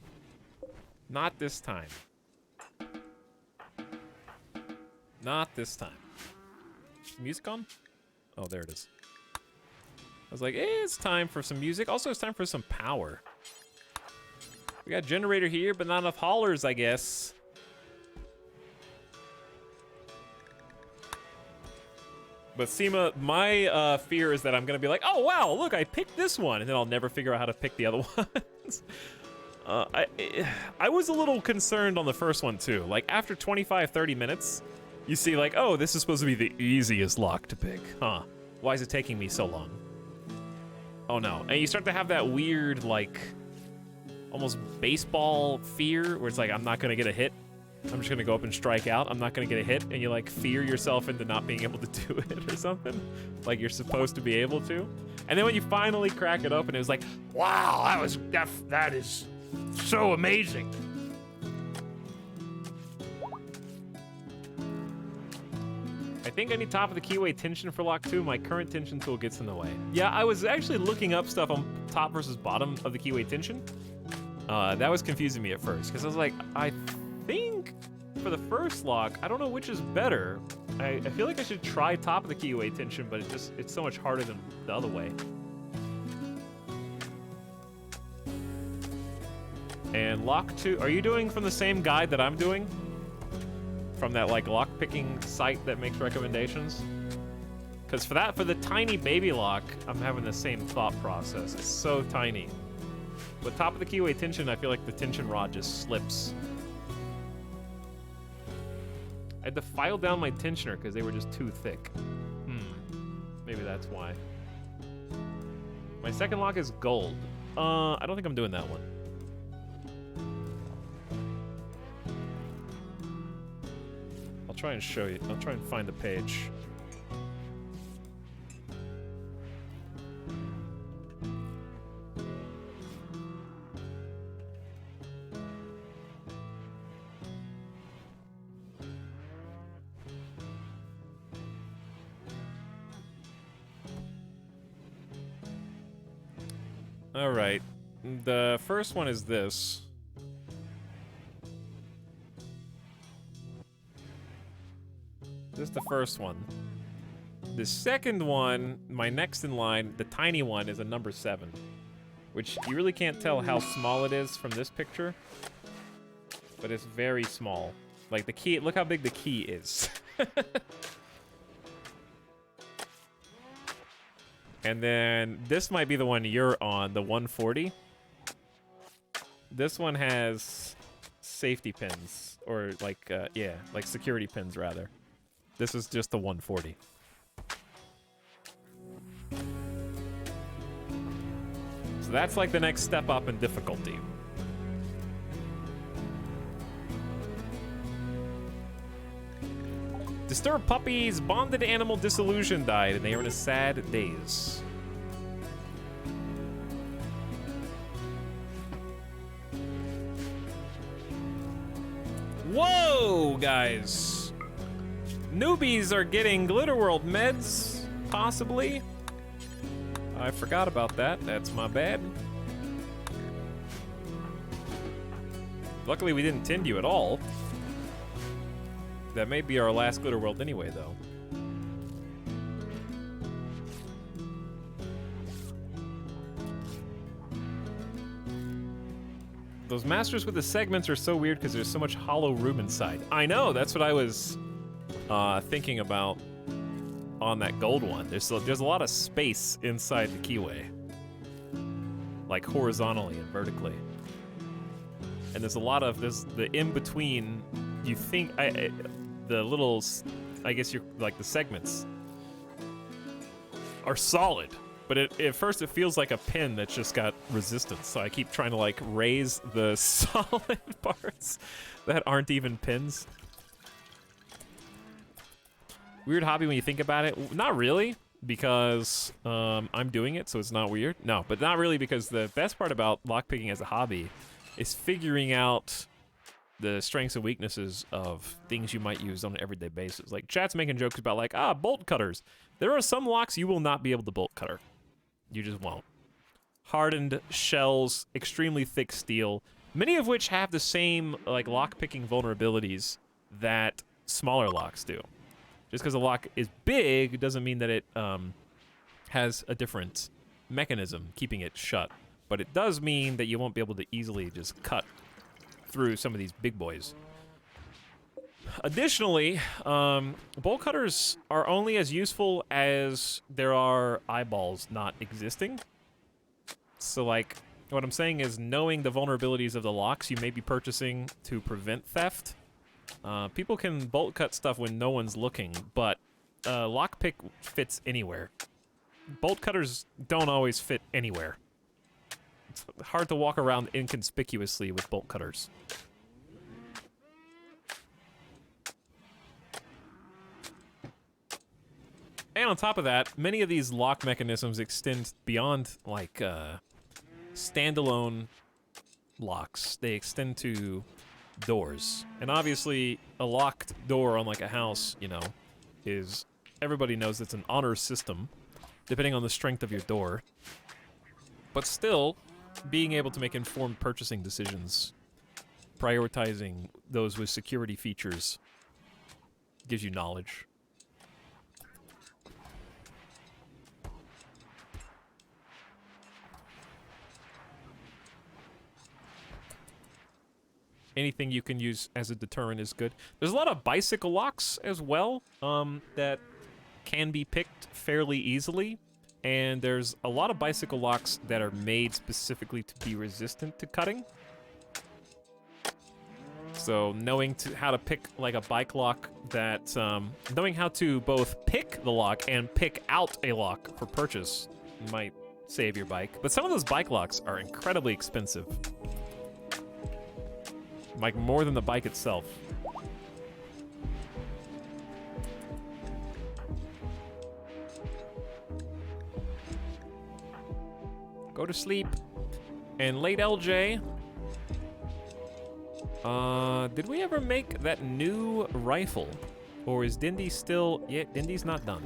Not this time. Not this time. Music on? Oh, there it is. I was like, it's time for some music. Also, it's time for some power. We got a generator here, but not enough haulers, I guess. But Seema, my fear is that I'm gonna be like, oh wow, look, I picked this one, and then I'll never figure out how to pick the other ones. I was a little concerned on the first one too. Like after 25, 30 minutes, you see like, oh, this is supposed to be the easiest lock to pick. Huh, why is it taking me so long? Oh no, and you start to have that weird like, almost baseball fear where it's like, I'm not gonna get a hit. I'm just gonna go up and strike out. I'm not gonna get a hit, and you like fear yourself into not being able to do it or something, like you're supposed to be able to. And then when you finally crack it open, it was like, Wow, that is so amazing. I think I need top of the keyway tension for lock 2. My current tension tool gets in the way. Yeah, I was actually looking up stuff on top versus bottom of the keyway tension. That was confusing me at first because I was like, I think for the first lock, I don't know which is better. I feel like I should try top of the keyway tension, but it's so much harder than the other way. And lock 2, are you doing from the same guide that I'm doing? From that like lock picking site that makes recommendations? Because for the tiny baby lock, I'm having the same thought process. It's so tiny. With top of the keyway tension, I feel like the tension rod just slips. I had to file down my tensioner because they were just too thick. Maybe that's why. My second lock is gold. I don't think I'm doing that one. I'll try and show you. I'll try and find the page. All right, the first one is this. This is the first one. The second one, my next in line, the tiny one, is a number 7, which you really can't tell how small it is from this picture, but it's very small. Like the key, look how big the key is. And then this might be the one you're on, the 140. This one has safety pins, or like, yeah, like security pins rather. This is just the 140. So that's like the next step up in difficulty. Disturbed puppies, bonded animal disillusion died, and they are in a sad daze. Whoa, guys. Newbies are getting Glitterworld meds, possibly. I forgot about that. That's my bad. Luckily, we didn't tend you at all. That may be our last Glitterworld anyway, though. Those masters with the segments are so weird because there's so much hollow room inside. I know, that's what I was thinking about on that gold one. There's a lot of space inside the keyway. Like horizontally and vertically. And there's a lot of, the in-between, you think, the little, I guess you're, like the segments are solid, but at first it feels like a pin that's just got resistance. So I keep trying to like raise the solid parts that aren't even pins. Weird hobby when you think about it. Not really, because I'm doing it, so it's not weird. No, but not really, because the best part about lockpicking as a hobby is figuring out the strengths and weaknesses of things you might use on an everyday basis. Like, chat's making jokes about, like, bolt cutters. There are some locks you will not be able to bolt cutter. You just won't. Hardened shells, extremely thick steel, many of which have the same, like, lock-picking vulnerabilities that smaller locks do. Just because a lock is big doesn't mean that it has a different mechanism keeping it shut. But it does mean that you won't be able to easily just cut through some of these big boys. Additionally, bolt cutters are only as useful as there are eyeballs not existing. So, like, what I'm saying is knowing the vulnerabilities of the locks you may be purchasing to prevent theft. People can bolt cut stuff when no one's looking, but lockpick fits anywhere. Bolt cutters don't always fit anywhere. It's hard to walk around inconspicuously with bolt cutters. And on top of that, many of these lock mechanisms extend beyond, like, standalone locks. They extend to doors. And obviously, a locked door on, like, a house, you know, is... Everybody knows it's an honor system, depending on the strength of your door. But still, being able to make informed purchasing decisions, prioritizing those with security features, gives you knowledge. Anything you can use as a deterrent is good. There's a lot of bicycle locks as well that can be picked fairly easily. And there's a lot of bicycle locks that are made specifically to be resistant to cutting. So knowing how to pick like a bike lock that, knowing how to both pick the lock and pick out a lock for purchase might save your bike. But some of those bike locks are incredibly expensive. Like, more than the bike itself. Go to sleep. And late LJ. Did we ever make that new rifle? Or is Dindy still... Yeah, Dindy's not done.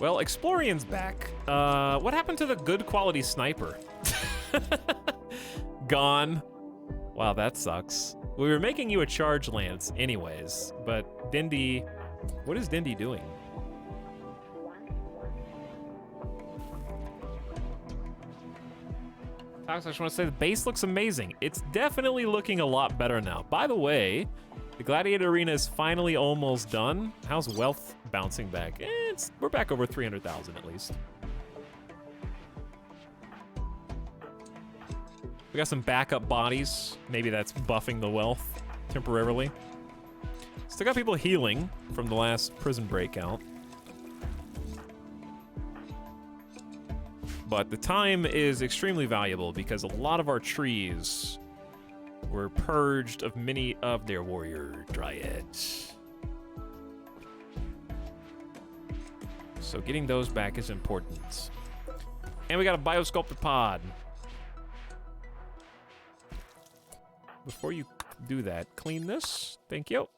Well, Explorian's back. What happened to the good quality sniper? Gone. Wow, that sucks. We were making you a charge lance anyways, but Dindy... What is Dindy doing? I just want to say the base looks amazing. It's definitely looking a lot better now. By the way, the Gladiator Arena is finally almost done. How's wealth bouncing back? We're back over 300,000 at least. We got some backup bodies. Maybe that's buffing the wealth temporarily. Still got people healing from the last prison breakout. But the time is extremely valuable because a lot of our trees were purged of many of their warrior dryads. So getting those back is important. And we got a biosculpted pod. Before you do that, clean this. Thank you.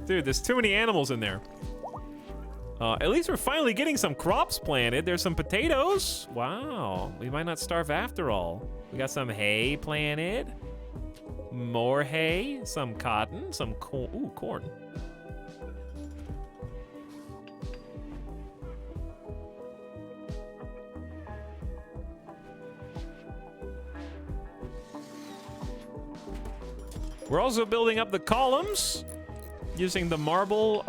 Dude, there's too many animals in there. At least we're finally getting some crops planted. There's some potatoes. Wow, we might not starve after all. We got some hay planted. More hay, some cotton, some corn. Ooh, corn. We're also building up the columns using the marble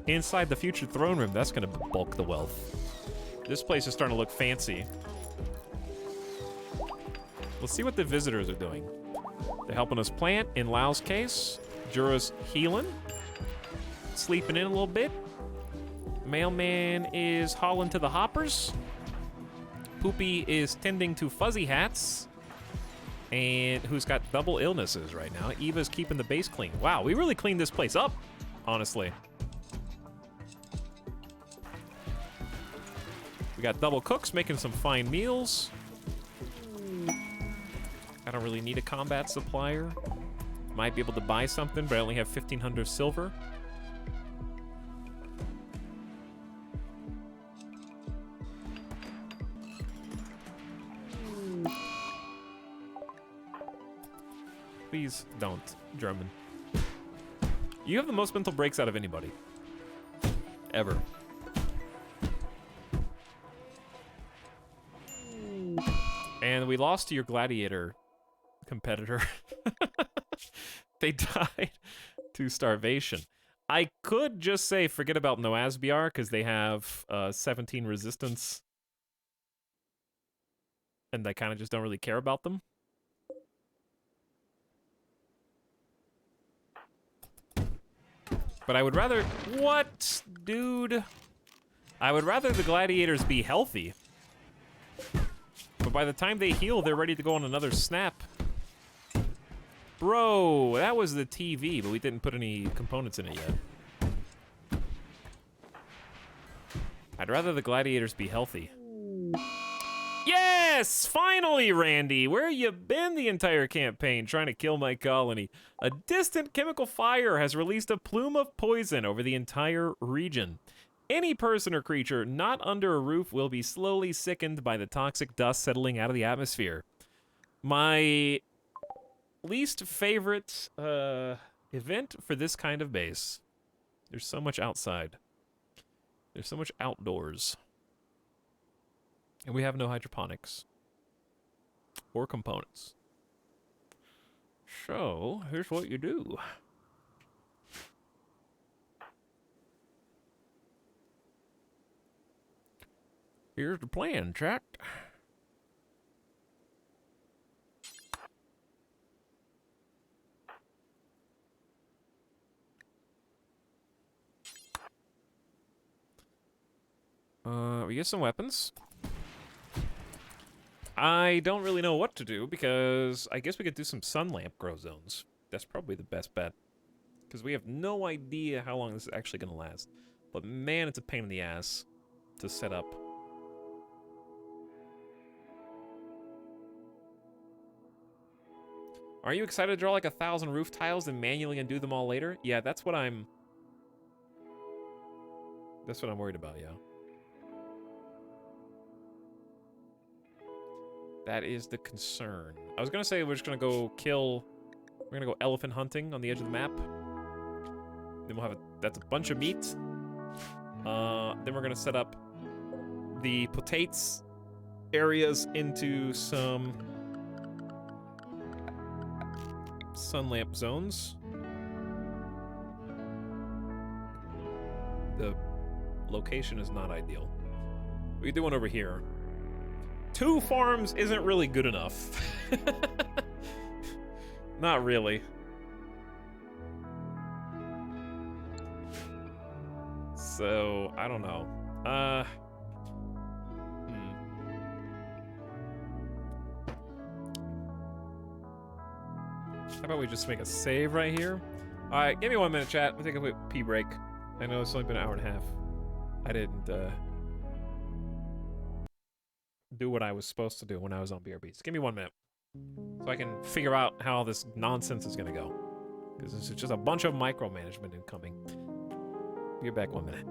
inside the future throne room. That's gonna bulk the wealth. This place is starting to look fancy. Let's see what the visitors are doing. They're helping us plant in Lau's case. Jura's healing. Sleeping in a little bit. Mailman is hauling to the hoppers. Poopy is tending to fuzzy hats. And who's got double illnesses right now. Eva's keeping the base clean. Wow, we really cleaned this place up, honestly. We got double cooks making some fine meals. I don't really need a combat supplier. Might be able to buy something, but I only have 1,500 silver. Please don't, German. You have the most mental breaks out of anybody. Ever. And we lost to your gladiator competitor. They died to starvation. I could just say forget about Noasbiar because they have 17 resistance. And I kind of just don't really care about them. But I would rather... What, dude? I would rather the gladiators be healthy. But by the time they heal, they're ready to go on another snap. Bro, that was the TV, but we didn't put any components in it yet. I'd rather the gladiators be healthy. Yes! Finally, Randy! Where you been the entire campaign trying to kill my colony? A distant chemical fire has released a plume of poison over the entire region. Any person or creature not under a roof will be slowly sickened by the toxic dust settling out of the atmosphere. My least favorite event for this kind of base. There's so much outside. There's so much outdoors. And we have no hydroponics. Or components. So, here's what you do. Here's the plan, chat. We get some weapons. I don't really know what to do because I guess we could do some sun lamp grow zones. That's probably the best bet. Because we have no idea how long this is actually going to last. But man, it's a pain in the ass to set up. Are you excited to draw like 1,000 roof tiles and manually undo them all later? Yeah, that's what I'm worried about, yeah. That is the concern. I was gonna say we're just gonna go we're gonna go elephant hunting on the edge of the map. Then we'll have that's a bunch of meat. Then we're gonna set up the potates areas into some sun lamp zones. The location is not ideal. We do one over here. 2 farms isn't really good enough. Not really. So, I don't know. How about we just make a save right here? Alright, give me 1 minute, chat. We'll take a quick pee break. I know it's only been an hour and a half. I didn't, do what I was supposed to do when I was on BRB. Just give me 1 minute. So I can figure out how this nonsense is gonna go. Because this is just a bunch of micromanagement incoming. Be back 1 minute.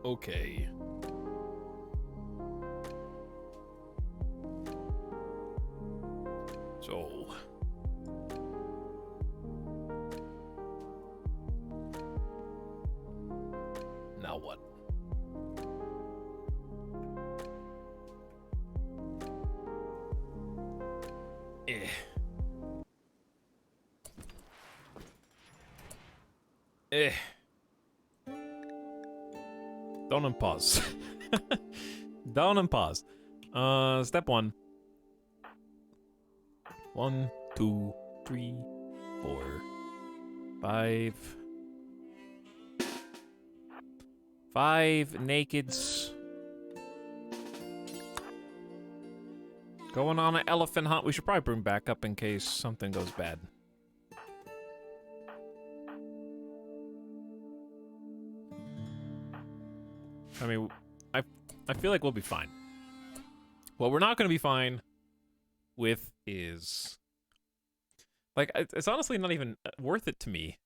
Okay. So. Now what? Eh. Eh. Don't unpause. Don't unpause. Step 1. 1, 2, 3, 4, 5. 5 nakeds. Going on an elephant hunt. We should probably bring back up in case something goes bad. I mean, I feel like we'll be fine. What we're not going to be fine with is... Like, it's honestly not even worth it to me.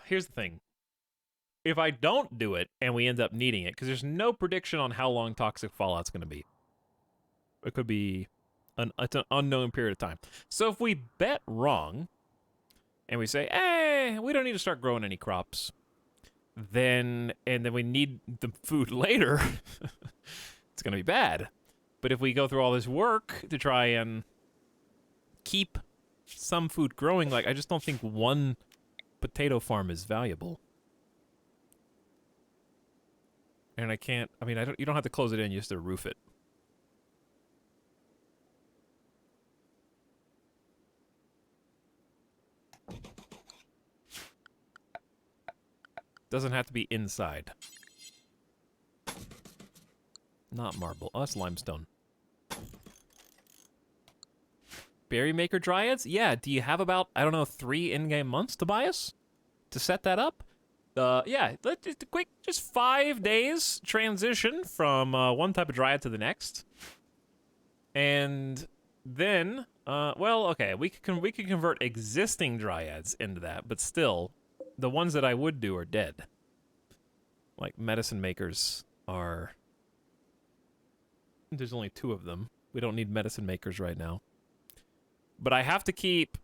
Here's the thing. If I don't do it and we end up needing it, because there's no prediction on how long toxic fallout's going to be. It could be it's an unknown period of time. So if we bet wrong and we say, "Hey, we don't need to start growing any crops," then we need the food later, it's going to be bad. But if we go through all this work to try and keep some food growing, like, I just don't think one potato farm is valuable. And I can't, I mean, you don't have to close it in, you just have to roof it. Doesn't have to be inside. Not marble. Oh, that's limestone. Berry Maker Dryads? Yeah, do you have about, I don't know, 3 in-game months to buy us? To set that up? Yeah, just 5 days transition from one type of Dryad to the next. And then, well, okay, we could convert existing Dryads into that, but still, the ones that I would do are dead. Like, Medicine Makers are... There's only 2 of them. We don't need Medicine Makers right now. But I have to keep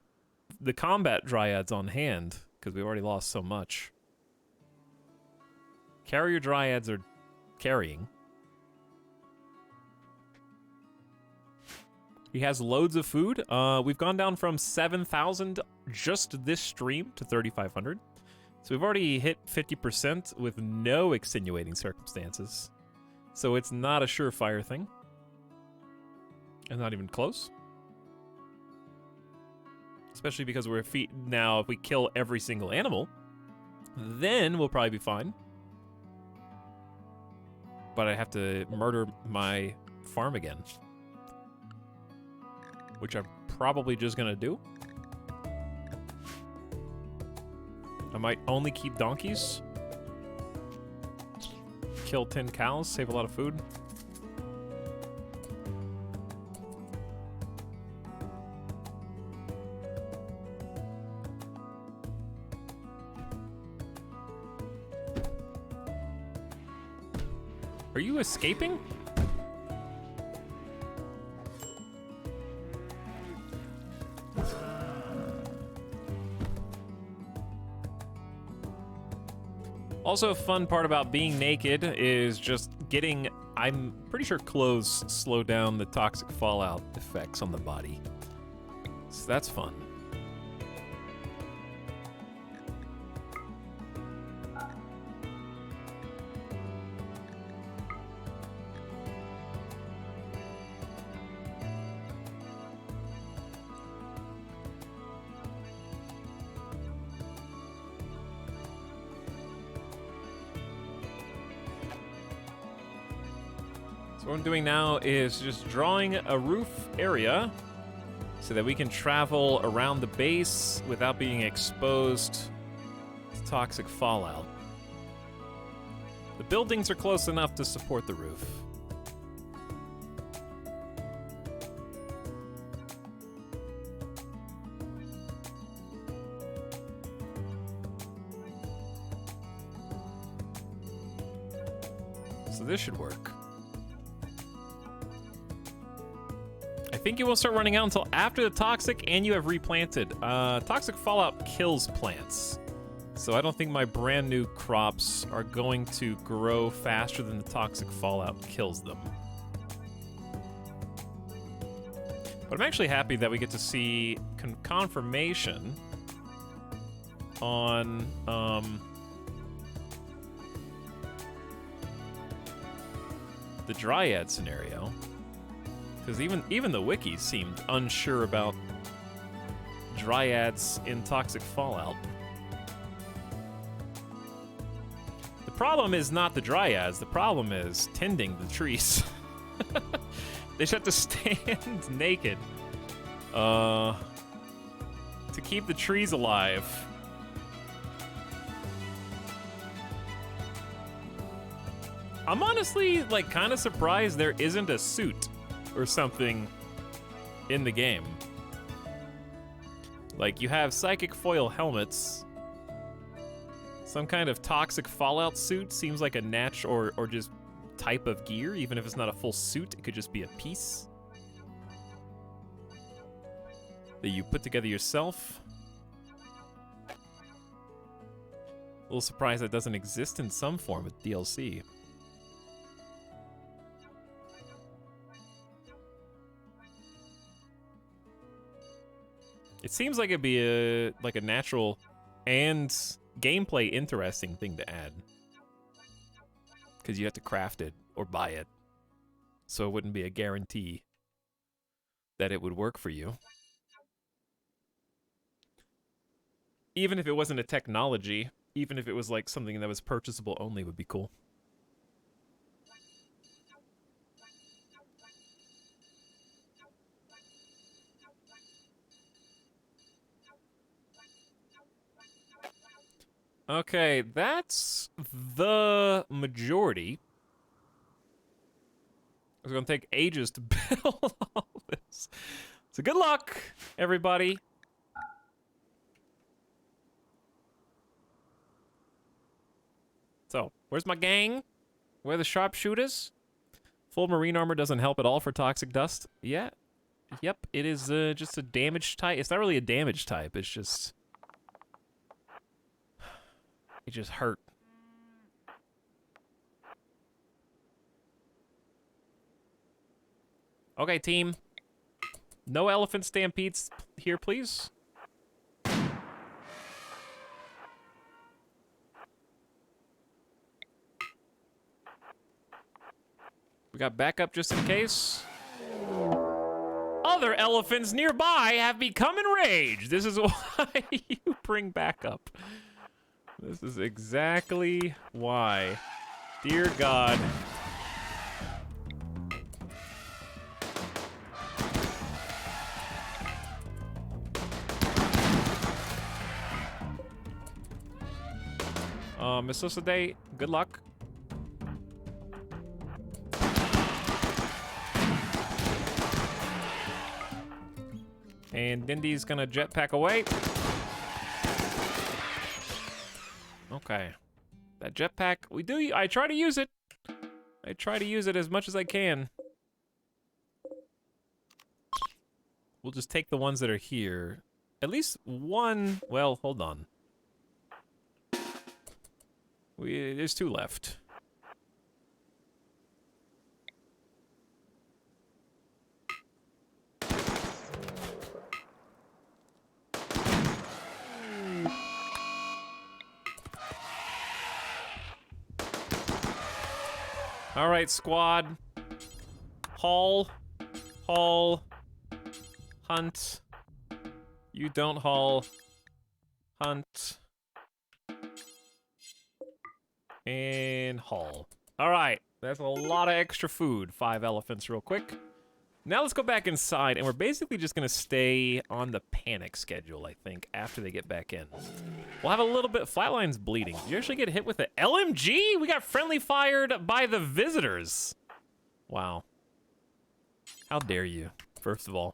the Combat Dryads on hand, because we've already lost so much. Carrier Dryads are carrying. He has loads of food. We've gone down from 7,000 just this stream to 3,500. So we've already hit 50% with no extenuating circumstances. So it's not a surefire thing. And not even close. Especially because we're now, if we kill every single animal, then we'll probably be fine. But I have to murder my farm again. Which I'm probably just gonna do. I might only keep donkeys. Kill 10 cows, save a lot of food. Are you escaping? Also, a fun part about being naked is just getting, I'm pretty sure clothes slow down the toxic fallout effects on the body. So that's fun. What I'm doing now is just drawing a roof area so that we can travel around the base without being exposed to toxic fallout. The buildings are close enough to support the roof. So this should work. I think you won't start running out until after the toxic and you have replanted. Toxic fallout kills plants. So I don't think my brand new crops are going to grow faster than the toxic fallout kills them. But I'm actually happy that we get to see confirmation on the Dryad scenario, because even the wiki seemed unsure about Dryads in toxic fallout. The problem is not the Dryads, the problem is tending the trees. They just have to stand naked to keep the trees alive. I'm honestly, like, kind of surprised there isn't a suit or something in the game. Like, you have psychic foil helmets. Some kind of toxic fallout suit seems like a natural or just type of gear, even if it's not a full suit, it could just be a piece that you put together yourself. A little surprised that doesn't exist in some form with DLC. It seems like it'd be a natural and gameplay interesting thing to add, because you have to craft it or buy it, so it wouldn't be a guarantee that it would work for you. Even if it wasn't a technology, even if it was like something that was purchasable only, would be cool. Okay, that's the majority. It's gonna take ages to build all this. So good luck, everybody. So, where's my gang? Where are the sharpshooters? Full marine armor doesn't help at all for toxic dust. Yeah. Yep, it is just a damage type. It's not really a damage type, it's just... It just hurt. Okay, team. No elephant stampedes here, please. We got backup just in case. Other elephants nearby have become enraged. This is why you bring backup. This is exactly why. Dear God. Miss Osade, good luck. And Dindy's gonna jetpack away. Okay. That jetpack, I try to use it. I try to use it as much as I can. We'll just take the ones that are here. At least one, well, hold on. There's 2 left. All right, squad. Haul. Hunt. You don't haul. Hunt. And haul. All right, that's a lot of extra food. 5 elephants real quick. Now let's go back inside, and we're basically just gonna stay on the panic schedule, I think, after they get back in. We'll have a little bit, Flatline's bleeding. Did you actually get hit with an LMG? We got friendly fired by the visitors. Wow. How dare you, first of all.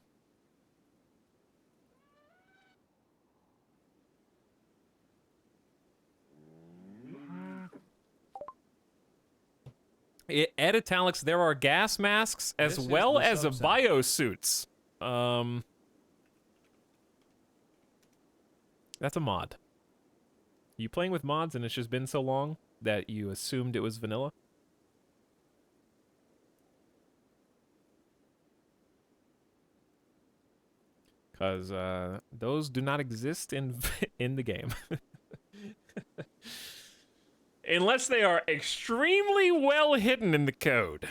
At Etalyx, there are gas masks as This is well the as subsound. biosuits. That's a mod. You playing with mods and it's just been so long that you assumed it was vanilla? Because those do not exist in in the game. Unless they are extremely well hidden in the code.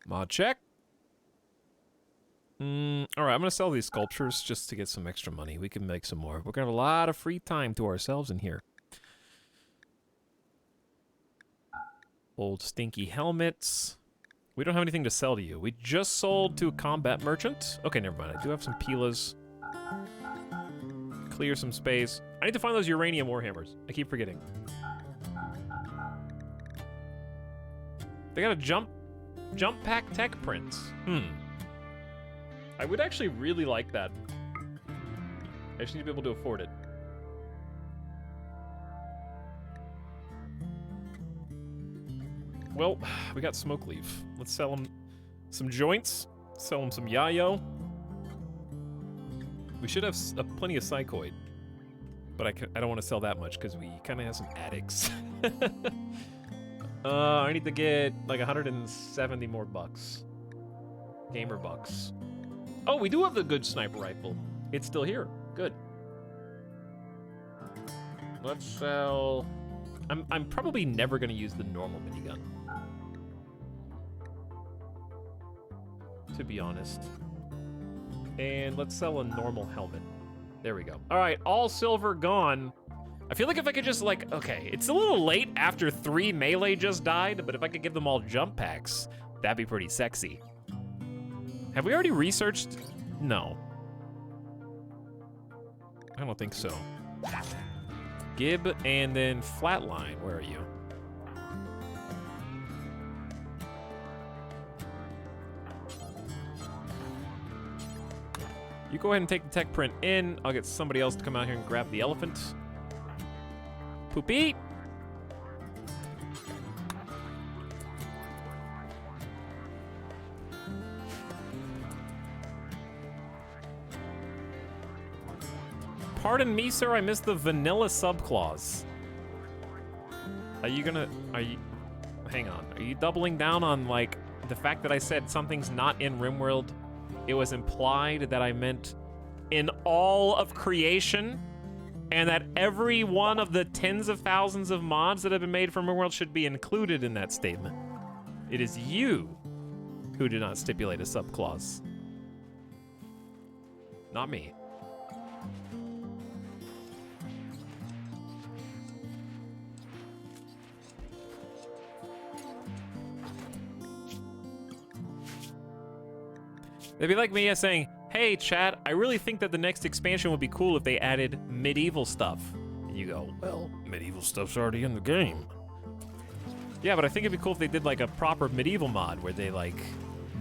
Mod check. Alright, I'm gonna sell these sculptures just to get some extra money. We can make some more. We're gonna have a lot of free time to ourselves in here. Old stinky helmets. We don't have anything to sell to you. We just sold to a combat merchant. Okay, never mind. I do have some pilas. Clear some space. I need to find those uranium warhammers. I keep forgetting. They got a jump pack tech prints. I would actually really like that. I just need to be able to afford it. Well, we got smoke leaf. Let's sell them some joints. Sell them some yayo. We should have plenty of psychoid. But I don't want to sell that much because we kind of have some addicts. I need to get like 170 more bucks. Gamer bucks. Oh, we do have the good sniper rifle. It's still here. Good. Let's sell... I'm probably never going to use the normal minigun. To be honest. And let's sell a normal helmet. There we go. All right, all silver gone. I feel like if I could just like, okay, it's a little late after 3 melee just died, but if I could give them all jump packs, that'd be pretty sexy. Have we already researched? No. I don't think so. Gib and then Flatline, where are you? You go ahead and take the tech print in. I'll get somebody else to come out here and grab the elephant. Poopy! Pardon me, sir, I missed the vanilla subclause. Are you... Hang on. Are you doubling down on, like, the fact that I said something's not in RimWorld? It was implied that I meant in all of creation, and that every one of the tens of thousands of mods that have been made from RimWorld should be included in that statement. It is you who did not stipulate a subclause. Not me. They'd be like me saying, hey, chat, I really think that the next expansion would be cool if they added medieval stuff. And you go, well, medieval stuff's already in the game. Yeah, but I think it'd be cool if they did like a proper medieval mod where they like,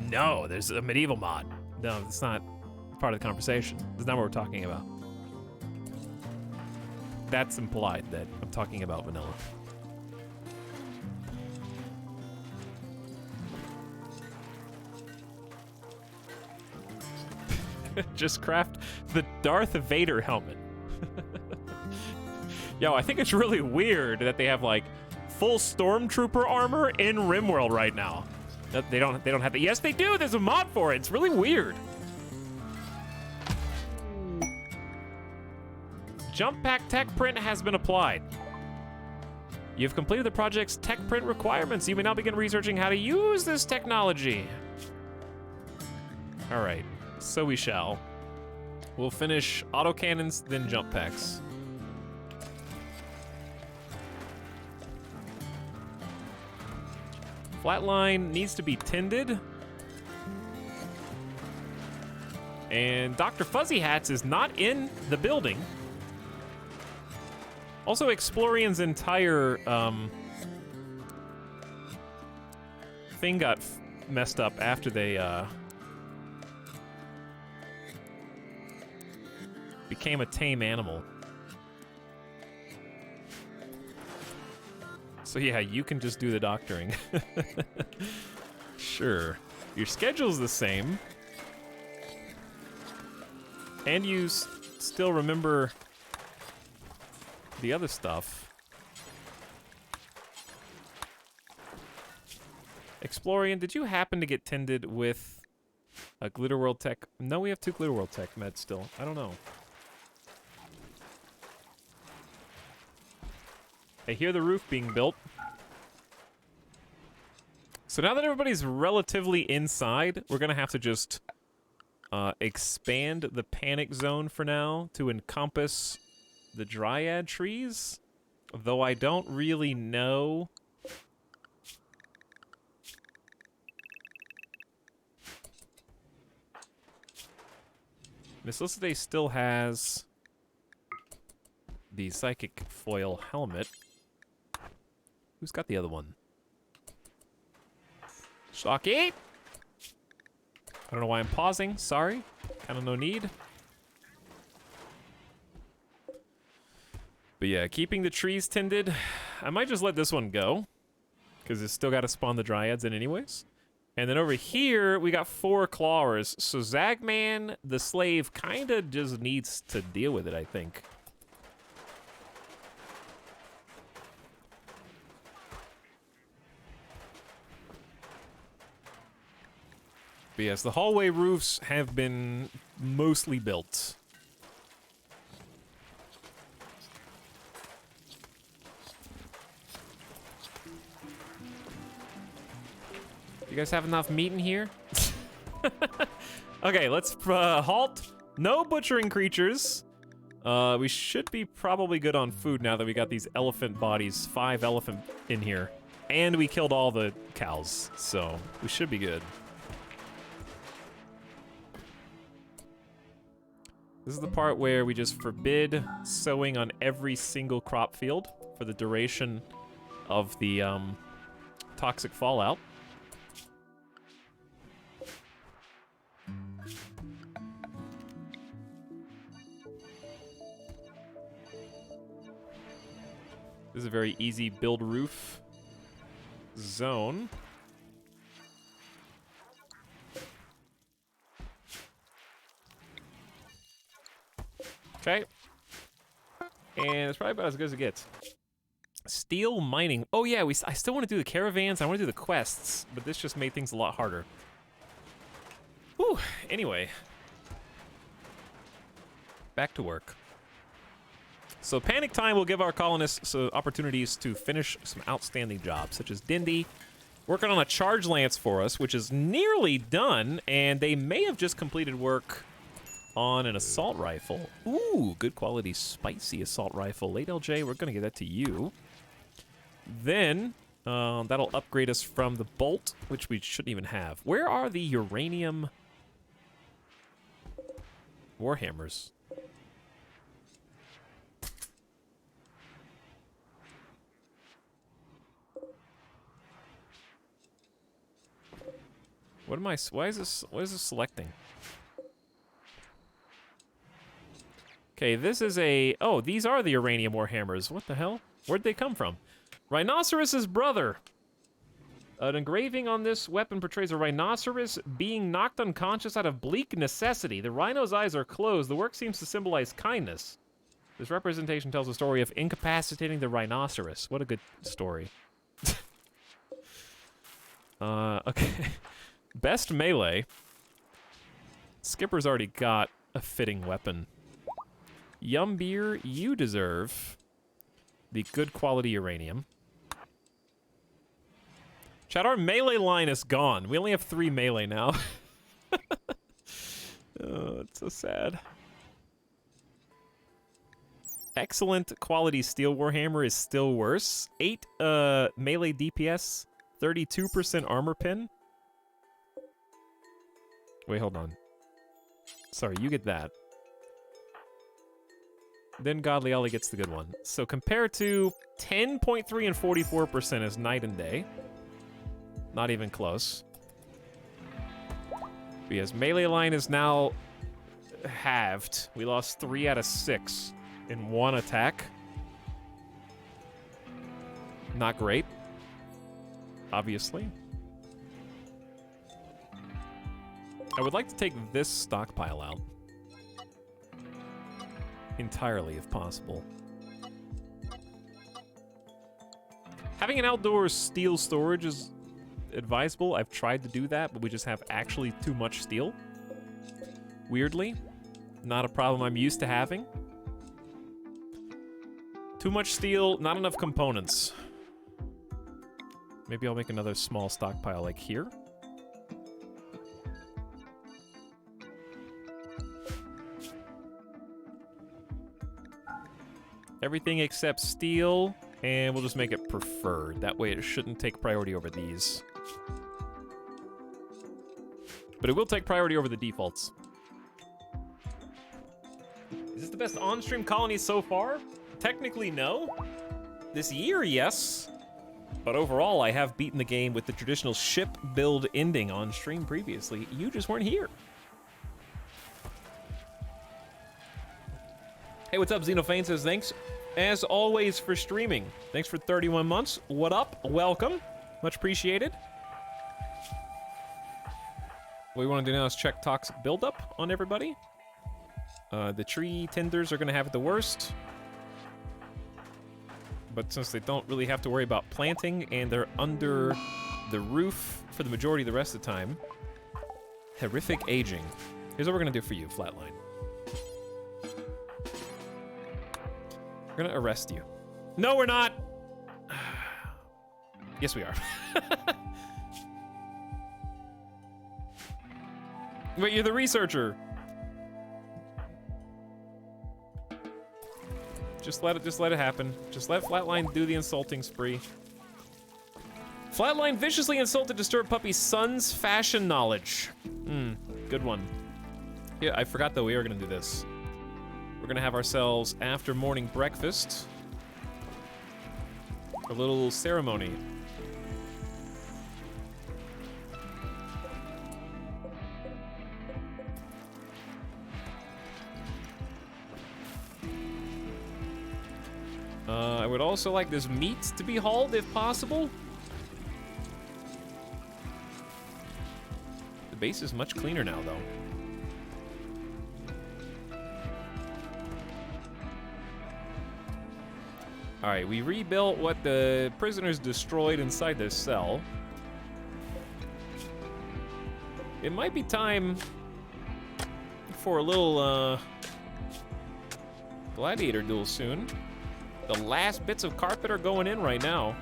no, there's a medieval mod. No, it's not part of the conversation. That's not what we're talking about. That's implied that I'm talking about vanilla. Just craft the Darth Vader helmet. Yo, I think it's really weird that they have like full stormtrooper armor in RimWorld right now. That they don't have that. Yes, they do. There's a mod for it. It's really weird. Jump pack tech print has been applied. You've completed the project's tech print requirements. You may now begin researching how to use this technology. All right. So we shall. We'll finish autocannons, then jump packs. Flatline needs to be tended. And Dr. Fuzzy Hats is not in the building. Also, Explorian's entire thing got messed up after they became a tame animal. So yeah, you can just do the doctoring. Sure. Your schedule's the same. And you still remember the other stuff. Explorian, did you happen to get tended with a Glitter World Tech? No, we have 2 Glitter World Tech meds still. I don't know. I hear the roof being built. So now that everybody's relatively inside, we're gonna have to just expand the panic zone for now to encompass the dryad trees. Though I don't really know. Miss Liciday still has the psychic foil helmet. Who's got the other one? Shocky! I don't know why I'm pausing. Sorry. Kind of no need. But yeah, keeping the trees tended. I might just let this one go, because it's still got to spawn the dryads in anyways. And then over here, we got 4 clawers. So Zagman, the slave, kind of just needs to deal with it, I think. But yes, the hallway roofs have been mostly built. You guys have enough meat in here? Okay, let's halt. No butchering creatures. We should be probably good on food now that we got these elephant bodies. 5 elephant in here. And we killed all the cows, so we should be good. This is the part where we just forbid sowing on every single crop field for the duration of the toxic fallout. This is a very easy build roof zone. Okay. And it's probably about as good as it gets. Steel mining. Oh yeah, I still want to do the caravans. I want to do the quests, but this just made things a lot harder. Whew. Anyway. Back to work. So panic time will give our colonists opportunities to finish some outstanding jobs, such as Dindy working on a charge lance for us, which is nearly done, and they may have just completed work on an assault rifle. Ooh, good quality spicy assault rifle. Late LJ, we're gonna give that to you. Then that'll upgrade us from the bolt, which we shouldn't even have. Where are the uranium warhammers? What am I? Why is this? What is this selecting? Okay, this is a... Oh, these are the uranium warhammers. What the hell? Where'd they come from? Rhinoceros's brother. An engraving on this weapon portrays a rhinoceros being knocked unconscious out of bleak necessity. The rhino's eyes are closed. The work seems to symbolize kindness. This representation tells a story of incapacitating the rhinoceros. What a good story. Okay. Best melee. Skipper's already got a fitting weapon. Yum Beer, you deserve the good quality uranium. Chat, our melee line is gone. We only have 3 melee now. Oh, it's so sad. Excellent quality steel warhammer is still worse. 8 melee DPS, 32% armor pin. Wait, hold on. Sorry, you get that. Then Godly Ollie gets the good one. So compared to 10.3 and 44% is night and day. Not even close. Because melee line is now halved. We lost 3 out of 6 in one attack. Not great. Obviously. I would like to take this stockpile out. Entirely, if possible. Having an outdoor steel storage is advisable. I've tried to do that, but we just have actually too much steel. Weirdly. Not a problem I'm used to having. Too much steel, not enough components. Maybe I'll make another small stockpile like here. Everything except steel, and we'll just make it preferred. That way it shouldn't take priority over these. But it will take priority over the defaults. Is this the best on-stream colony so far? Technically, no. This year, yes. But overall, I have beaten the game with the traditional ship build ending on stream previously. You just weren't here. Hey, what's up? Xenophane says, thanks, as always, for streaming. Thanks for 31 months. What up? Welcome. Much appreciated. What we want to do now is check toxic buildup on everybody. The tree tenders are going to have it the worst. But since they don't really have to worry about planting and they're under the roof for the majority of the rest of the time. Horrific aging. Here's what we're going to do for you, Flatline. We're going to arrest you. No, we're not! Yes, we are. Wait, you're the researcher. Just let it happen. Just let Flatline do the insulting spree. Flatline viciously insulted disturbed puppy's son's fashion knowledge. Good one. Yeah, I forgot that we are gonna do this. We're gonna have ourselves, after morning breakfast, a little ceremony. I would also like this meat to be hauled if possible. The base is much cleaner now, though. All right, we rebuilt what the prisoners destroyed inside this cell. It might be time for a little gladiator duel soon. The last bits of carpet are going in right now.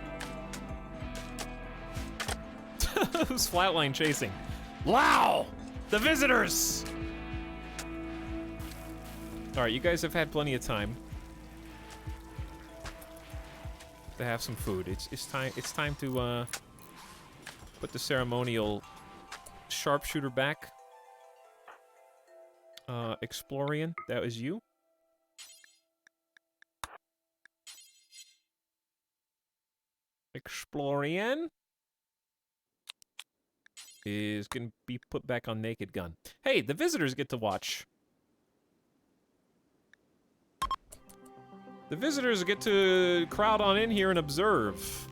Who's Flatline chasing? Wow! The visitors! Alright, you guys have had plenty of time to have some food. It's time to put the ceremonial sharpshooter back. Explorian, that was you. Explorian is gonna be put back on Naked Gun. Hey, the visitors get to watch. The visitors get to crowd on in here and observe.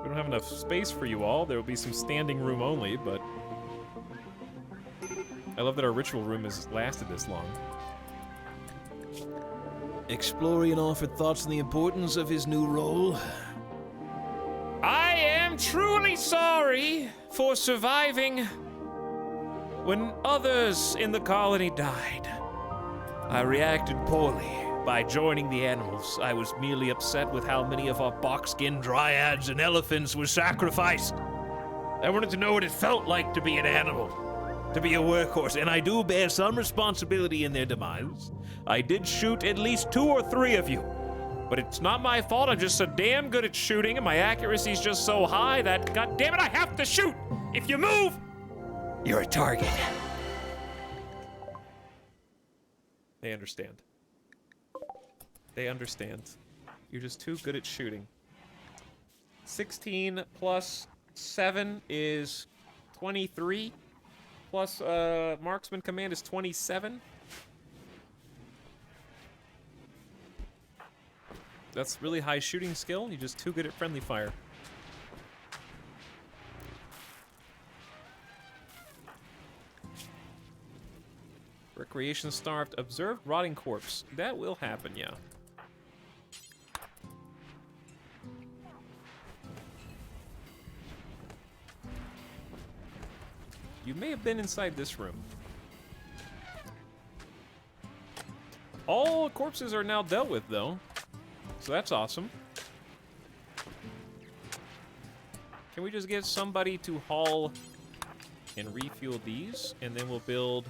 We don't have enough space for you all. There will be some standing room only, but I love that our ritual room has lasted this long. Explorian offered thoughts on the importance of his new role. I am truly sorry for surviving when others in the colony died. I reacted poorly by joining the animals. I was merely upset with how many of our bark-skinned dryads and elephants were sacrificed. I wanted to know what it felt like to be an animal, to be a workhorse, and I do bear some responsibility in their demise. I did shoot at least 2 or 3 of you. But it's not my fault. I'm just so damn good at shooting, and my accuracy's just so high that, god damn it, I have to shoot! If you move, you're a target. They understand. They understand. You're just too good at shooting. 16 plus 7 is 23. Plus marksman command is 27. That's really high shooting skill. You're just too good at friendly fire. Recreation starved. Observed rotting corpse. That will happen, yeah. You may have been inside this room. All corpses are now dealt with, though. So that's awesome. Can we just get somebody to haul and refuel these? And then we'll build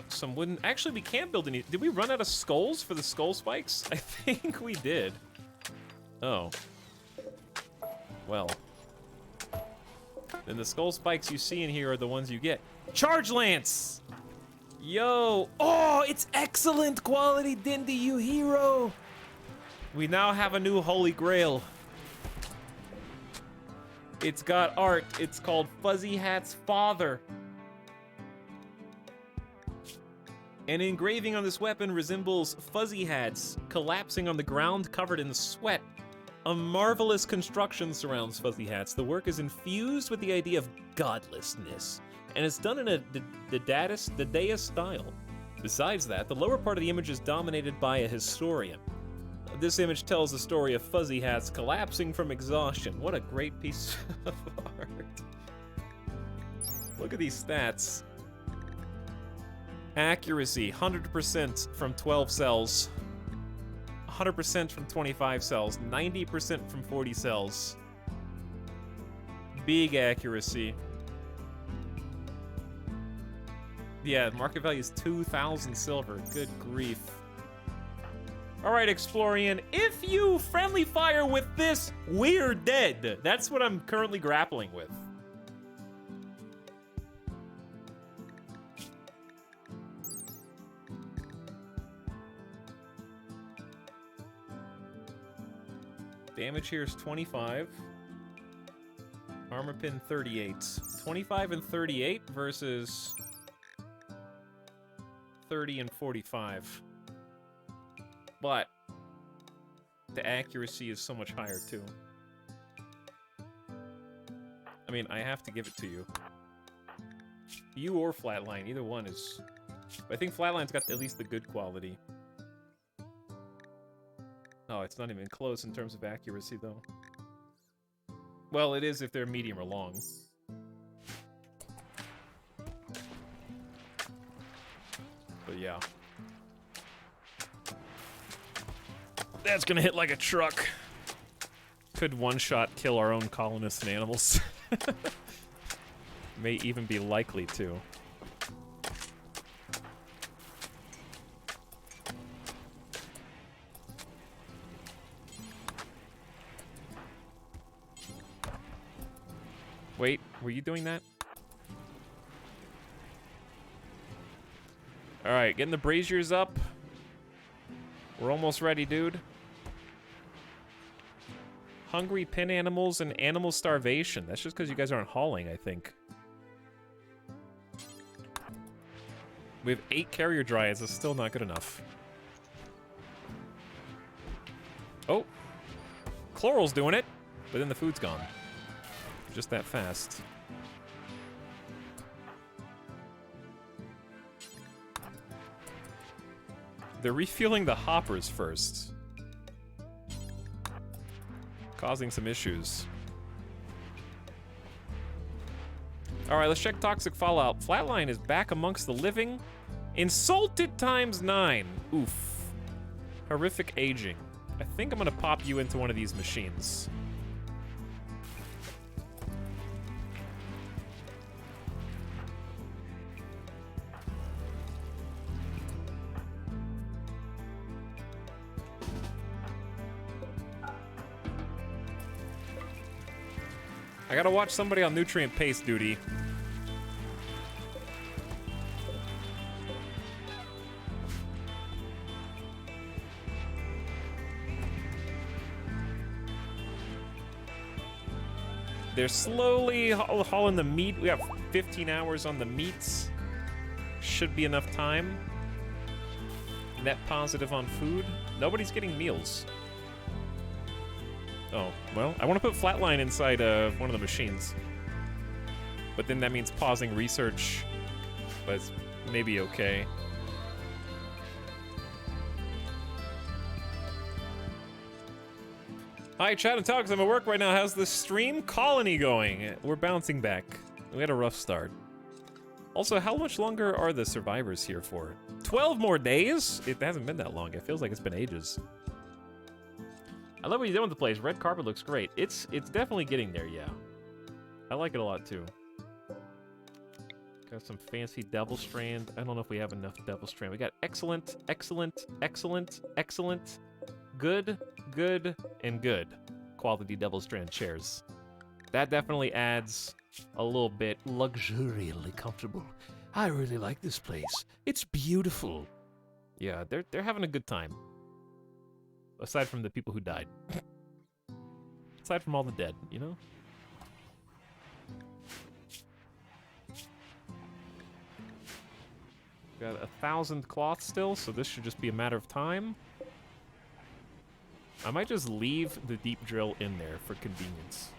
some wooden... Actually, we can't build any... Did we run out of skulls for the skull spikes? I think we did. Oh. Well. Then the skull spikes you see in here are the ones you get. Charge Lance! Yo! Oh, it's excellent quality, Dindy, you hero! We now have a new holy grail. It's got art. It's called Fuzzy Hat's Father. An engraving on this weapon resembles Fuzzy Hats collapsing on the ground covered in sweat. A marvelous construction surrounds Fuzzy Hats. The work is infused with the idea of godlessness, and it's done in a Dadaist style. Besides that, the lower part of the image is dominated by a historian. This image tells the story of Fuzzy Hats collapsing from exhaustion. What a great piece of art. Look at these stats. Accuracy, 100% from 12 cells. 100% from 25 cells. 90% from 40 cells. Big accuracy. Yeah, market value is 2,000 silver. Good grief. All right, Explorian, if you friendly fire with this, we're dead. That's what I'm currently grappling with. Damage here is 25. Armor pin 38. 25 and 38 versus 30 and 45. But the accuracy is so much higher, too. I mean, I have to give it to you. You or Flatline, either one is... I think Flatline's got at least the good quality. Oh, it's not even close in terms of accuracy, though. Well, it is if they're medium or long. But yeah. That's gonna hit like a truck. Could one-shot kill our own colonists and animals. May even be likely to. Wait, were you doing that? Alright, getting the braziers up. We're almost ready, dude. Hungry pin animals and animal starvation. That's just because you guys aren't hauling, I think. We have 8 carrier dryads. That's still not good enough. Oh. Chloral's doing it, but then the food's gone. Just that fast. They're refueling the hoppers first. Causing some issues. Alright, let's check Toxic Fallout. Flatline is back amongst the living. Insulted ×9. Oof. Horrific aging. I think I'm gonna pop you into one of these machines. I gotta watch somebody on nutrient paste duty. They're slowly hauling the meat. We have 15 hours on the meats. Should be enough time. Net positive on food. Nobody's getting meals. Oh, well, I want to put Flatline inside one of the machines. But then that means pausing research. But it's maybe okay. Hi, chat and talks. I'm at work right now. How's the stream colony going? We're bouncing back. We had a rough start. Also, how much longer are the survivors here for? 12 more days? It hasn't been that long. It feels like it's been ages. I love what you're doing with the place. Red carpet looks great. It's definitely getting there, yeah. I like it a lot, too. Got some fancy Devil Strand. I don't know if we have enough Devil Strand. We got excellent, excellent, excellent, excellent, good, good, and good quality Devil Strand chairs. That definitely adds a little bit luxuriantly comfortable. I really like this place. It's beautiful. Yeah, they're having a good time. Aside from the people who died. Aside from all the dead, you know? Got 1,000 cloth still, so this should just be a matter of time. I might just leave the deep drill in there for convenience.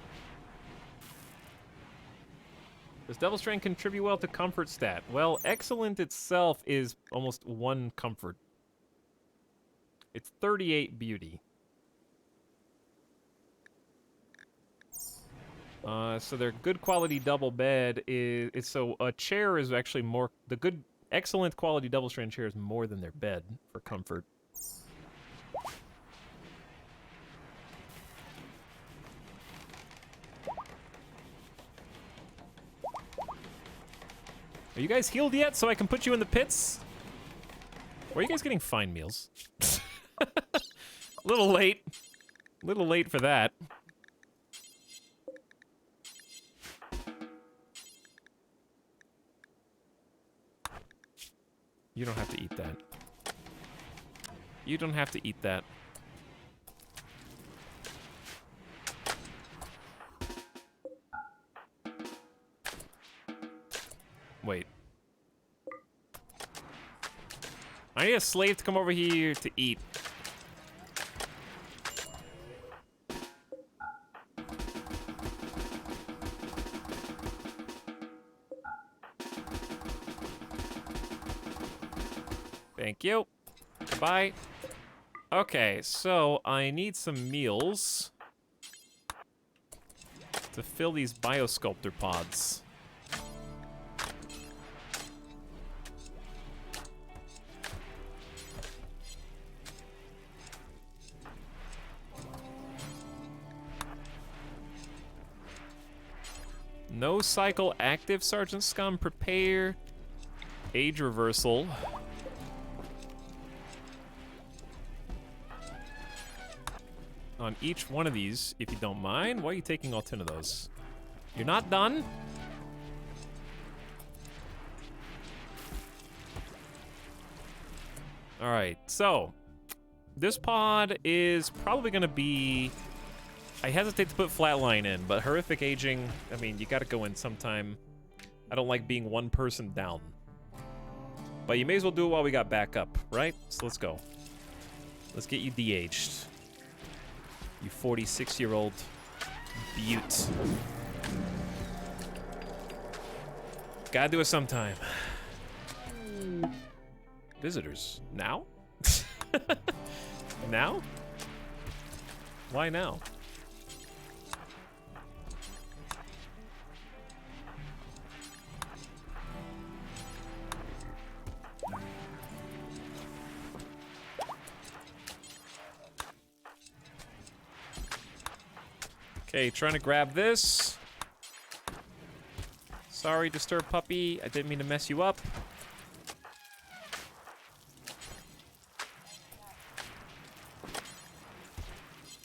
Does Devil Strand contribute well to comfort stat? Well, excellent itself is almost 1 comfort. It's 38 beauty. So their good quality double bed is so a chair is actually more, the good excellent quality Devil Strand chair is more than their bed for comfort. Are you guys healed yet so I can put you in the pits? Or are you guys getting fine meals? A little late. A little late for that. You don't have to eat that. You don't have to eat that. Wait. I need a slave to come over here to eat. Thank you. Goodbye. Okay, so I need some meals to fill these biosculptor pods. No cycle active, Sergeant Scum. Prepare. Age reversal. On each one of these, if you don't mind. Why are you taking all 10 of those? You're not done? Alright, so this pod is probably gonna be, I hesitate to put Flatline in, but horrific aging, I mean, you gotta go in sometime. I don't like being one person down. But you may as well do it while we got backup, right? So let's go. Let's get you de-aged. You 46-year-old beaut. Gotta do it sometime. Visitors. Now? Now? Why now? Okay, trying to grab this. Sorry, Disturbed Puppy. I didn't mean to mess you up.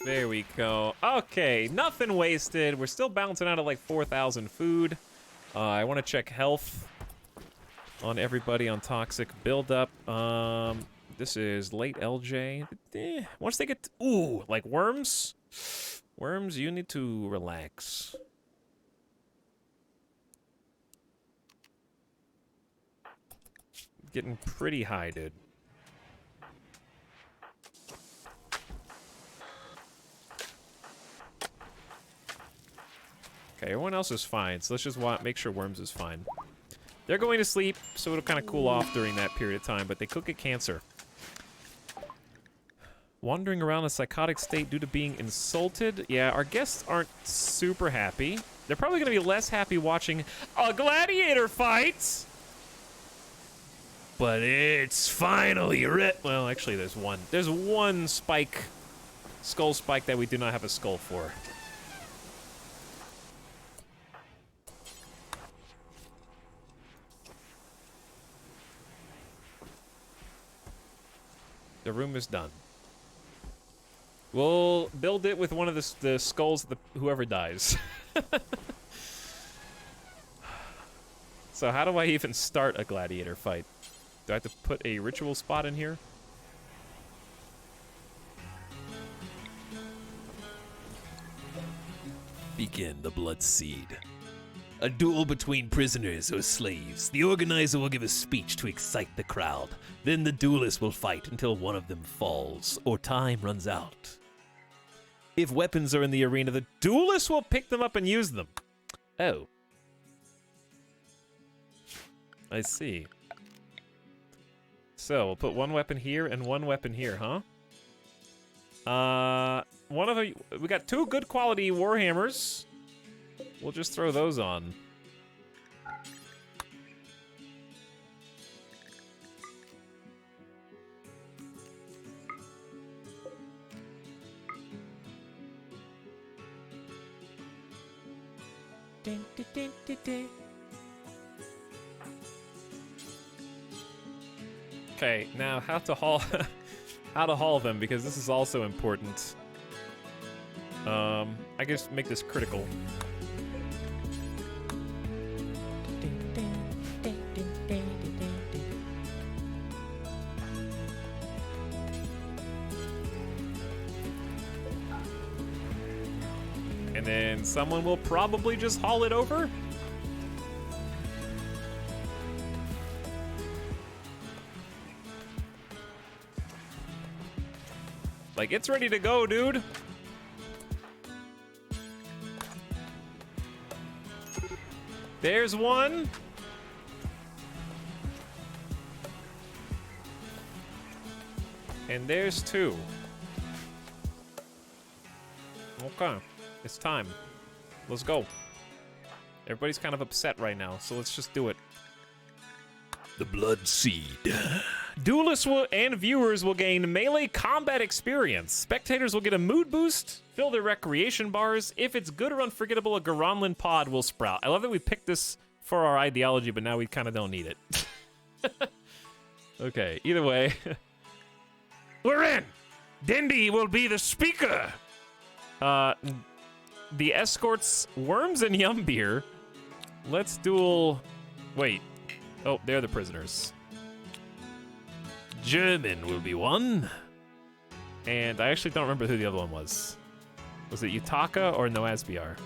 There we go. Okay, nothing wasted. We're still bouncing out of like 4,000 food. I want to check health on everybody on toxic buildup. This is late LJ. Once they get, ooh, like worms. Worms, you need to relax. Getting pretty high, dude. Okay, everyone else is fine, so let's just make sure Worms is fine. They're going to sleep, so it'll kind of cool off during that period of time, but they could get cancer. Wandering around a psychotic state due to being insulted. Yeah, our guests aren't super happy. They're probably going to be less happy watching a gladiator fight. But it's finally well, actually, there's one. There's one skull spike that we do not have a skull for. The room is done. We'll build it with one of the skulls of whoever dies. So how do I even start a gladiator fight? Do I have to put a ritual spot in here? Begin the Blood Seed. A duel between prisoners or slaves. The organizer will give a speech to excite the crowd. Then the duelists will fight until one of them falls or time runs out. If weapons are in the arena, the duelists will pick them up and use them. Oh. I see. So, we'll put one weapon here and one weapon here, huh? We got 2 good quality warhammers. We'll just throw those on. Okay, now how to haul how to haul them, because this is also important. I guess make this critical. And then someone will probably just haul it over. Like, it's ready to go, dude. There's one. And there's 2. Okay, it's time. Let's go. Everybody's kind of upset right now, so let's just do it. The Blood Seed. Duelists and viewers will gain melee combat experience. Spectators will get a mood boost, fill their recreation bars. If it's good or unforgettable, a Garanlin pod will sprout. I love that we picked this for our ideology, but now we kind of don't need it. Okay, either way. We're in! Dindy will be the speaker! The escorts Worms and Yumbeer. Let's duel... Wait. Oh, they're the prisoners. German will be one. And I actually don't remember who the other one was. Was it Yutaka or Noasbiar?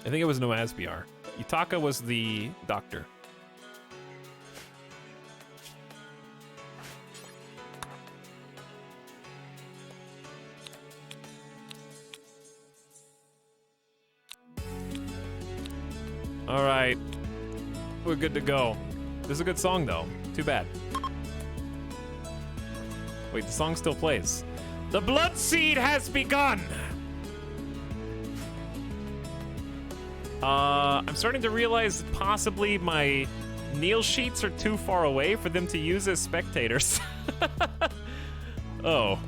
I think it was Noasbiar. Yutaka was the doctor. All right. We're good to go. This is a good song, though. Too bad. Wait, the song still plays. The Blood Seed has begun! I'm starting to realize possibly my kneel sheets are too far away for them to use as spectators. Oh.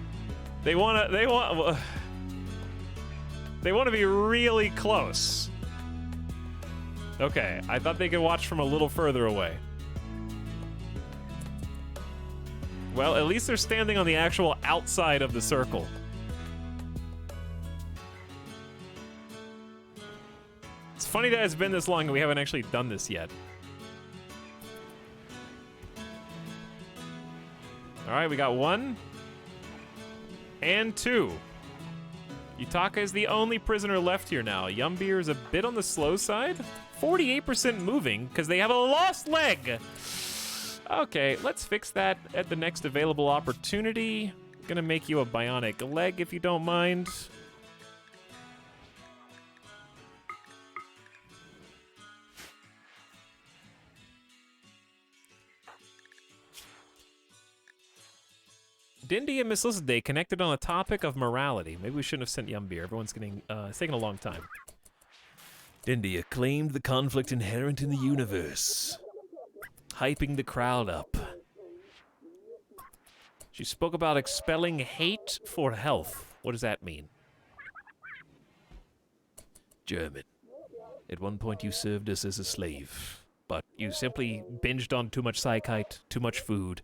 They want to be really close. Okay, I thought they could watch from a little further away. Well, at least they're standing on the actual outside of the circle. It's funny that it's been this long and we haven't actually done this yet. All right, we got 1 and 2. Yutaka is the only prisoner left here now. Yumbeer is a bit on the slow side. 48% moving because they have a lost leg. Okay, let's fix that at the next available opportunity. Gonna make you a bionic leg if you don't mind. Dindy and Miss Day connected on a topic of morality. Maybe we shouldn't have sent Yum Beer. Everyone's getting, it's taking a long time. Dindy acclaimed the conflict inherent in the universe, hyping the crowd up. She spoke about expelling hate for health. What does that mean? German. At one point you served us as a slave, but You simply binged on too much psychite, too much food,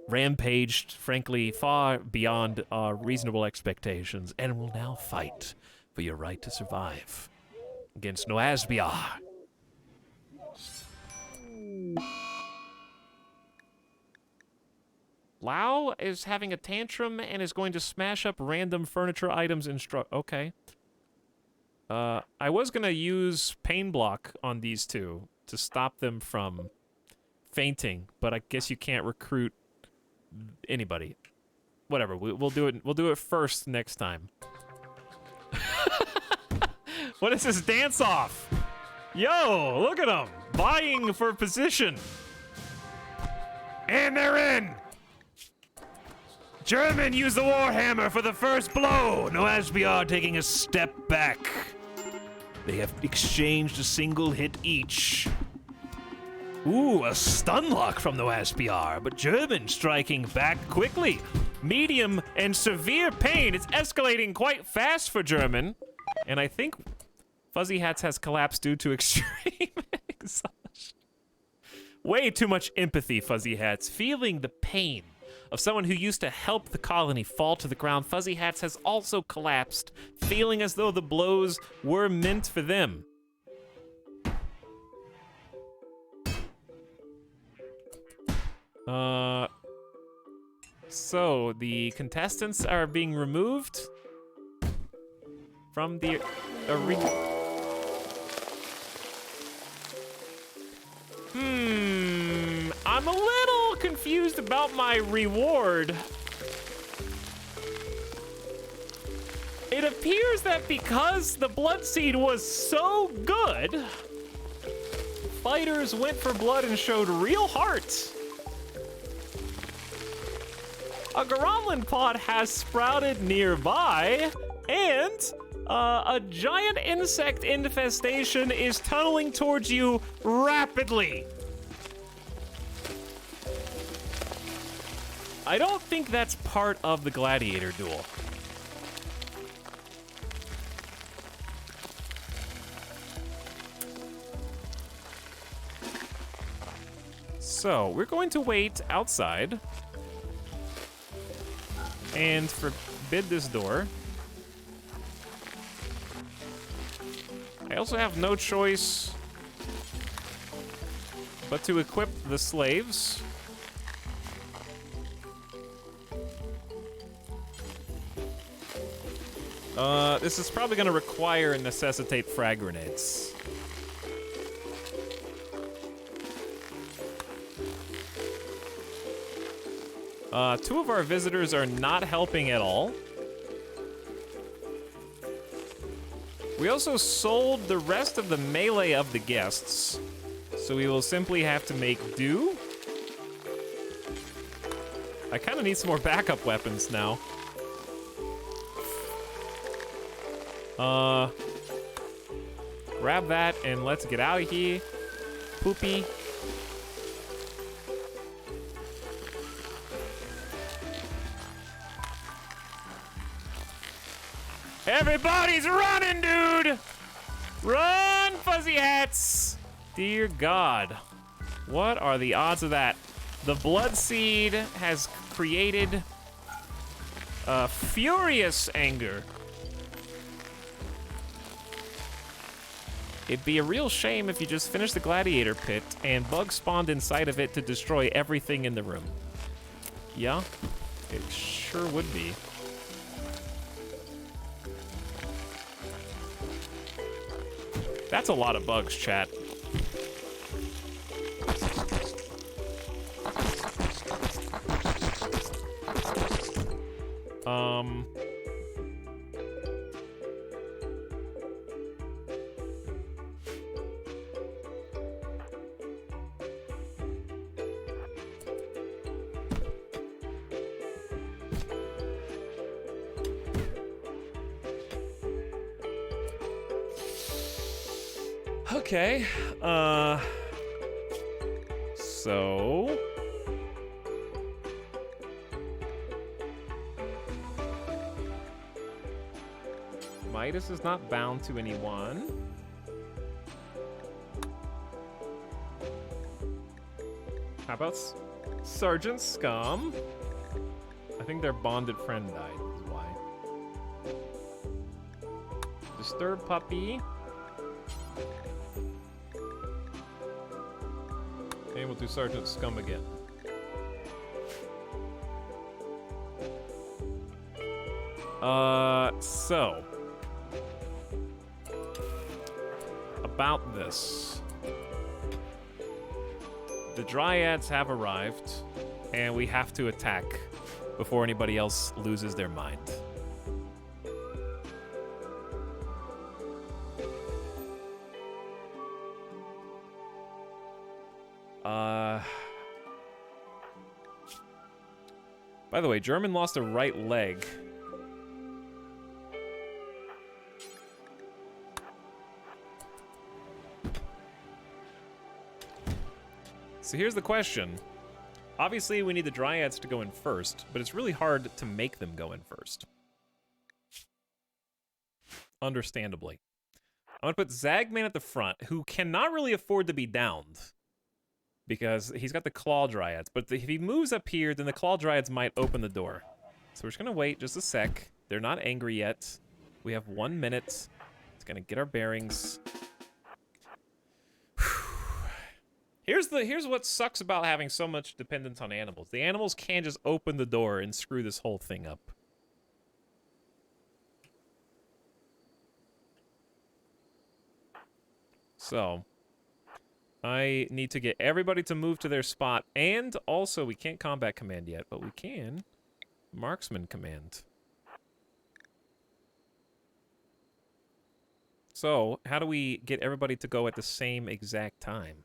rampaged, frankly, far beyond our reasonable expectations, and will now fight for your right to survive against Noasbiar. Lau is having a tantrum and is going to smash up random furniture items in Okay. I was going to use pain block on these two to stop them from fainting, but I guess you can't recruit anybody. Whatever, we'll do it. We'll do it first next time. What is this dance off? Yo, look at them vying for position. And they're in! German used the Warhammer for the first blow. Noasbiar taking a step back. They have exchanged a single hit each. Ooh, a stun lock from Noasbiar, but German striking back quickly. Medium and severe pain. It's escalating quite fast for German. And I think Fuzzy Hats has collapsed due to extreme exhaustion. Way too much empathy, Fuzzy Hats. Feeling the pain of someone who used to help the colony fall to the ground, Fuzzy Hats has also collapsed, feeling as though the blows were meant for them. So the contestants are being removed from the arena. I'm a little confused about my reward. It appears that because the blood seed was so good, fighters went for blood and showed real heart. A Garomlin pod has sprouted nearby, and a giant insect infestation is tunneling towards you rapidly. I don't think that's part of the gladiator duel. So, we're going to wait outside and forbid this door. I also have no choice but to equip the slaves. This is probably going to require and necessitate frag grenades. Two of our visitors are not helping at all. We also sold the rest of the melee of the guests, so we will simply have to make do. I kind of need some more backup weapons now. Grab that and let's get out of here. Poopy. Everybody's running, dude! Run, Fuzzy Hats! Dear God. What are the odds of that? The blood seed has created furious anger. It'd be a real shame if you just finished the gladiator pit and bugs spawned inside of it to destroy everything in the room. Yeah, it sure would be. That's a lot of bugs, chat. Okay. So Midas is not bound to anyone. How about Sergeant Scum? I think their bonded friend died, is why. Disturb Puppy. And we'll do Sergeant Scum again. So. About this. The Dryads have arrived, and we have to attack before anybody else loses their mind. By the way, German lost a right leg. So here's the question. Obviously, we need the Dryads to go in first, but it's really hard to make them go in first. Understandably. I'm gonna put Zagman at the front, who cannot really afford to be downed. Because he's got the Claw Dryads, but if he moves up here, then the Claw Dryads might open the door. So we're just gonna wait just a sec. They're not angry yet. We have 1 minute. It's gonna get our bearings. Here's what sucks about having so much dependence on animals. The animals can't just open the door and screw this whole thing up. So, I need to get everybody to move to their spot, and also we can't combat command yet, but we can marksman command. So, how do we get everybody to go at the same exact time?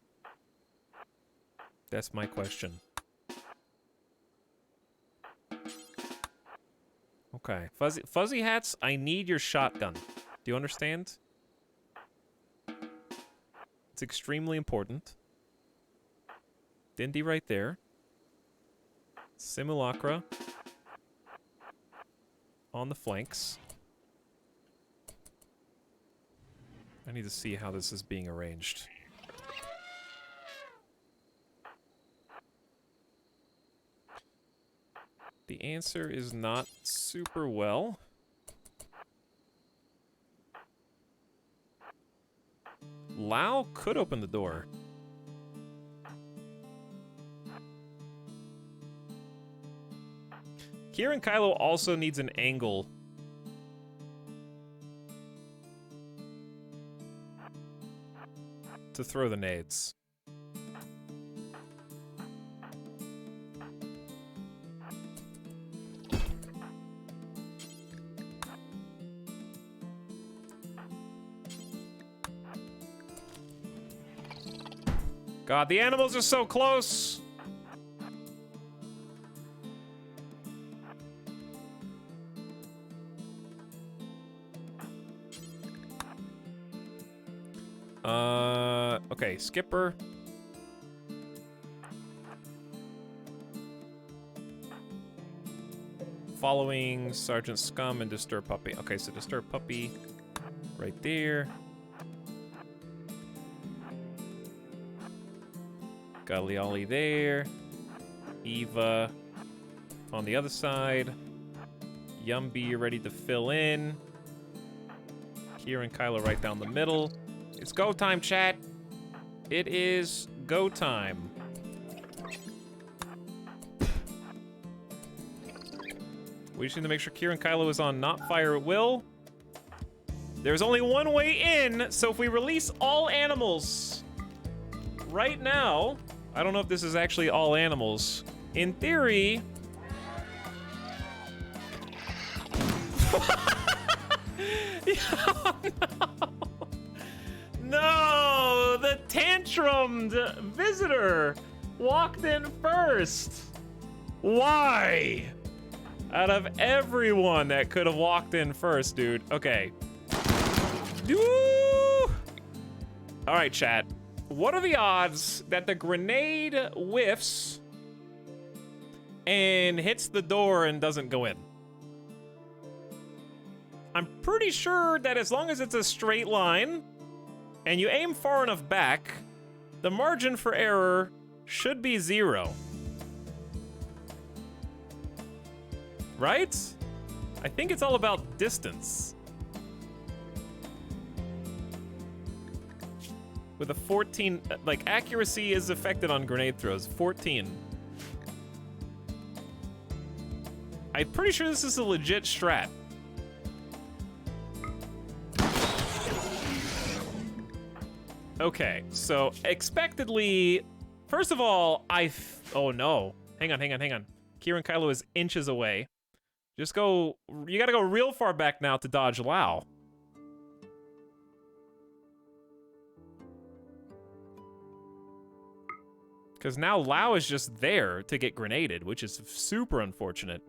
That's my question. Okay, Fuzzy Hats, I need your shotgun. Do you understand? It's extremely important. Dindy right there. Simulacra on the flanks. I need to see how this is being arranged. The answer is not super well. Lao could open the door. Kieran Kylo also needs an angle. To throw the nades. God, the animals are so close! Okay, Skipper. Following Sergeant Scum and Disturb Puppy. Okay, so Disturb Puppy right there. Galiali there. Eva on the other side. Yumby ready to fill in. Kieran Kylo right down the middle. It's go time, chat. It is go time. We just need to make sure Kieran Kylo is on not fire at will. There's only one way in, so if we release all animals right now, I don't know if this is actually all animals. In theory... Oh, no. No! The tantrumed visitor walked in first! Why? Out of everyone that could have walked in first, dude. Okay. Woo! All right, chat. What are the odds that the grenade whiffs and hits the door and doesn't go in? I'm pretty sure that as long as it's a straight line and you aim far enough back, the margin for error should be 0. Right? I think it's all about distance. With a 14, like, accuracy is affected on grenade throws. 14. I'm pretty sure this is a legit strat. Okay, so expectedly, first of all, oh no. Hang on. Kieran Kylo is inches away. Just go, you gotta go real far back now to dodge Lao. Because now Lao is just there to get grenaded, which is super unfortunate.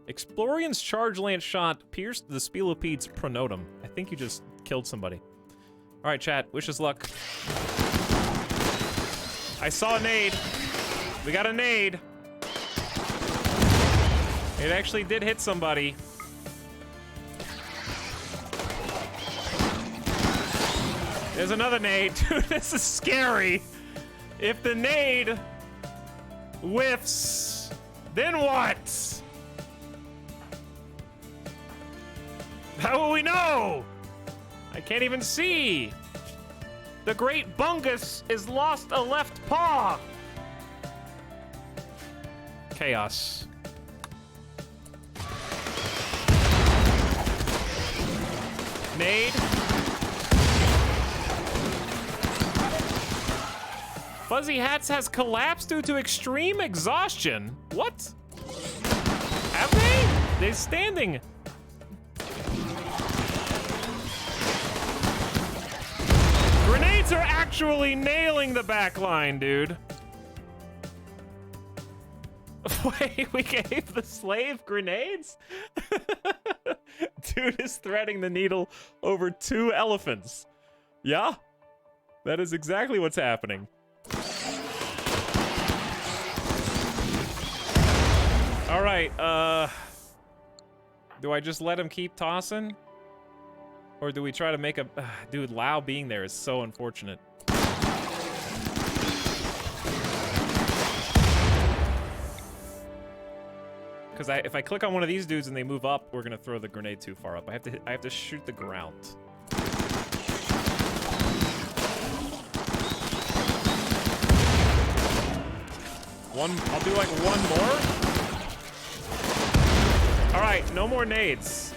Explorian's charge lance shot pierced the Spilopede's pronotum. I think you just killed somebody. All right, chat, wish us luck. I saw a nade. We got a nade. It actually did hit somebody. There's another nade. Dude, this is scary. If the nade whiffs, then what? How will we know? I can't even see. The great Bungus is lost a left paw. Chaos. Nade. Fuzzy Hats has collapsed due to extreme exhaustion. What? Have they? They're standing. Grenades are actually nailing the back line, dude. Wait, we gave the slave grenades? Dude is threading the needle over 2 elephants. Yeah? That is exactly what's happening. All right, do I just let him keep tossing? Or do we try to make a... dude, Lao being there is so unfortunate. Because if I click on one of these dudes and they move up, we're gonna throw the grenade too far up. I have to shoot the ground. I'll do like one more. All right, no more nades.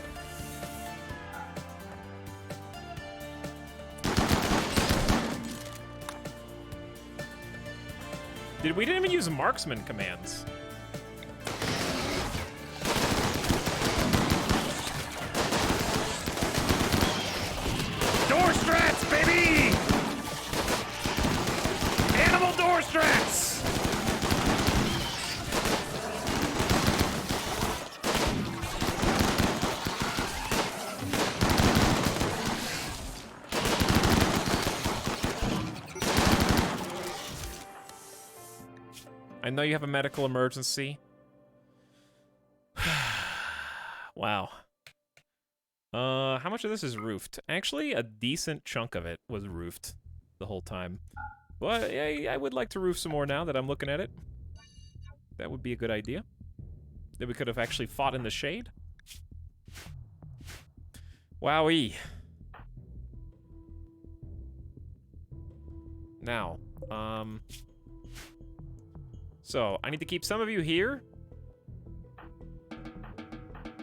We didn't even use marksman commands. Door strats, baby! Animal door strats! I know you have a medical emergency. Wow. How much of this is roofed? Actually, a decent chunk of it was roofed the whole time. But I would like to roof some more now that I'm looking at it. That would be a good idea. Then we could have actually fought in the shade. Wowee. Now, so, I need to keep some of you here.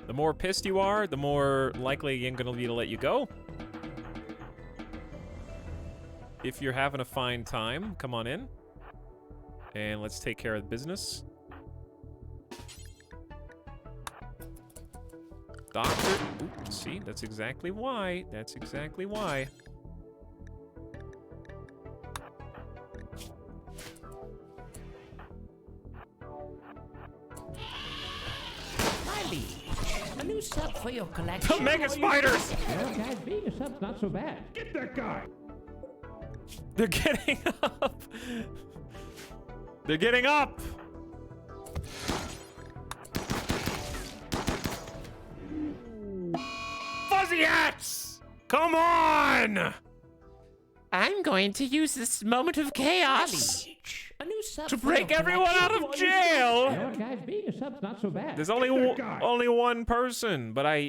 The more pissed you are, the more likely I'm gonna be to let you go. If you're having a fine time, come on in. And let's take care of business. Doctor, ooh, see, that's exactly why. That's exactly why. A new sub for your The collection. mega spiders! Well, guys, being a sub's not so bad. Get that guy! They're getting up! They're getting up! Fuzzy hats! Come on! I'm going to use this moment of chaos. A new sub To for break your everyone collection. out of jail! Well, guys, being a sub's not so bad. There's only only one person, but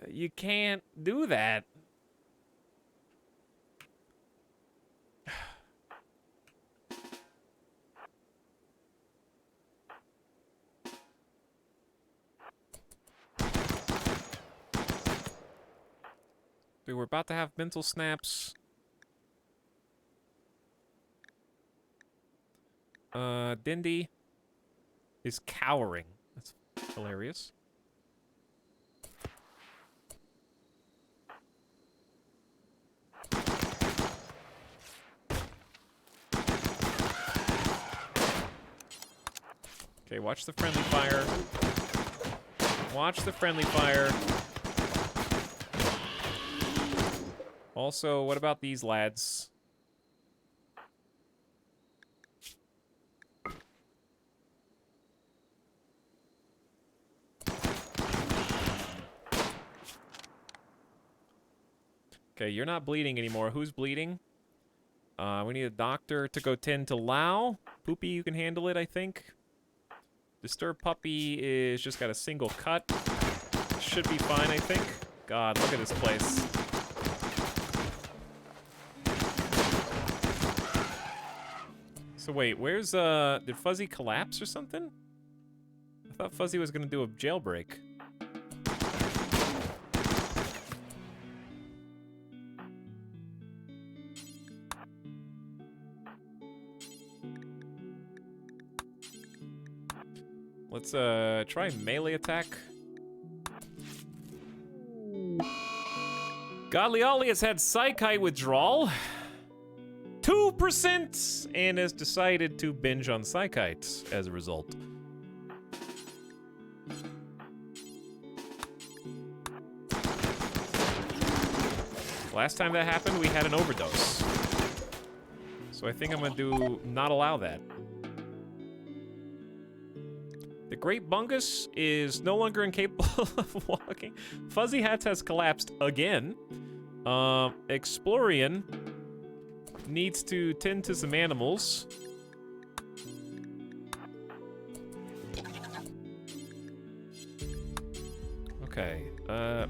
you can't do that. Dude, we're about to have mental snaps. Dindy is cowering. That's hilarious. Okay, watch the friendly fire. Watch the friendly fire. Also, what about these lads? Okay, you're not bleeding anymore. Who's bleeding? We need a doctor to go tend to Lau. Poopy, you can handle it, I think. Disturbed Puppy is just got a single cut. Should be fine, I think. God, look at this place. So wait, where's, did Fuzzy collapse or something? I thought Fuzzy was gonna do a jailbreak. Let's, try melee attack. Godly Ollie has had Psykite withdrawal. 2% and has decided to binge on Psykite as a result. Last time that happened, we had an overdose. So I think I'm gonna do not allow that. The Great Bungus is no longer incapable of walking. Fuzzy Hats has collapsed again. Explorian needs to tend to some animals. Okay,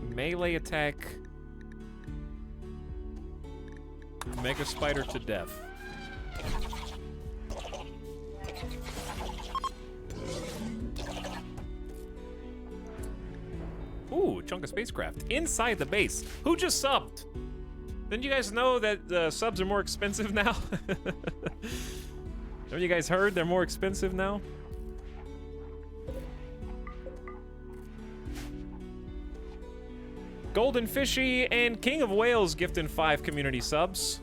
melee attack. Mega Spider to death. Ooh, chunk of spacecraft inside the base. Who just subbed? Didn't you guys know that the subs are more expensive now? Haven't you guys heard they're more expensive now? Golden Fishy and King of Whales gifting 5 community subs.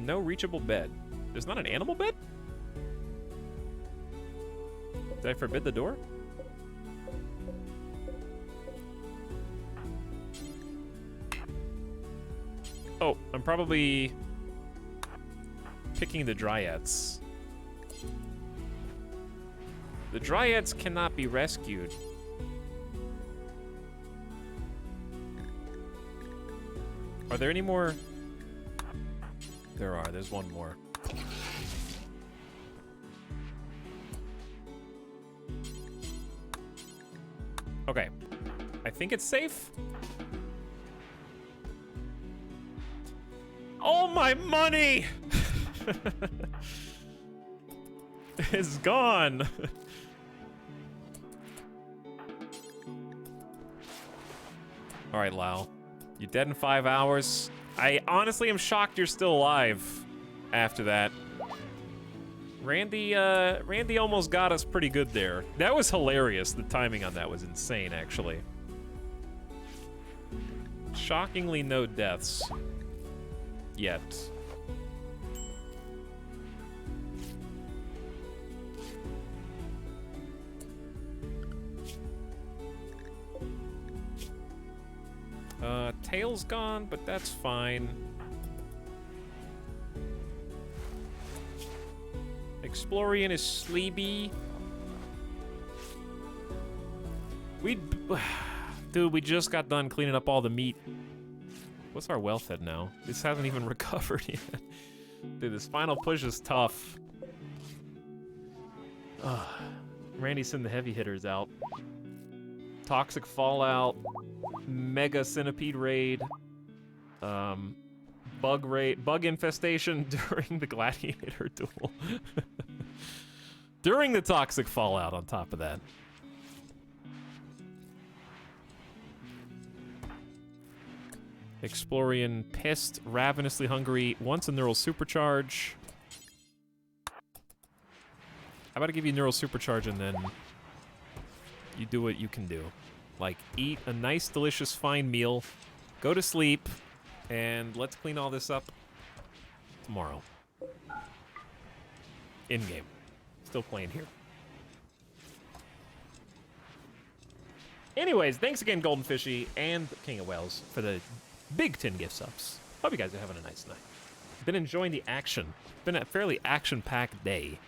No reachable bed. There's not an animal bed? Did I forbid the door? Oh, I'm probably picking the Dryads. The Dryads cannot be rescued. Are there any more? There are. There's one more. Okay. I think it's safe. All my money is gone. All right, Lau. You dead in 5 hours. I honestly am shocked you're still alive after that. Randy almost got us pretty good there. That was hilarious. The timing on that was insane, actually. Shockingly no deaths. Yet. tail's gone, but that's fine. Explorian is sleepy. Dude, we just got done cleaning up all the meat. What's our wealth at now? This hasn't even recovered yet. Dude, this final push is tough. Randy's sending the heavy hitters out. Toxic Fallout, Mega Centipede Raid, Bug Infestation during the Gladiator Duel. During the Toxic Fallout on top of that. Explorian Pissed, Ravenously Hungry, Once a Neural Supercharge. How about I give you Neural Supercharge and then you do what you can do. Like, eat a nice, delicious, fine meal, go to sleep, and let's clean all this up tomorrow. In-game. Still playing here. Anyways, thanks again, Golden Fishy and King of Whales, for the big 10 gift subs. Hope you guys are having a nice night. Been enjoying the action. Been a fairly action-packed day.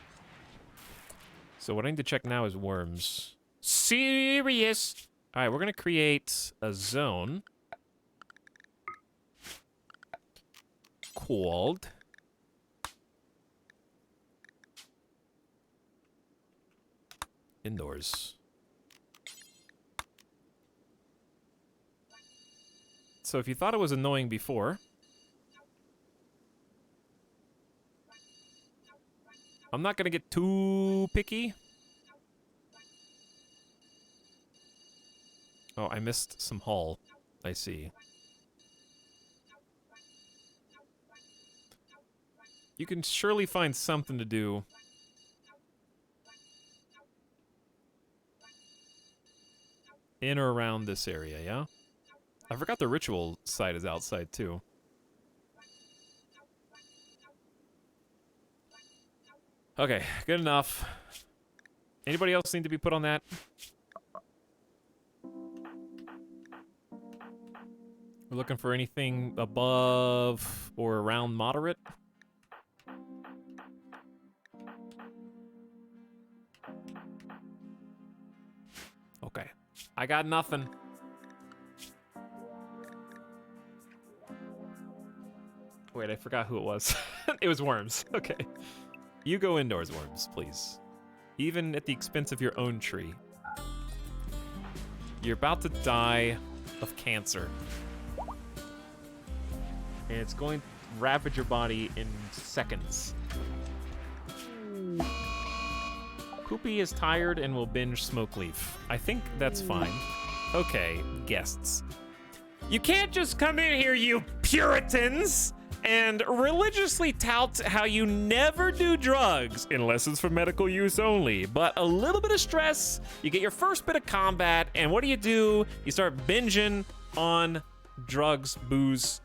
So what I need to check now is worms. Serious. All right, we're gonna create a zone called indoors. So if you thought it was annoying before, I'm not gonna get too picky. Oh, I missed some hull. I see. You can surely find something to do. In or around this area, yeah? I forgot the ritual site is outside, too. Okay, good enough. Anybody else need to be put on that? We're looking for anything above or around moderate. Okay. I got nothing. Wait, I forgot who it was. It was worms. Okay. You go indoors, worms, please. Even at the expense of your own tree. You're about to die of cancer. And it's going to ravage your body in seconds. Poopy is tired and will binge Smoke Leaf. I think that's fine. Okay, guests. You can't just come in here, you Puritans, and religiously tout how you never do drugs unless it's for medical use only. But a little bit of stress, you get your first bit of combat, and what do? You start binging on drugs, booze.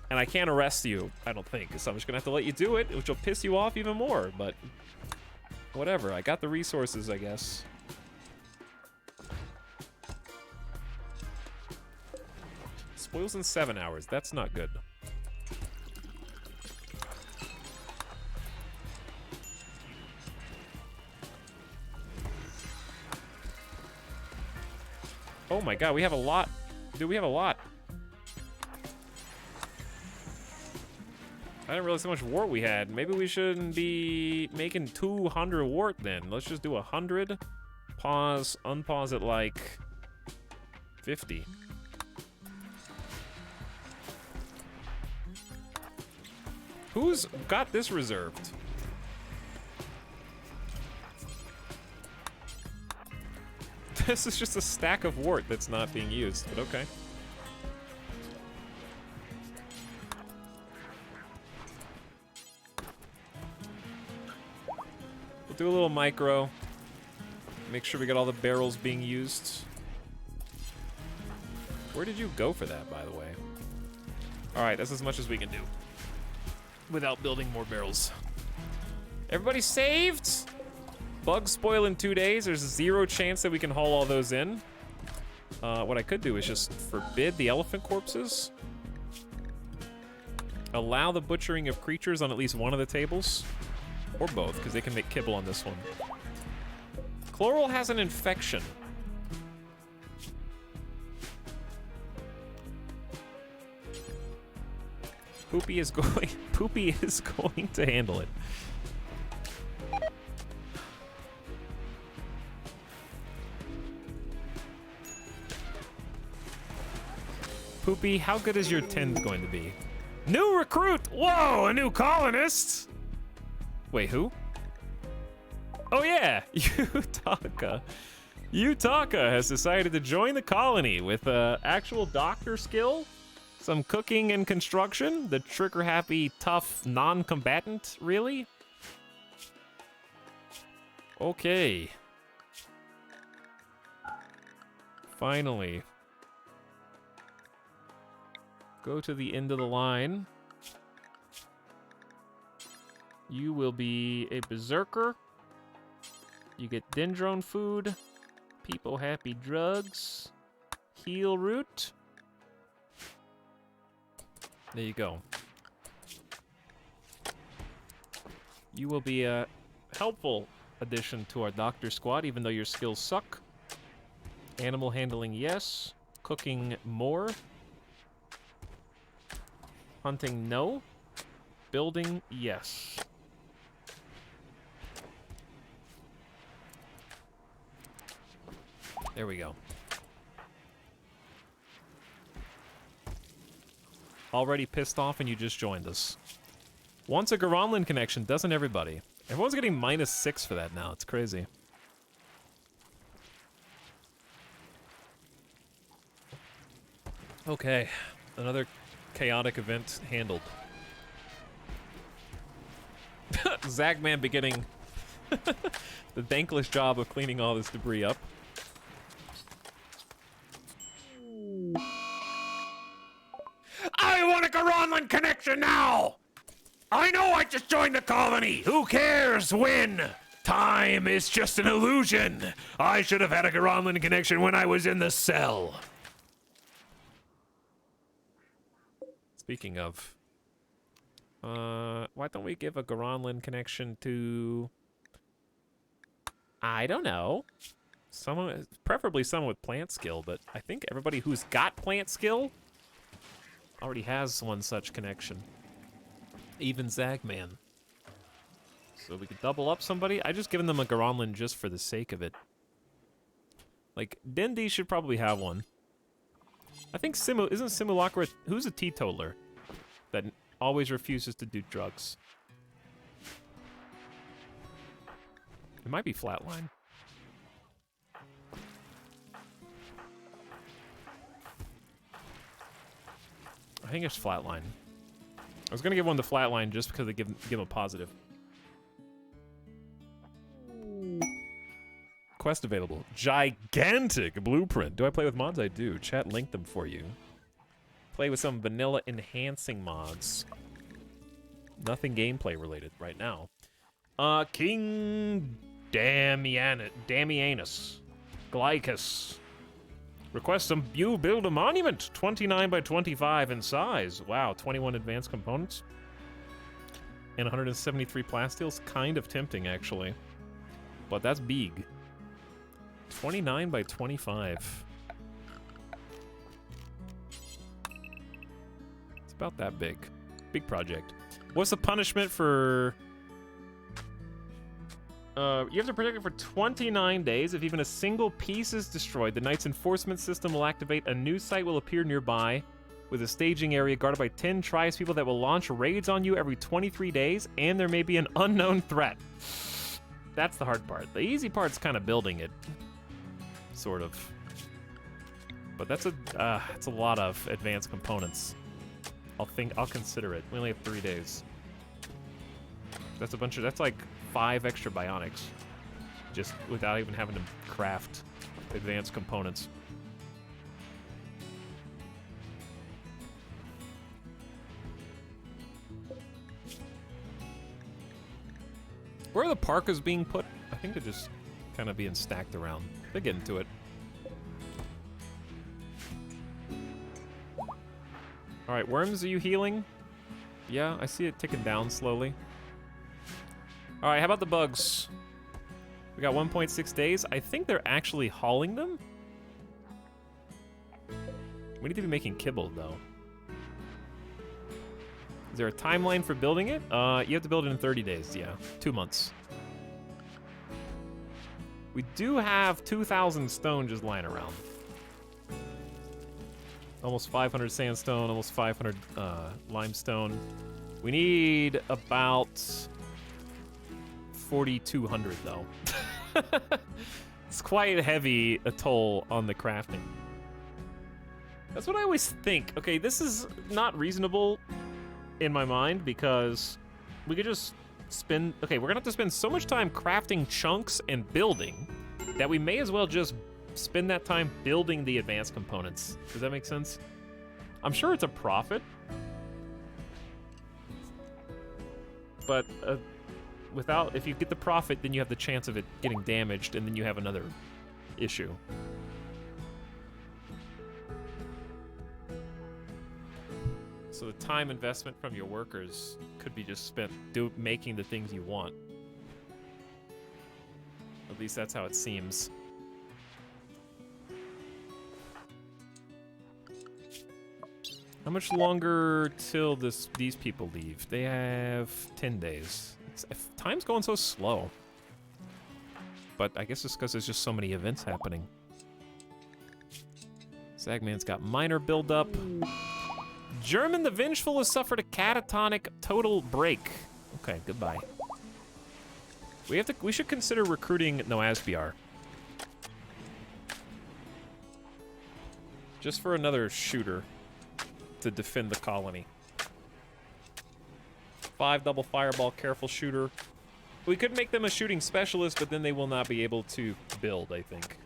And I can't arrest you, I don't think, so I'm just gonna have to let you do it, which will piss you off even more, but whatever, I got the resources, I guess. Spoils in 7 hours, that's not good. Oh my god, we have a lot. Dude, we have a lot. I didn't realize how much wart we had. Maybe we shouldn't be making 200 wart then. Let's just do 100. Pause, unpause at like 50. Who's got this reserved? This is just a stack of wart that's not being used, but okay. We'll do a little micro. Make sure we get all the barrels being used. Where did you go for that, by the way? All right, that's as much as we can do without building more barrels. Everybody saved? Bugs spoil in 2 days. There's 0 chance that we can haul all those in. What I could do is just forbid the elephant corpses. Allow the butchering of creatures on at least one of the tables. Or both, because they can make kibble on this one. Chloral has an infection. Poopy is going to handle it. Poopy, how good is your 10th going to be? New recruit! Whoa, a new colonist! Wait, who? Oh yeah, Utaka. Utaka has decided to join the colony with actual doctor skill, some cooking and construction, the trigger-happy, tough, non-combatant, really? Okay. Finally. Go to the end of the line. You will be a berserker. You get dendron food, people happy drugs, heal root. There you go. You will be a helpful addition to our doctor squad, even though your skills suck. Animal handling, yes. Cooking, more. Hunting, no. Building, yes. There we go. Already pissed off and you just joined us. Once a Garanlan connection, doesn't everybody? Everyone's getting -6 for that now. It's crazy. Okay. Another chaotic event handled. Zagman beginning the thankless job of cleaning all this debris up. I want a Garanlan connection now! I know I just joined the colony! Who cares when? Time is just an illusion! I should have had a Garanlan connection when I was in the cell. Speaking of, why don't we give a Garanlan connection to, I don't know, someone, preferably someone with plant skill, but I think everybody who's got plant skill already has one such connection. Even Zagman. So we could double up somebody. I just given them a Garanlan just for the sake of it. Like, Dendi should probably have one. I think isn't Simulacra, who's a teetotaler that always refuses to do drugs? It might be Flatline. I think it's Flatline. I was gonna give one to Flatline just because they give him a positive. Quest available. Gigantic blueprint. Do I play with mods? I do. Chat linked them for you. Play with some vanilla enhancing mods. Nothing gameplay related right now. King Damianus. Glycus. Request you build a monument. 29 by 25 in size. Wow, 21 advanced components. And 173 plastiles. Kind of tempting, actually. But that's big. 29 by 25. It's about that big. Big project. What's the punishment for... you have to protect it for 29 days. If even a single piece is destroyed, the Knight's enforcement system will activate. A new site will appear nearby with a staging area guarded by 10 tribespeople that will launch raids on you every 23 days, and there may be an unknown threat. That's the hard part. The easy part's kind of building it. Sort of. But that's it's a lot of advanced components. I'll consider it. We only have 3 days. That's that's like 5 extra bionics. Just without even having to craft advanced components. Where are the parkas being put? I think they're just kind of being stacked around. They're getting to it. All right, worms, are you healing? Yeah, I see it ticking down slowly. All right, how about the bugs? We got 1.6 days. I think they're actually hauling them. We need to be making kibble, though. Is there a timeline for building it? You have to build it in 30 days, yeah. 2 months. We do have 2,000 stone just lying around. Almost 500 sandstone, almost 500 limestone. We need about 4,200 though. It's quite heavy a toll on the crafting. That's what I always think. Okay, this is not reasonable in my mind because we could just spend... Okay, we're gonna have to spend so much time crafting chunks and building that we may as well just spend that time building the advanced components. Does that make sense? I'm sure it's a profit. But without, if you get the profit, then you have the chance of it getting damaged, and then you have another issue. So the time investment from your workers could be just spent making the things you want. At least that's how it seems. How much longer till these people leave? They have 10 days. Time's going so slow. But I guess it's because there's just so many events happening. Zagman's got minor buildup. German the Vengeful has suffered a catatonic total break. Okay, goodbye. We should consider recruiting Noasbiar. Just for another shooter to defend the colony. 5 double fireball, careful shooter. We could make them a shooting specialist, but then they will not be able to build, I think.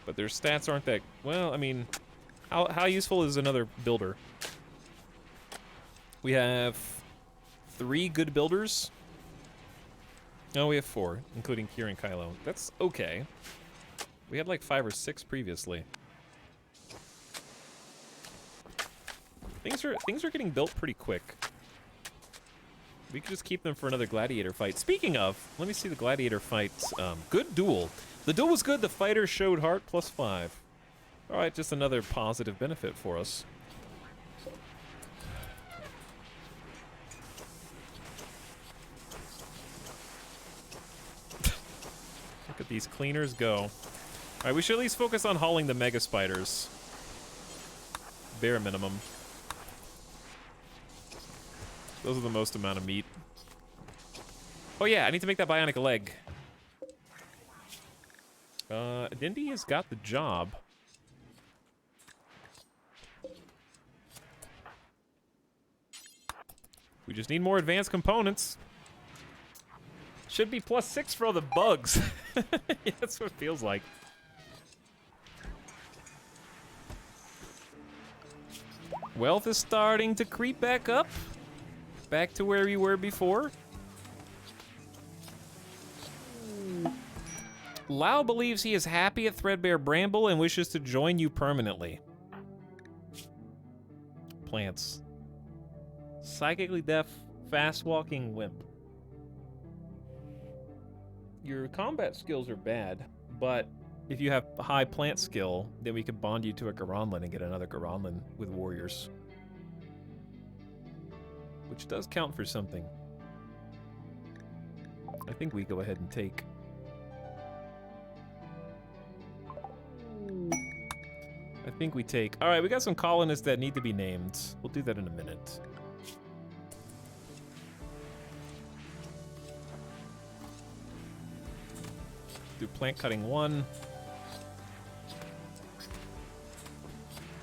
But their stats aren't that... Well, I mean, how useful is another builder? We have 3 good builders. No, we have 4, including Kier and Kylo. That's okay. We had like 5 or 6 previously. Things are getting built pretty quick. We could just keep them for another gladiator fight. Speaking of, let me see the gladiator fight. Good duel. The duel was good. The fighter showed heart +5. All right, just another positive benefit for us. Look at these cleaners go. All right, we should at least focus on hauling the mega spiders. Bare minimum. Those are the most amount of meat. Oh yeah, I need to make that bionic leg. Dindy has got the job. We just need more advanced components. Should be +6 for all the bugs. Yeah, that's what it feels like. Wealth is starting to creep back up. Back to where we were before. Lau believes he is happy at Threadbare Bramble and wishes to join you permanently. Plants. Psychically deaf, fast-walking wimp. Your combat skills are bad, but if you have high plant skill, then we could bond you to a Garanlan and get another Garanlan with warriors. Which does count for something. I think we go ahead and take... I think we take... Alright, we got some colonists that need to be named. We'll do that in a minute. Do plant cutting 1.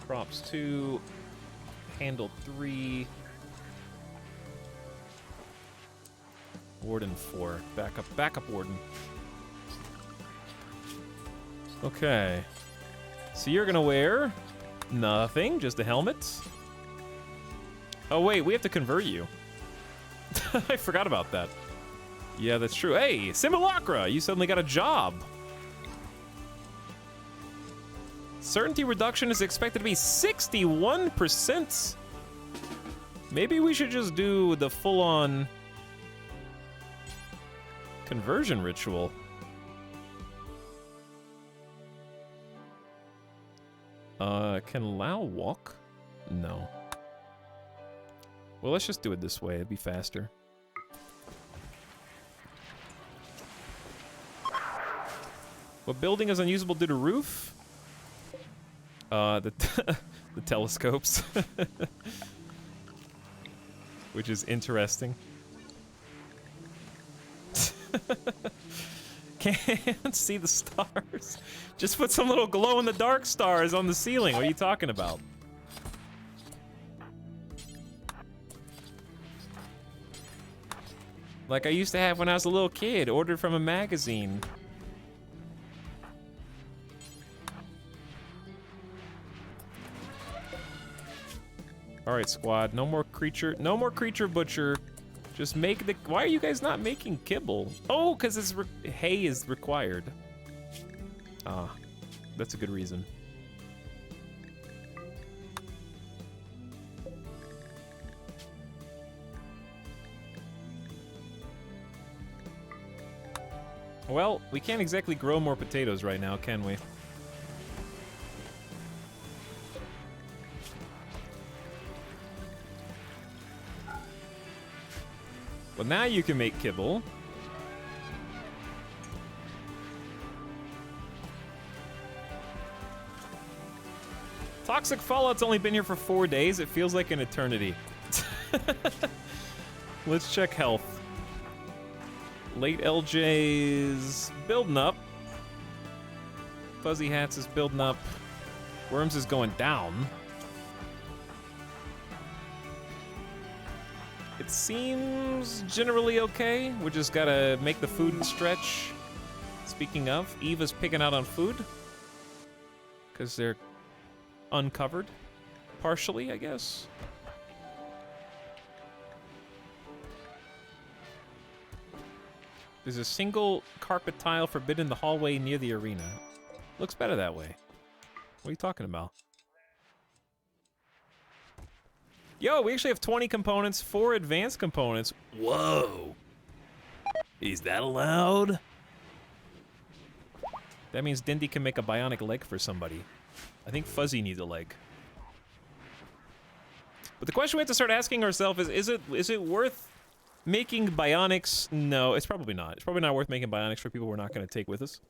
Crops 2. Handle 3. Warden 4. Backup warden. Okay. So you're gonna wear nothing, just a helmet. Oh wait, we have to convert you. I forgot about that. Yeah, that's true. Hey, Simulacra, you suddenly got a job. Certainty reduction is expected to be 61%. Maybe we should just do the full-on conversion ritual. Can Lao walk? No. Well, let's just do it this way. It'd be faster. What building is unusable due to roof? The telescopes. Which is interesting. Can't see the stars. Just put some little glow-in-the-dark stars on the ceiling. What are you talking about? Like I used to have when I was a little kid, ordered from a magazine. All right, squad. No more creature butcher. Just make the. Why are you guys not making kibble? Oh, because it's hay is required. Ah, that's a good reason. Well, we can't exactly grow more potatoes right now, can we? Well, now you can make kibble. Toxic Fallout's only been here for 4 days. It feels like an eternity. Let's check health. Late LJ's building up. Fuzzy Hats is building up. Worms is going down. It seems generally okay. We just gotta make the food stretch. Speaking of, Eva's picking out on food. Because they're uncovered. Partially, I guess. There's a single carpet tile forbidden in the hallway near the arena. Looks better that way. What are you talking about? Yo, we actually have 20 components, 4 advanced components. Whoa. Is that allowed? That means Dindy can make a bionic leg for somebody. I think Fuzzy needs a leg. But the question we have to start asking ourselves is it worth making bionics? No, it's probably not. It's probably not worth making bionics for people we're not going to take with us.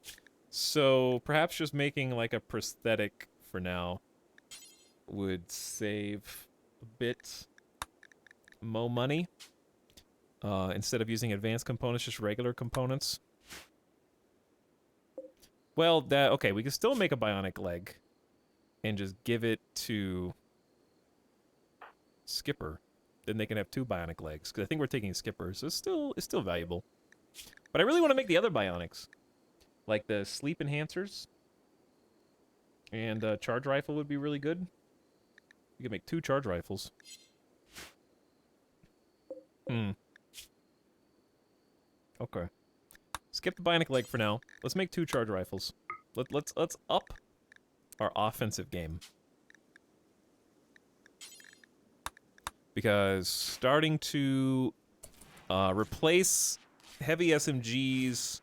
So perhaps just making like a prosthetic for now would save a bit more money. Instead of using advanced components, just regular components. Well, okay, we can still make a bionic leg and just give it to Skipper. Then they can have 2 bionic legs, because I think we're taking Skipper, so it's still valuable. But I really want to make the other bionics, like the sleep enhancers, and charge rifle would be really good. You can make 2 charge rifles. Okay. Skip the bionic leg for now. Let's make 2 charge rifles. Let's up our offensive game. Because starting to replace heavy SMGs,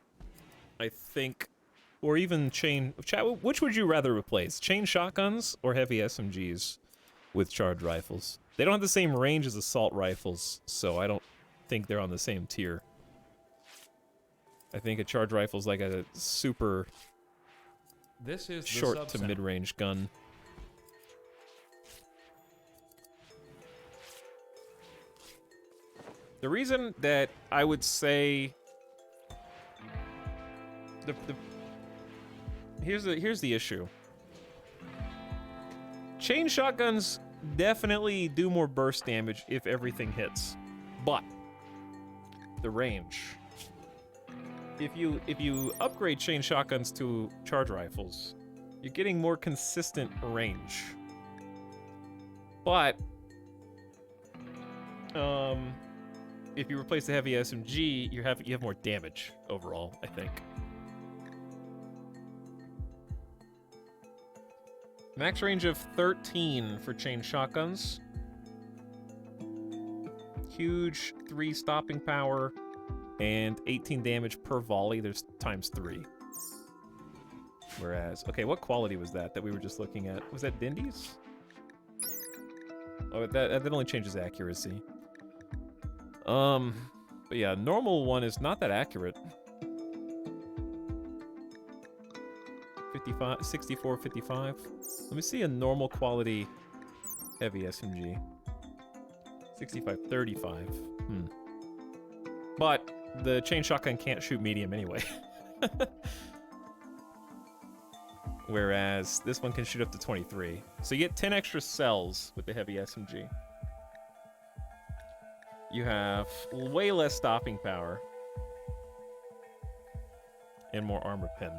I think, or even chain... Which would you rather replace? Chain shotguns or heavy SMGs with charge rifles? They don't have the same range as assault rifles, so I don't think they're on the same tier. I think a charge rifle's like a super This is the short to sub-sound. mid-range gun. The reason that I would say here's the issue. Chain shotguns definitely do more burst damage if everything hits, but the range. If you upgrade chain shotguns to charge rifles, you're getting more consistent range. But if you replace the heavy SMG, you have more damage overall, I think. Max range of 13 for chain shotguns. Huge 3 stopping power and 18 damage per volley. There's times 3. Whereas, okay, what quality was that we were just looking at? Was that Dindy's? Oh, that only changes accuracy. But yeah, normal one is not that accurate. 55, 64, 55. Let me see a normal quality heavy SMG. 65, 35. But the chain shotgun can't shoot medium anyway. Whereas this one can shoot up to 23. So you get 10 extra cells with the heavy SMG. You have way less stopping power. And more armor pen.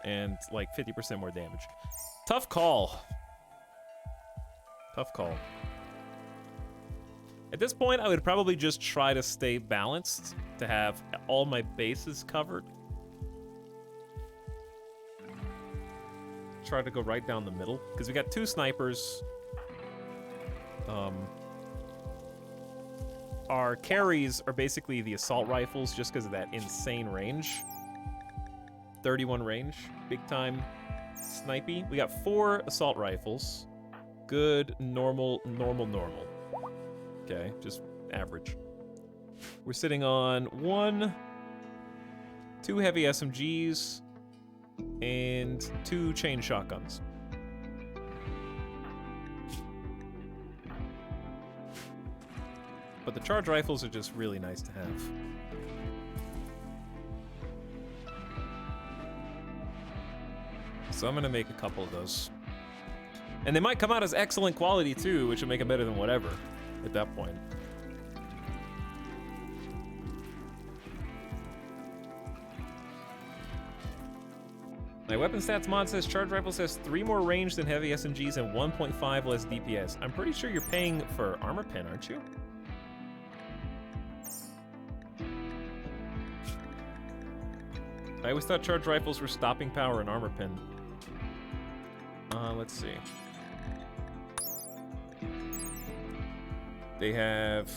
And like 50% more damage. Tough call. Tough call. At this point, I would probably just try to stay balanced to have all my bases covered. Try to go right down the middle, because we got 2 snipers. Our carries are basically the assault rifles just because of that insane range. 31 range, big time snipey. We got 4 assault rifles. Good, normal, normal, normal. Okay, just average. We're sitting on 2 heavy SMGs and 2 chain shotguns. But the charge rifles are just really nice to have. So I'm gonna make a couple of those. And they might come out as excellent quality too, which will make them better than whatever at that point. My weapon stats mod says charge rifles has 3 more range than heavy SMGs and 1.5 less DPS. I'm pretty sure you're paying for armor pen, aren't you? I always thought charge rifles were stopping power and armor pen. Let's see. They have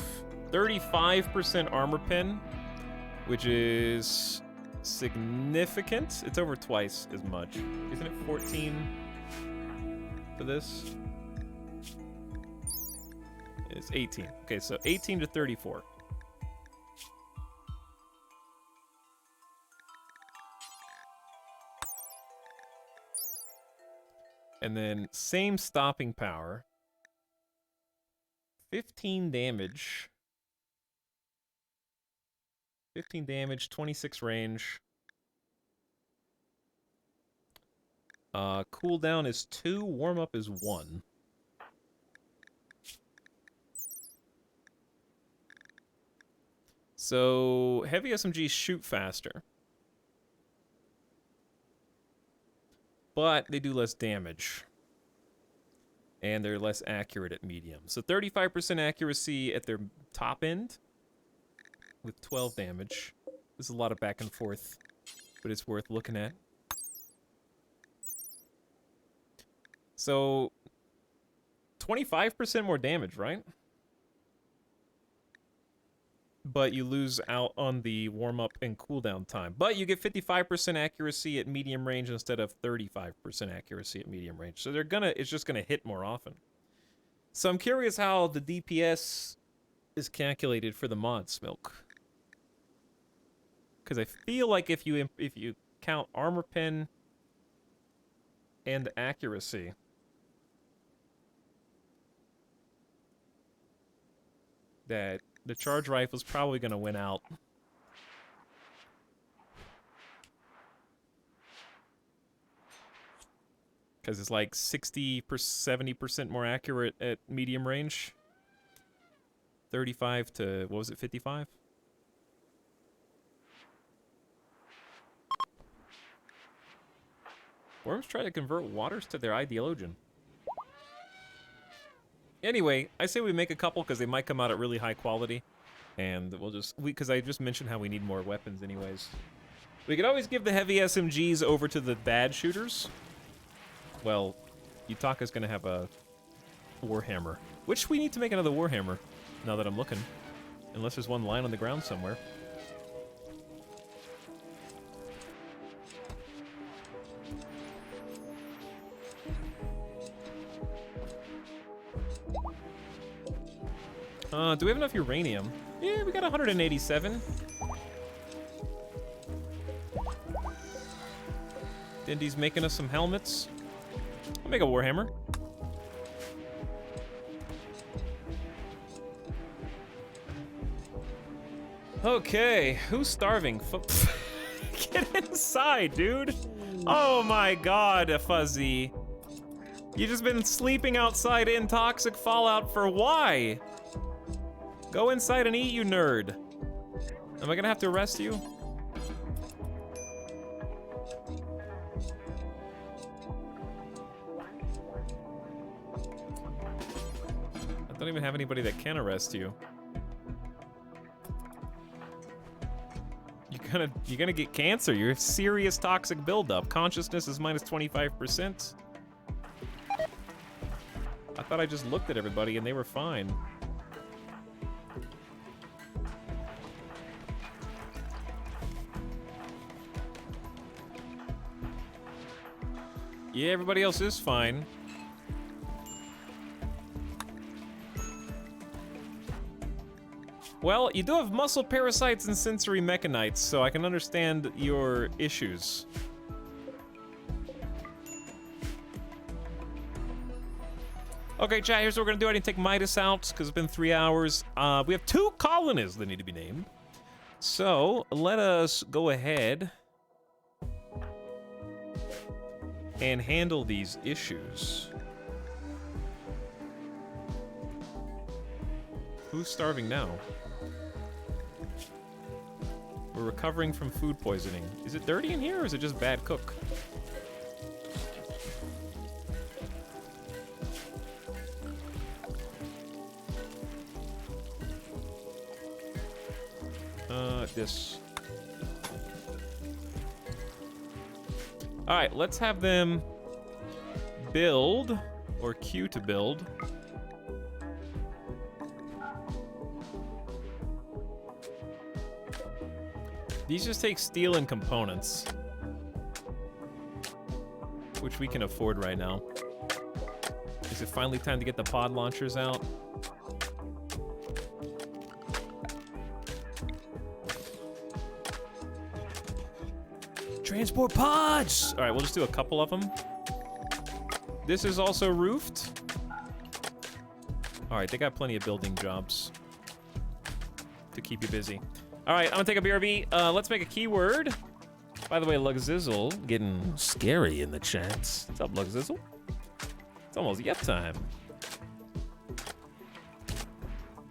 35% armor pen, which is significant. It's over twice as much. Isn't it 14 for this? It's 18. Okay, so 18 to 34. And then same stopping power. 15 damage. 15 damage, 26 range. Cooldown is 2, warm up is 1. So heavy SMGs shoot faster. But they do less damage. And they're less accurate at medium. So 35% accuracy at their top end with 12 damage. This is a lot of back and forth, but it's worth looking at. So 25% more damage, right? But you lose out on the warm-up and cooldown time. But you get 55% accuracy at medium range instead of 35% accuracy at medium range. So it's just gonna hit more often. So I'm curious how the DPS is calculated for the mod, Smilk. Because I feel like if you count armor pen and accuracy, that the charge rifle's probably going to win out. Because it's like 60%, 70% more accurate at medium range. 35 to, what was it, 55? Worms try to convert waters to their ideologian. Anyway, I say we make a couple because they might come out at really high quality. And we'll just, because I just mentioned how we need more weapons anyways. We could always give the heavy SMGs over to the bad shooters. Well, Yutaka's gonna have a Warhammer. Which we need to make another Warhammer, now that I'm looking. Unless there's one lying on the ground somewhere. Do we have enough uranium? Yeah, we got 187. Dindy's making us some helmets. I'll make a Warhammer. Okay, who's starving? Get inside, dude. Oh my god, Fuzzy. You just been sleeping outside in toxic fallout for why? Go inside and eat, you nerd. Am I gonna have to arrest you? I don't even have anybody that can arrest you. You're gonna get cancer. You're a serious toxic buildup. Consciousness is minus 25%. I thought I just looked at everybody and they were fine. Yeah, everybody else is fine. Well, you do have muscle parasites and sensory mechanites, so I can understand your issues. Okay, chat, here's what we're gonna do. I didn't take Midas out, because it's been 3 hours. We have 2 colonists that need to be named. So, let us go ahead and handle these issues. Who's starving now? We're recovering from food poisoning. Is it dirty in here, or is it just bad cook? This. All right, let's have them build, or queue to build. These just take steel and components, which we can afford right now. Is it finally time to get the pod launchers out? Transport pods! All right, we'll just do a couple of them. This is also roofed. All right, they got plenty of building jobs to keep you busy. All right, I'm gonna take a BRB. Let's make a keyword. By the way, Luxizzle getting scary in the chats. What's up, Luxizzle? It's almost yet time.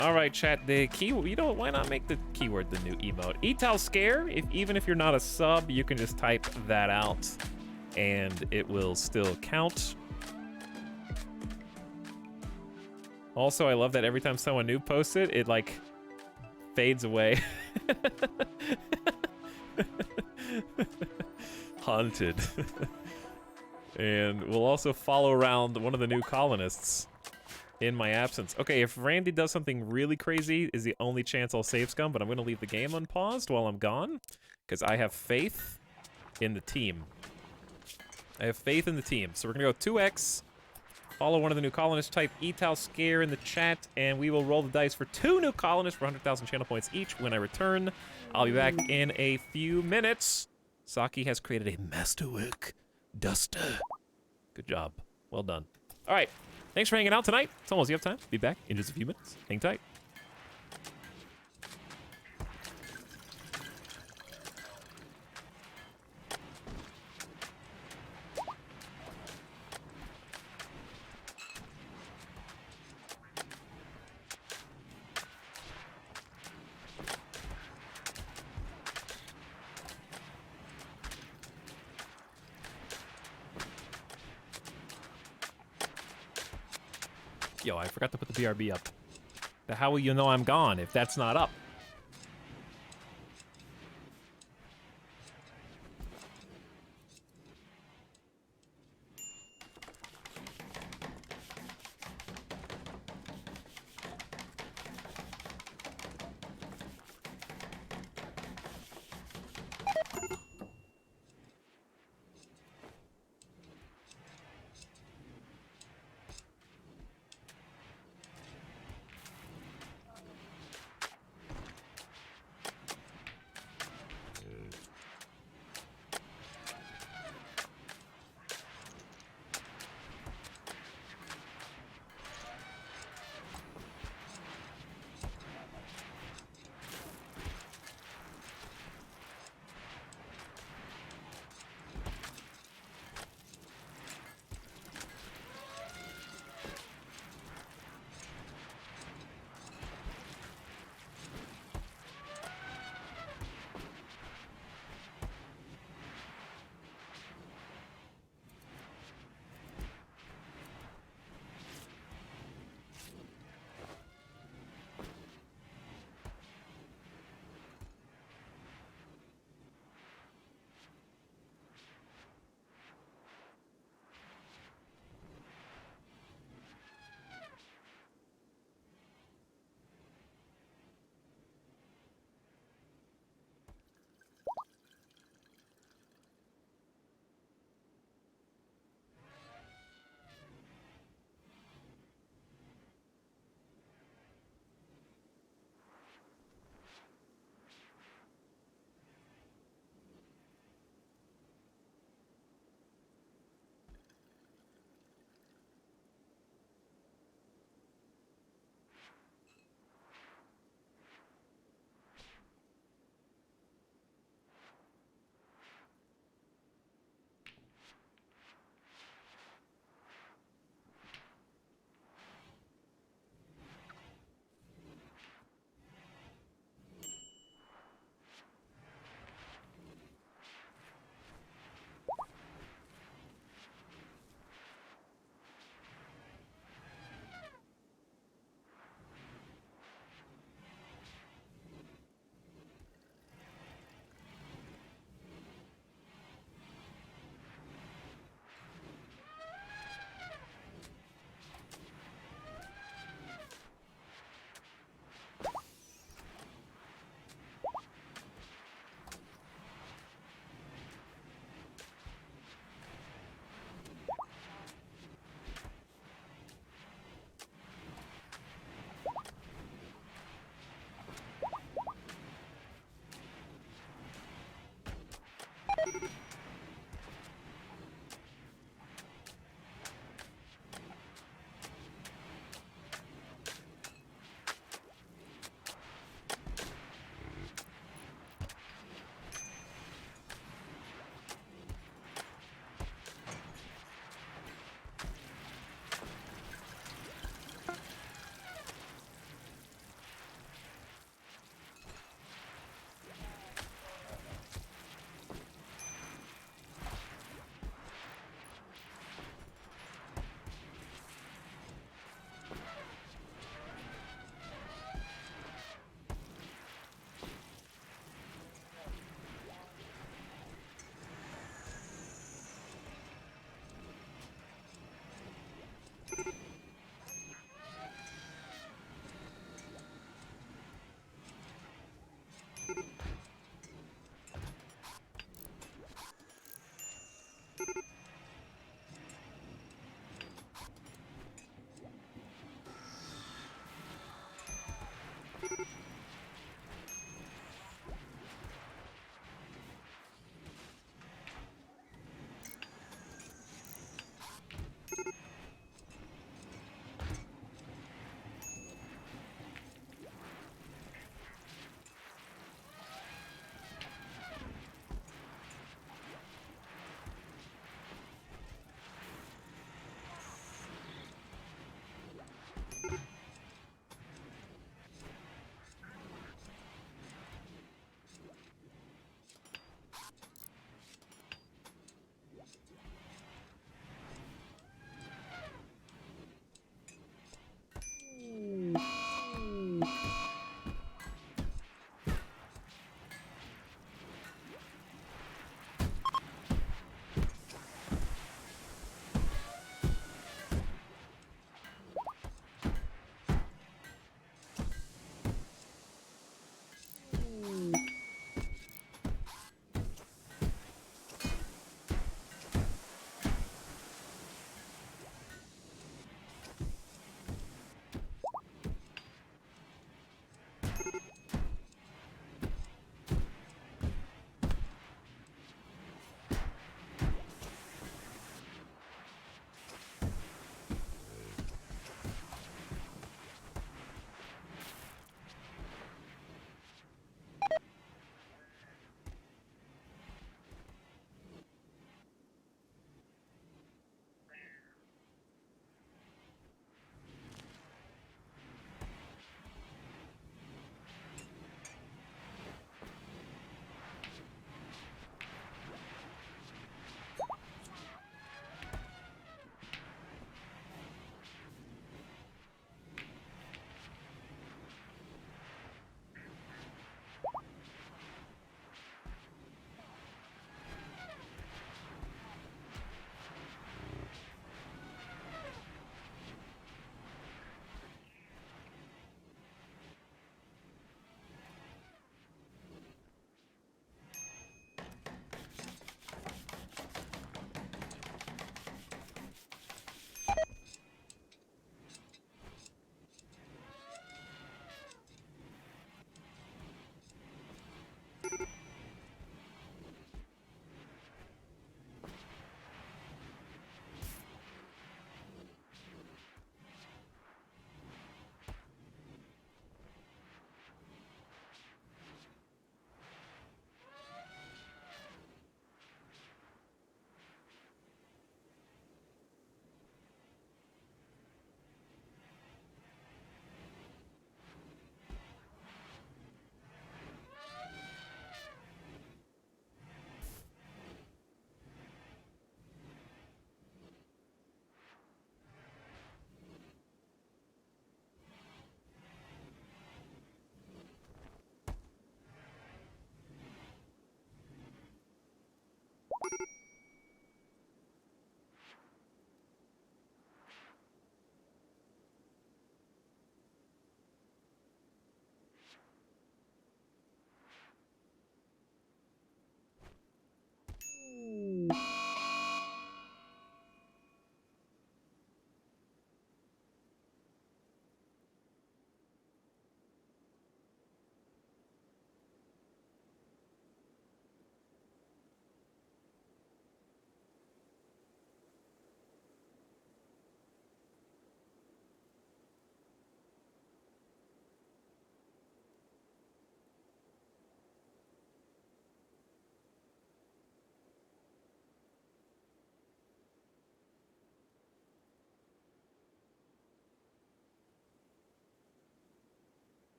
All right, chat. The keyword. You know what? Why not make the keyword the new emote? Etal scare. Even if you're not a sub, you can just type that out, and it will still count. Also, I love that every time someone new posts it, it like fades away. Haunted. And we'll also follow around one of the new colonists in my absence. Okay, if Randy does something really crazy, is the only chance I'll save scum, but I'm gonna leave the game unpaused while I'm gone, because I have faith in the team. I have faith in the team. So we're gonna go 2x, follow one of the new colonists, type Etal Scare in the chat, and we will roll the dice for 2 new colonists for 100,000 channel points each. When I return, I'll be back in a few minutes. Saki has created a masterwork duster. Good job. Well done. All right. Thanks for hanging out tonight. It's almost you have time. Be back in just a few minutes. Hang tight. Yo, I forgot to put the BRB up. But how will you know I'm gone if that's not up?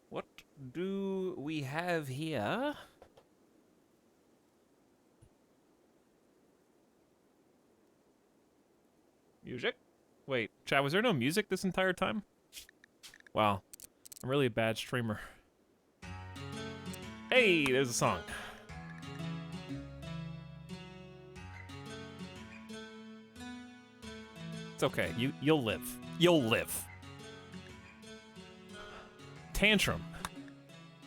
What do we have here? Music? Wait, chat, was there no music this entire time? Wow, I'm really a bad streamer. Hey, there's a song. It's okay, you'll live. You'll live. Tantrum.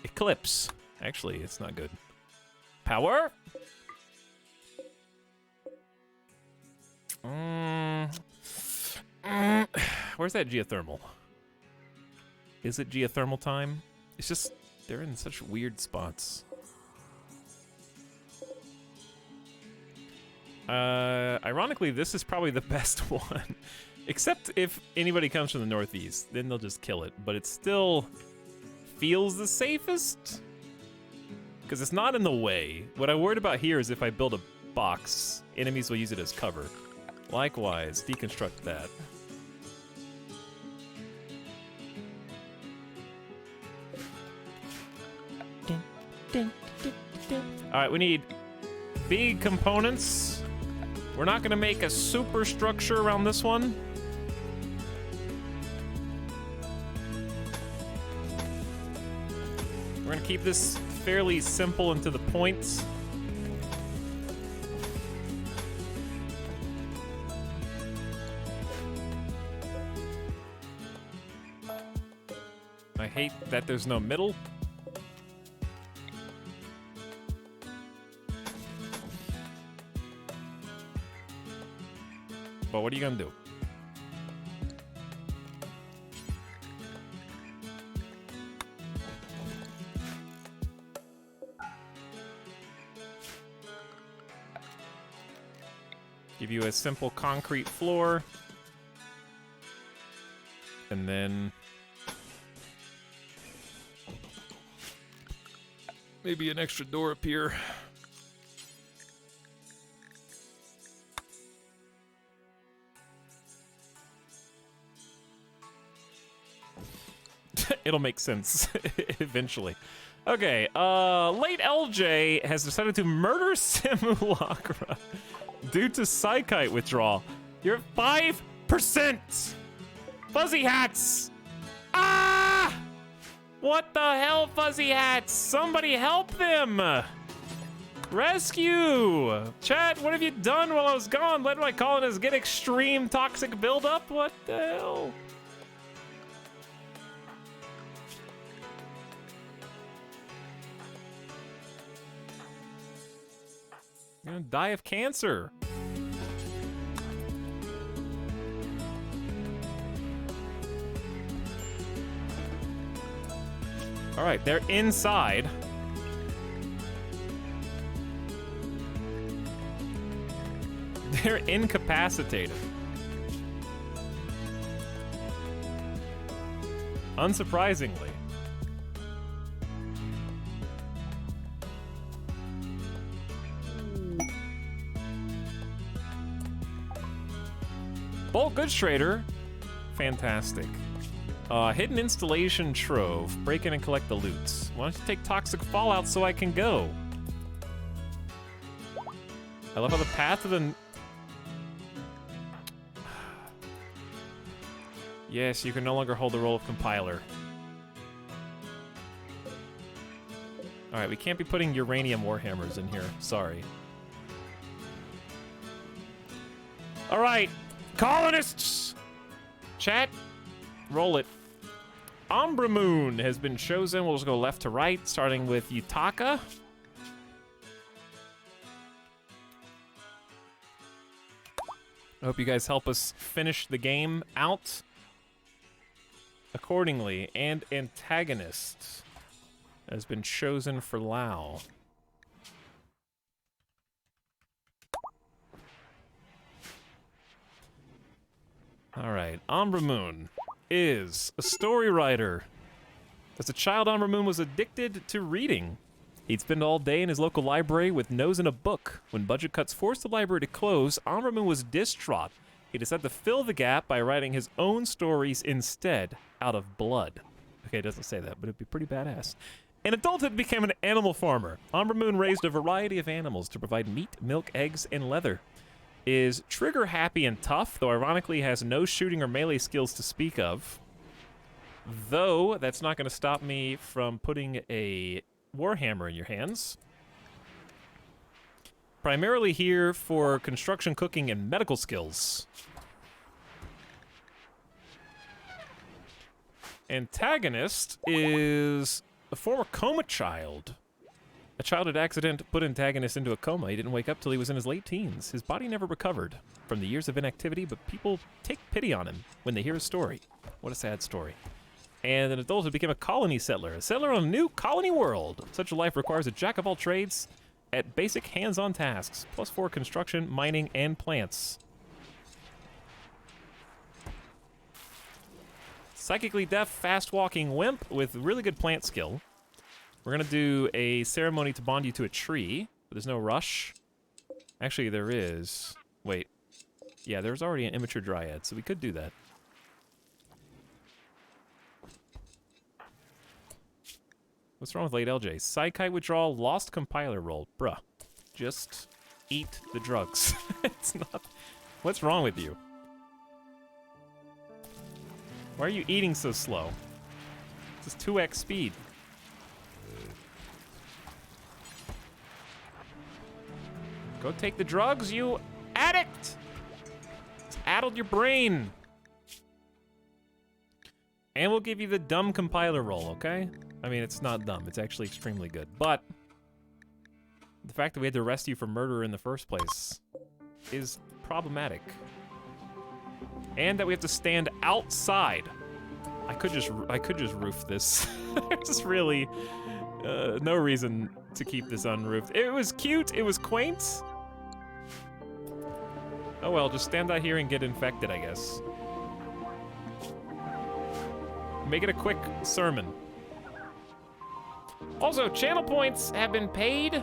Eclipse. Actually, it's not good. Power? Where's that geothermal? Is it geothermal time? It's just, they're in such weird spots. Ironically, this is probably the best one. Except if anybody comes from the northeast, then they'll just kill it. But it still feels the safest. Because it's not in the way. What I'm worried about here is if I build a box, enemies will use it as cover. Likewise, deconstruct that. Dun, dun, All right, we need big components. We're not gonna make a super structure around this one. We're gonna keep this fairly simple and to the point. I hate that there's no middle. But what are you gonna do? Give you a simple concrete floor. And then maybe an extra door up here. It'll make sense eventually. Okay, late LJ has decided to murder Simulacra due to Psychite withdrawal. You're at 5%! Fuzzy hats! Ah! What the hell, Fuzzy hats? Somebody help them! Rescue! Chat, what have you done while I was gone? Let my colonists get extreme toxic buildup? What the hell? You're gonna die of cancer. All right, they're inside. They're incapacitated. Unsurprisingly. Bulk goods trader, fantastic. Hidden installation trove, break in and collect the loot. Why don't you take toxic fallout so I can go? I love how the path to the... Yes, you can no longer hold the role of compiler. Alright, we can't be putting uranium warhammers in here, sorry. Alright, colonists! Chat, roll it. Umbra Moon has been chosen. We'll just go left to right, starting with Yutaka. I hope you guys help us finish the game out accordingly. And antagonist has been chosen for Lao. All right, Umbra Moon is a story writer. As a child, Umbra Moon was addicted to reading. He'd spend all day in his local library with nose in a book. When budget cuts forced the library to close, Umbra Moon was distraught. He decided to fill the gap by writing his own stories instead, out of blood. Okay, it doesn't say that, but it'd be pretty badass. In adulthood, he became an animal farmer. Umbra Moon raised a variety of animals to provide meat, milk, eggs, and leather. Is trigger happy and tough, though ironically has no shooting or melee skills to speak of. Though, that's not going to stop me from putting a warhammer in your hands. Primarily here for construction, cooking, and medical skills. Antagonist is a former coma child. A childhood accident put Antagonist into a coma. He didn't wake up till he was in his late teens. His body never recovered from the years of inactivity, but people take pity on him when they hear his story. What a sad story. And an adulthood became a colony settler. A settler on a new colony world. Such a life requires a jack of all trades at basic hands-on tasks, +4 construction, mining, and plants. Psychically deaf, fast-walking wimp with really good plant skill. We're gonna do a ceremony to bond you to a tree, but there's no rush. Actually, there is. Wait. Yeah, there's already an immature dryad, so we could do that. What's wrong with late LJ? Psykite withdrawal, lost compiler roll. Bruh, just eat the drugs. It's not... What's wrong with you? Why are you eating so slow? This is 2x speed. Go take the drugs, you addict! It's addled your brain. And we'll give you the dumb compiler roll, okay? I mean, it's not dumb. It's actually extremely good. But the fact that we had to arrest you for murder in the first place is problematic. And that we have to stand outside. I could just roof this. There's really no reason to keep this unroofed. It was cute. It was quaint. Oh well, just stand out here and get infected, I guess. Make it a quick sermon. Also, channel points have been paid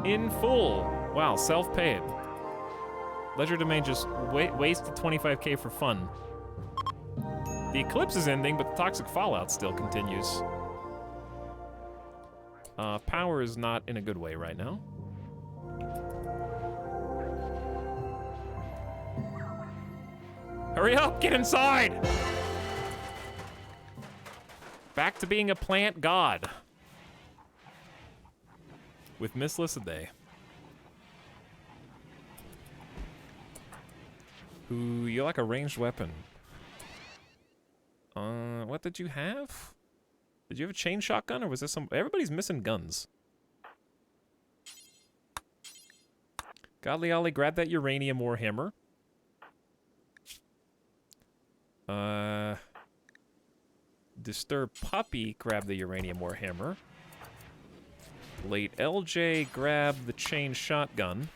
in full. Wow, self-paid. Ledger Domain just wasted 25k for fun. The eclipse is ending, but the toxic fallout still continues. Power is not in a good way right now. Hurry up, get inside! Back to being a plant god. With Miss Lycidae. Ooh, you like a ranged weapon. What did you have? Did you have a chain shotgun, or was this some... Everybody's missing guns. Godly Ollie, grab that uranium warhammer. Disturb Puppy, grab the uranium warhammer. Late LJ, grab the chain shotgun.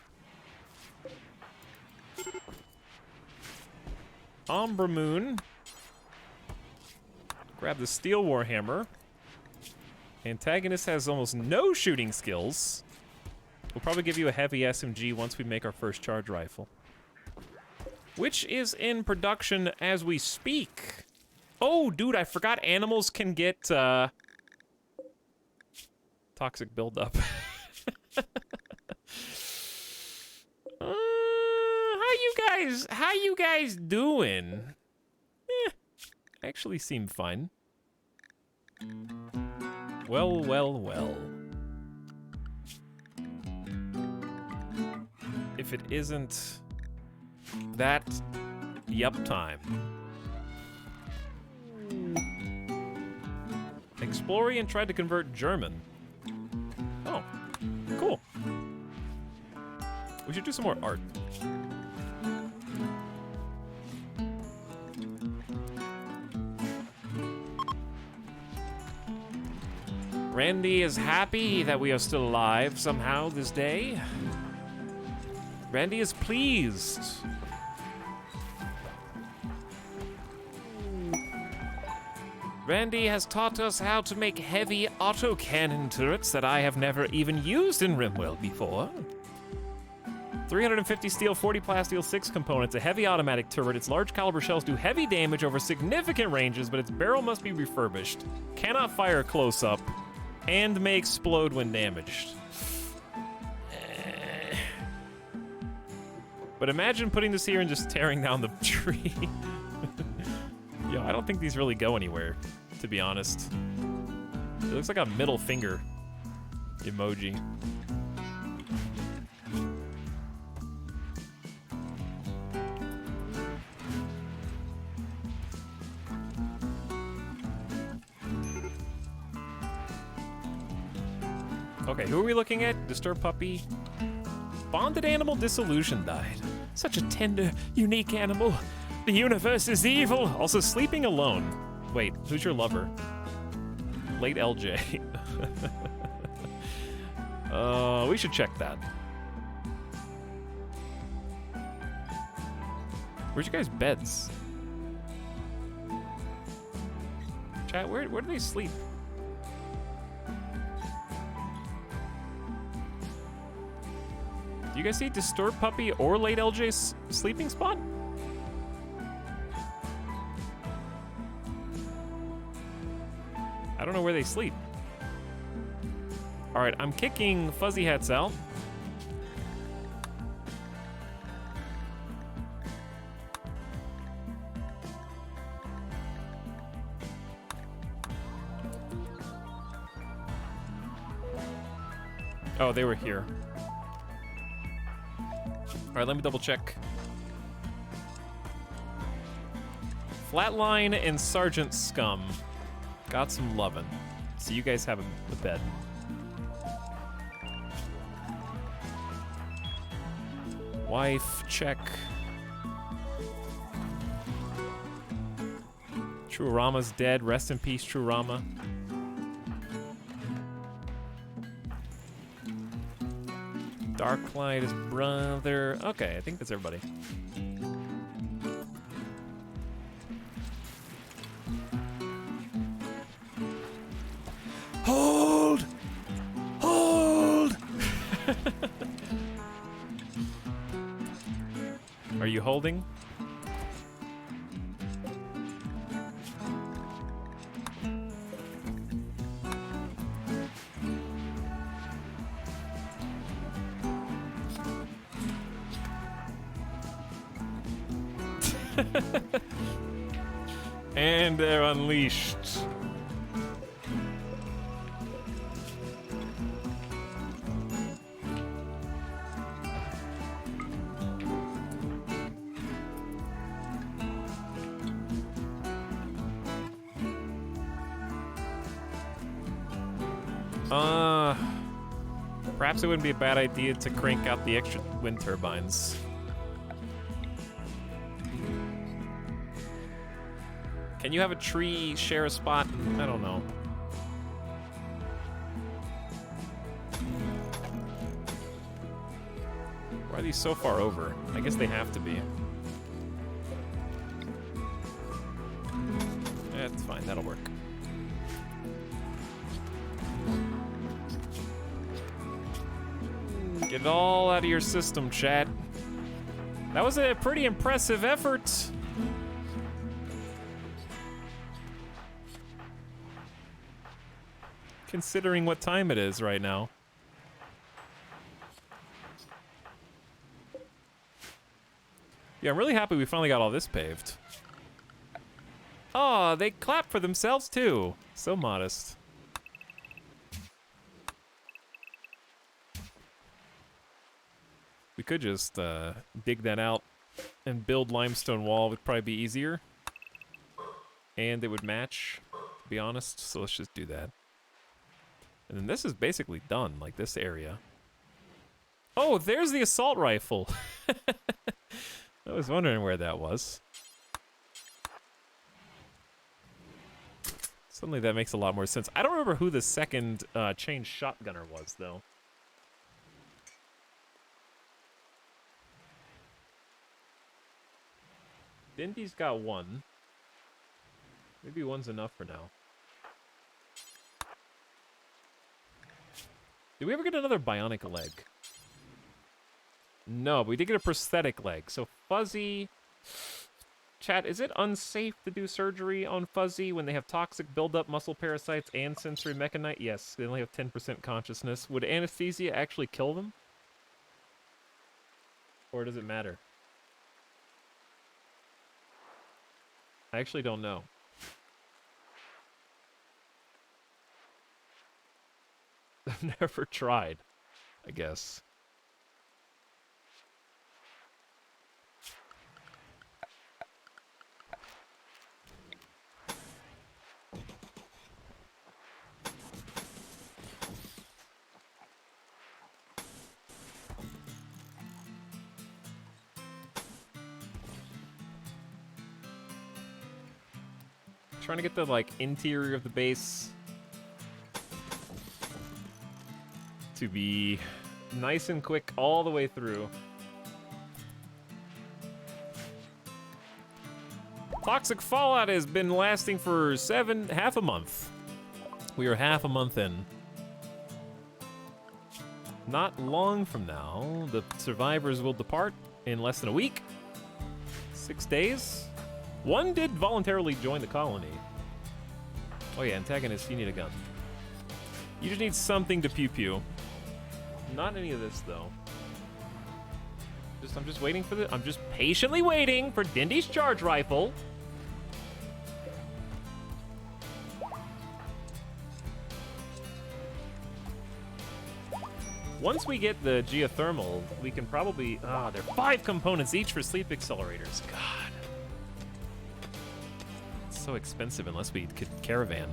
Umbra Moon, grab the steel warhammer. Antagonist has almost no shooting skills. We'll probably give you a heavy SMG once we make our first charge rifle, which is in production as we speak. Oh, dude, I forgot animals can get toxic buildup. How you guys doing? Actually seem fine. Well, well, well. If it isn't that yup time. Explorian tried to convert German. Oh, cool. We should do some more art. Randy is happy that we are still alive somehow this day. Randy is pleased. Randy has taught us how to make heavy autocannon turrets that I have never even used in RimWorld before. 350 steel, 40 plasteel, 6 components, a heavy automatic turret. Its large caliber shells do heavy damage over significant ranges, but its barrel must be refurbished. Cannot fire close up, and may explode when damaged. But imagine putting this here and just tearing down the tree. Yo, I don't think these really go anywhere, to be honest. It looks like a middle finger emoji. Okay, who are we looking at? Disturb Puppy. Bonded animal dissolution died. Such a tender, unique animal. The universe is evil. Also, sleeping alone. Wait, who's your lover? Late LJ. We should check that. Where's your guys' beds? Chat, where do they sleep? Do you guys see Disturb Puppy or Late LJ's sleeping spot? don't know where they sleep. All right, I'm kicking Fuzzy Hats out. Oh, they were here. All right, let me double check. Flatline and Sergeant Scum. Got some lovin'. So you guys have a bed. Wife, check. True Rama's dead. Rest in peace, True Rama. Darklight is brother. Okay, I think that's everybody. Hold! Hold! Are you holding? And they're unleashed. Perhaps it wouldn't be a bad idea to crank out the extra wind turbines. Can you have a tree share a spot? I don't know. Why are these so far over? I guess they have to be. That's fine, that'll work. Get it all out of your system, chat. That was a pretty impressive effort. Considering what time it is right now. Yeah, I'm really happy we finally got all this paved. Oh, they clap for themselves too. So modest. We could just dig that out and build limestone wall. Would probably be easier. And it would match, to be honest. So let's just do that. And then this is basically done, like this area. Oh, there's the assault rifle. I was wondering where that was. Suddenly that makes a lot more sense. I don't remember who the second chain shotgunner was, though. Dindy's got one. Maybe one's enough for now. Did we ever get another bionic leg? No, but we did get a prosthetic leg. So Fuzzy... Chat, is it unsafe to do surgery on Fuzzy when they have toxic buildup, muscle parasites, and sensory mechanite? Yes, they only have 10% consciousness. Would anesthesia actually kill them? Or does it matter? I actually don't know. I've never tried, I guess. Trying to get the, like, interior of the base to be nice and quick all the way through. Toxic Fallout has been lasting for half a month. We are half a month in. Not long from now, the survivors will depart in less than a week. 6 days. One did voluntarily join the colony. Oh yeah, antagonist, you need a gun. You just need something to pew-pew. Not any of this, though. I'm just waiting for I'm just patiently waiting for Dindy's charge rifle. Once we get the geothermal, we can probably... Ah, there are 5 components each for sleep accelerators. God. It's so expensive unless we could caravan.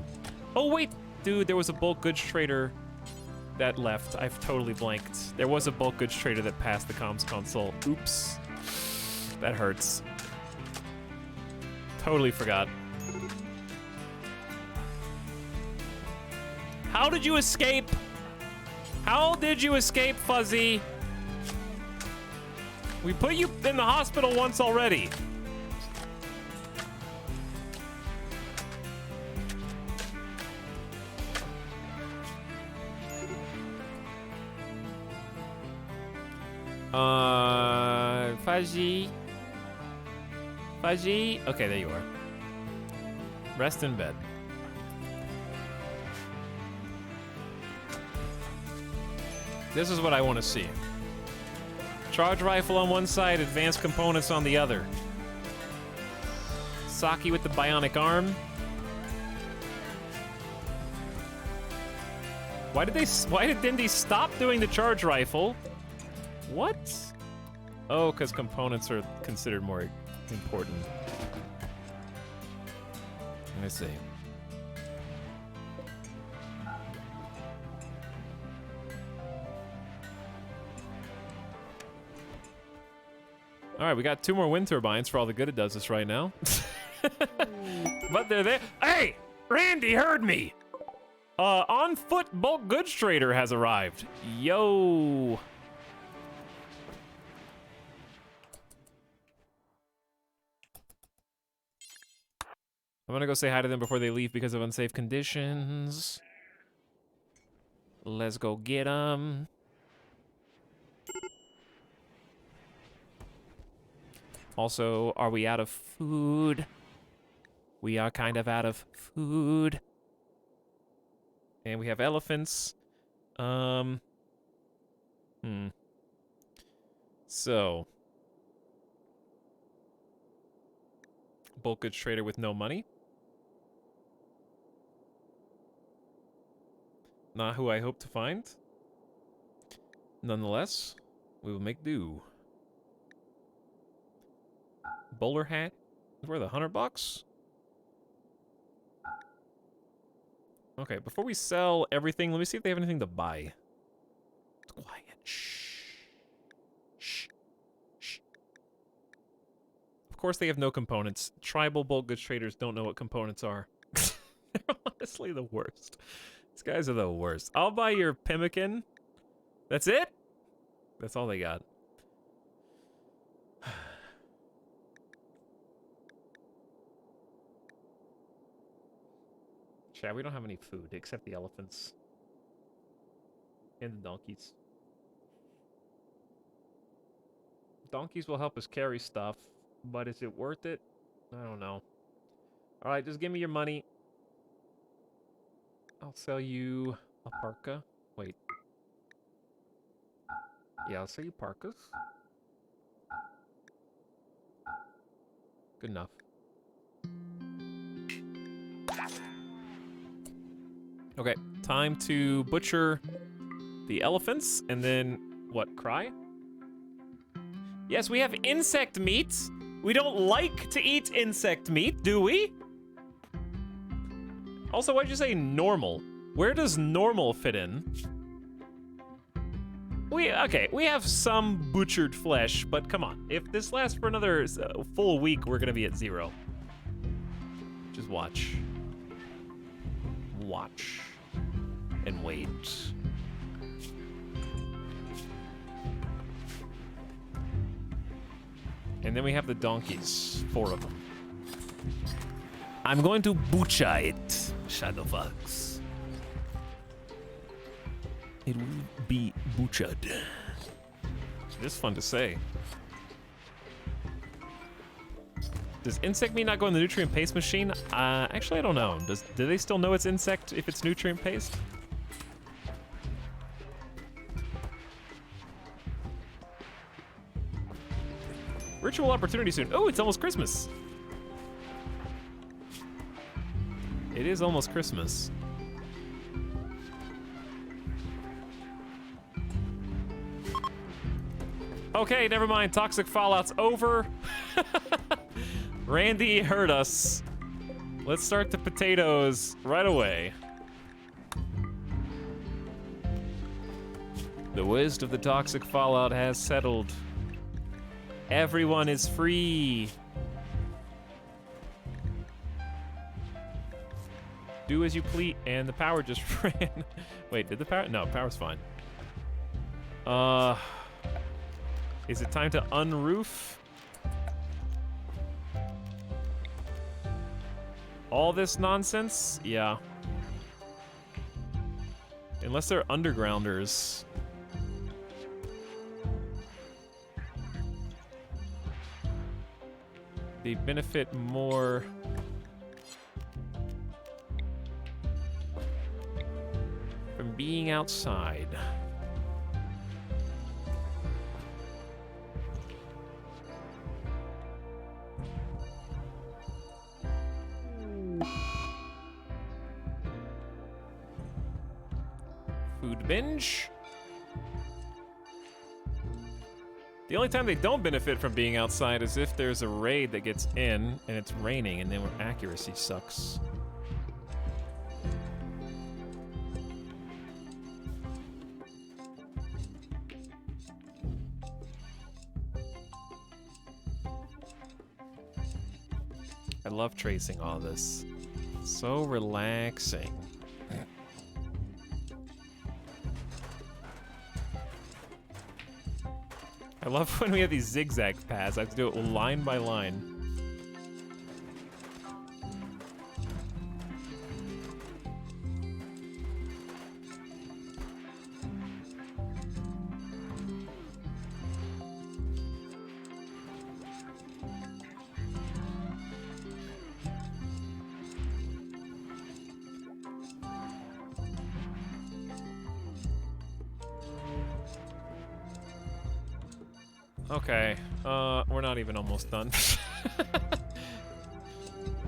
Oh, wait. Dude, there was a bulk goods trader that left. I've totally blanked. There was a bulk goods trader that passed the comms console. Oops. That hurts. Totally forgot. How did you escape? How did you escape, Fuzzy? We put you in the hospital once already. Fuzzy. Fuzzy. Okay, there you are. Rest in bed. This is what I want to see. Charge rifle on one side, advanced components on the other. Saki with the bionic arm. Why did Dindy stop doing the charge rifle? What? Oh, because components are considered more important. Let me see. All right, we got 2 more wind turbines for all the good it does us right now. But they're there. Hey, Randy heard me. On foot bulk goods trader has arrived. Yo. I'm gonna go say hi to them before they leave because of unsafe conditions. Let's go get them. Also, are we out of food? We are kind of out of food. And we have elephants. So. Bulk goods trader with no money. Not who I hope to find. Nonetheless, we will make do. Bowler hat. Worth $100. Okay, before we sell everything, let me see if they have anything to buy. Quiet. Shh. Shh. Shh. Of course they have no components. Tribal bulk goods traders don't know what components are. They're honestly the worst. These guys are the worst. I'll buy your pemmican. That's it? That's all they got. Chat, we don't have any food except the elephants. And the donkeys. Donkeys will help us carry stuff, but is it worth it? I don't know. Alright, just give me your money. I'll sell you a parka. Wait. Yeah, I'll sell you parkas. Good enough. Okay, time to butcher the elephants, and then, what, cry? Yes, we have insect meat. We don't like to eat insect meat, do we? Also, why'd you say normal? Where does normal fit in? Okay, we have some butchered flesh, but come on. If this lasts for another full week, we're gonna be at 0. Just watch. Watch. And wait. And then we have the donkeys. 4 of them. I'm going to butcher it, Shadowfox. It will be butchered. It is fun to say. Does insect meat not go in the nutrient paste machine? Actually, I don't know. Do they still know it's insect if it's nutrient paste? Ritual opportunity soon. Oh, it's almost Christmas. It is almost Christmas. Okay, never mind. Toxic Fallout's over. Randy heard us. Let's start the potatoes right away. The worst of the toxic fallout has settled. Everyone is free. Do as you please, and the power just ran. Wait, did the power? No, power's fine. Is it time to unroof all this nonsense? Yeah. Unless they're undergrounders. They benefit more from being outside. Food binge. The only time they don't benefit from being outside is if there's a raid that gets in and it's raining and then accuracy sucks. I love tracing all this. So relaxing. I love when we have these zigzag paths. I have to do it line by line. Okay, we're not even almost done.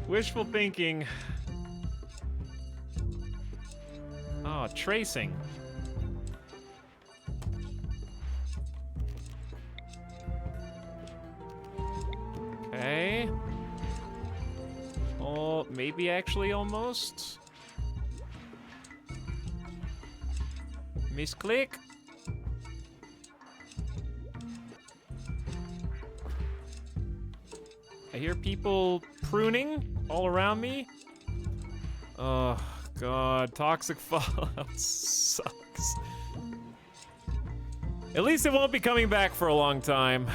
Wishful thinking. Oh, tracing. Okay. Oh, maybe actually almost. Misclick. I hear people pruning all around me. Oh, God. Toxic Fallout sucks. At least it won't be coming back for a long time.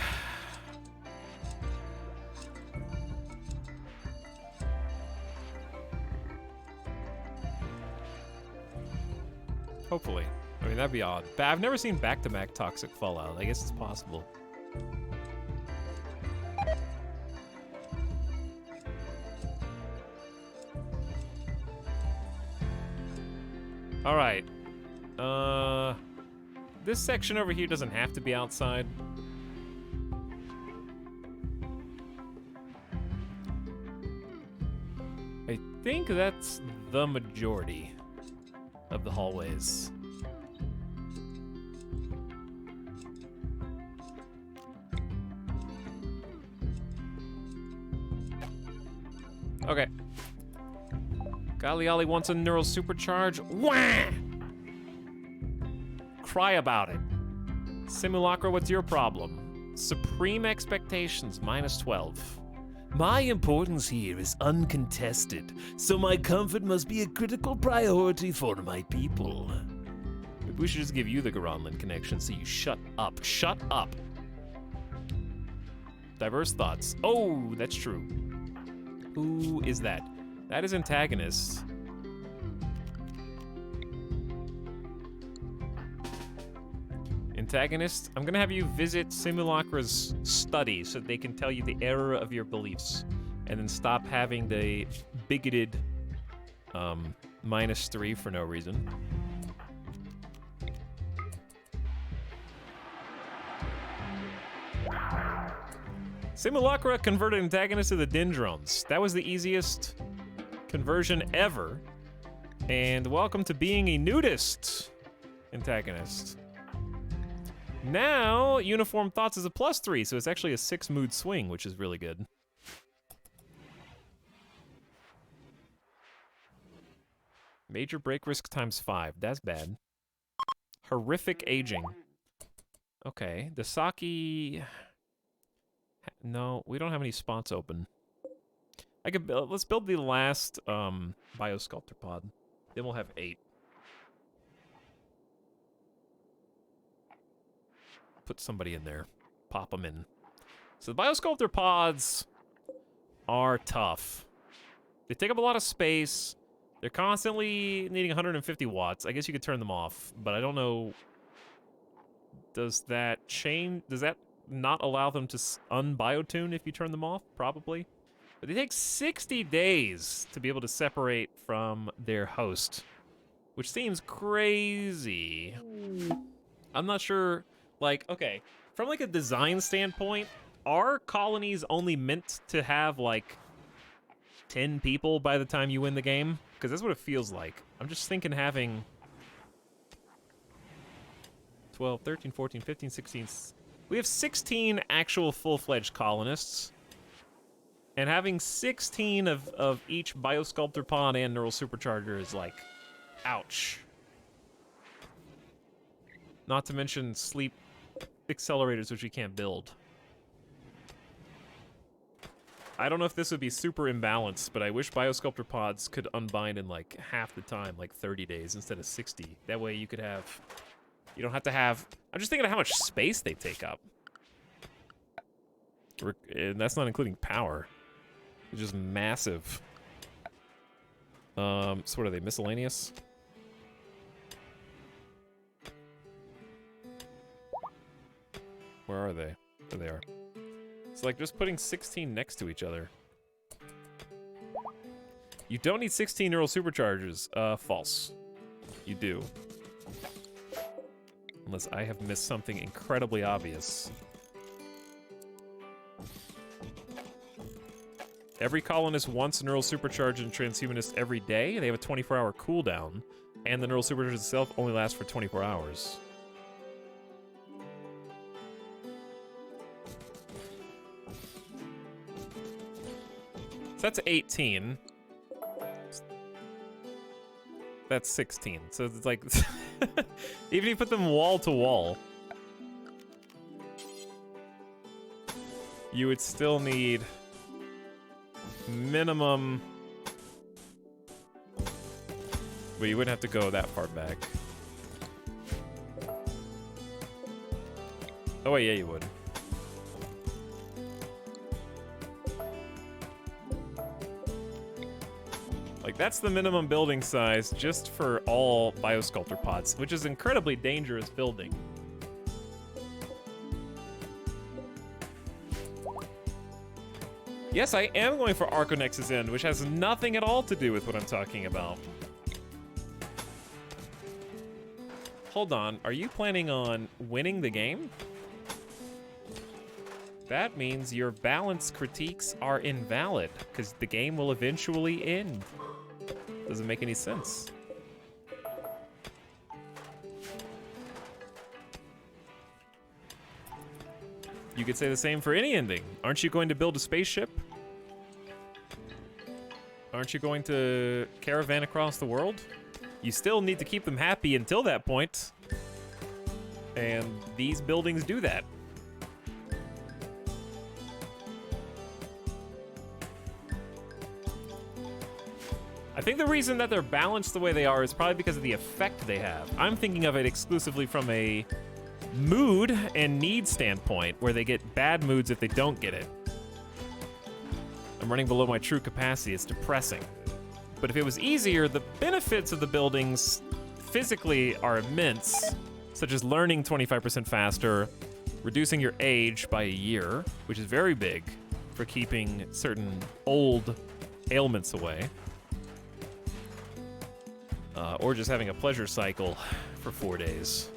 Hopefully. I mean, that'd be odd. But I've never seen back-to-back Toxic Fallout. I guess it's possible. All right. This section over here doesn't have to be outside. I think that's the majority of the hallways. Okay. Golly Ollie wants a neural supercharge. Wah! Cry about it. Simulacra, what's your problem? Supreme expectations, -12. My importance here is uncontested, so my comfort must be a critical priority for my people. Maybe we should just give you the Garanland connection so you shut up. Shut up. Diverse thoughts. Oh, that's true. Who is that? That is antagonist. Antagonist, I'm gonna have you visit Simulacra's study so they can tell you the error of your beliefs. and then stop having the bigoted -3 for no reason. Simulacra converted antagonists to the Dendrons. That was the easiest conversion ever. And welcome to being a nudist antagonist. Now, Uniform Thoughts is a +3, so it's actually a 6 mood swing, which is really good. Major break risk ×5. That's bad. Horrific aging. Okay, the Saki... No, we don't have any spots open. I could build, let's build the last biosculptor pod. Then we'll have 8. Put somebody in there. Pop them in. So the biosculptor pods are tough. They take up a lot of space. They're constantly needing 150 watts. I guess you could turn them off, but I don't know. Does that change? Does that not allow them to unbiotune if you turn them off? Probably. But they take 60 days to be able to separate from their host, which seems crazy. I'm not sure, like, okay, from like a design standpoint, are colonies only meant to have like 10 people by the time you win the game? Because that's what it feels like. I'm just thinking having 12, 13, 14, 15, 16... We have 16 actual full-fledged colonists. And having 16 of each biosculptor pod and neural supercharger is like, ouch. Not to mention sleep accelerators, which we can't build. I don't know if this would be super imbalanced, but I wish biosculptor pods could unbind in like half the time, like 30 days instead of 60. That way you could have... You don't have to have... I'm just thinking of how much space they take up. And that's not including power. It's just massive. So what are they, miscellaneous? Where are they? There they are. It's like just putting 16 next to each other. You don't need 16 neural superchargers. False. You do. Unless I have missed something incredibly obvious. Every colonist wants a neural supercharge and transhumanist every day. They have a 24-hour cooldown. And the neural supercharge itself only lasts for 24 hours. So that's 18. That's 16. So it's like... Even if you put them wall to wall, you would still need minimum... Well, you wouldn't have to go that far back. Oh wait, yeah, you would. Like, that's the minimum building size just for all biosculptor pods, which is incredibly dangerous building. Yes, I am going for Archonexus End, which has nothing at all to do with what I'm talking about. Hold on, are you planning on winning the game? That means your balance critiques are invalid, because the game will eventually end. Doesn't make any sense. You could say the same for any ending. Aren't you going to build a spaceship? Aren't you going to caravan across the world? You still need to keep them happy until that point. And these buildings do that. I think the reason that they're balanced the way they are is probably because of the effect they have. I'm thinking of it exclusively from a mood and need standpoint, where they get bad moods if they don't get it. I'm running below my true capacity. It's depressing. But if it was easier, the benefits of the buildings physically are immense, such as learning 25% faster, reducing your age by a year, which is very big for keeping certain old ailments away. Or just having a pleasure cycle for 4 days.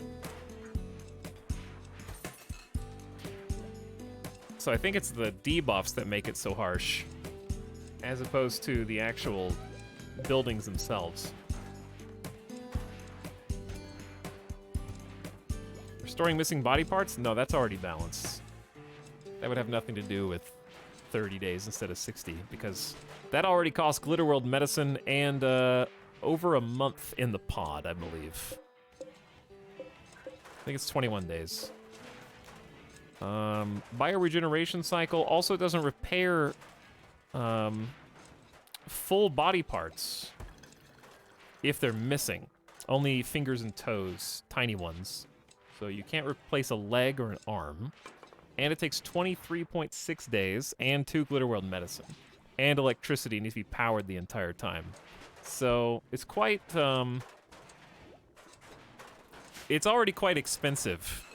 So I think it's the debuffs that make it so harsh, as opposed to the actual buildings themselves. Restoring missing body parts? No, that's already balanced. That would have nothing to do with 30 days instead of 60, because that already costs Glitterworld medicine and over a month in the pod, I believe. I think it's 21 days. Bioregeneration cycle also doesn't repair full body parts if they're missing. Only fingers and toes, tiny ones. So you can't replace a leg or an arm. And it takes 23.6 days and 2 Glitterworld medicine. And electricity needs to be powered the entire time. So it's quite, it's already quite expensive.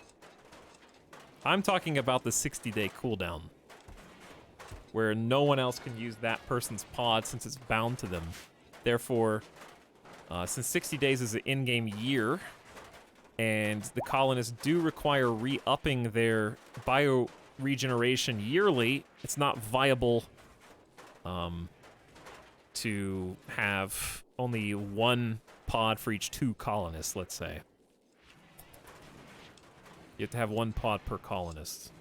I'm talking about the 60-day cooldown, where no one else can use that person's pod since it's bound to them. Therefore, since 60 days is an in-game year, and the colonists do require re-upping their bioregeneration yearly, it's not viable to have only one pod for each 2 colonists, let's say. You have to have 1 pod per colonist.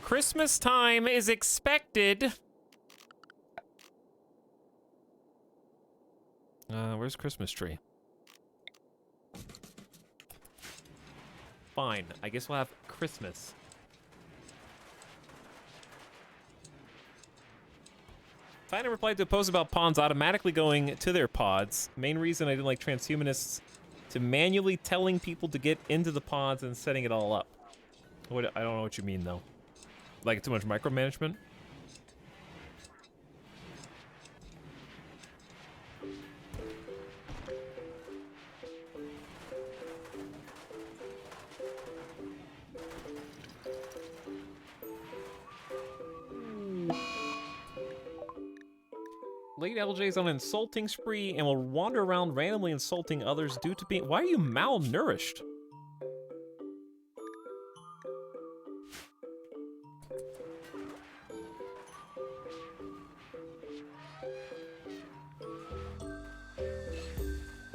Christmas time is expected. Where's Christmas tree? Fine, I guess we'll have Christmas. Tina replied to a post about pawns automatically going to their pods. Main reason I didn't like transhumanists to manually telling people to get into the pods and setting it all up. I don't know what you mean though. Like too much micromanagement? Late LJ is on an insulting spree and will wander around randomly insulting others due to being— Why are you malnourished?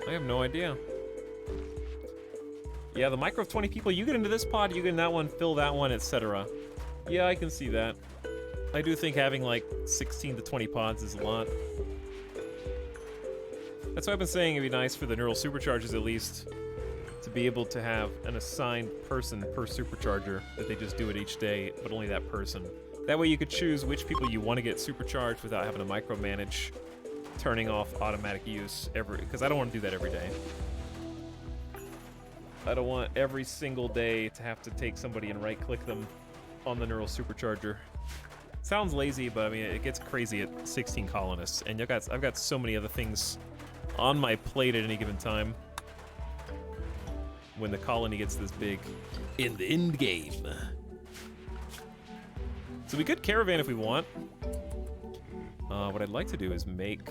I have no idea. Yeah, the micro of 20 people, you get into this pod, you get in that one, fill that one, etc. Yeah, I can see that. I do think having like 16 to 20 pods is a lot. That's why I've been saying it'd be nice for the neural superchargers at least to be able to have an assigned person per supercharger, that they just do it each day, but only that person. That way you could choose which people you want to get supercharged without having to micromanage turning off automatic use because I don't want to do that every day. I don't want every single day to have to take somebody and right-click them on the neural supercharger. Sounds lazy, but I mean, it gets crazy at 16 colonists, and I've got so many other things on my plate at any given time when the colony gets this big in the end game. So we could caravan if we want. What I'd like to do is make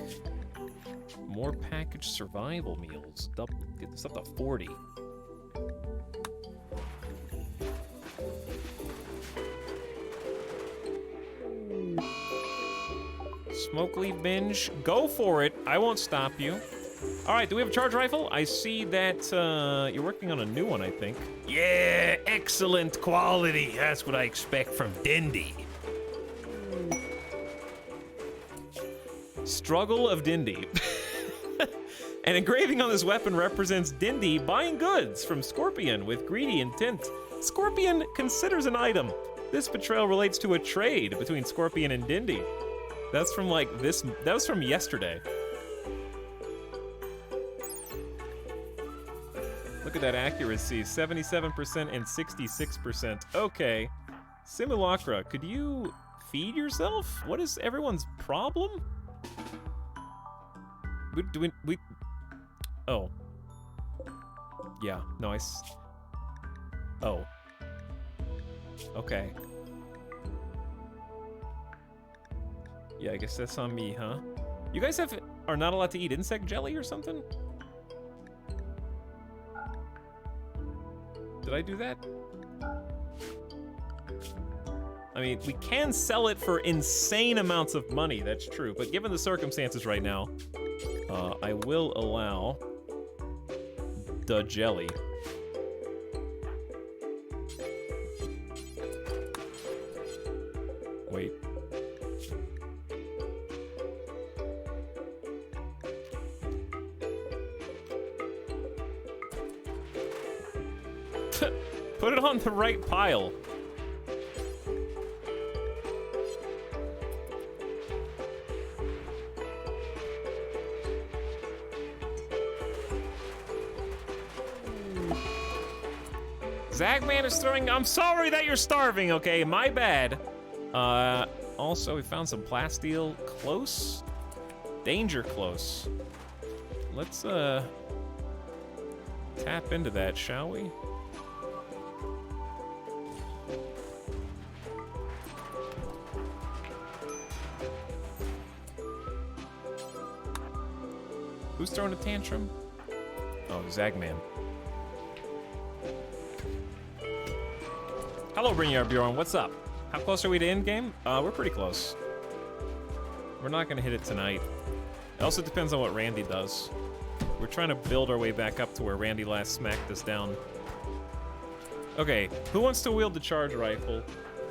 more packaged survival meals. Get this up to 40. Smoke leaf binge, go for it. I won't stop you. All right, do we have a charge rifle? I see that you're working on a new one, I think. Yeah, excellent quality. That's what I expect from Dindy. Struggle of Dindy. An engraving on this weapon represents Dindy buying goods from Scorpion with greedy intent. Scorpion considers an item. This betrayal relates to a trade between Scorpion and Dindy. That's from like this, that was from yesterday. Look at that accuracy, 77% and 66%. Okay. Simulacra, could you feed yourself? What is everyone's problem? We oh. Yeah, nice. Oh. Okay. Yeah, I guess that's on me, huh? You guys are not allowed to eat insect jelly or something? Did I do that? I mean, we can sell it for insane amounts of money, that's true. But given the circumstances right now, I will allow the jelly. Wait. Put it on the right pile. Zagman is throwing. I'm sorry that you're starving, okay? My bad. Also, we found some plasteel close. Danger close. Let's, tap into that, shall we? Who's throwing a tantrum? Oh, Zagman. Hello, Brynjar Bjorn. What's up? How close are we to end game? We're pretty close. We're not gonna hit it tonight. It also depends on what Randy does. We're trying to build our way back up to where Randy last smacked us down. Okay, who wants to wield the charge rifle?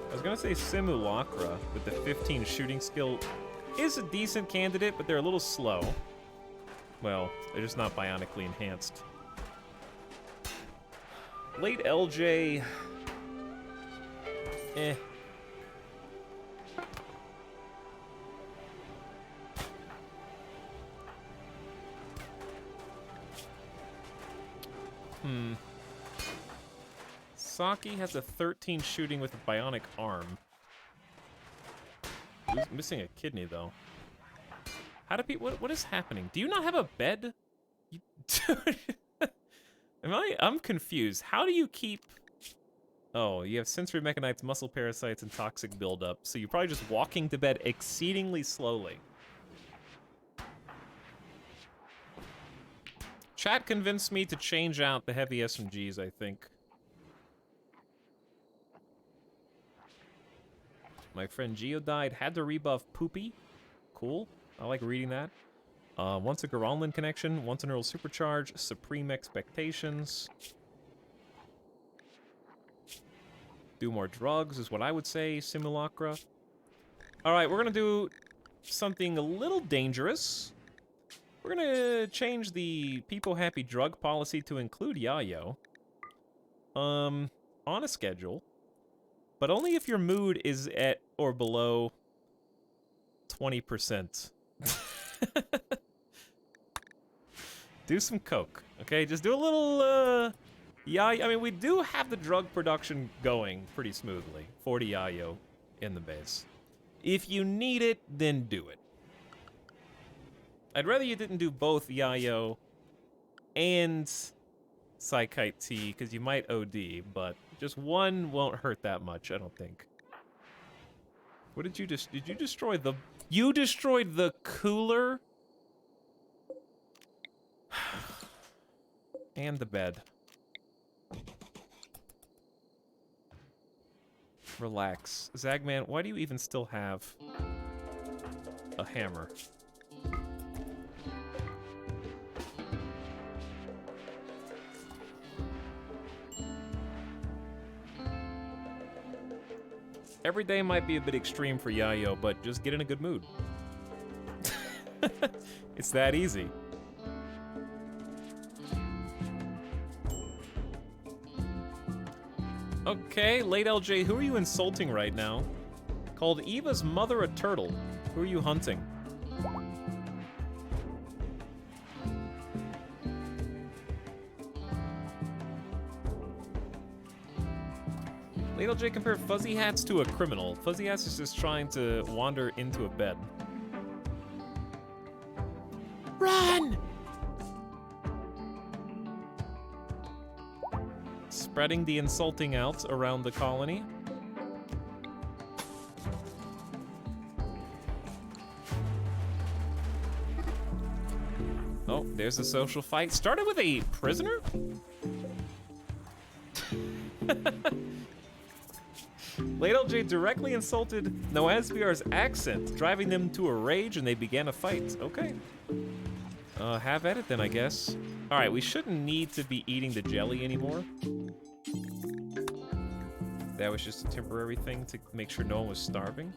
I was gonna say Simulacra with the 15 shooting skill is a decent candidate, but they're a little slow. Well, they're just not bionically enhanced. Late LJ... Eh. Saki has a 13 shooting with a bionic arm. He's missing a kidney, though. How do people... What is happening? Do you not have a bed? You, I'm confused. How do you keep... Oh, you have sensory mechanites, muscle parasites, and toxic buildup, so you're probably just walking to bed exceedingly slowly. Chat convinced me to change out the heavy SMGs, I think. My friend Geo died, had to rebuff Poopy. Cool. I like reading that. Once a Garanlin connection, once a neural supercharge, supreme expectations. Do more drugs is what I would say, Simulacra. Alright, we're gonna do something a little dangerous. We're gonna change the People Happy drug policy to include Yayo. On a schedule. But only if your mood is at or below 20%. Do some coke, okay? Just do a little, I mean, we do have the drug production going pretty smoothly. 40 Yayo in the base. If you need it, then do it. I'd rather you didn't do both Yayo and Psychite T, because you might OD, but just one won't hurt that much, I don't think. What did you just... Did you destroy the... You destroyed the cooler? And the bed. Relax. Zagman, why do you even still have a hammer? Every day might be a bit extreme for Yayo, but just get in a good mood. It's that easy. Okay, late LJ, who are you insulting right now? Called Eva's mother a turtle. Who are you hunting? Ladle J compared Fuzzy Hats to a criminal. Fuzzy Hats is just trying to wander into a bed. Run! Spreading the insulting out around the colony. Oh, there's a social fight. Started with a prisoner? Ladle J directly insulted Noasviar's accent, driving them to a rage, and they began a fight. Okay. Have at it then, I guess. All right, we shouldn't need to be eating the jelly anymore. That was just a temporary thing to make sure no one was starving.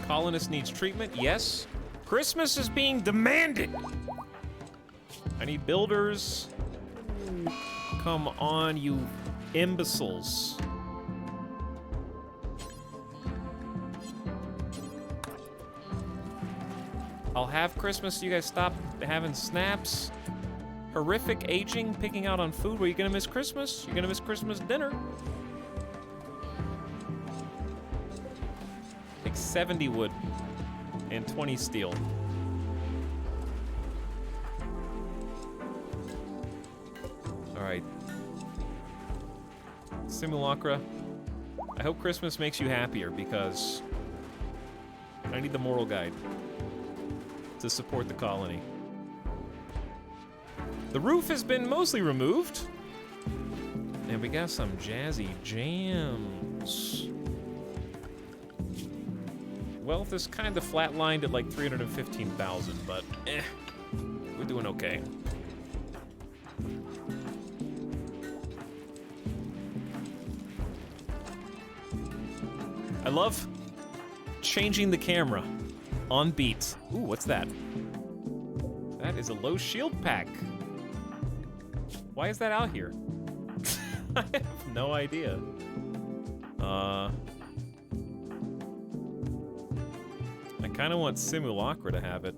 Colonist needs treatment, yes. Christmas is being demanded. I need builders. Come on, you imbeciles. I'll have Christmas so you guys stop having snaps. Horrific aging, picking out on food. Were you gonna miss Christmas? You're gonna miss Christmas dinner. Take 70 wood and 20 steel. All right. Simulacra. I hope Christmas makes you happier because I need the moral guide to support the colony. The roof has been mostly removed. And we got some jazzy jams. Wealth is kind of flatlined at like 315,000, but we're doing okay. I love changing the camera on beat. Ooh, what's that? That is a low shield pack. Why is that out here? I have no idea. I kind of want Simulacra to have it.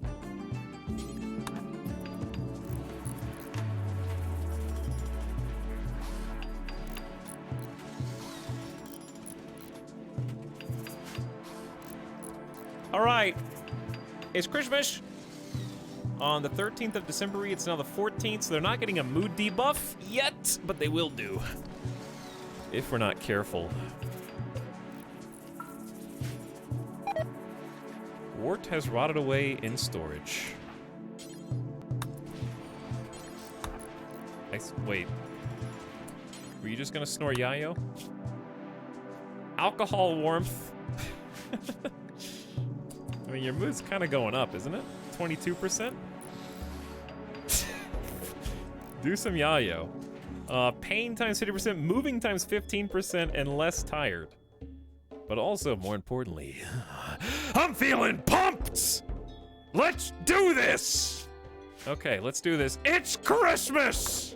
All right, it's Christmas. On the 13th of December, it's now the 14th, so they're not getting a mood debuff yet, but they will do. If we're not careful. Wart has rotted away in storage. Wait. Were you just gonna snore yayo? Alcohol warmth. I mean, your mood's kind of going up, isn't it? 22%? Do some yayo. Pain times 50%, moving times 15%, and less tired. But also, more importantly, I'm feeling pumped! Let's do this! Okay, let's do this. It's Christmas!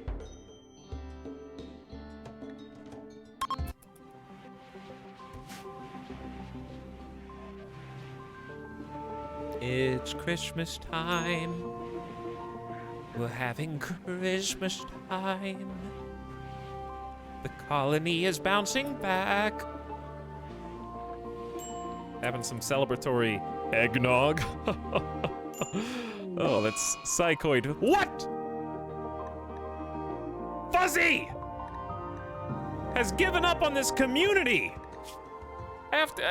It's Christmas time. We're having Christmas time. The colony is bouncing back. Having some celebratory eggnog. Oh, that's psychoid. What? Fuzzy has given up on this community. After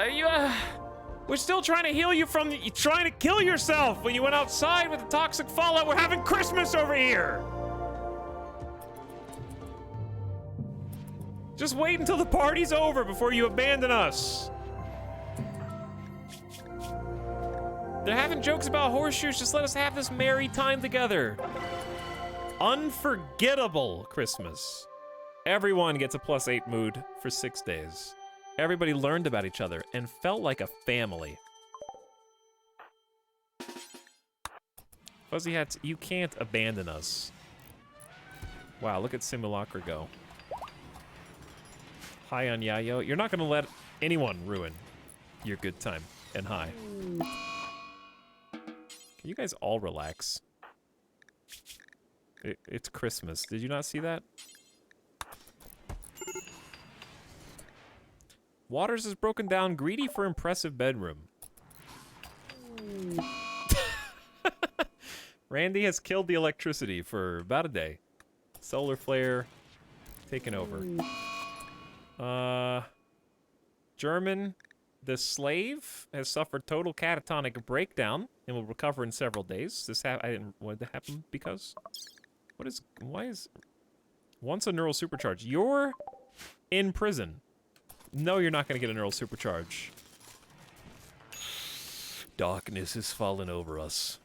we're still trying to heal you from trying to kill yourself when you went outside with the toxic fallout. We're having Christmas over here. Just wait until the party's over before you abandon us. They're having jokes about horseshoes. Just let us have this merry time together. Unforgettable Christmas. Everyone gets a +8 mood for 6 days. Everybody learned about each other and felt like a family. Fuzzy Hats, you can't abandon us. Wow, look at Simulacra go. Hi on Yayo. You're not gonna let anyone ruin your good time. And hi. Can you guys all relax? It's Christmas. Did you not see that? Waters is broken down, greedy for impressive bedroom. Randy has killed the electricity for about a day. Solar flare taken over. German, the slave has suffered total catatonic breakdown and will recover in several days. This I didn't want to happen because why is once a neural supercharge? You're in prison. No, you're not going to get a neural supercharge. Darkness has fallen over us.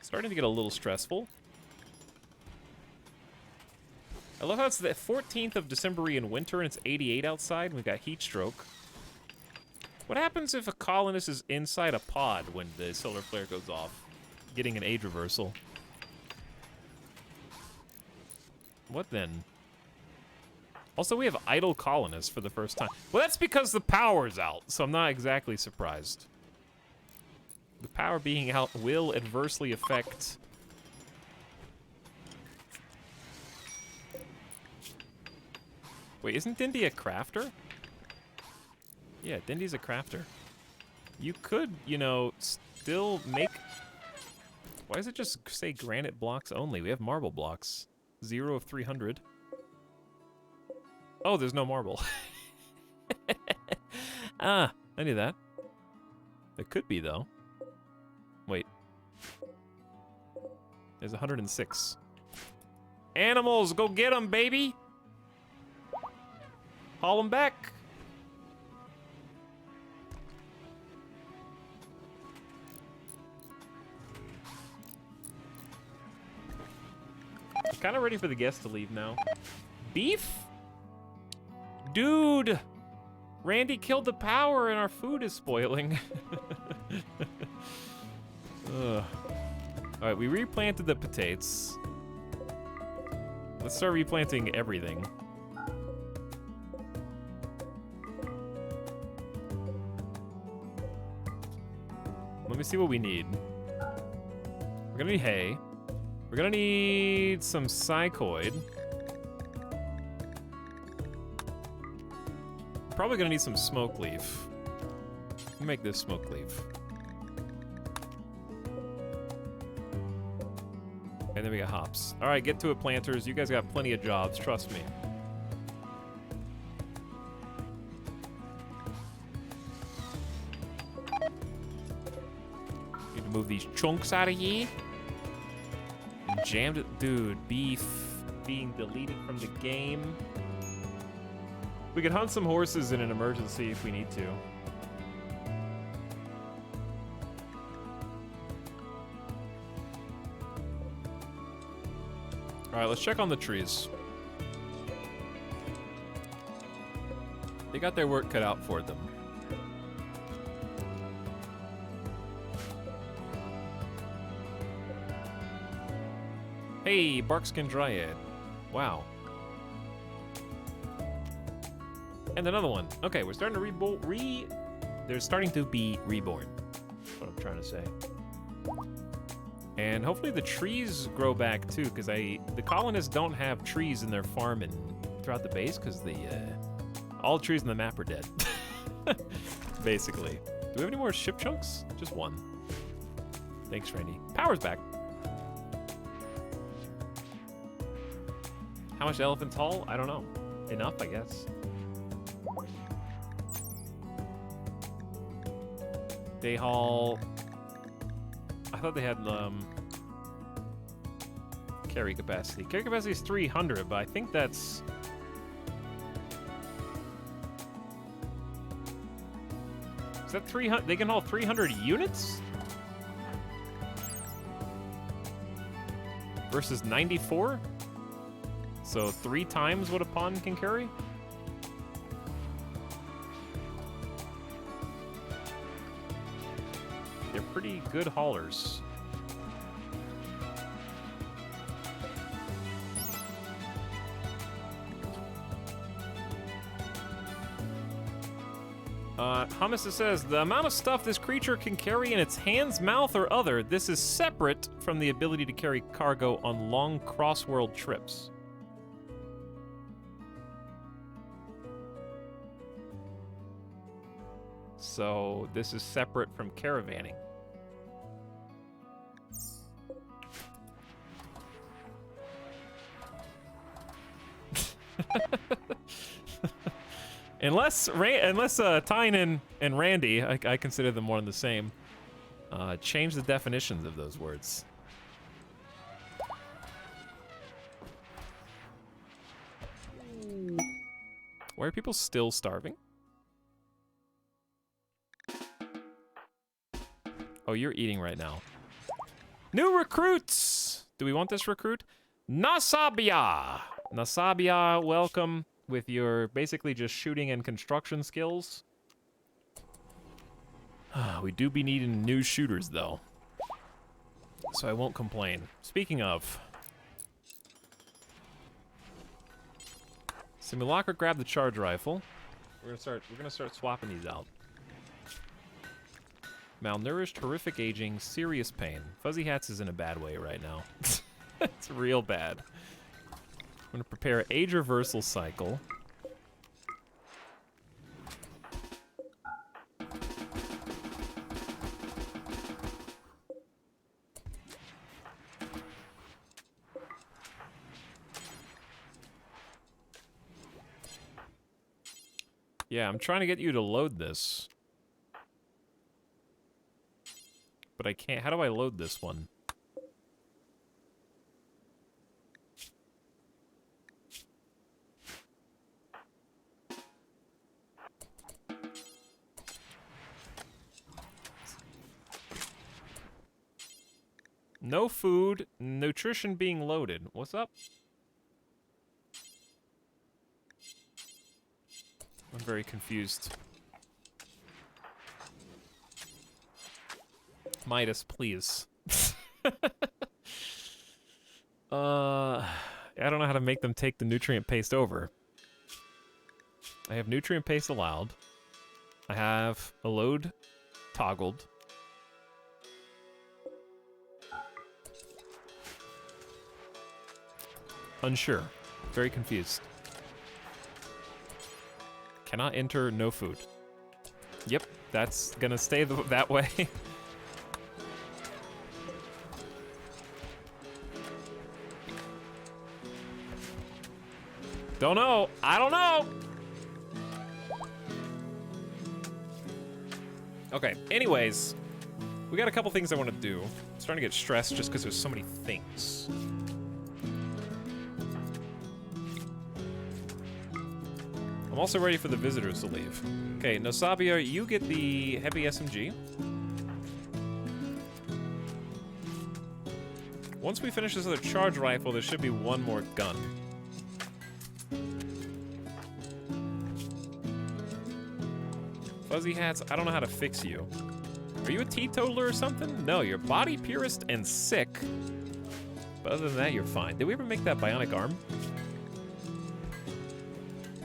Starting to get a little stressful. I love how it's the 14th of December in winter and it's 88 outside and we've got heat stroke. What happens if a colonist is inside a pod when the solar flare goes off? Getting an age reversal. What then? Also, we have idle colonists for the first time. Well, that's because the power's out, so I'm not exactly surprised. The power being out will adversely affect... Wait, isn't Dindy a crafter? Yeah, Dindy's a crafter. You could, you know, still make... Why does it just say granite blocks only? We have marble blocks. 0 of 300. Oh, there's no marble. Ah, I knew that. It could be, though. Wait. There's 106. Animals, go get them, baby! Haul them back! I'm kind of ready for the guests to leave now. Beef? Dude! Randy killed the power and our food is spoiling. Alright, we replanted the potatoes. Let's start replanting everything. Let me see what we need. We're gonna need hay. We're gonna need some psychoid. Probably gonna need some smoke leaf. Let me make this smoke leaf. And then we got hops. All right, get to it, planters. You guys got plenty of jobs, trust me. Need to move these chunks out of here. And jammed it. Dude, beef being deleted from the game. We could hunt some horses in an emergency if we need to. All right, let's check on the trees. They got their work cut out for them. Hey, Barkskin Dryad. Wow. And another one. Okay, we're starting to they're starting to be reborn. That's what I'm trying to say. And hopefully the trees grow back too, because the colonists don't have trees in their farm and throughout the base, because all trees in the map are dead. Basically. Do we have any more ship chunks? Just one. Thanks, Randy. Power's back. How much elephants haul? I don't know. Enough, I guess. They haul... I thought they had carry capacity. Carry capacity is 300, but I think that's... Is that 300? They can haul 300 units? Versus 94? So 3 times what a pawn can carry? They're pretty good haulers. Hummus says, the amount of stuff this creature can carry in its hands, mouth, or other, this is separate from the ability to carry cargo on long cross-world trips. So this is separate from caravanning. Unless Tynan and Randy, I consider them one and the same, change the definitions of those words. Why are people still starving? Oh, you're eating right now. New recruits! Do we want this recruit? Nasabia! Nasabia, welcome. With your basically just shooting and construction skills. We do be needing new shooters though, so I won't complain. Speaking of, Simulacra grabbed the charge rifle. We're gonna start swapping these out. Malnourished, horrific aging, serious pain. Fuzzy Hats is in a bad way right now. It's real bad. I'm gonna prepare age reversal cycle. Yeah, I'm trying to get you to load this. But I can't. How do I load this one? No food, nutrition being loaded. What's up? I'm very confused. Midas, please. I don't know how to make them take the nutrient paste over. I have nutrient paste allowed. I have a load toggled. Unsure. Very confused. Cannot enter, no food. Yep, that's gonna stay that way. Don't know. I don't know. Okay, anyways. We got a couple things I want to do. I'm starting to get stressed just because there's so many things. I'm also ready for the visitors to leave. Okay, Nosabia, you get the heavy SMG. Once we finish this other charge rifle, there should be one more gun. Fuzzy Hats, I don't know how to fix you. Are you a teetotaler or something? No, you're body purist and sick. But other than that, you're fine. Did we ever make that bionic arm?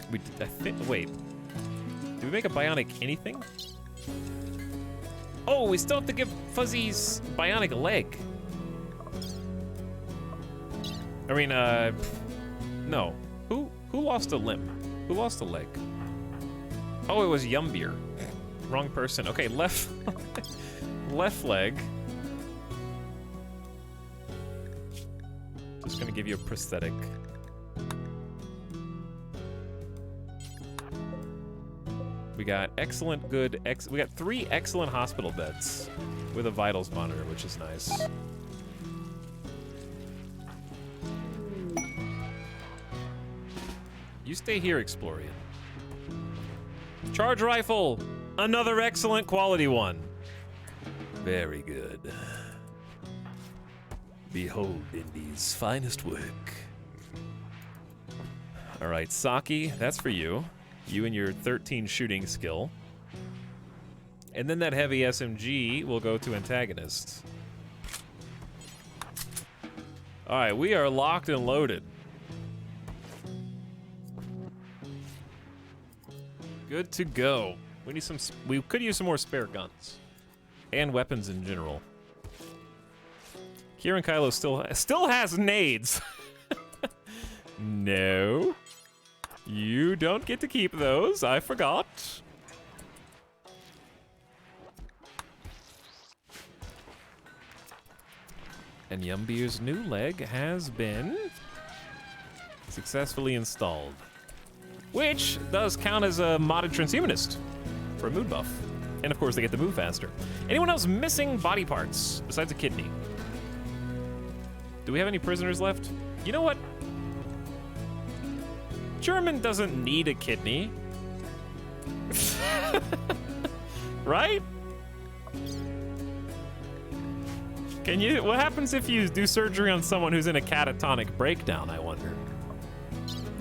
We did, I think, wait. Did we make a bionic anything? Oh, we still have to give Fuzzy's bionic leg. I mean, no. Who lost a limb? Who lost a leg? Oh, it was Yumbeer. Wrong person. Okay, left leg. Just gonna give you a prosthetic. We got excellent, good, we got 3 excellent hospital beds with a vitals monitor, which is nice. You stay here, Explorian. Charge rifle! Another excellent quality one. Very good. Behold Indy's finest work. All right, Saki, that's for you. You and your 13 shooting skill. And then that heavy SMG will go to antagonist. All right, we are locked and loaded. Good to go. We need some. We could use some more spare guns, and weapons in general. Kieran Kylo still has nades. No, you don't get to keep those. I forgot. And Yumbeer's new leg has been successfully installed, which does count as a modded transhumanist for a mood buff. And of course, they get to move faster. Anyone else missing body parts besides a kidney? Do we have any prisoners left? You know what? German doesn't need a kidney. Right? Can you? What happens if you do surgery on someone who's in a catatonic breakdown, I wonder?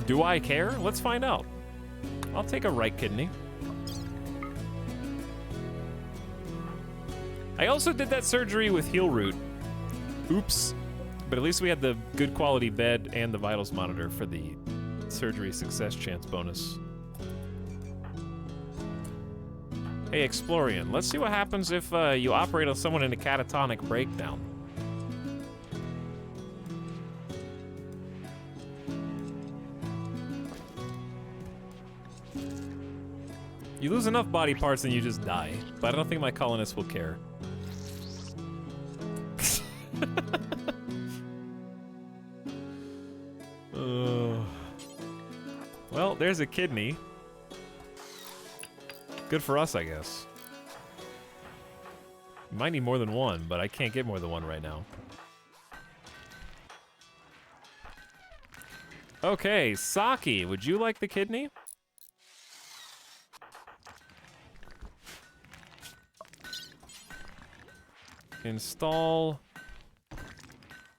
Do I care? Let's find out. I'll take a right kidney. I also did that surgery with heel root. Oops. But at least we had the good quality bed and the vitals monitor for the surgery success chance bonus. Hey, Explorian, let's see what happens if you operate on someone in a catatonic breakdown. You lose enough body parts and you just die, but I don't think my colonists will care. Well, there's a kidney. Good for us, I guess. Might need more than one, but I can't get more than one right now. Okay, Saki, would you like the kidney? Install.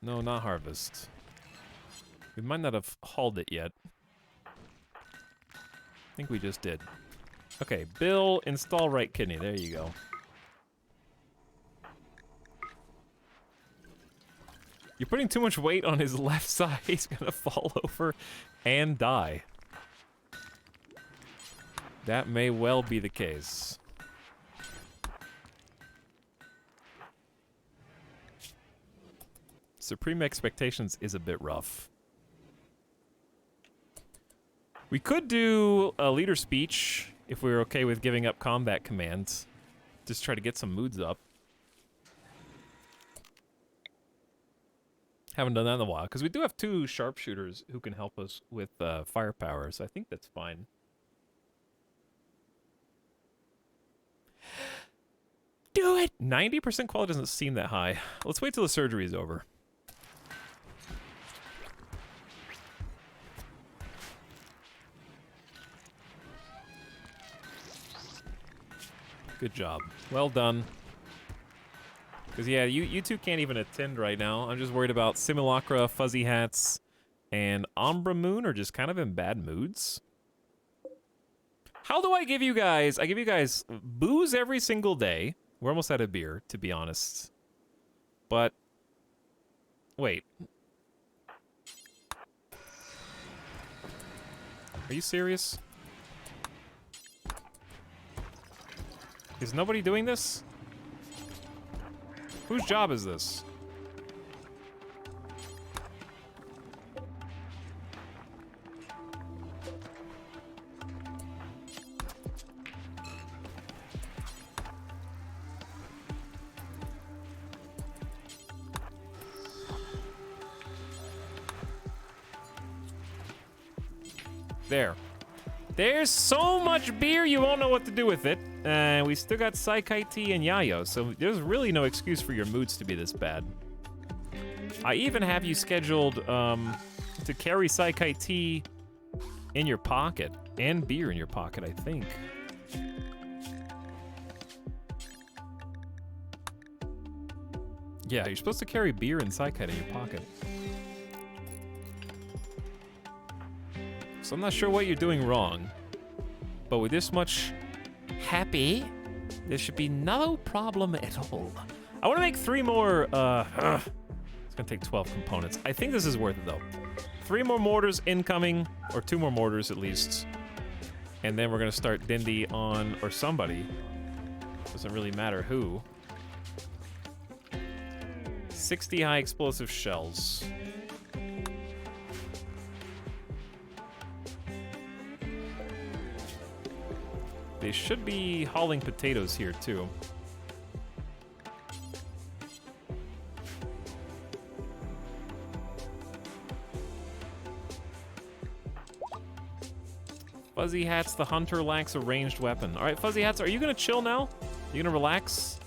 No, not harvest. We might not have hauled it yet. I think we just did. Okay, Bill, install right kidney. There you go. You're putting too much weight on his left side. He's gonna fall over and die. That may well be the case. Supreme Expectations is a bit rough. We could do a leader speech if we were okay with giving up combat commands. Just try to get some moods up. Haven't done that in a while, because we do have 2 sharpshooters who can help us with firepower, so I think that's fine. Do it! 90% quality doesn't seem that high. Let's wait till the surgery is over. Good job. Well done. Because, yeah, you two can't even attend right now. I'm just worried about Simulacra, Fuzzy Hats, and Umbra Moon are just kind of in bad moods. How do I give you guys... I give you guys booze every single day. We're almost out of beer, to be honest. But... Wait. Are you serious? Is nobody doing this? Whose job is this? There. There's so much beer you won't know what to do with it. We still got Saikai Tea and Yayo, so there's really no excuse for your moods to be this bad. I even have you scheduled to carry Saikai Tea in your pocket, and beer in your pocket, I think. Yeah, you're supposed to carry beer and Saikai in your pocket. So I'm not sure what you're doing wrong, but with this much happy, there should be no problem at all. I want to make 3 more, it's gonna take 12 components. I think this is worth it though. 3 more mortars incoming, or 2 more mortars at least. And then we're gonna start Dindy on, or somebody. Doesn't really matter who. 60 high explosive shells. They should be hauling potatoes here too. Fuzzy Hats, the hunter lacks a ranged weapon. All right, Fuzzy Hats, are you gonna chill now? You gonna relax?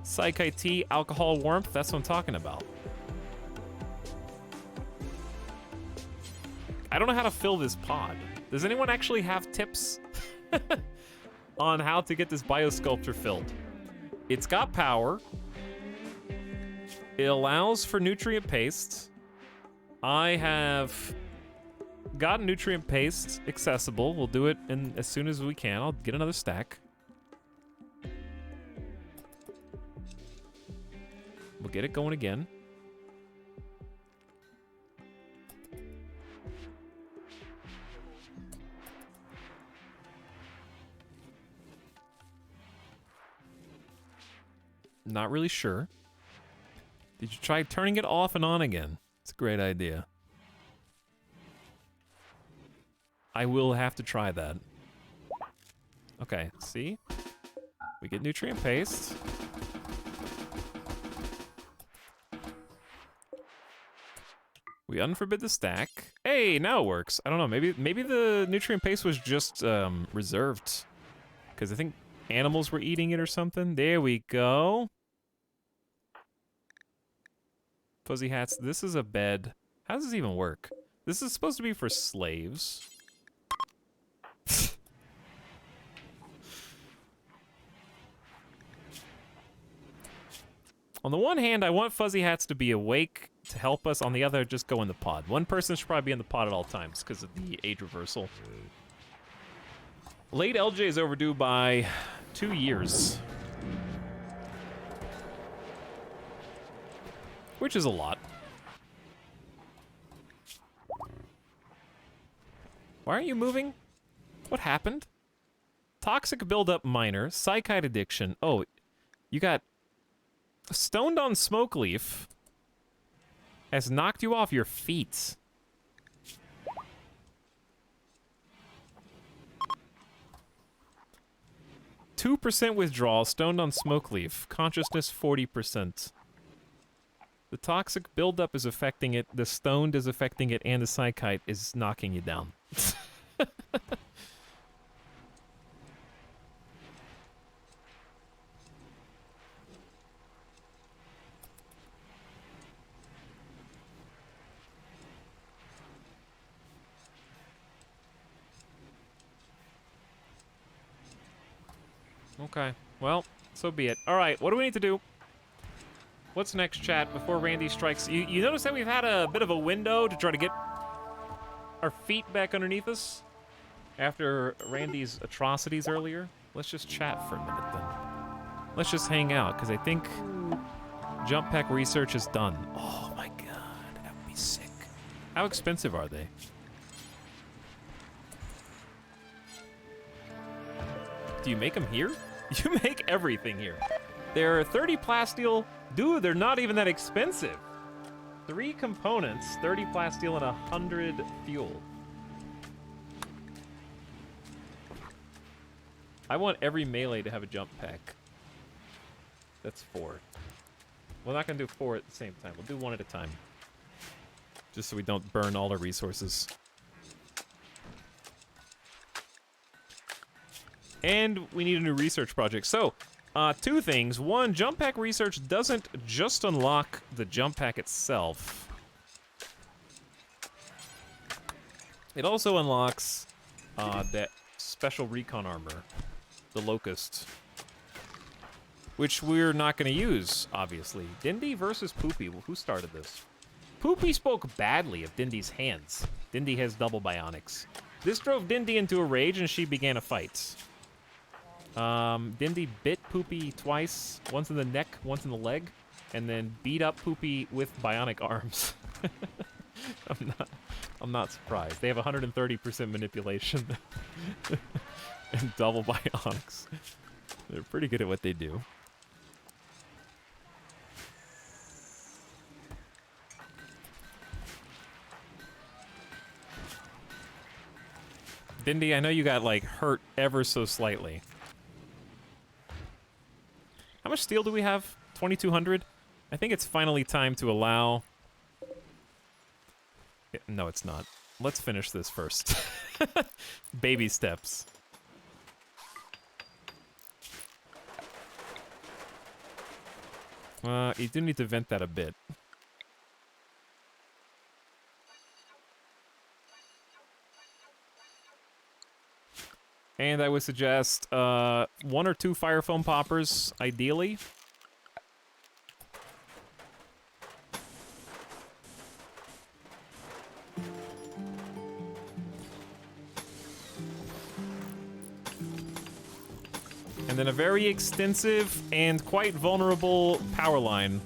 Psychi tea, alcohol warmth, that's what I'm talking about. I don't know how to fill this pod. Does anyone actually have tips on how to get this biosculpture filled? It's got power. It allows for nutrient paste. I have got nutrient paste accessible. We'll do it as soon as we can. I'll get another stack. We'll get it going again. Not really sure. Did you try turning it off and on again? It's a great idea. I will have to try that. Okay, see? We get nutrient paste. We unforbid the stack. Hey, now it works. I don't know, maybe the nutrient paste was just reserved. Because I think animals were eating it or something. There we go. Fuzzy Hats, this is a bed. How does this even work? This is supposed to be for slaves. On the one hand, I want Fuzzy Hats to be awake to help us. On the other, just go in the pod. One person should probably be in the pod at all times because of the age reversal. Late LJ is overdue by 2 years. Which is a lot. Why aren't you moving? What happened? Toxic buildup minor, psychite addiction. Oh, you got stoned on smoke leaf. Has knocked you off your feet. %2 withdrawal, stoned on smoke leaf. Consciousness 40%. The toxic buildup is affecting it, the stoned is affecting it, and the psychite is knocking you down. Okay, well, so be it. All right, what do we need to do? What's next, chat, before Randy strikes? You notice that we've had a bit of a window to try to get our feet back underneath us after Randy's atrocities earlier? Let's just chat for a minute, then. Let's just hang out, because I think jump pack research is done. Oh, my God, that would be sick. How expensive are they? Do you make them here? You make everything here. They're 30 plasteel. Dude, they're not even that expensive. 3 components, 30 plasteel and 100 fuel. I want every melee to have a jump pack. That's 4. We're not gonna do 4 at the same time. We'll do 1 at a time. Just so we don't burn all our resources. And we need a new research project. So, 2 things. 1, jump pack research doesn't just unlock the jump pack itself. It also unlocks that special recon armor, the Locust, which we're not going to use, obviously. Dindy versus Poopy. Well, who started this? Poopy spoke badly of Dindy's hands. Dindy has double bionics. This drove Dindy into a rage, and she began a fight. Dindy bit Poopy twice, once in the neck, once in the leg, and then beat up Poopy with bionic arms. I'm I'm not surprised. They have 130% manipulation and double bionics. They're pretty good at what they do. Dindy, I know you got, like, hurt ever so slightly. How much steel do we have? 2,200? I think it's finally time to allow... No, it's not. Let's finish this first. Baby steps. You do need to vent that a bit. And I would suggest 1 or 2 fire foam poppers, ideally. And then a very extensive and quite vulnerable power line.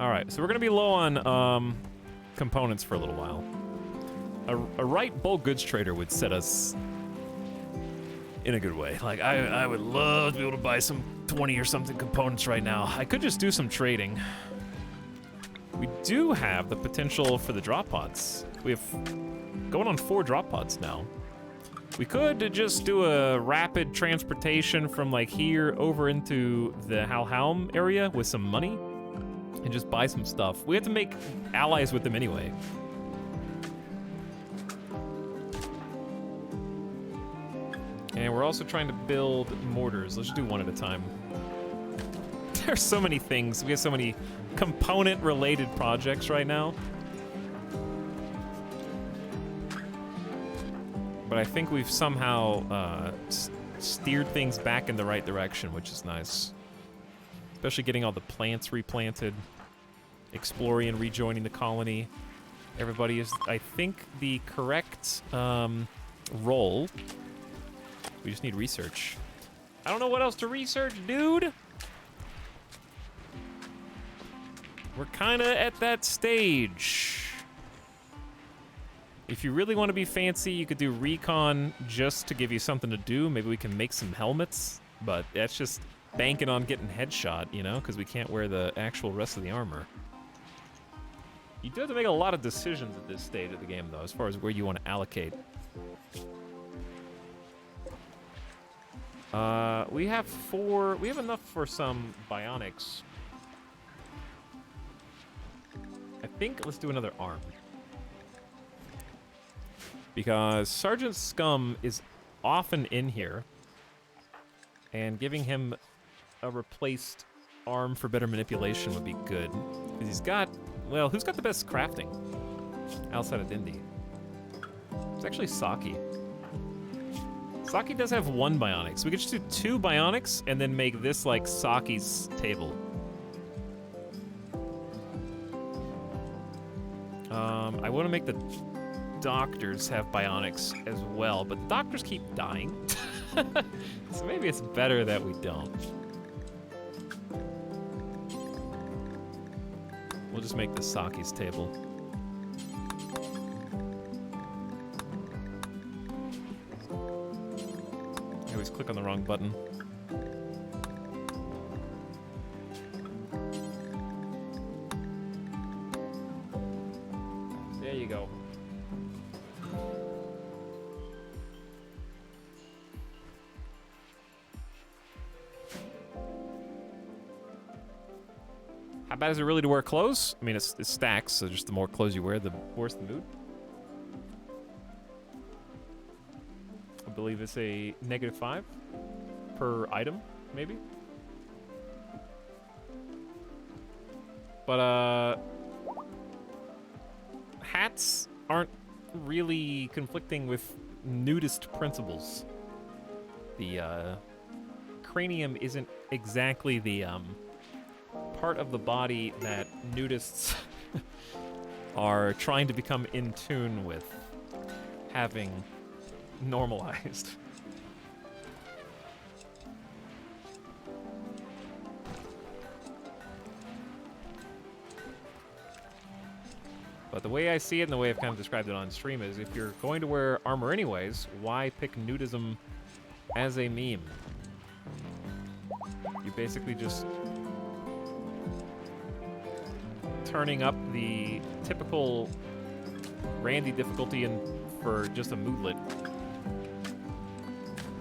Alright, so we're gonna be low on components for a little while. A right bulk goods trader would set us in a good way. Like, I would love to be able to buy some 20 or something components right now. I could just do some trading. We do have the potential for the drop pods. We have going on 4 drop pods now. We could just do a rapid transportation from like here over into the Halhelm area with some money and just buy some stuff. We have to make allies with them anyway. And we're also trying to build mortars. Let's just do one at a time. There's so many things. We have so many component-related projects right now. But I think we've somehow steered things back in the right direction, which is nice. Especially getting all the plants replanted, Explorian rejoining the colony. Everybody is, I think, the correct role. We just need research. I don't know what else to research, dude. We're kind of at that stage. If you really want to be fancy, you could do recon just to give you something to do. Maybe we can make some helmets, but that's just banking on getting headshot, you know, because we can't wear the actual rest of the armor. You do have to make a lot of decisions at this stage of the game, though, as far as where you want to allocate. We have enough for some bionics. I think let's do another arm. Because Sergeant Scum is often in here. And giving him a replaced arm for better manipulation would be good. Because he's got, well, who's got the best crafting? Outside of Dindy. It's actually Saki. Saki does have 1 bionic, so we could just do 2 bionics and then make this like Saki's table. I want to make the doctors have bionics as well, but the doctors keep dying. So maybe it's better that we don't. We'll just make the Saki's table. I always click on the wrong button. There you go. How bad is it really to wear clothes? I mean, it stacks, so just the more clothes you wear, the worse the mood. I believe it's a -5 per item, maybe. But, hats aren't really conflicting with nudist principles. The, cranium isn't exactly the, part of the body that nudists are trying to become in tune with having normalized. But the way I see it and the way I've kind of described it on stream is if you're going to wear armor anyways, why pick nudism as a meme? You're basically just turning up the typical Randy difficulty for just a moodlet.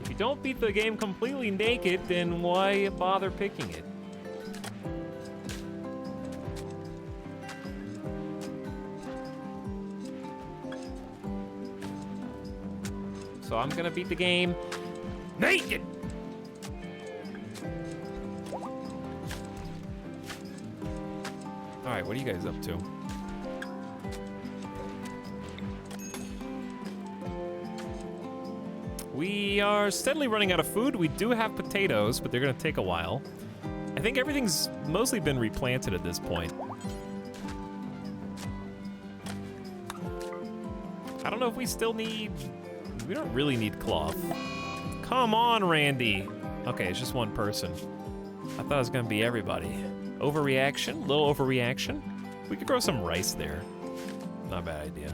If you don't beat the game completely naked, then why bother picking it? So I'm gonna beat the game naked! Alright, what are you guys up to? We are steadily running out of food. We do have potatoes, but they're gonna take a while. I think everything's mostly been replanted at this point. I don't know if we still need... We don't really need cloth. Come on, Randy. Okay, it's just one person. I thought it was gonna be everybody. Overreaction, little overreaction. We could grow some rice there. Not a bad idea.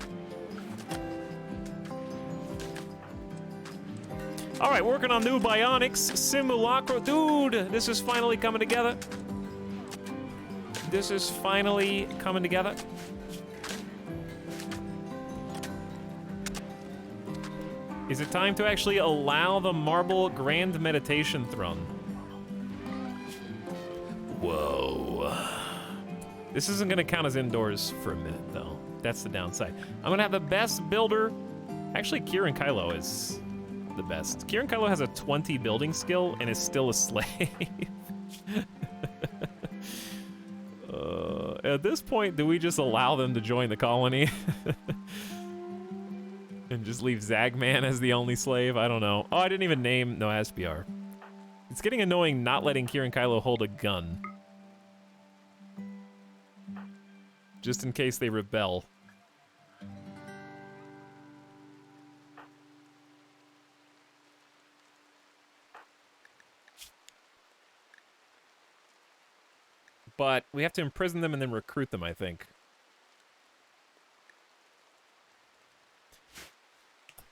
All right, working on new bionics. Simulacra, dude, this is finally coming together. This is finally coming together. Is it time to actually allow the marble grand meditation throne? Whoa. This isn't gonna count as indoors for a minute though. That's the downside. I'm gonna have the best builder. Actually, Kieran Kylo is the best. Kieran Kylo has a 20 building skill and is still a slave. At this point, do we just allow them to join the colony? And just leave Zagman as the only slave? I don't know. Oh, I didn't even name... No, SBR. It's getting annoying not letting Kieran Kylo hold a gun. Just in case they rebel. But we have to imprison them and then recruit them, I think.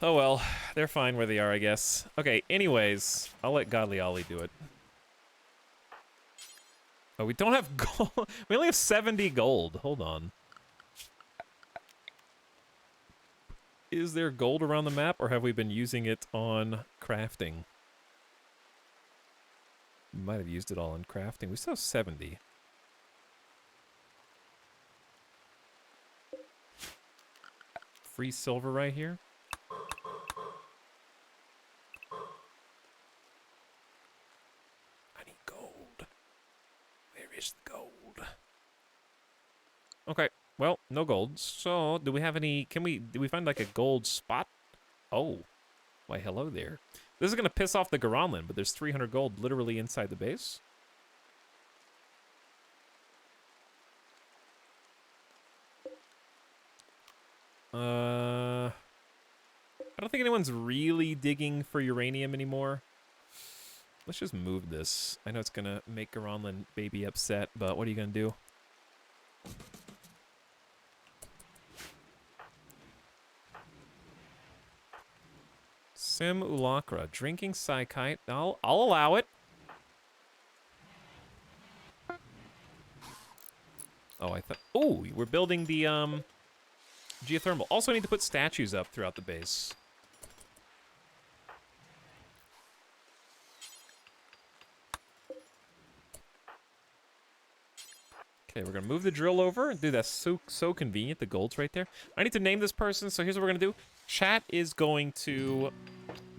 Oh well, they're fine where they are, I guess. Okay, anyways, I'll let Godly Ollie do it. Oh, we don't have gold. We only have 70 gold. Hold on. Is there gold around the map, or have we been using it on crafting? We might have used it all on crafting. We still have 70. Free silver right here. I need gold. Where is the gold? Okay, well, no gold. So, do we have any... do we find like a gold spot? Oh, why hello there. This is gonna piss off the Garanlan, but there's 300 gold literally inside the base. I don't think anyone's really digging for uranium anymore. Let's just move this. I know it's gonna make Garanlan baby upset, but what are you gonna do? Simulacra, drinking psychite. I'll allow it. Oh, I thought. Oh, we're building the geothermal. Also, I need to put statues up throughout the base. Okay, we're gonna move the drill over. Dude, that's so convenient. The gold's right there. I need to name this person, so here's what we're gonna do. Chat is going to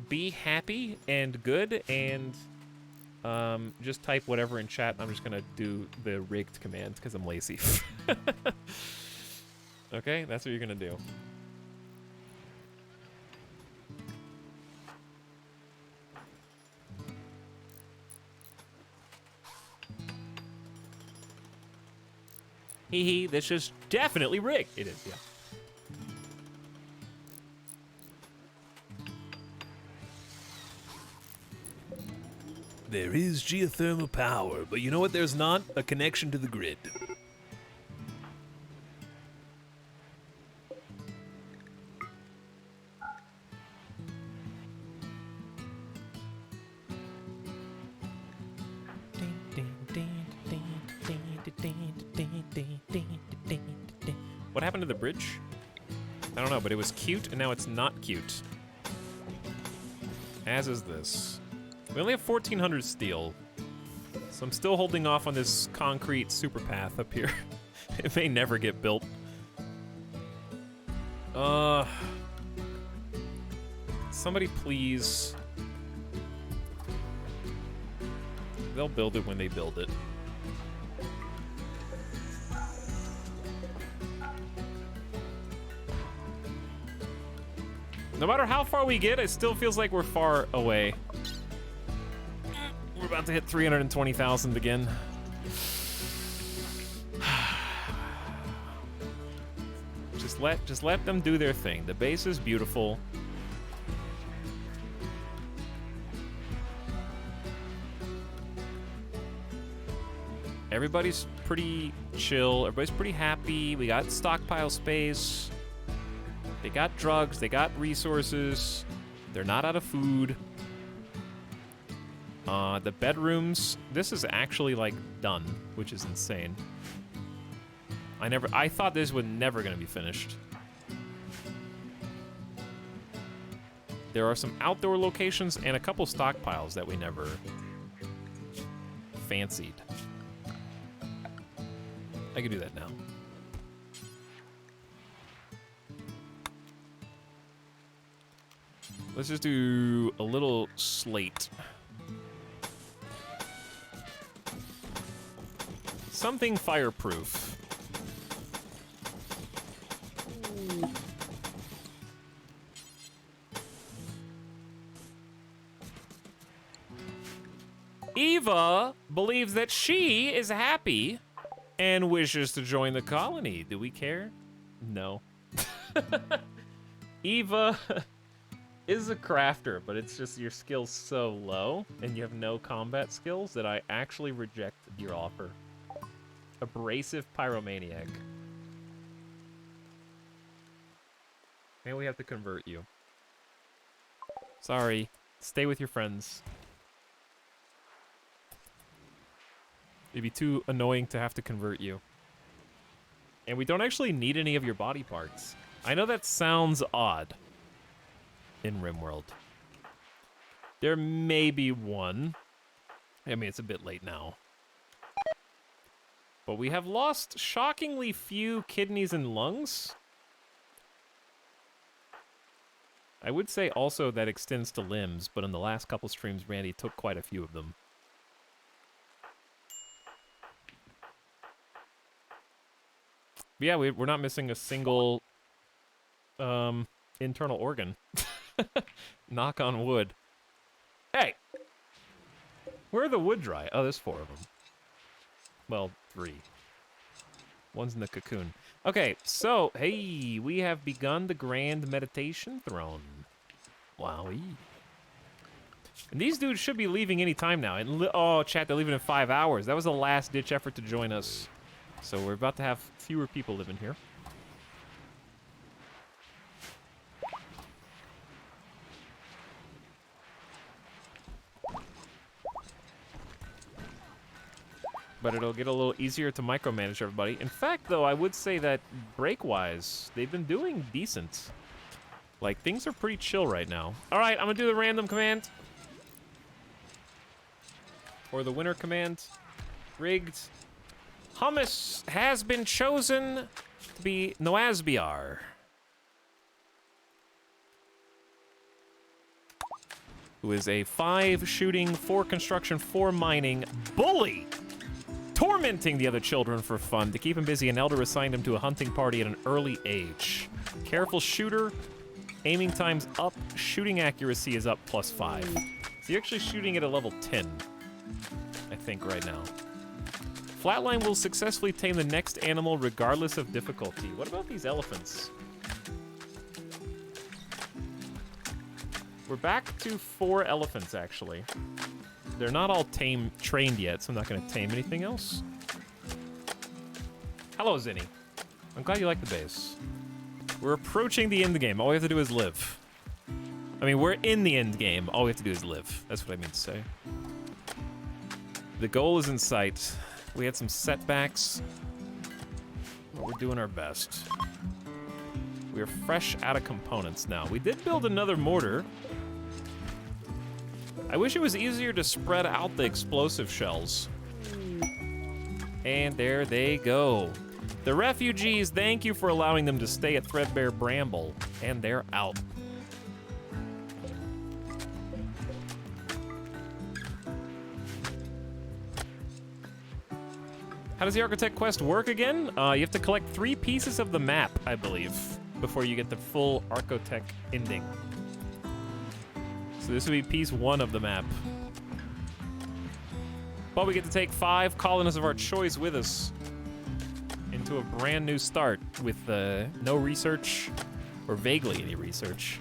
be happy and good, and just type whatever in chat. I'm just gonna do the rigged command because I'm lazy. Okay, that's what you're gonna do. Hee hee, this is definitely rigged. It is, yeah. There is geothermal power, but you know what there's not? A connection to the grid. What happened to the bridge? I don't know, but it was cute, and now it's not cute. As is this. We only have 1,400 steel, so I'm still holding off on this concrete super path up here. It may never get built. Somebody please. They'll build it when they build it. No matter how far we get, it still feels like we're far away. We're about to hit 320,000 again. Just let them do their thing. The base is beautiful. Everybody's pretty chill. Everybody's pretty happy. We got stockpile space. They got drugs. They got resources. They're not out of food. The bedrooms. This is actually like done, which is insane. I thought this was never gonna be finished. There are some outdoor locations and a couple stockpiles that we never fancied. I can do that now. Let's just do a little slate. Something fireproof. Eva believes that she is happy and wishes to join the colony. Do we care? No. Eva is a crafter, but it's just your skill's so low and you have no combat skills that I actually reject your offer. Abrasive pyromaniac. Maybe we have to convert you. Sorry. Stay with your friends. It'd be too annoying to have to convert you. And we don't actually need any of your body parts. I know that sounds odd in RimWorld. There may be one. I mean, it's a bit late now. But we have lost shockingly few kidneys and lungs. I would say also that extends to limbs, but in the last couple streams, Randy took quite a few of them. But yeah, we're not missing a single internal organ. Knock on wood. Hey! Where are the wood dry? Oh, there's 4 of them. Well, 3. One's in the cocoon. Okay, so, hey, we have begun the Grand Meditation Throne. Wowee. And these dudes should be leaving any time now. And oh, chat, they're leaving in 5 hours. That was a last-ditch effort to join us. So we're about to have fewer people living here. But it'll get a little easier to micromanage everybody. In fact, though, I would say that break-wise, they've been doing decent. Like, things are pretty chill right now. All right, I'm going to do the random command. Or the winner command. Rigged. Hummus has been chosen to be Noasbiar. Who is a 5 shooting, 4 construction, 4 mining bully. Tormenting the other children for fun. To keep him busy, an elder assigned him to a hunting party at an early age. Careful shooter. Aiming time's up. Shooting accuracy is up +5. So you're actually shooting at a level 10, I think, right now. Flatline will successfully tame the next animal regardless of difficulty. What about these elephants? We're back to 4 elephants, actually. They're not all trained yet, so I'm not going to tame anything else. Hello, Zinni. I'm glad you like the base. We're approaching the end game. All we have to do is live. I mean, we're in the end game. All we have to do is live. That's what I mean to say. The goal is in sight. We had some setbacks. But we're doing our best. We are fresh out of components now. We did build another mortar. I wish it was easier to spread out the explosive shells. And there they go. The refugees, thank you for allowing them to stay at Threadbare Bramble. And they're out. How does the Architect quest work again? You have to collect 3 pieces of the map, I believe, before you get the full Architect ending. So this would be piece 1 of the map. But we get to take 5 colonists of our choice with us into a brand new start with no research, or vaguely any research,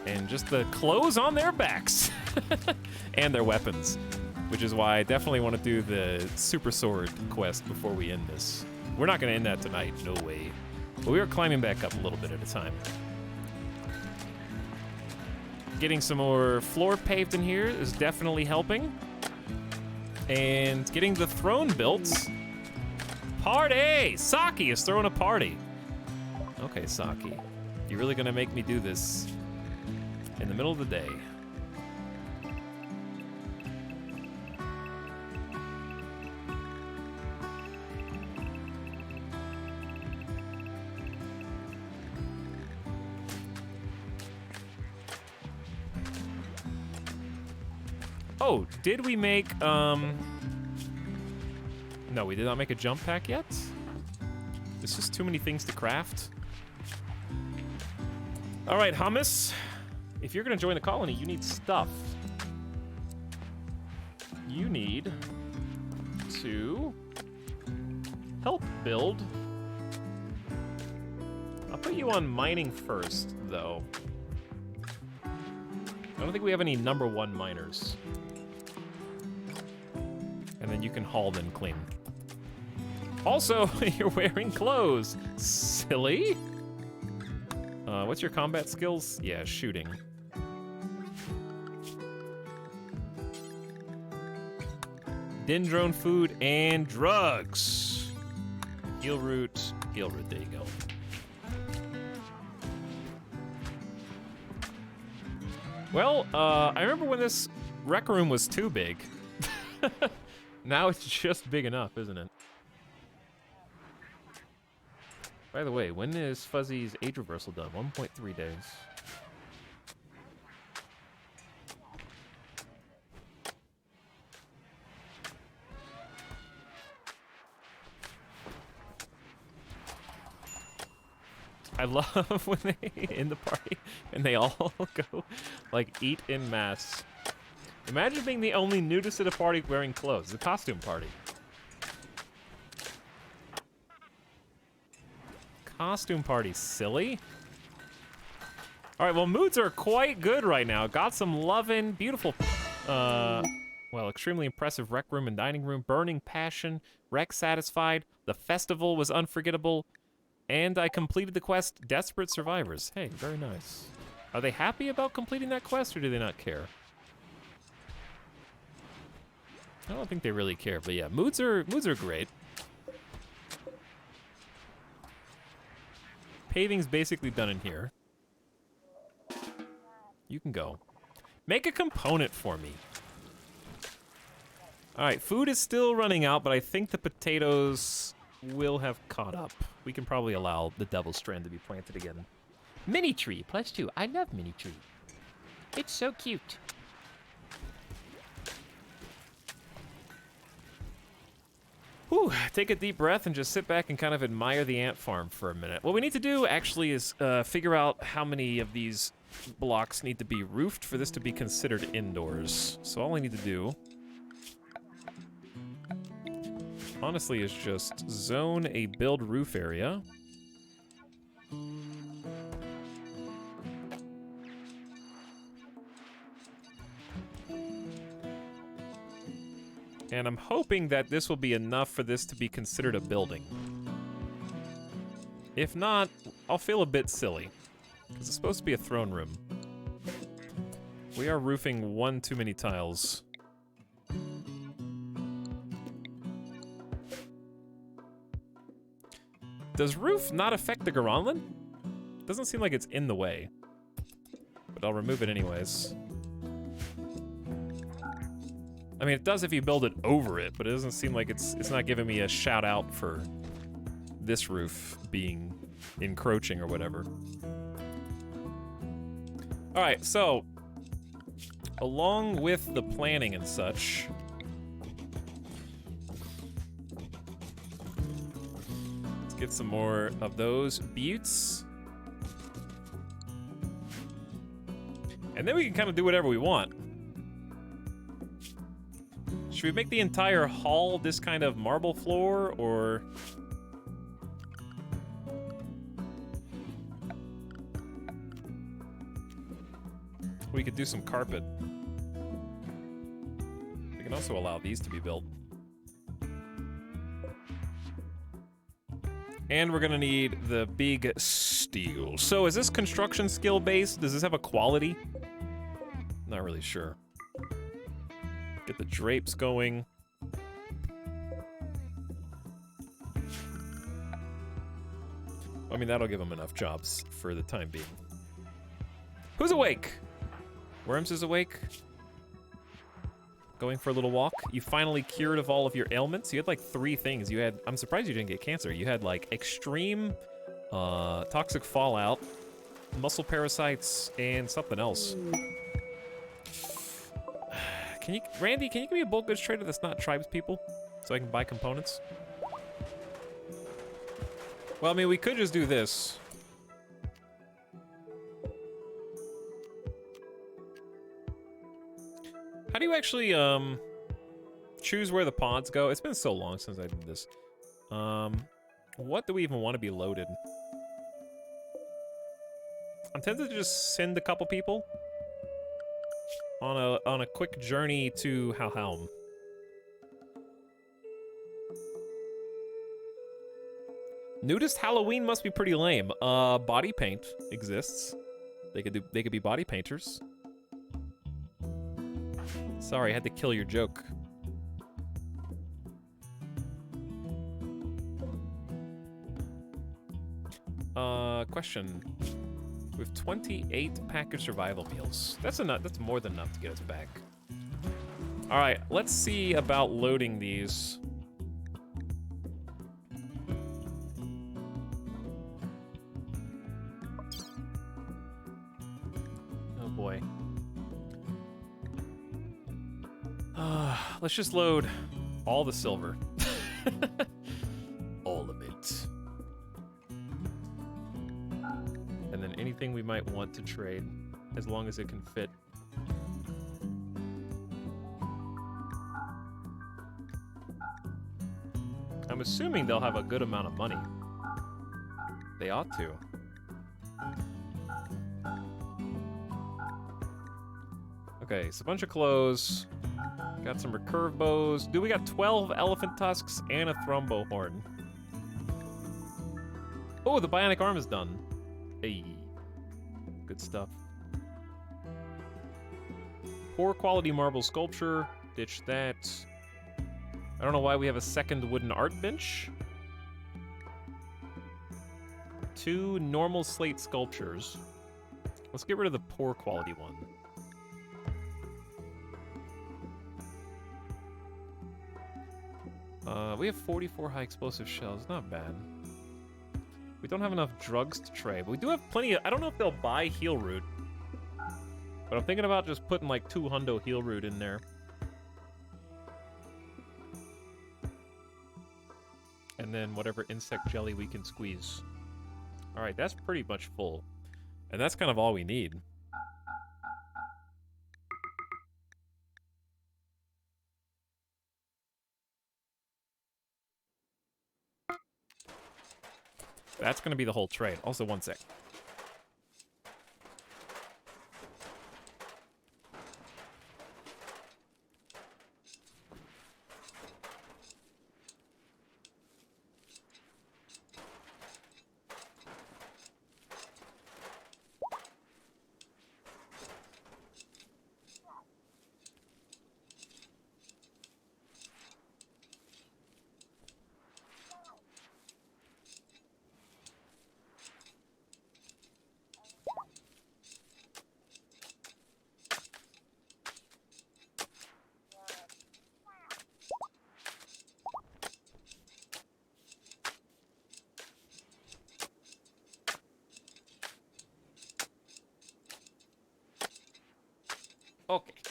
and just the clothes on their backs and their weapons. Which is why I definitely want to do the Super Sword quest before we end this. We're not going to end that tonight, no way. But we are climbing back up a little bit at a time. Getting some more floor paved in here is definitely helping. And getting the throne built. Party! Saki is throwing a party. Okay, Saki. You're really going to make me do this in the middle of the day. Oh, did we make, No, we did not make a jump pack yet? There's just too many things to craft. All right, Hummus. If you're gonna join the colony, you need stuff. You need to help build. I'll put you on mining first, though. I don't think we have any number 1 miners. And then you can haul them clean. Also, you're wearing clothes. Silly. What's your combat skills? Yeah, shooting. Dendrone food and drugs. Gilroot, there you go. Well, I remember when this rec room was too big. Now it's just big enough, isn't it? By the way, when is Fuzzy's age reversal done? 1.3 days. I love when they in the party and they all go like eat en masse. Imagine being the only nudist at a party wearing clothes. It's a costume party. Costume party, silly. All right, well, moods are quite good right now. Got some lovin', beautiful, well, extremely impressive rec room and dining room. Burning passion, rec satisfied. The festival was unforgettable. And I completed the quest, Desperate Survivors. Hey, very nice. Are they happy about completing that quest, or do they not care? I don't think they really care, but yeah, moods are great. Paving's basically done in here. You can go. Make a component for me. All right, food is still running out, but I think the potatoes will have caught up. We can probably allow the Devil's Strand to be planted again. Mini tree, +2. I love mini tree. It's so cute. Whew, take a deep breath and just sit back and kind of admire the ant farm for a minute. What we need to do actually is figure out how many of these blocks need to be roofed for this to be considered indoors. So all I need to do, honestly, is just zone a build roof area. And I'm hoping that this will be enough for this to be considered a building. If not, I'll feel a bit silly, because it's supposed to be a throne room. We are roofing one too many tiles. Does roof not affect the Garanlin? Doesn't seem like it's in the way. But I'll remove it anyways. I mean, it does if you build it over it, but it doesn't seem like it's not giving me a shout out for this roof being encroaching or whatever. All right, so along with the planning and such, let's get some more of those buttes. And then we can kind of do whatever we want. Should we make the entire hall this kind of marble floor, or... we could do some carpet. We can also allow these to be built. And we're gonna need the big steel. So is this construction skill based? Does this have a quality? Not really sure. Get the drapes going. I mean, that'll give them enough jobs for the time being. Who's awake? Worms is awake. Going for a little walk. You finally cured of all of your ailments. You had like 3 things. You had, I'm surprised you didn't get cancer. You had like extreme toxic fallout, muscle parasites, and something else. Can you, Randy, can you give me a bulk goods trader that's not tribes people so I can buy components? Well, I mean, we could just do this. How do you actually choose where the pods go? It's been so long since I did this. What do we even want to be loaded? I'm tempted to just send a couple people on a quick journey to Halhelm. Nudist Halloween must be pretty lame. Body paint exists. They could be body painters. Sorry, I had to kill your joke. Question. We have 28 packaged survival meals. That's enough. That's more than enough to get us back. All right, let's see about loading these. Oh boy. Let's just load all the silver. All of it. And then anything we might want to trade, as long as it can fit. I'm assuming they'll have a good amount of money. They ought to. Okay, so a bunch of clothes. Got some recurve bows. Dude, we got 12 elephant tusks and a thrombo horn. Oh, the bionic arm is done. Hey. Good stuff. Poor quality marble sculpture. Ditch that. I don't know why we have a second wooden art bench. 2 normal slate sculptures. Let's get rid of the poor quality one. We have 44 high explosive shells. Not bad. We don't have enough drugs to trade, but we do have plenty of... I don't know if they'll buy heal root, but I'm thinking about just putting like 2 hundo heal root in there. And then whatever insect jelly we can squeeze. All right, that's pretty much full. And that's kind of all we need. That's going to be the whole trade. Also, one sec.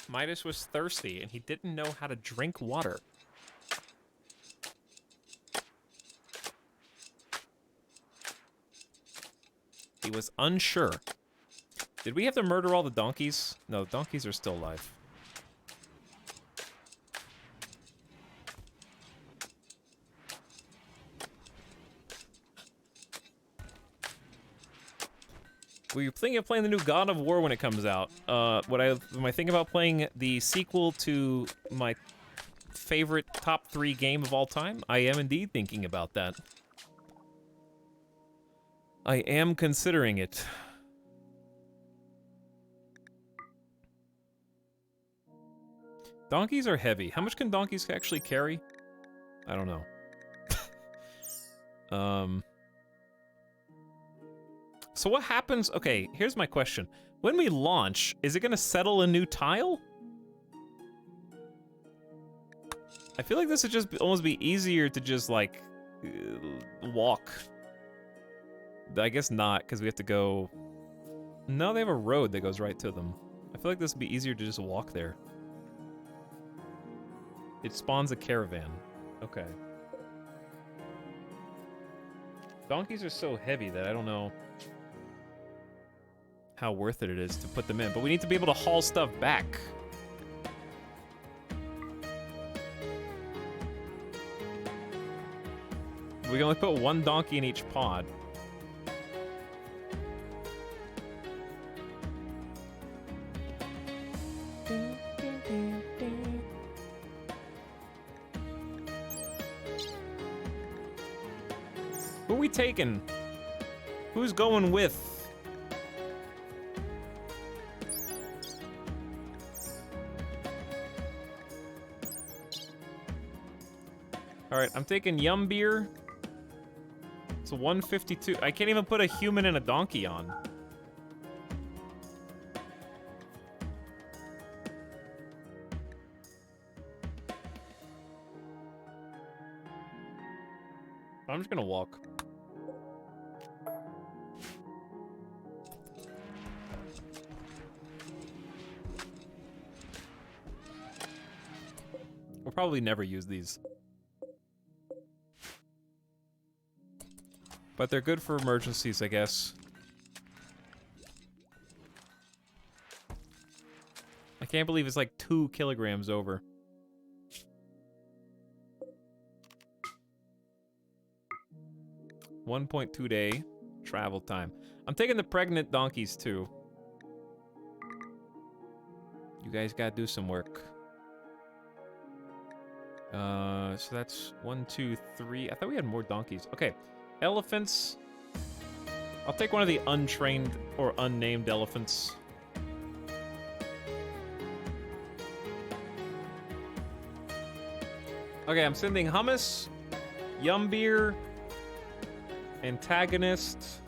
Midas was thirsty, and he didn't know how to drink water. He was unsure. Did we have to murder all the donkeys? No, donkeys are still alive. Were you thinking of playing the new God of War when it comes out? Am I thinking about playing the sequel to my favorite top 3 game of all time? I am indeed thinking about that. I am considering it. Donkeys are heavy. How much can donkeys actually carry? I don't know. So what happens? Okay, here's my question. When we launch, is it gonna settle a new tile? I feel like this would just almost be easier to just like walk. I guess not, because we have to go. No, they have a road that goes right to them. I feel like this would be easier to just walk there. It spawns a caravan. Okay. Donkeys are so heavy that I don't know how worth it is to put them in, but we need to be able to haul stuff back. We can only put 1 donkey in each pod. Who are we taking? Who's going with? Alright, I'm taking Yum Beer. It's a 152. I can't even put a human and a donkey on. I'm just gonna walk. We'll probably never use these. But they're good for emergencies, I guess. I can't believe it's like 2 kilograms over. $1.2 day travel time. I'm taking the pregnant donkeys too. You guys gotta do some work. So that's 1, 2, 3. I thought we had more donkeys. Okay, elephants. I'll take one of the untrained or unnamed elephants. Okay, I'm sending hummus, Yum Beer, antagonist.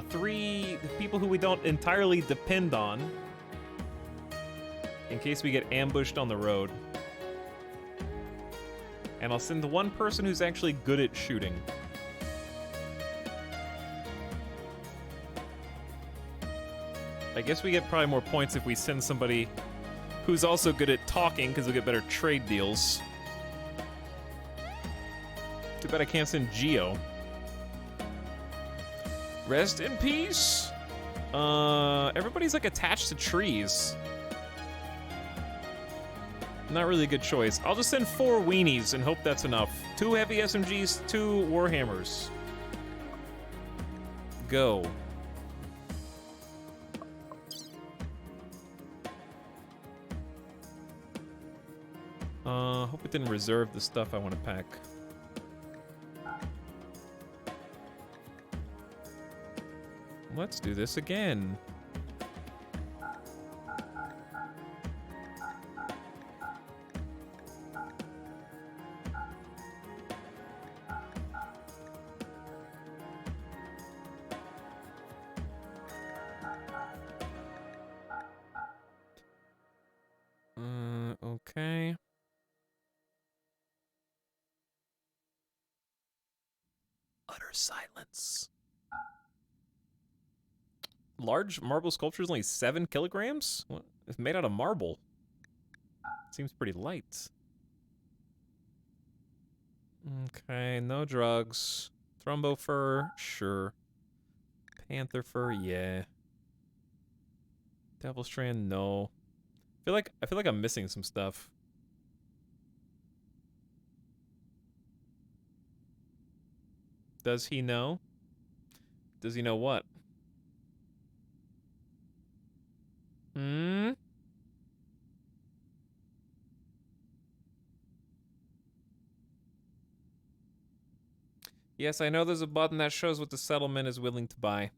Three people who we don't entirely depend on in case we get ambushed on the road. And I'll send 1 person who's actually good at shooting. I guess we get probably more points if we send somebody who's also good at talking, because we'll get better trade deals. Too bad I can't send Geo. Rest in peace. Everybody's like attached to trees. Not really a good choice. I'll just send 4 weenies and hope that's enough. 2 heavy SMGs, 2 warhammers. Go. Hope it didn't reserve the stuff I want to pack. Let's do this again. Okay. Utter silence. large marble sculpture is only 7 kilograms? What? It's made out of marble. Seems pretty light. Okay, no drugs. Thrumbo fur, sure. Panther fur, yeah. Devil strand, no. I feel like I'm missing some stuff. Does he know? Does he know what? Hmm? Yes, I know there's a button that shows what the settlement is willing to buy.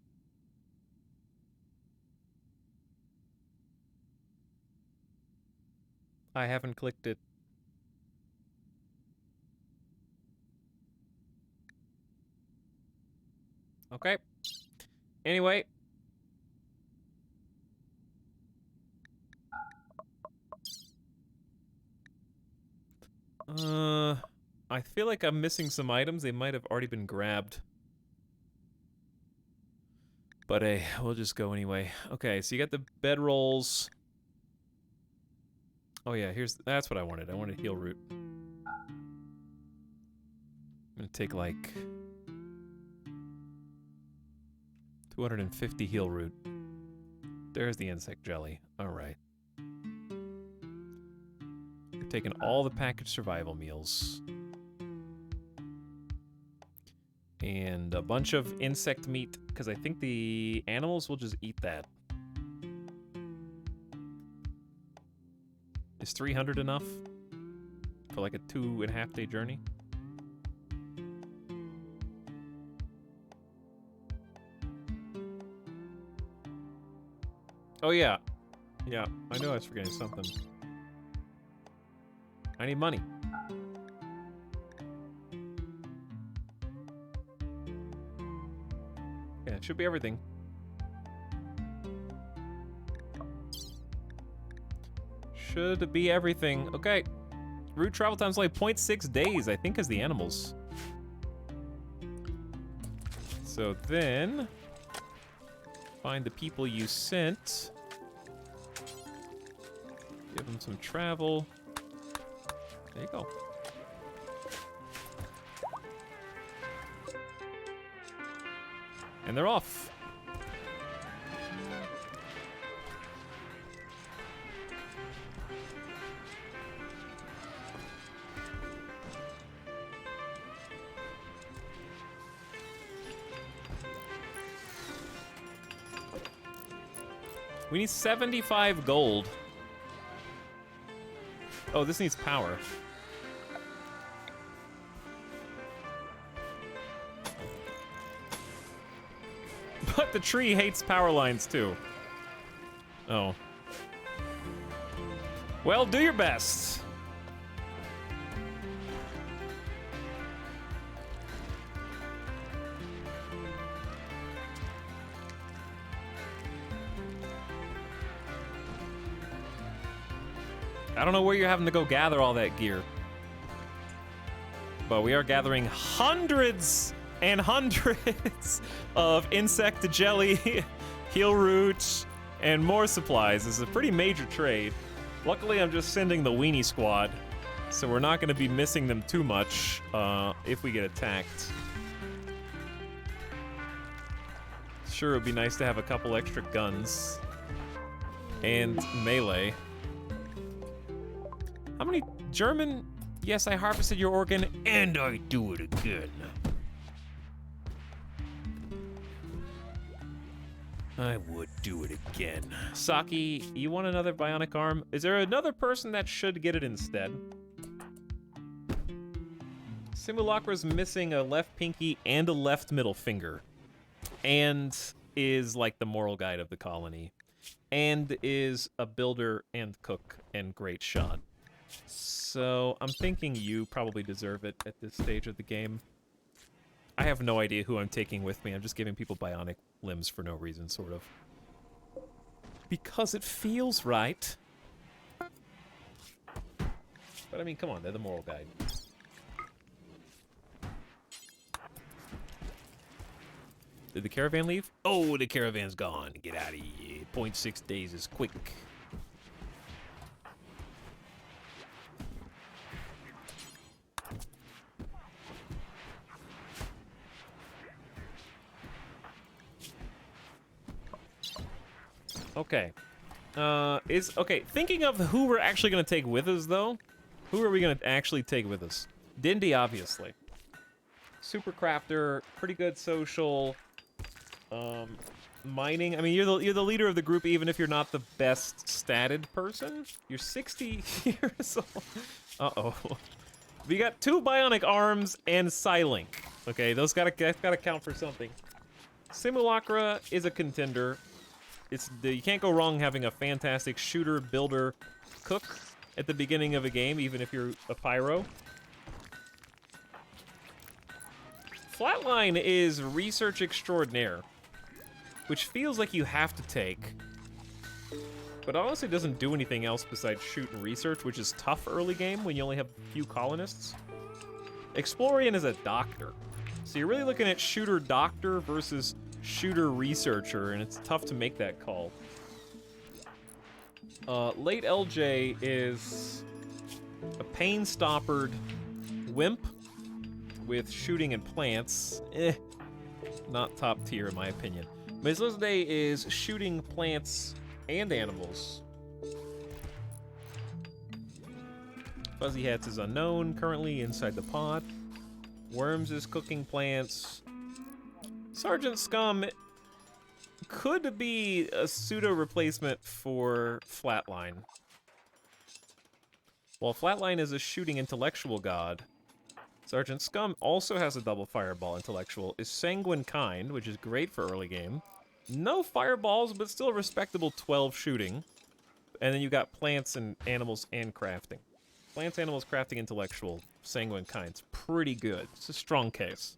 I haven't clicked it. Okay. Anyway. I feel like I'm missing some items. They might have already been grabbed. But hey, we'll just go anyway. Okay, so you got the bedrolls. Oh yeah, that's what I wanted. I wanted heal root. I'm gonna take like 250 heal root. There's the insect jelly. Alright. We're taking all the packaged survival meals. And a bunch of insect meat, because I think the animals will just eat that. Is 300 enough for like a 2.5 day journey? Oh yeah. Yeah, I know I was forgetting something. I need money. Yeah, it should be everything. Should be everything. Okay. Route travel time's only 0.6 days, I think, as the animals. So then... find the people you sent. Give them some travel. There you go. And they're off. We need 75 gold. Oh, this needs power. But the tree hates power lines too. Oh. Well, do your best. I don't know where you're having to go gather all that gear. But we are gathering hundreds and hundreds of insect jelly, heal root, and more supplies. This is a pretty major trade. Luckily, I'm just sending the weenie squad, so we're not going to be missing them too much if we get attacked. Sure, it would be nice to have a couple extra guns. And melee. How many German? Yes, I harvested your organ, and I do it again. I would do it again. Saki, you want another bionic arm? Is there another person that should get it instead? Simulacra's missing a left pinky and a left middle finger. And is like the moral guide of the colony. And is a builder and cook and great shot. So I'm thinking you probably deserve it at this stage of the game. I have no idea who I'm taking with me. I'm just giving people bionic limbs for no reason, sort of. Because it feels right. But I mean, come on, they're the moral guide. Did the caravan leave? Oh, the caravan's gone. Get out of here. 0.6 days is quick. Okay. Okay, thinking of who we're actually going to take with us, though. Who are we going to actually take with us? Dindy, obviously. Super crafter, pretty good social. Mining. I mean, you're the leader of the group, even if you're not the best statted person. You're 60 years old. Uh-oh. We got 2 bionic arms and Psylink. Okay, those gotta count for something. Simulacra is a contender. You can't go wrong having a fantastic shooter, builder, cook at the beginning of a game, even if you're a pyro. Flatline is research extraordinaire, which feels like you have to take, but honestly doesn't do anything else besides shoot and research, which is tough early game when you only have a few colonists. Explorian is a doctor, so you're really looking at shooter doctor versus shooter researcher, and it's tough to make that call. Late LJ is a pain-stoppered wimp with shooting and plants. Not top tier in my opinion. Mezlizade is shooting plants and animals. Fuzzy Hats is unknown, currently inside the pod. Worms is cooking plants. Sergeant Scum could be a pseudo replacement for Flatline. While Flatline is a shooting intellectual god, Sergeant Scum also has a double fireball intellectual, is sanguine kind, which is great for early game. No fireballs, but still a respectable 12 shooting. And then you got plants and animals and crafting. Plants, animals, crafting, intellectual, sanguine kind's pretty good. It's a strong case.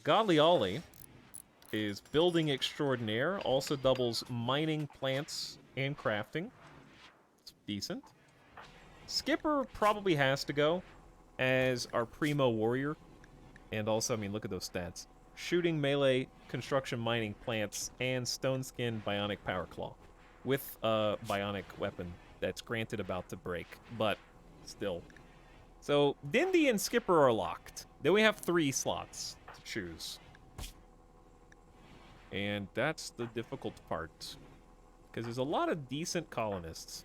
Godly Ollie is building extraordinaire, also doubles mining, plants, and crafting. It's decent. Skipper probably has to go as our primo warrior. And also, I mean, look at those stats. Shooting, melee, construction, mining, plants, and stone skin bionic power claw. With a bionic weapon that's granted about to break, but still. So, Dindy and Skipper are locked. Then we have 3 slots to choose. And that's the difficult part. Because there's a lot of decent colonists.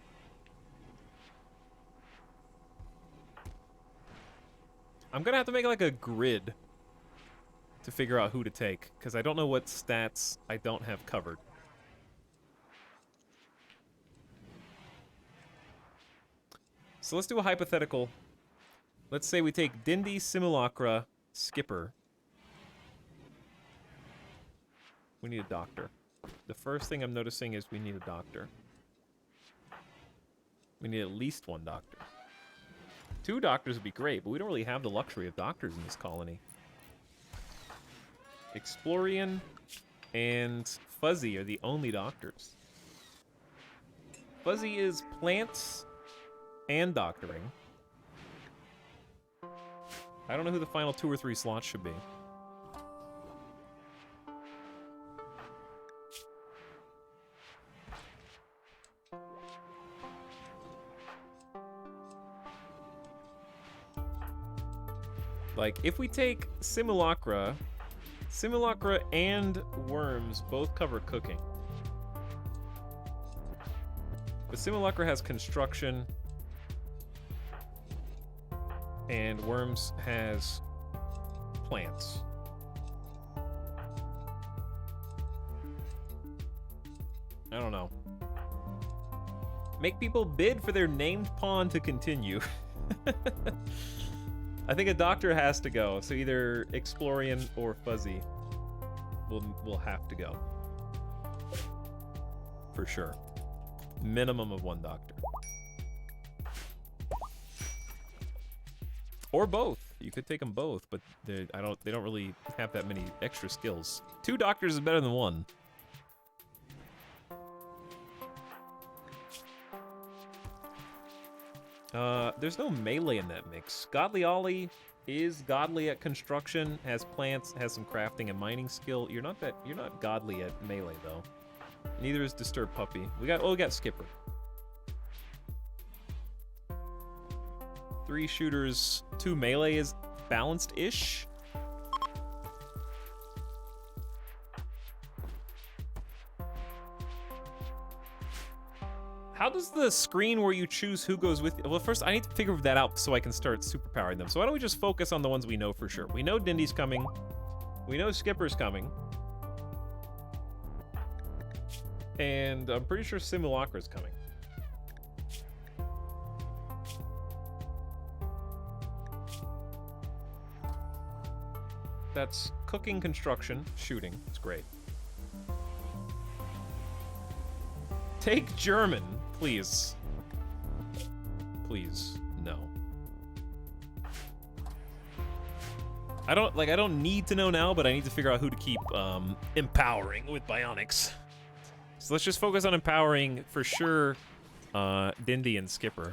I'm gonna have to make like a grid to figure out who to take, because I don't know what stats I don't have covered. So let's do a hypothetical. Let's say we take Dindy, Simulacra, Skipper. We need a doctor. The first thing I'm noticing is we need a doctor. We need at least 1 doctor. 2 doctors would be great, but we don't really have the luxury of doctors in this colony. Explorian and Fuzzy are the only doctors. Fuzzy is plants and doctoring. I don't know who the final 2 or 3 slots should be. Like, if we take Simulacra and Worms both cover cooking. But Simulacra has construction, and Worms has plants. I don't know. Make people bid for their named pawn to continue. I think a doctor has to go, so either Explorian or Fuzzy will have to go. For sure. Minimum of 1 doctor. Or both. You could take them both, but they don't really have that many extra skills. 2 doctors is better than 1. There's no melee in that mix. Godly Ollie is godly at construction, has plants, has some crafting and mining skill. You're not godly at melee though. Neither is Disturbed Puppy. We got Skipper. 3 shooters, 2 melee is balanced-ish. How does the screen where you choose who goes with... Well, first, I need to figure that out so I can start superpowering them. So why don't we just focus on the ones we know for sure? We know Dindy's coming. We know Skipper's coming. And I'm pretty sure Simulacra's coming. That's cooking, construction, shooting. It's great. Take German, please. Please, no. I don't need to know now, but I need to figure out who to keep empowering with bionics. So let's just focus on empowering for sure Dindy and Skipper.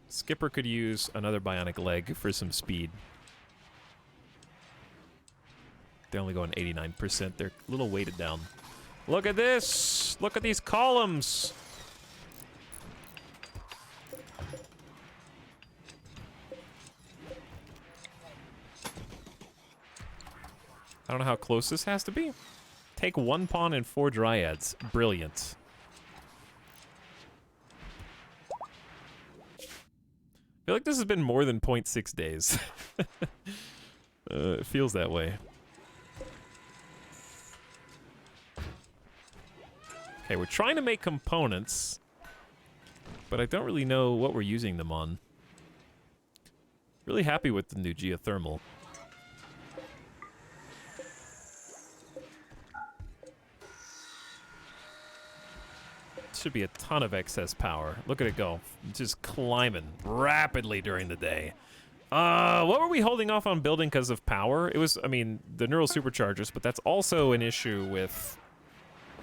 Skipper could use another bionic leg for some speed. They're only going 89%. They're a little weighted down. Look at this! Look at these columns! I don't know how close this has to be. Take 1 pawn and 4 dryads. Brilliant. I feel like this has been more than 0.6 days. It feels that way. Okay, we're trying to make components, but I don't really know what we're using them on. Really happy with the new geothermal. Should be a ton of excess power. Look at it go. Just climbing rapidly during the day. What were we holding off on building because of power? It was, I mean, the neural superchargers, but that's also an issue with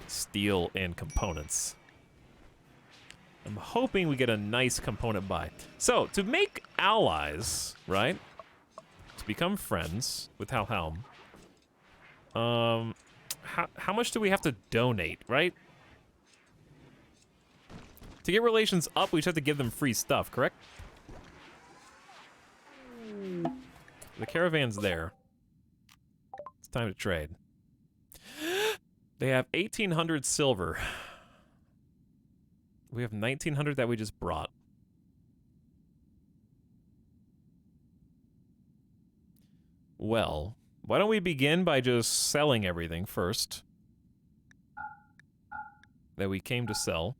steel and components. I'm hoping we get a nice component buy. So, to make allies, right? To become friends with Helm. How much do we have to donate, right? To get relations up, we just have to give them free stuff, correct? The caravan's there. It's time to trade. They have 1,800 silver. We have 1,900 that we just brought. Well, why don't we begin by just selling everything first that we came to sell.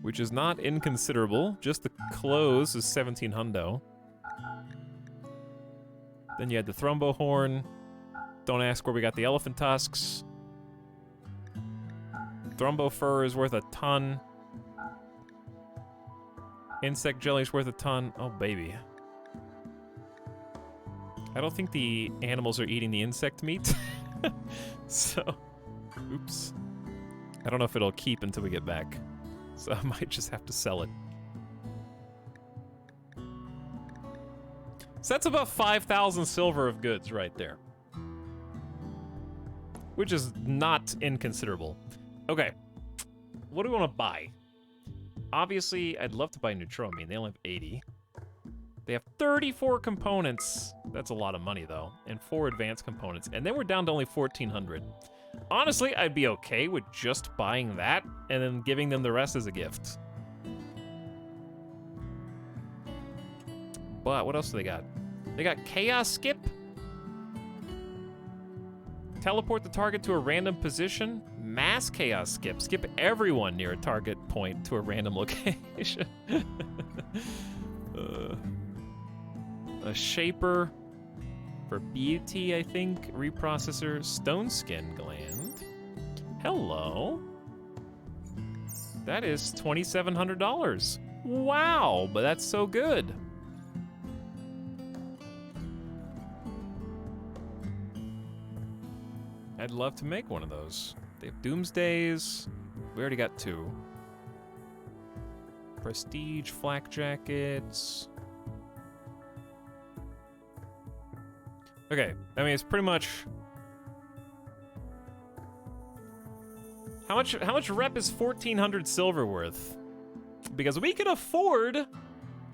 Which is not inconsiderable. Just the clothes is 17 hundo. Then you had the Thrumbo horn. Don't ask where we got the elephant tusks. Thrumbo fur is worth a ton. Insect jelly is worth a ton. Oh, baby. I don't think the animals are eating the insect meat. So, oops. I don't know if it'll keep until we get back. So I might just have to sell it. So that's about 5,000 silver of goods right there. Which is not inconsiderable. Okay. What do we want to buy? Obviously, I'd love to buy Neutromine. They only have 80. They have 34 components. That's a lot of money, though. And 4 advanced components. And then we're down to only 1,400. Honestly, I'd be okay with just buying that and then giving them the rest as a gift. But what else do they got? They got Chaos Skip. Teleport the target to a random position. Mass Chaos Skip. Skip everyone near a target point to a random location. A Shaper. For beauty, I think. Reprocessor. Stone Skin Gland. Hello. That is $2,700. Wow, but that's so good. I'd love to make one of those. They have Doomsdays. We already got 2. Prestige, flak jackets. Okay, I mean it's pretty much. How much rep is 1,400 silver worth? Because we can afford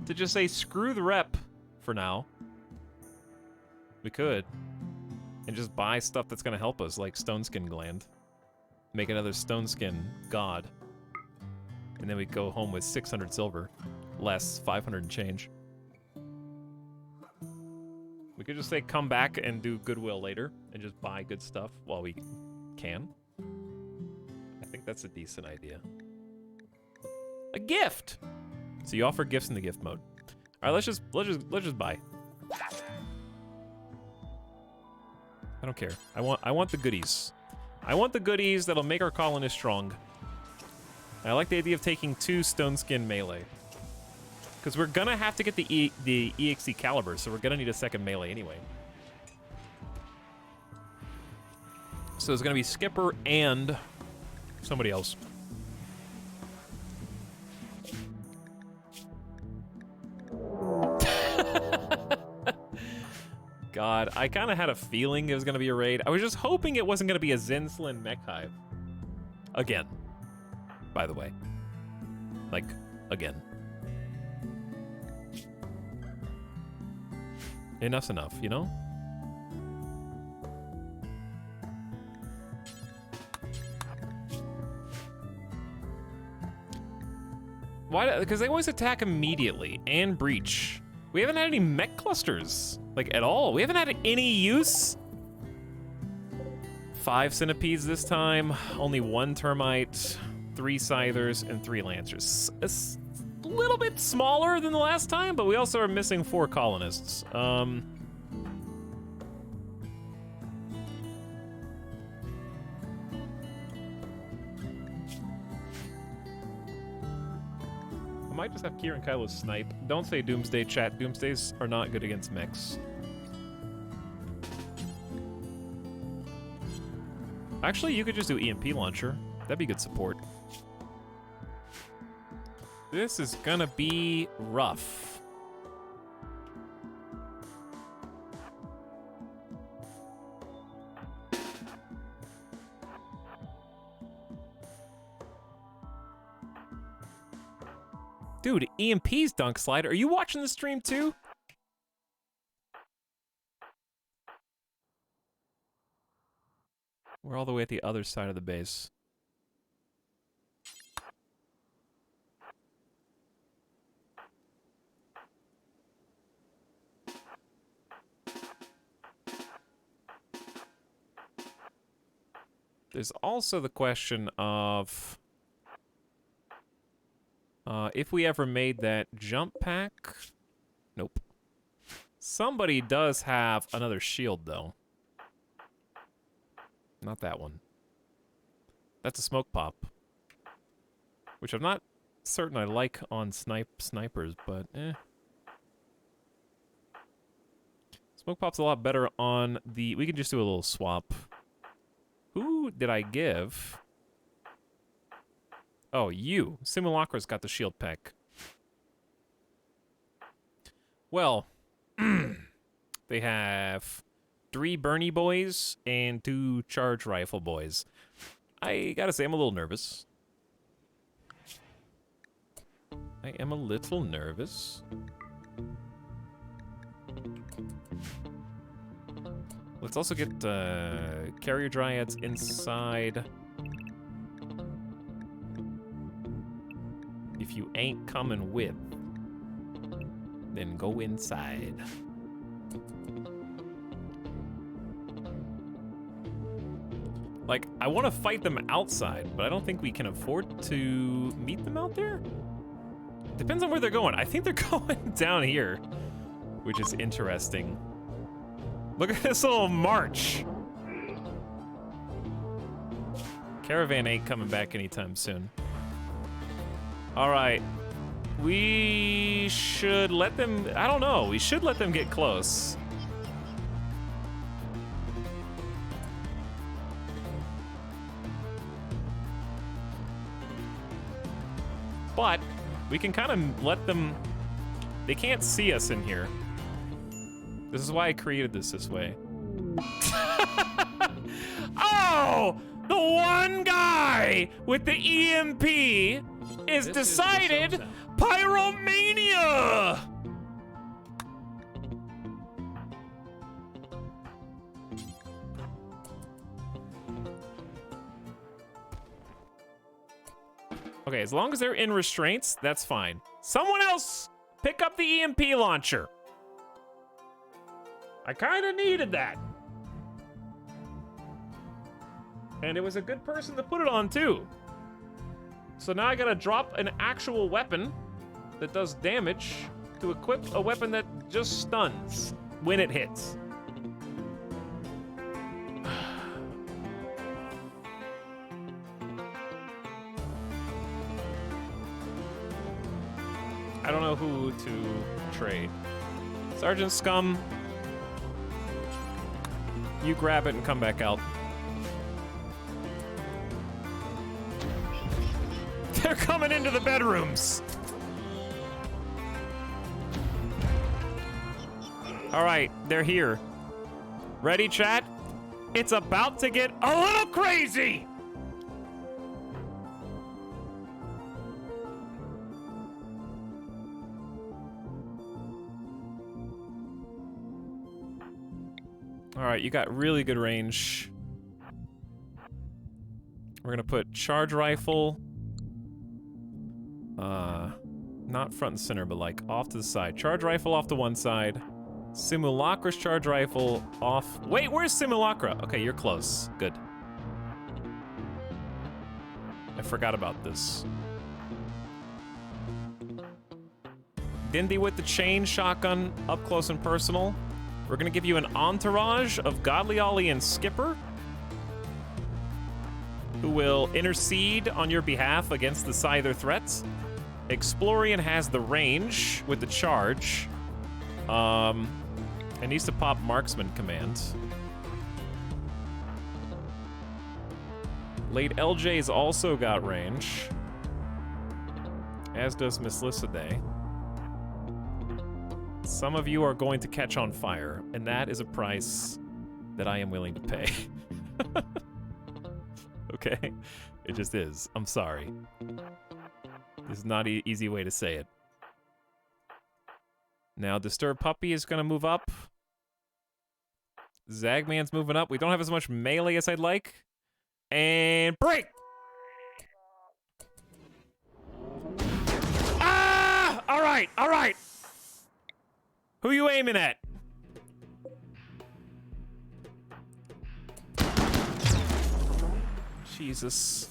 to just say screw the rep for now. We could. And just buy stuff that's gonna help us, like Stone Skin Gland. Make another Stone Skin god. And then we go home with 600 silver. Less 500 and change. We could just say come back and do goodwill later and just buy good stuff while we can. I think that's a decent idea. A gift! So you offer gifts in the gift mode. Alright, let's just buy. I don't care. I want the goodies. I want the goodies that'll make our colonists strong. I like the idea of taking 2 Stone Skin melee. Because we're gonna have to get the EXE caliber, so we're gonna need a second melee anyway. So it's gonna be Skipper and somebody else. God, I kind of had a feeling it was gonna be a raid. I was just hoping it wasn't gonna be a Zinslin mech hive. Again. By the way. Like, again. Enough's enough, you know? Why? Because they always attack immediately and breach. We haven't had any mech clusters, like at all. We haven't had any use. 5 centipedes this time, only 1 termite, 3 scythers, and 3 lancers. It's a little bit smaller than the last time, but we also are missing 4 colonists. I might just have Kieran Kylo snipe. Don't say Doomsday, chat. Doomsdays are not good against mechs. Actually, you could just do EMP launcher. That'd be good support. This is gonna be rough. Dude, EMP's dunk slide. Are you watching the stream too? We're all the way at the other side of the base. There's also the question of if we ever made that jump pack. Nope. Somebody does have another shield, though. Not that one. That's a smoke pop. Which I'm not certain I like on snipers, but eh. Smoke pop's a lot better on the... We can just do a little swap. Who did I give? Oh, you. Simulacra's got the shield pack. Well, they have 3 Bernie boys and 2 charge rifle boys. I gotta say, I'm a little nervous. I am a little nervous. Let's also get carrier dryads inside. If you ain't coming with, then go inside. Like, I want to fight them outside, but I don't think we can afford to meet them out there. Depends on where they're going. I think they're going down here, which is interesting. Look at this little march. Caravan ain't coming back anytime soon. All right. We should let them, I don't know. We should let them get close. but we can kind of let them... They can't see us in here. This is why I created this way. Oh! The one guy with the EMP is decided pyromania! Okay, as long as they're in restraints, that's fine. Someone else pick up the EMP launcher. I kind of needed that. And it was a good person to put it on, too. So now I gotta drop an actual weapon that does damage to equip a weapon that just stuns when it hits. I don't know who to trade. Sergeant Scum, you grab it and come back out. They're coming into the bedrooms. All right, they're here. Ready, chat? It's about to get a little crazy. All right, you got really good range. We're gonna put charge rifle. Not front and center, but like off to the side. Charge rifle off to one side. Simulacra's charge rifle off. Wait, where's Simulacra? Okay, you're close. Good. I forgot about this. Dindy with the chain shotgun up close and personal. We're gonna give you an entourage of Godly Ollie and Skipper, who will intercede on your behalf against the Scyther threats. Explorian has the range with the charge. It needs to pop Marksman command. Late LJ's also got range, as does Miss Lissaday. Some of you are going to catch on fire, and that is a price that I am willing to pay. Okay? It just is. I'm sorry. This is not an easy way to say it. Now, Disturbed Puppy is going to move up. Zagman's moving up. We don't have as much melee as I'd like. And break! Ah! All right, all right. Who you aiming at? Jesus.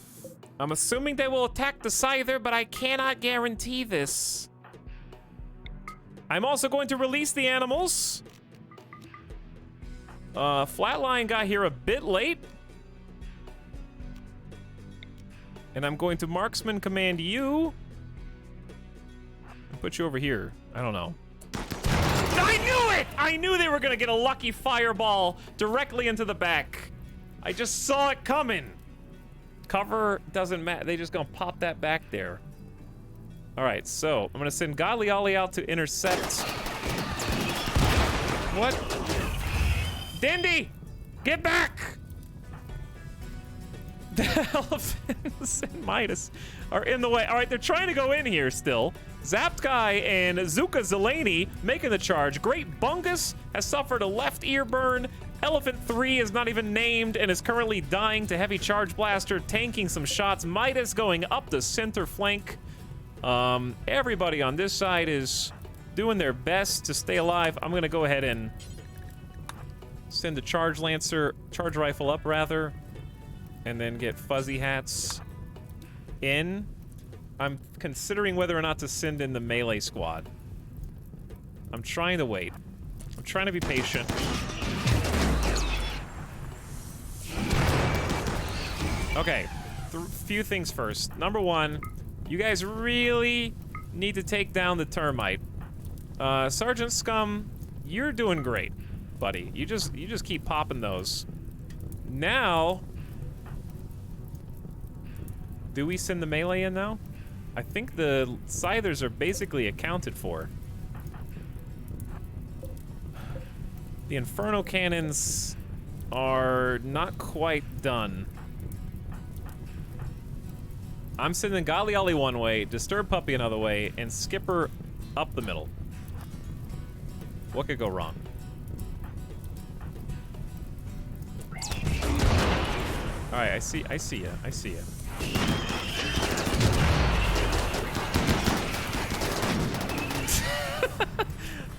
I'm assuming they will attack the Scyther, but I cannot guarantee this. I'm also going to release the animals. Flatline got here a bit late. And I'm going to Marksman command you. And put you over here. I don't know. I knew it! I knew they were gonna get a lucky fireball directly into the back. I just saw it coming. Cover doesn't matter. They just gonna pop that back there. All right, so I'm gonna send Godly Ollie out to intercept. What? Dindy, get back! The elephants and Midas are in the way. All right, they're trying to go in here still. Zapped Guy and Zuka Zelani making the charge. Great Bungus has suffered a left ear burn. Elephant 3 is not even named and is currently dying to heavy charge blaster, tanking some shots. Midas going up the center flank. Everybody on this side is doing their best to stay alive. I'm gonna go ahead and send the charge rifle up rather, and then get Fuzzy Hats in. I'm considering whether or not to send in the melee squad. I'm trying to wait. I'm trying to be patient. Okay, few things first. Number one, you guys really need to take down the termite. Sergeant Scum, you're doing great, buddy. You just keep popping those. Now, do we send the melee in now? I think the scythers are basically accounted for. The Inferno cannons are not quite done. I'm sending Galliali one way, Disturb Puppy another way, and Skipper up the middle. What could go wrong? All right, I see ya. I see ya.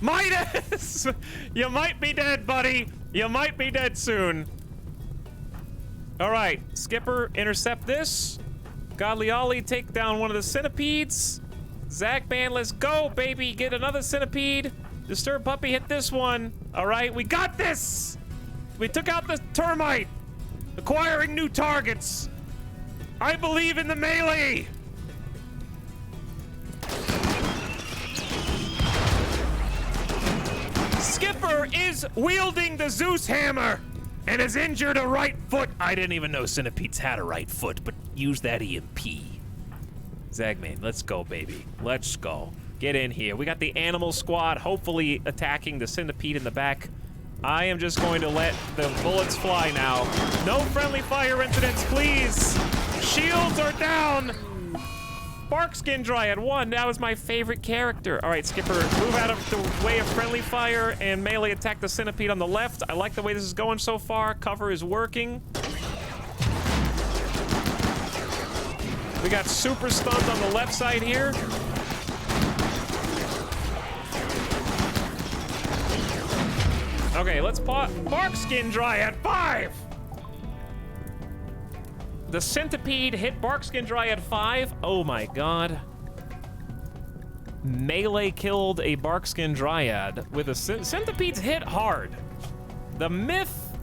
Midas! You might be dead, buddy. You might be dead soon. All right, Skipper, intercept this. Galliali, take down one of the centipedes. Zagman, let's go, baby. Get another centipede. Disturb Puppy, hit this one. All right, we got this. We took out the termite. Acquiring new targets. I believe in the melee. Skipper is wielding the Zeus hammer and has injured a right foot. I didn't even know centipedes had a right foot, but use that EMP. Zagman, let's go, baby. Let's go. Get in here. We got the animal squad hopefully attacking the centipede in the back. I am just going to let the bullets fly now. No friendly fire incidents, please. Shields are down. Barkskin Dryad won. That was my favorite character. All right, Skipper, move out of the way of friendly fire and melee attack the centipede on the left. I like the way this is going so far. Cover is working. We got super stunned on the left side here. Okay, let's pause. Barkskin Dryad 5! The centipede hit Barkskin Dryad 5. Oh my god. Melee killed a Barkskin Dryad with a centipedes hit hard. The myth,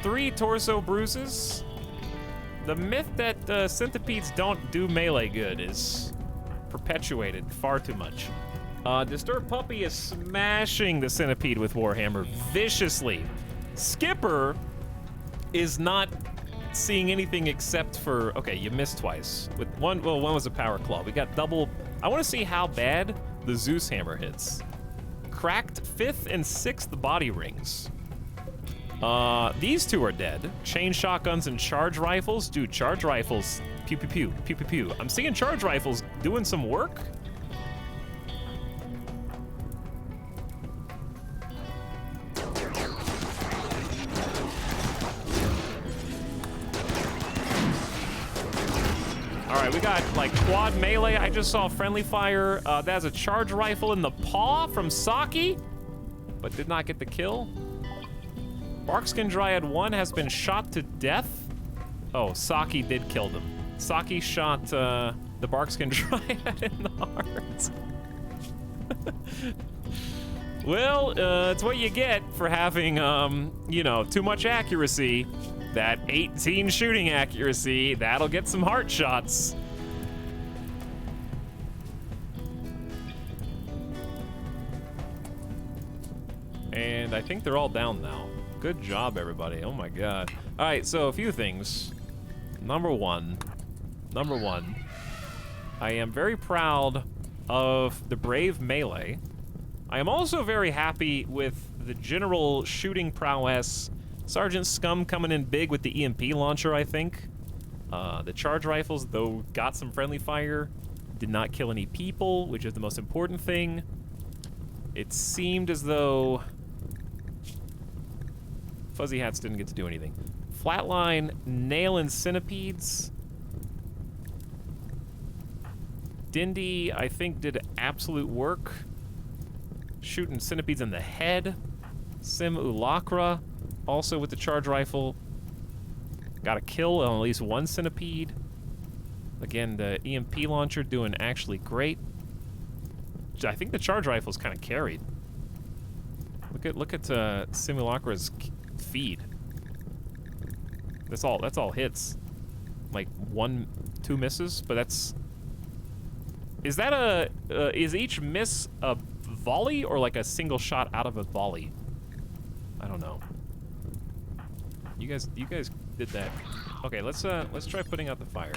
3 torso bruises. The myth that centipedes don't do melee good is perpetuated far too much. Disturb Puppy is smashing the centipede with Warhammer viciously. Skipper is not seeing anything except for, okay, you missed twice. With one was a power claw. We got double. I want to see how bad the Zeus hammer hits. Cracked 5th and 6th body rings. These two are dead. Chain shotguns and charge rifles. Dude, charge rifles. Pew, pew, pew, pew, pew, pew. I'm seeing charge rifles doing some work. All right, we got like quad melee. I just saw friendly fire. That's a charge rifle in the paw from Saki, but did not get the kill. Barkskin Dryad 1 has been shot to death. Oh, Saki did kill them. Saki shot the Barkskin Dryad in the heart. Well, it's what you get for having, you know, too much accuracy. That 18 shooting accuracy, that'll get some heart shots. And I think they're all down now. Good job, everybody. Oh my god. All right, so a few things. Number one, I am very proud of the brave melee. I am also very happy with the general shooting prowess. Sergeant Scum coming in big with the EMP launcher, I think. The charge rifles, though, got some friendly fire. Did not kill any people, which is the most important thing. It seemed as though Fuzzy Hats didn't get to do anything. Flatline, nailing centipedes. Dindy, I think, did absolute work. Shooting centipedes in the head. Sim Ulacra, also with the charge rifle. Got a kill on at least one centipede. Again, the EMP launcher doing actually great. I think the charge rifle's kind of carried. Look at Simulacra's feed. That's all hits. Like 1, 2 misses, but that's. Is that is each miss a volley or like a single shot out of a volley? I don't know. You guys did that. Okay, let's try putting out the fire.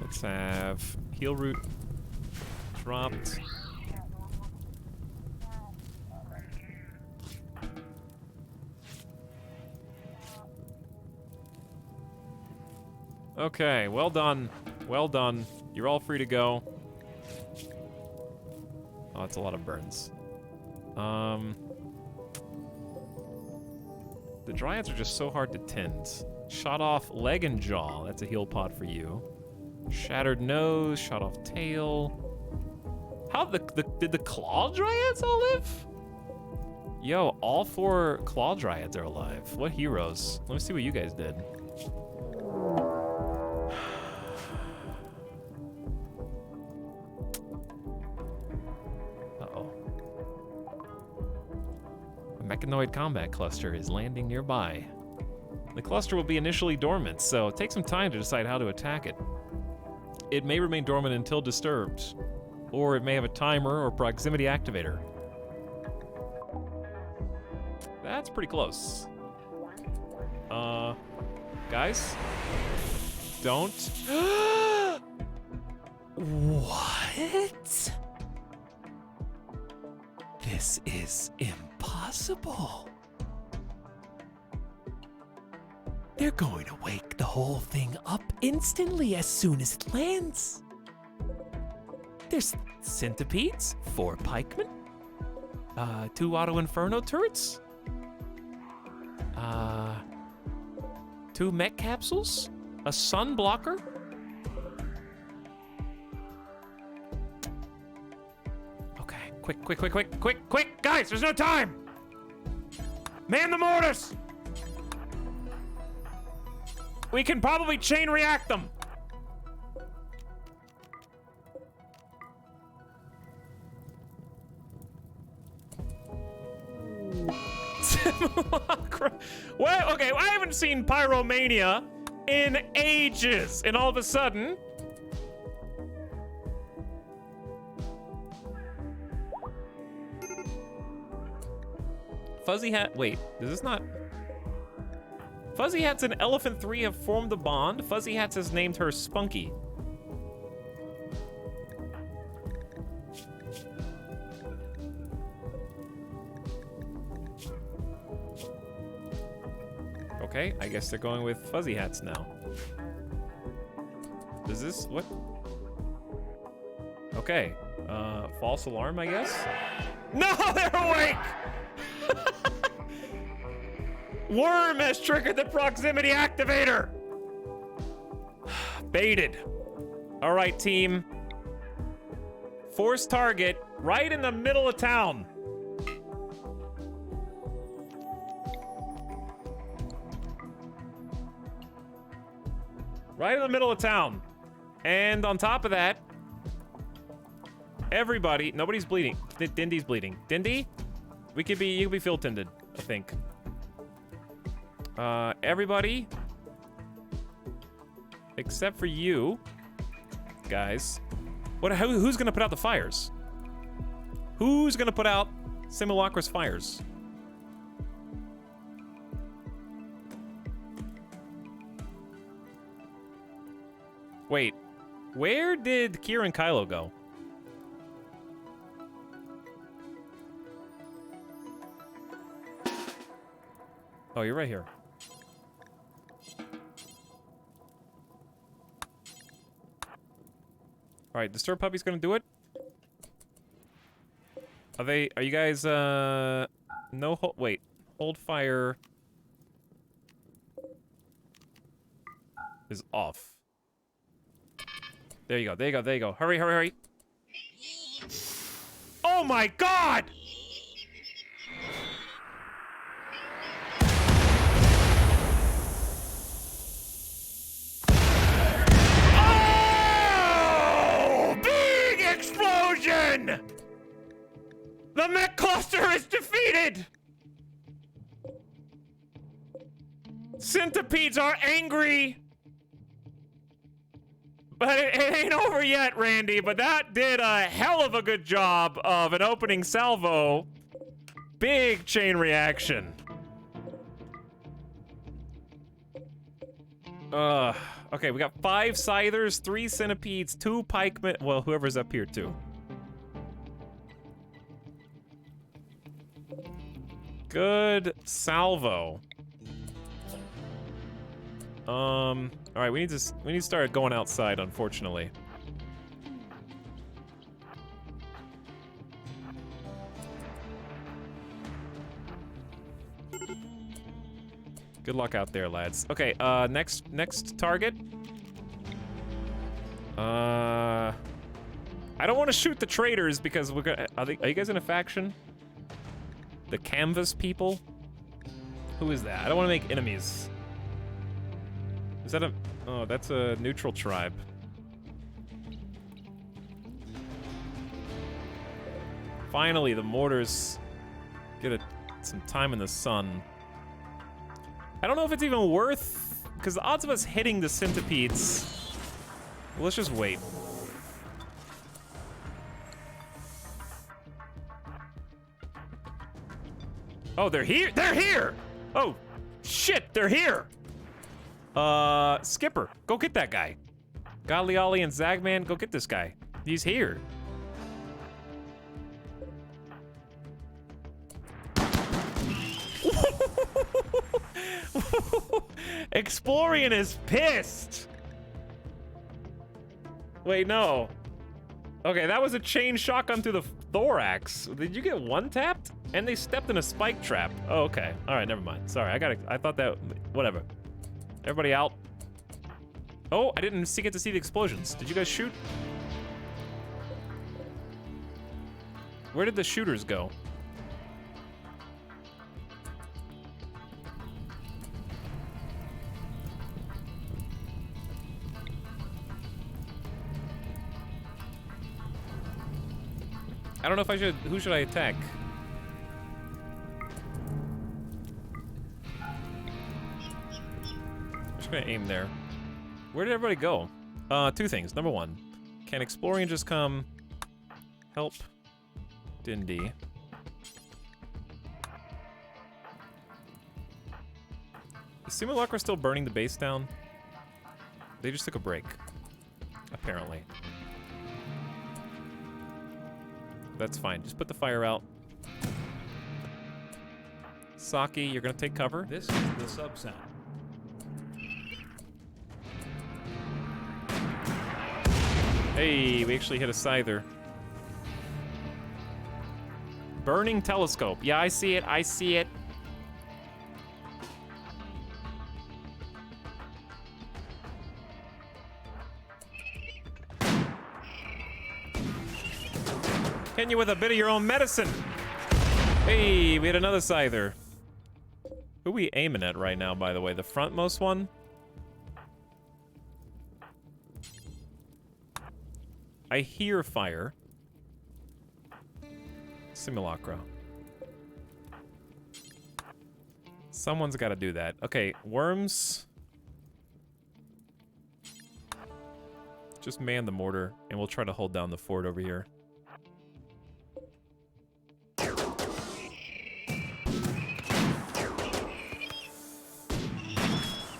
Let's have heal root dropped. Okay, well done. Well done. You're all free to go. Oh, that's a lot of burns. The dryads are just so hard to tend. Shot off leg and jaw. That's a heal pod for you. Shattered nose, shot off tail. How did the claw dryads all live? Yo, all 4 claw dryads are alive. What heroes? Let me see what you guys did. Uh-oh. A mechanoid combat cluster is landing nearby. The cluster will be initially dormant, so take some time to decide how to attack it. It may remain dormant until disturbed, or it may have a timer or proximity activator. That's pretty close. Guys? Don't. What? This is impossible. They're going to wake the whole thing up instantly as soon as it lands. There's centipedes, 4 pikemen, 2 auto inferno turrets, 2 mech capsules, a sun blocker. Okay, quick, guys, there's no time! Man the mortars! We can probably chain react them. Well, okay, I haven't seen Pyromania in ages, and all of a sudden... Fuzzy Hat, wait, is this not... Fuzzy Hats and Elephant 3 have formed a bond. Fuzzy Hats has named her Spunky. Okay, I guess they're going with Fuzzy Hats now. Does this, what? Okay, false alarm, I guess? No, they're awake! Worm has triggered the proximity activator! Baited. All right, team. Force target right in the middle of town. Right in the middle of town. And on top of that, everybody, nobody's bleeding. Dindy's bleeding. Dindy? You could be field tended, I think. Everybody, except for you, guys. Who's gonna put out the fires? Who's gonna put out Simulacra's fires? Wait, where did Kira and Kylo go? Oh, you're right here. All right, Disturb Puppy's gonna do it. Are you guys, wait, hold fire is off. There you go. Hurry. Oh my God! The mech cluster is defeated! Centipedes are angry! But it ain't over yet, Randy, but that did a hell of a good job of an opening salvo. Big chain reaction. Okay, we got 5 scythers, 3 centipedes, 2 pikemen. Well, whoever's up here too. Good salvo. All right, we need to start going outside, unfortunately. Good luck out there, lads. Okay, next target. I don't want to shoot the traitors because we're gonna. Are you guys in a faction? The canvas people? Who is that? I don't want to make enemies. Is that a... Oh, that's a neutral tribe. Finally, the mortars get some time in the sun. I don't know if it's even worth... Because the odds of us hitting the centipedes... Well, let's just wait. Oh, they're here! They're here! Oh, shit, they're here! Skipper, go get that guy. Galiali and Zagman, go get this guy. He's here. Explorian is pissed! Wait, no. Okay, that was a chain shotgun through the thorax. Did you get one-tapped? And they stepped in a spike trap. Oh, okay. All right, never mind. Sorry, I thought that, whatever. Everybody out. Oh, I didn't get to see the explosions. Did you guys shoot? Where did the shooters go? I don't know if I should, who should I attack? I'm just gonna aim there. Where did everybody go? 2 things. Number 1, can Explorian just come help Dindy? Is Simulacra still burning the base down? They just took a break, apparently. That's fine. Just put the fire out. Saki, you're gonna take cover. This is the sub sound. Hey, we actually hit a scyther. Burning telescope. Yeah, I see it. I see it. Hitting you with a bit of your own medicine. Hey, we had another scyther. Who are we aiming at right now, by the way? The frontmost one? I hear fire. Simulacra. Someone's got to do that. Okay, worms. Just man the mortar, and we'll try to hold down the fort over here.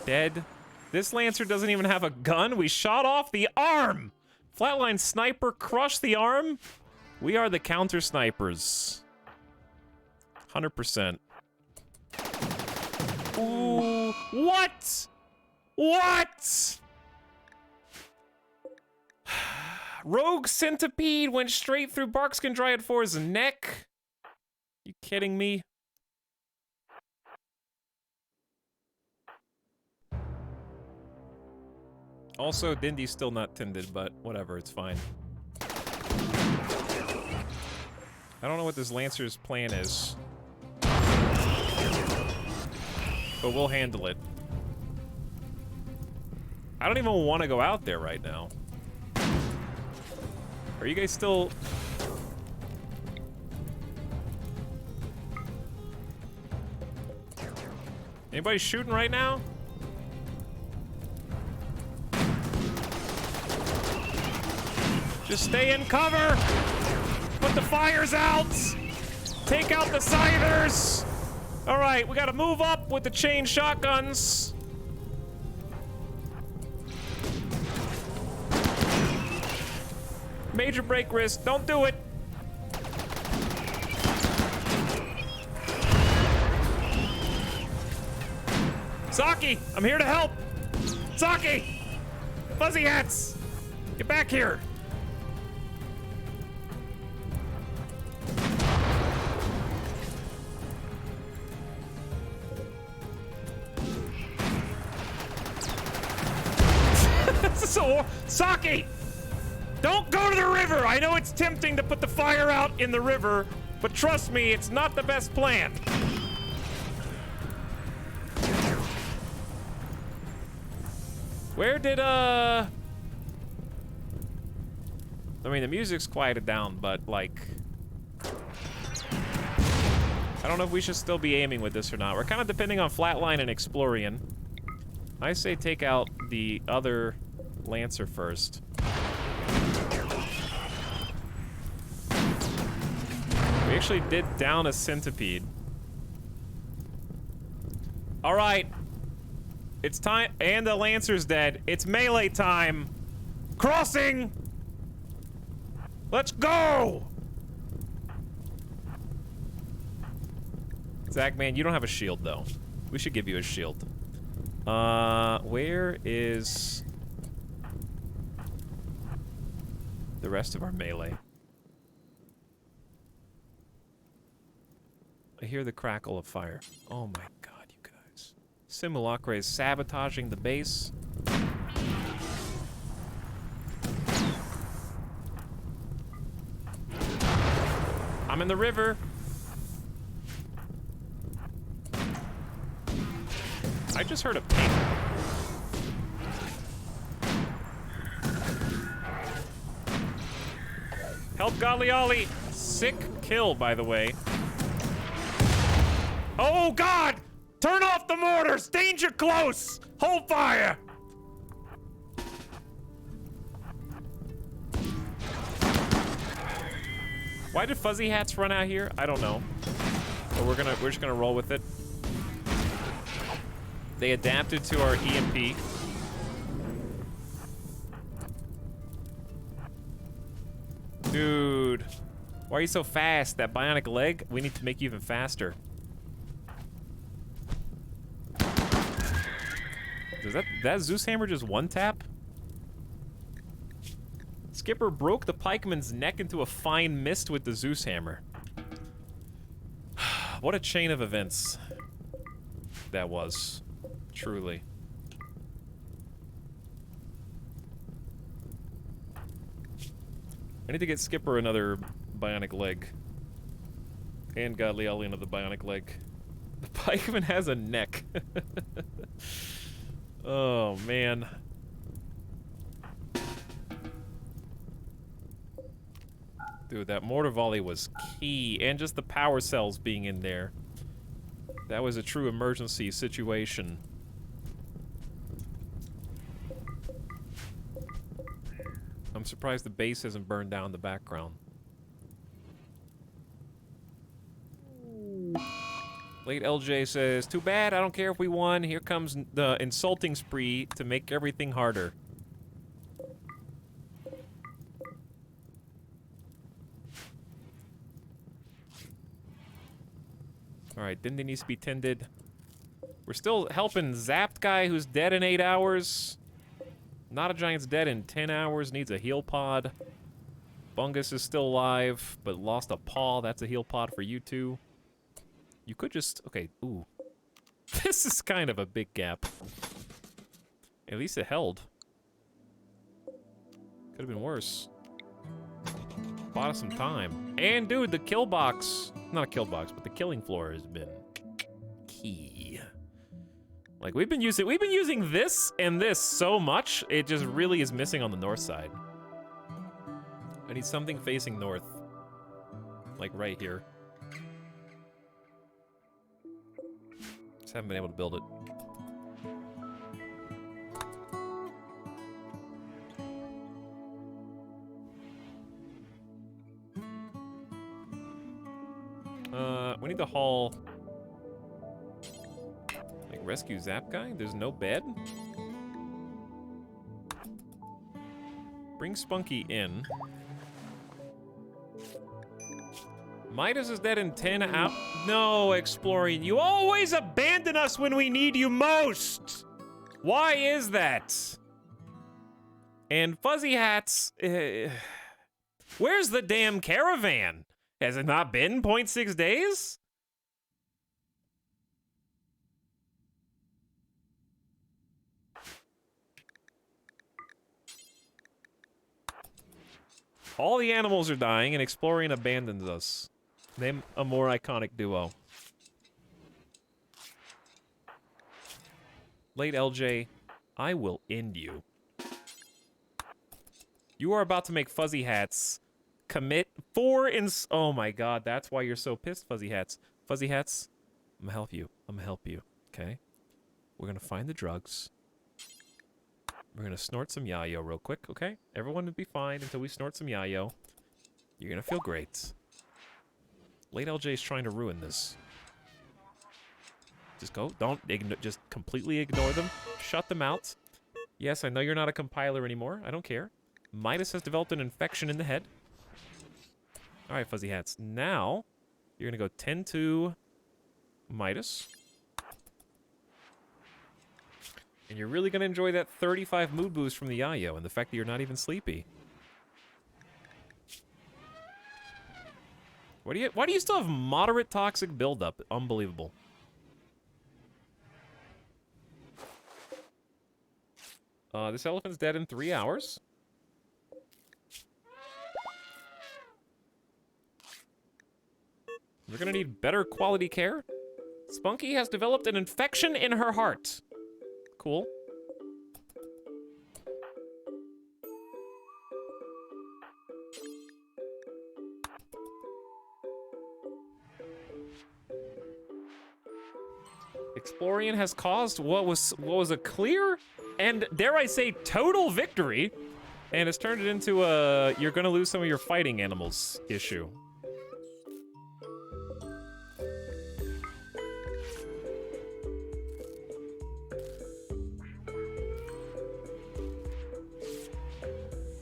Dead. This Lancer doesn't even have a gun. We shot off the arm. Flatline sniper crushed the arm. We are the counter snipers. 100%. Ooh. What? What? Rogue Centipede went straight through Barkskin Dryad 4's neck. You kidding me? Also, Dindy's still not tended, but whatever, it's fine. I don't know what this Lancer's plan is, but we'll handle it. I don't even want to go out there right now. Are you guys still... Anybody shooting right now? Just stay in cover! Put the fires out! Take out the scythers! Alright, we gotta move up with the chain shotguns. Major break risk. Don't do it. Saki, I'm here to help. Saki, Fuzzy Hats, get back here. So, Saki, don't go to the river. I know it's tempting to put the fire out in the river, but trust me, it's not the best plan. Where did, I mean, the music's quieted down, but, like, I don't know if we should still be aiming with this or not. We're kind of depending on Flatline and Explorian. I say take out the other Lancer first. We actually did down a centipede. All right. It's time, and the Lancer's dead. It's melee time. Crossing! Let's go! Zach, man, you don't have a shield, though. We should give you a shield. Where is the rest of our melee? I hear the crackle of fire. Oh my god, you guys. Simulacra is sabotaging the base. I'm in the river. I just heard a ping. Help Godly Ollie. Sick kill, by the way. Oh God! Turn off the mortars! Danger close! Hold fire! Why did Fuzzy Hats run out here? I don't know. But we're just gonna roll with it. They adapted to our EMP. Dude, why are you so fast? That bionic leg? We need to make you even faster. Does that Zeus hammer just one tap? Skipper broke the pikeman's neck into a fine mist with the Zeus hammer. What a chain of events that was. Truly. I need to get Skipper another bionic leg. And Godly Ollie another bionic leg. The pikeman has a neck. Oh, man. Dude, that mortar volley was key. And just the power cells being in there. That was a true emergency situation. I'm surprised the base hasn't burned down in the background. Late LJ says, too bad, I don't care if we won. Here comes the insulting spree to make everything harder. Alright, Dindy needs to be tended. We're still helping Zapped guy who's dead in 8 hours. Not a Giant's dead in 10 hours, needs a heal pod. Bungus is still alive, but lost a paw. That's a heal pod for you two. You could just... Okay, ooh. This is kind of a big gap. At least it held. Could have been worse. Bought us some time. And dude, the kill box... Not a kill box, but the killing floor has been key. Like, we've been using this and this so much, it just really is missing on the north side. I need something facing north. Like right here. Just haven't been able to build it. We need to haul... Like, rescue Zap guy? There's no bed? Bring Spunky in. Midas is dead in 10 out. No, Exploring. You always abandon us when we need you most. Why is that? And Fuzzy Hats. Where's the damn caravan? Has it not been 0.6 days? All the animals are dying, and Exploring abandons us. Name a more iconic duo. Late LJ, I will end you. You are about to make Fuzzy Hats commit 4 ins- Oh my god, that's why you're so pissed, Fuzzy Hats. Fuzzy Hats, I'm gonna help you. I'm gonna help you, okay? We're gonna find the drugs. We're gonna snort some yayo real quick, okay? Everyone will be fine until we snort some yayo. You're gonna feel great. Late LJ's trying to ruin this. Just go. Don't just completely ignore them. Shut them out. Yes, I know you're not a compiler anymore. I don't care. Midas has developed an infection in the head. All right, Fuzzy Hats. Now, you're gonna go 10 to Midas. And you're really gonna enjoy that 35 mood boost from the yayo and the fact that you're not even sleepy. Why do you still have moderate toxic buildup? Unbelievable. This elephant's dead in 3 hours. We're gonna need better quality care. Spunky has developed an infection in her heart. Cool. Explorian has caused what was a clear and, dare I say, total victory, and has turned it into a you're gonna lose some of your fighting animals issue.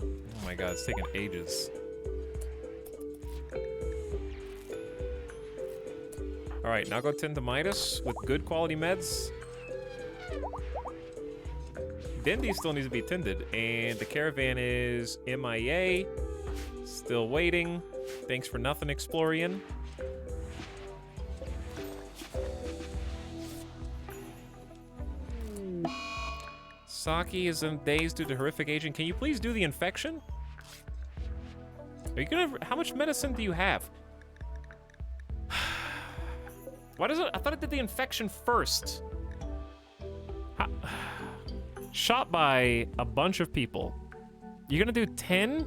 Oh my god, it's taking ages. Alright, now go tend to Midas with good quality meds. Dendy still needs to be tended, and the caravan is MIA. Still waiting. Thanks for nothing, Explorian. Saki is in days due to horrific aging. Can you please do the infection? Are you gonna... How much medicine do you have? Why does it... I thought it did the infection first. Shot by a bunch of people. You're gonna do 10?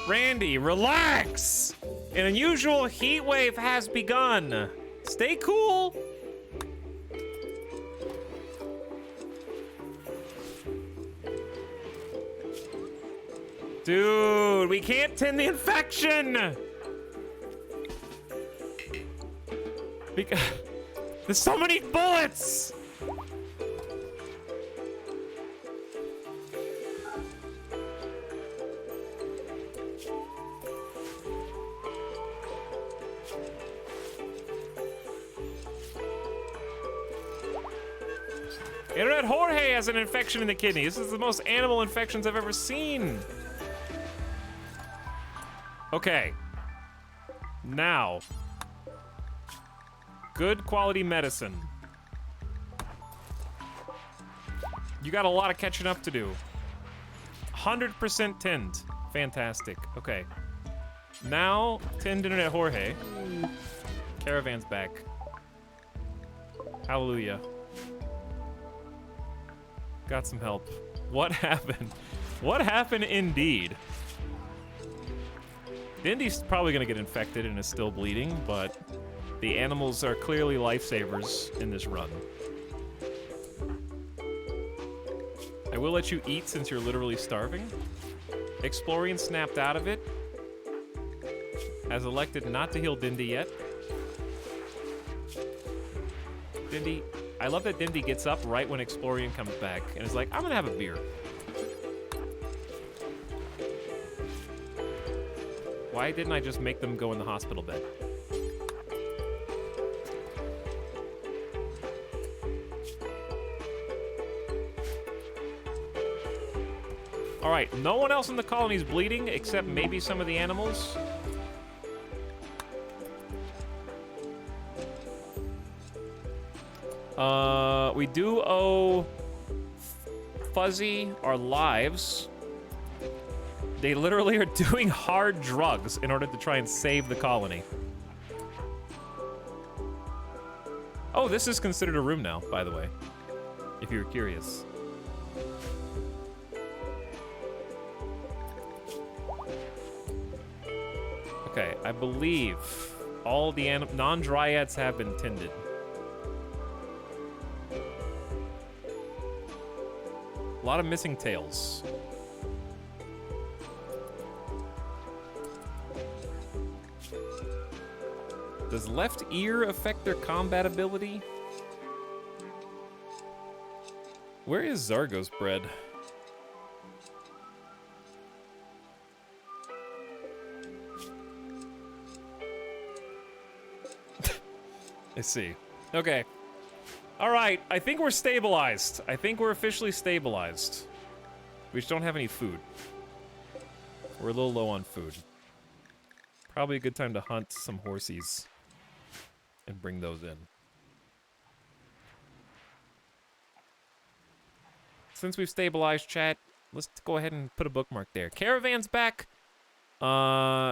Randy, relax! An unusual heat wave has begun. Stay cool. Dude, we can't tend the infection! Because there's so many bullets! Internet Jorge has an infection in the kidney. This is the most animal infections I've ever seen. Okay. Now. Good quality medicine. You got a lot of catching up to do. 100% tend. Fantastic. Okay. Now, tend Internet Jorge. Caravan's back. Hallelujah. Got some help. What happened? What happened indeed? Indy's probably gonna get infected and is still bleeding, but the animals are clearly lifesavers in this run. I will let you eat since you're literally starving. Explorian snapped out of it. Has elected not to heal Dindy yet. Dindy, I love that Dindy gets up right when Explorian comes back and is like, I'm gonna have a beer. Why didn't I just make them go in the hospital bed? All right, no one else in the colony is bleeding except maybe some of the animals. We do owe Fuzzy our lives. They literally are doing hard drugs in order to try and save the colony. Oh, this is considered a room now, by the way, if you're curious. Okay, I believe all the non-dryads have been tended. A lot of missing tails. Does left ear affect their combat ability? Where is Zargo's bread? I see. Okay. All right, I think we're stabilized. I think we're officially stabilized. We just don't have any food. We're a little low on food. Probably a good time to hunt some horsies and bring those in. Since we've stabilized, chat, let's go ahead and put a bookmark there. Caravan's back.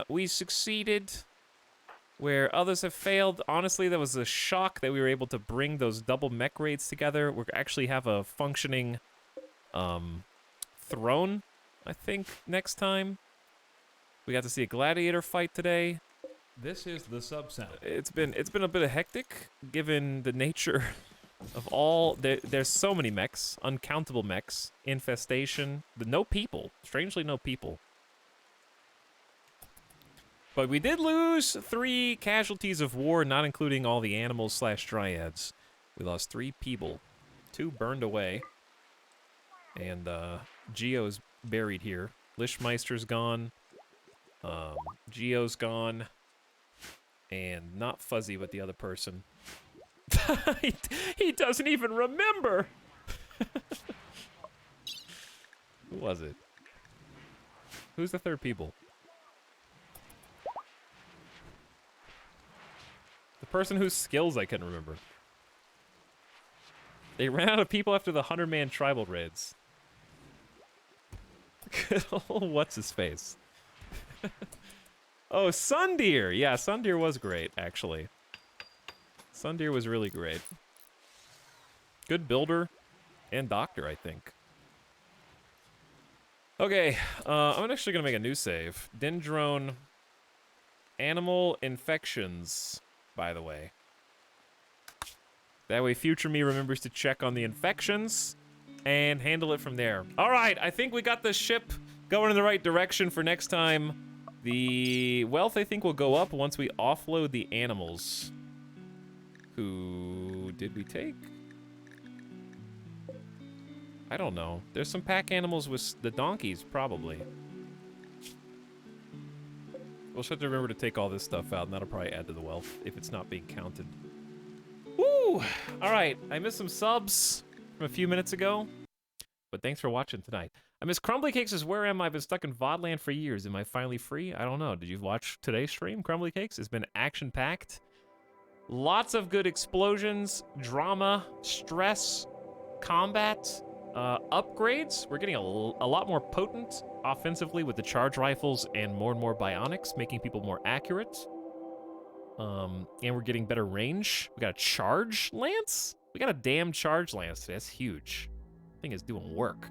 We succeeded where others have failed. Honestly, that was a shock that we were able to bring those double mech raids together. We actually have a functioning throne, I think, next time. We got to see a gladiator fight today. This is the sub sound. It's been a bit of hectic, given the nature of all. There's so many mechs, uncountable mechs, infestation, but no people. Strangely, no people. But we did lose 3 casualties of war, not including all the animals / dryads. We lost 3 people. 2 burned away. And Geo's buried here. Lishmeister's gone. Geo's gone. And not Fuzzy, but the other person. He doesn't even remember! Who was it? Who's the third people? The person whose skills I couldn't remember. They ran out of people after the 100-man tribal raids. Good old what's-his-face. Oh, Sundeer! Yeah, Sundeer was great, actually. Sundeer was really great. Good builder and doctor, I think. Okay, I'm actually gonna make a new save. Dendrone animal infections, by the way. That way future me remembers to check on the infections and handle it from there. All right, I think we got the ship going in the right direction for next time. The wealth, I think, will go up once we offload the animals. Who did we take? I don't know. There's some pack animals with the donkeys, probably. We'll just have to remember to take all this stuff out, and that'll probably add to the wealth if it's not being counted. Woo! All right, I missed some subs from a few minutes ago, but thanks for watching tonight. I miss Crumbly Cakes is where am I? I've been stuck in VODland for years. Am I finally free? I don't know. Did you watch today's stream, Crumbly Cakes? It's been action-packed. Lots of good explosions, drama, stress, combat, upgrades. We're getting a lot more potent offensively with the charge rifles and more bionics, making people more accurate. And we're getting better range. We got a charge lance? We got a damn charge lance today. That's huge. Thing is doing work.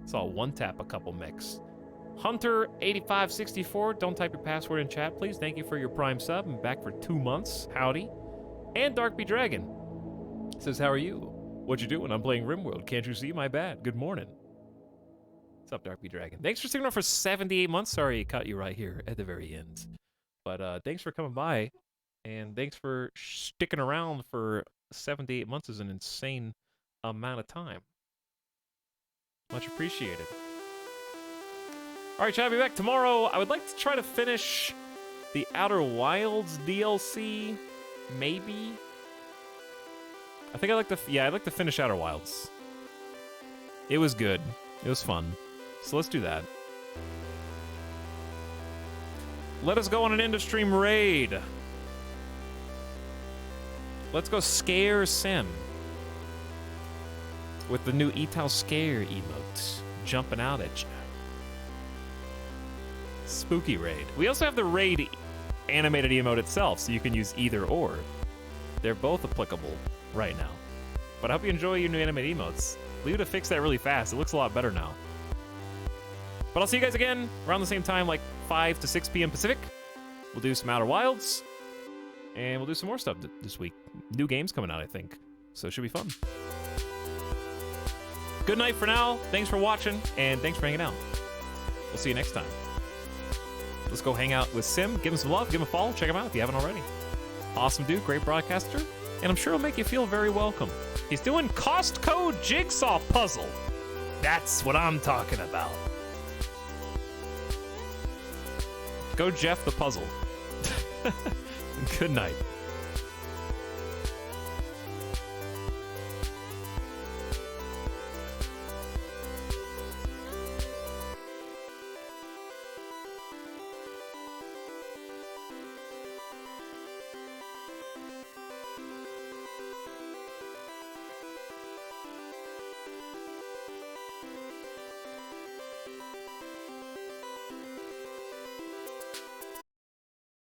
Saw one tap a couple mechs. Hunter8564, don't type your password in chat, please. Thank you for your Prime sub. I'm back for 2 months. Howdy. And Darkby Dragon says, how are you? What you doing? I'm playing RimWorld. Can't you see? My bad. Good morning. What's up, Darkby Dragon? Thanks for sticking around for 78 months. Sorry I caught you right here at the very end. But thanks for coming by. And thanks for sticking around for 7 to 8 months is an insane amount of time. Much appreciated. All right, chat, I'll be back tomorrow. I would like to try to finish the Outer Wilds DLC, maybe. I think I'd like to finish Outer Wilds. It was good. It was fun. So let's do that. Let us go on an end of stream raid. Let's go scare Sim with the new Etal Scare emote jumping out at you. Spooky raid. We also have the raid animated emote itself, so you can use either or. They're both applicable right now. But I hope you enjoy your new animated emotes. Leave it to fix that really fast. It looks a lot better now. But I'll see you guys again around the same time, like 5 to 6 p.m. Pacific. We'll do some Outer Wilds. And we'll do some more stuff this week. New games coming out, I think. So it should be fun. Good night for now. Thanks for watching, and thanks for hanging out. We'll see you next time. Let's go hang out with Sim. Give him some love. Give him a follow. Check him out if you haven't already. Awesome dude. Great broadcaster. And I'm sure it'll make you feel very welcome. He's doing Costco jigsaw puzzle. That's what I'm talking about. Go Jeff the puzzle. Good night.